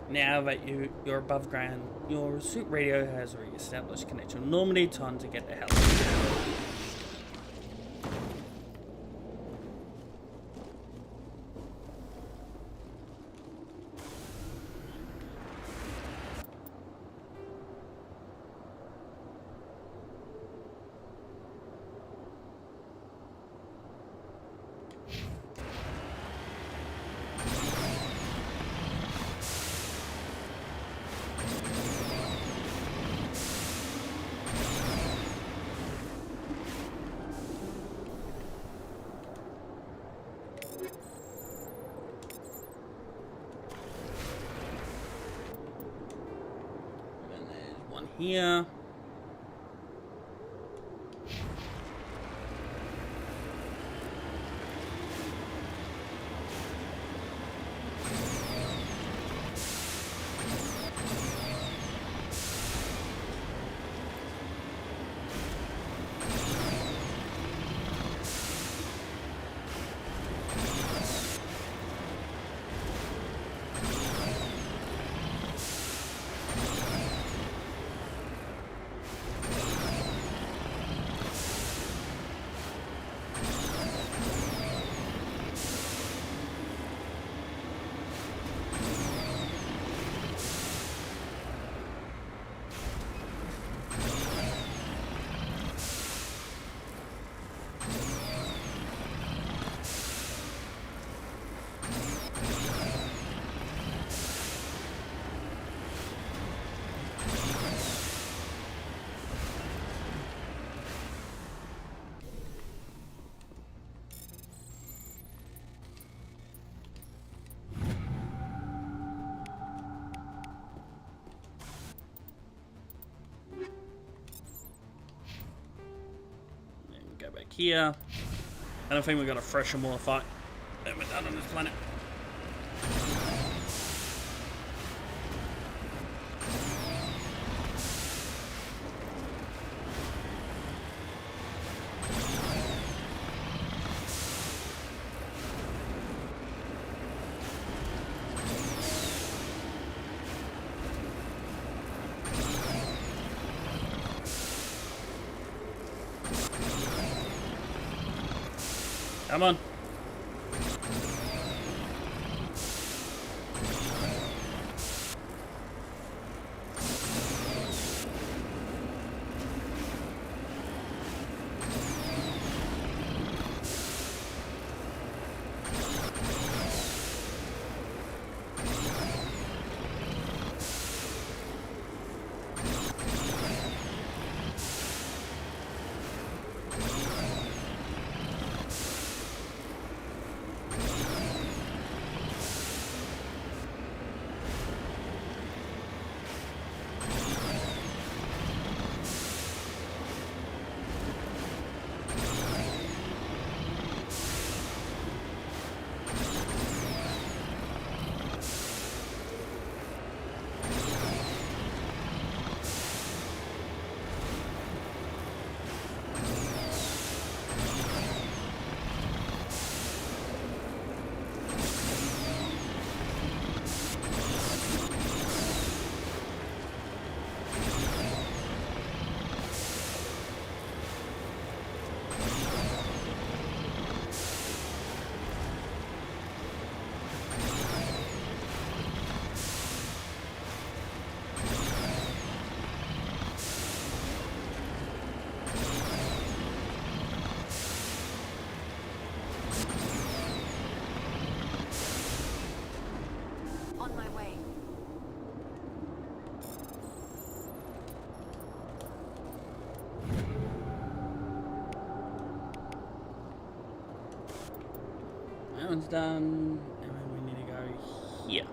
Now that you're above ground, your suit radio has re-established connection with Normandy. Time to get the hell out. Here. Back here. I don't think we've got a fresher more fight than we've done on this planet. Come on. That one's done. And then we need to go here.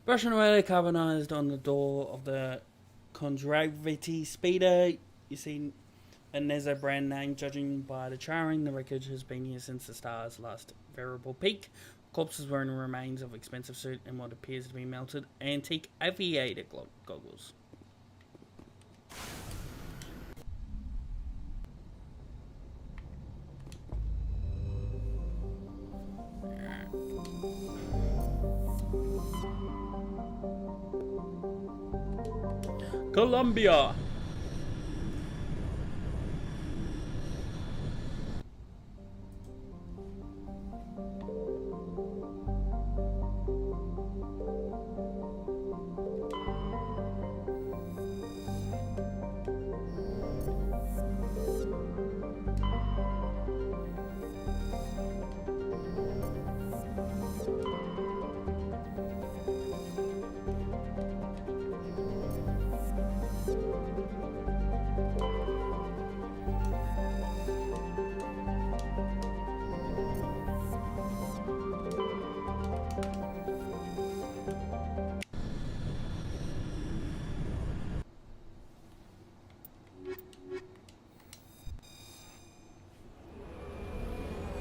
Brushing away the carbonized on the door of the Condragvity speeder. You see a Nezo brand name. Judging by the charring, the wreckage has been here since the star's last variable peak. Corpses wearing the remains of expensive suit and what appears to be melted antique aviator goggles. Colombia.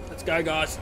Let's go, guys.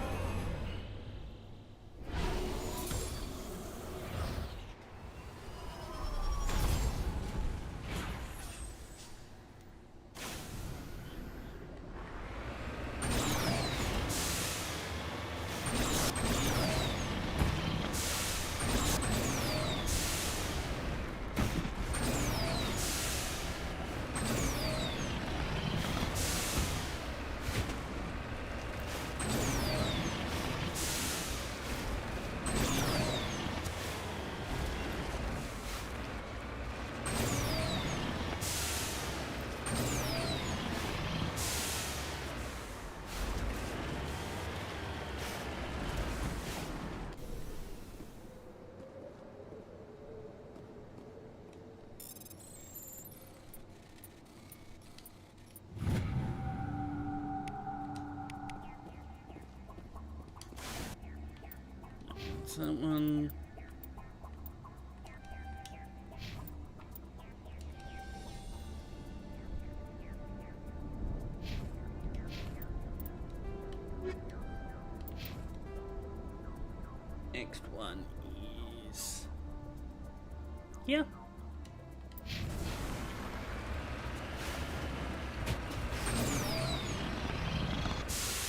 That one. Next one is here.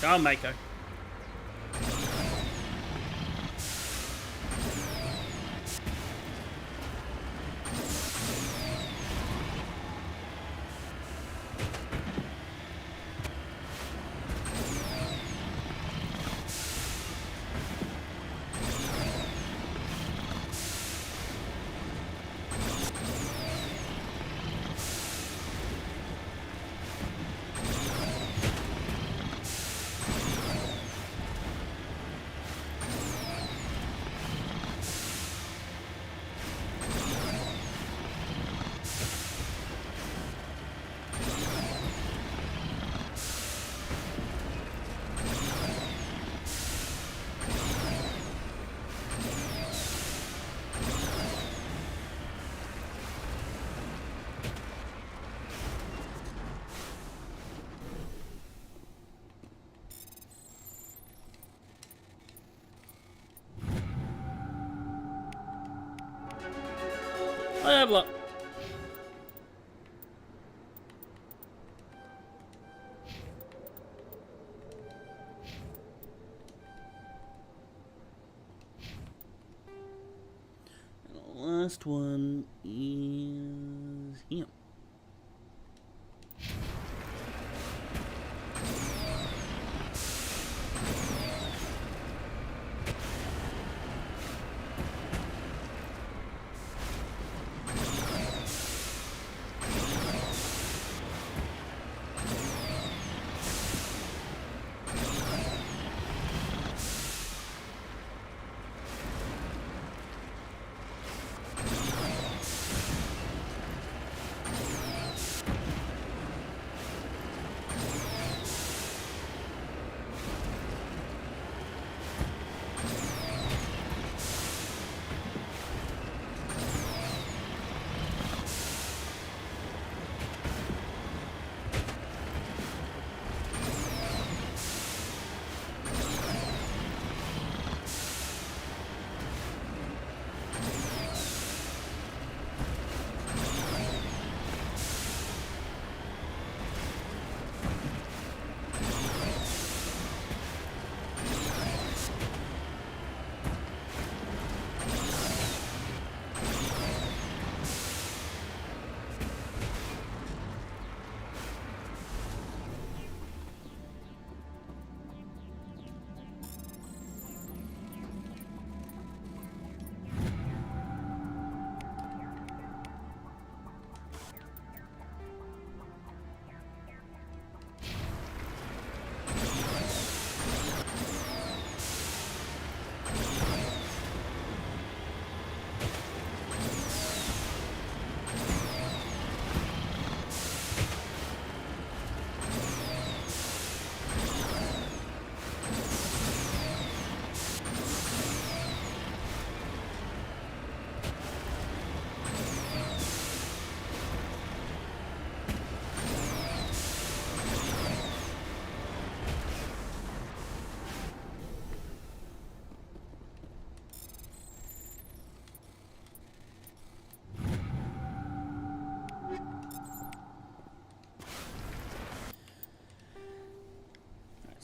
Go on, Mako. I have luck. And the last one is him.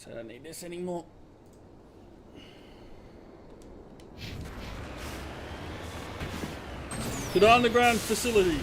So I don't need this anymore. To the underground facility.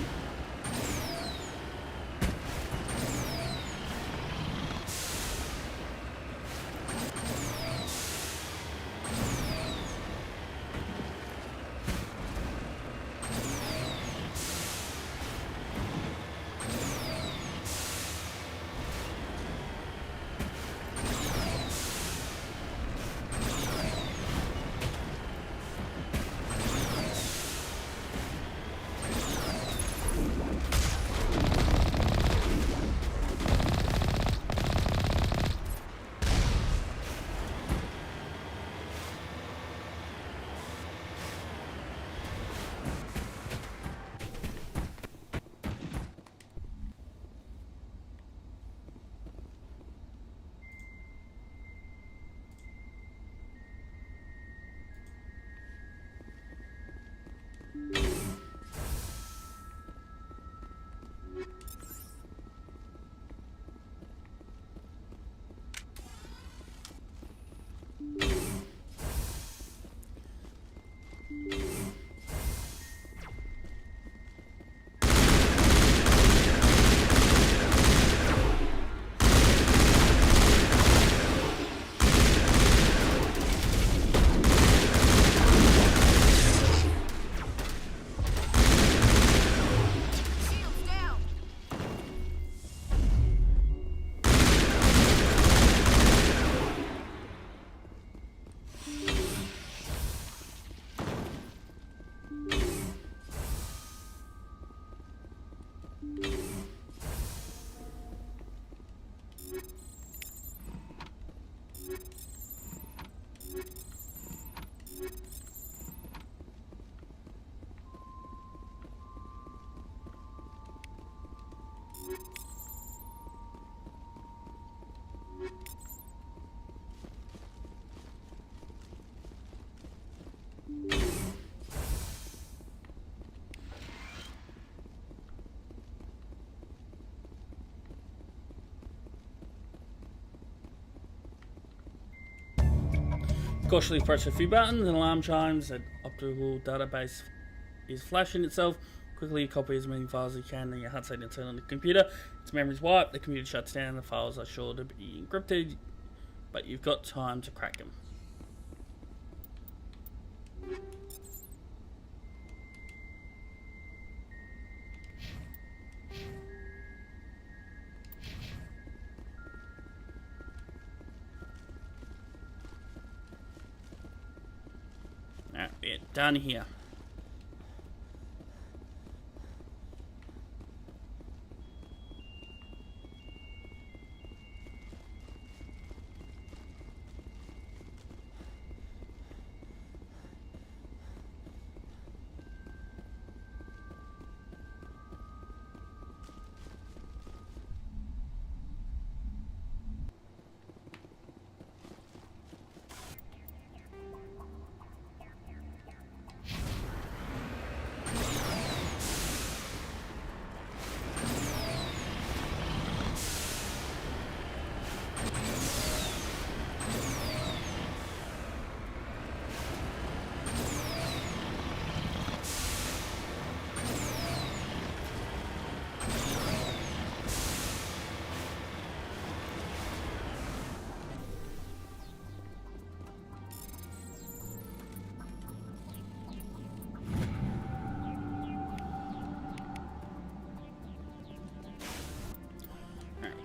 Cautiously press a few buttons and alarm chimes. An optical database is flashing itself. Quickly copy as many files as you can in your hard state and turn on the computer. Its memory's wiped, the computer shuts down, the files are sure to be encrypted, but you've got time to crack them. Alright, we're done here.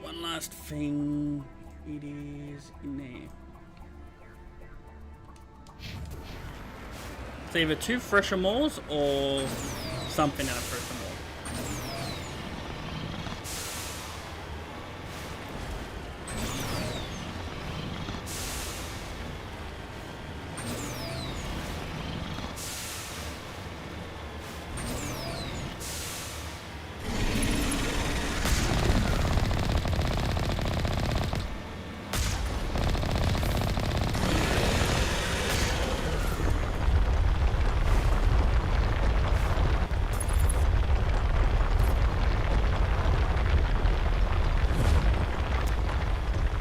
One last thing, it is in there. It's either 2 fresher mores or something out of fresher more.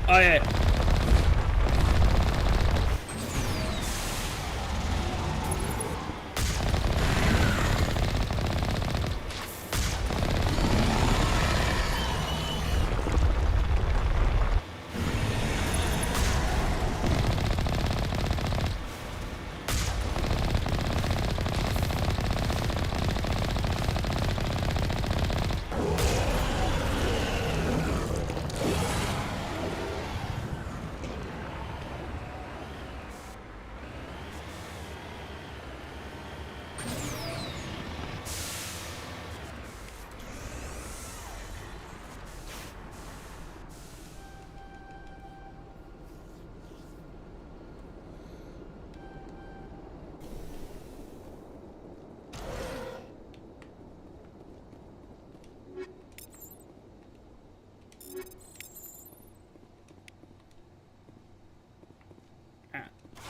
Oh yeah.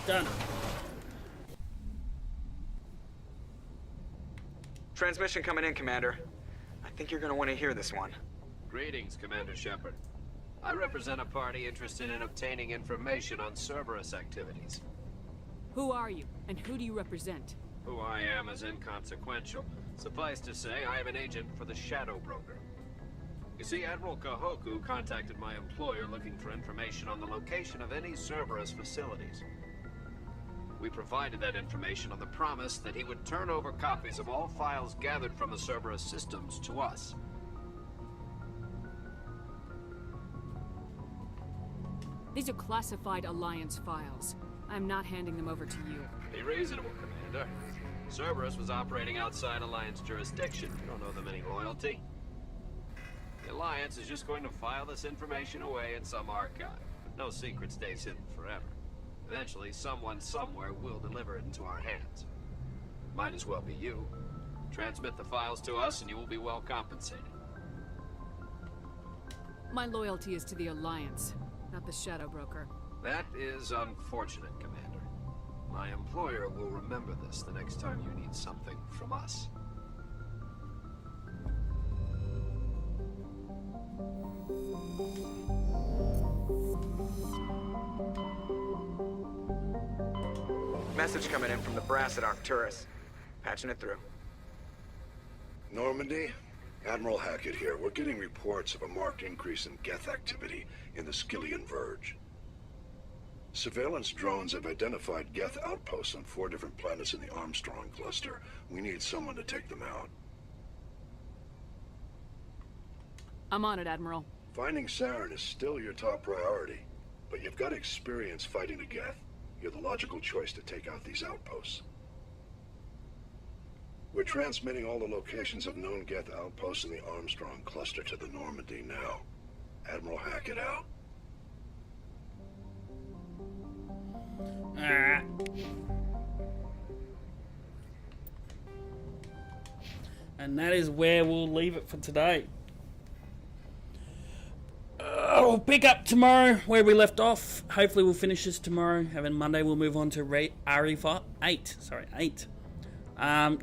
Done. Transmission coming in, Commander. I think you're gonna want to hear this one. Greetings, Commander Shepard. I represent a party interested in obtaining information on Cerberus activities. Who are you, and who do you represent? Who I am is inconsequential. Suffice to say, I am an agent for the Shadow Broker. You see, Admiral Kahoku contacted my employer looking for information on the location of any Cerberus facilities. We provided that information on the promise that he would turn over copies of all files gathered from the Cerberus systems to us. These are classified Alliance files. I'm not handing them over to you. Be reasonable, Commander. Cerberus was operating outside Alliance jurisdiction. You don't owe them any loyalty. The Alliance is just going to file this information away in some archive. No secret stays hidden forever. Eventually, someone somewhere will deliver it into our hands. Might as well be you. Transmit the files to us and you will be well compensated. My loyalty is to the Alliance, not the Shadow Broker. That is unfortunate, Commander. My employer will remember this the next time you need something from us. Message coming in from the brass at Arcturus. Patching it through. Normandy? Admiral Hackett here. We're getting reports of a marked increase in Geth activity in the Skillian Verge. Surveillance drones have identified Geth outposts on 4 different planets in the Armstrong cluster. We need someone to take them out. I'm on it, Admiral. Finding Saren is still your top priority, but you've got experience fighting the Geth. You're the logical choice to take out these outposts. We're transmitting all the locations of known Geth outposts in the Armstrong cluster to the Normandy now. Admiral Hackett out. Alright. And that is where we'll leave it for today. We'll pick up tomorrow where we left off. Hopefully we'll finish this tomorrow. And then Monday we'll move on to RE8. 8. Yeah.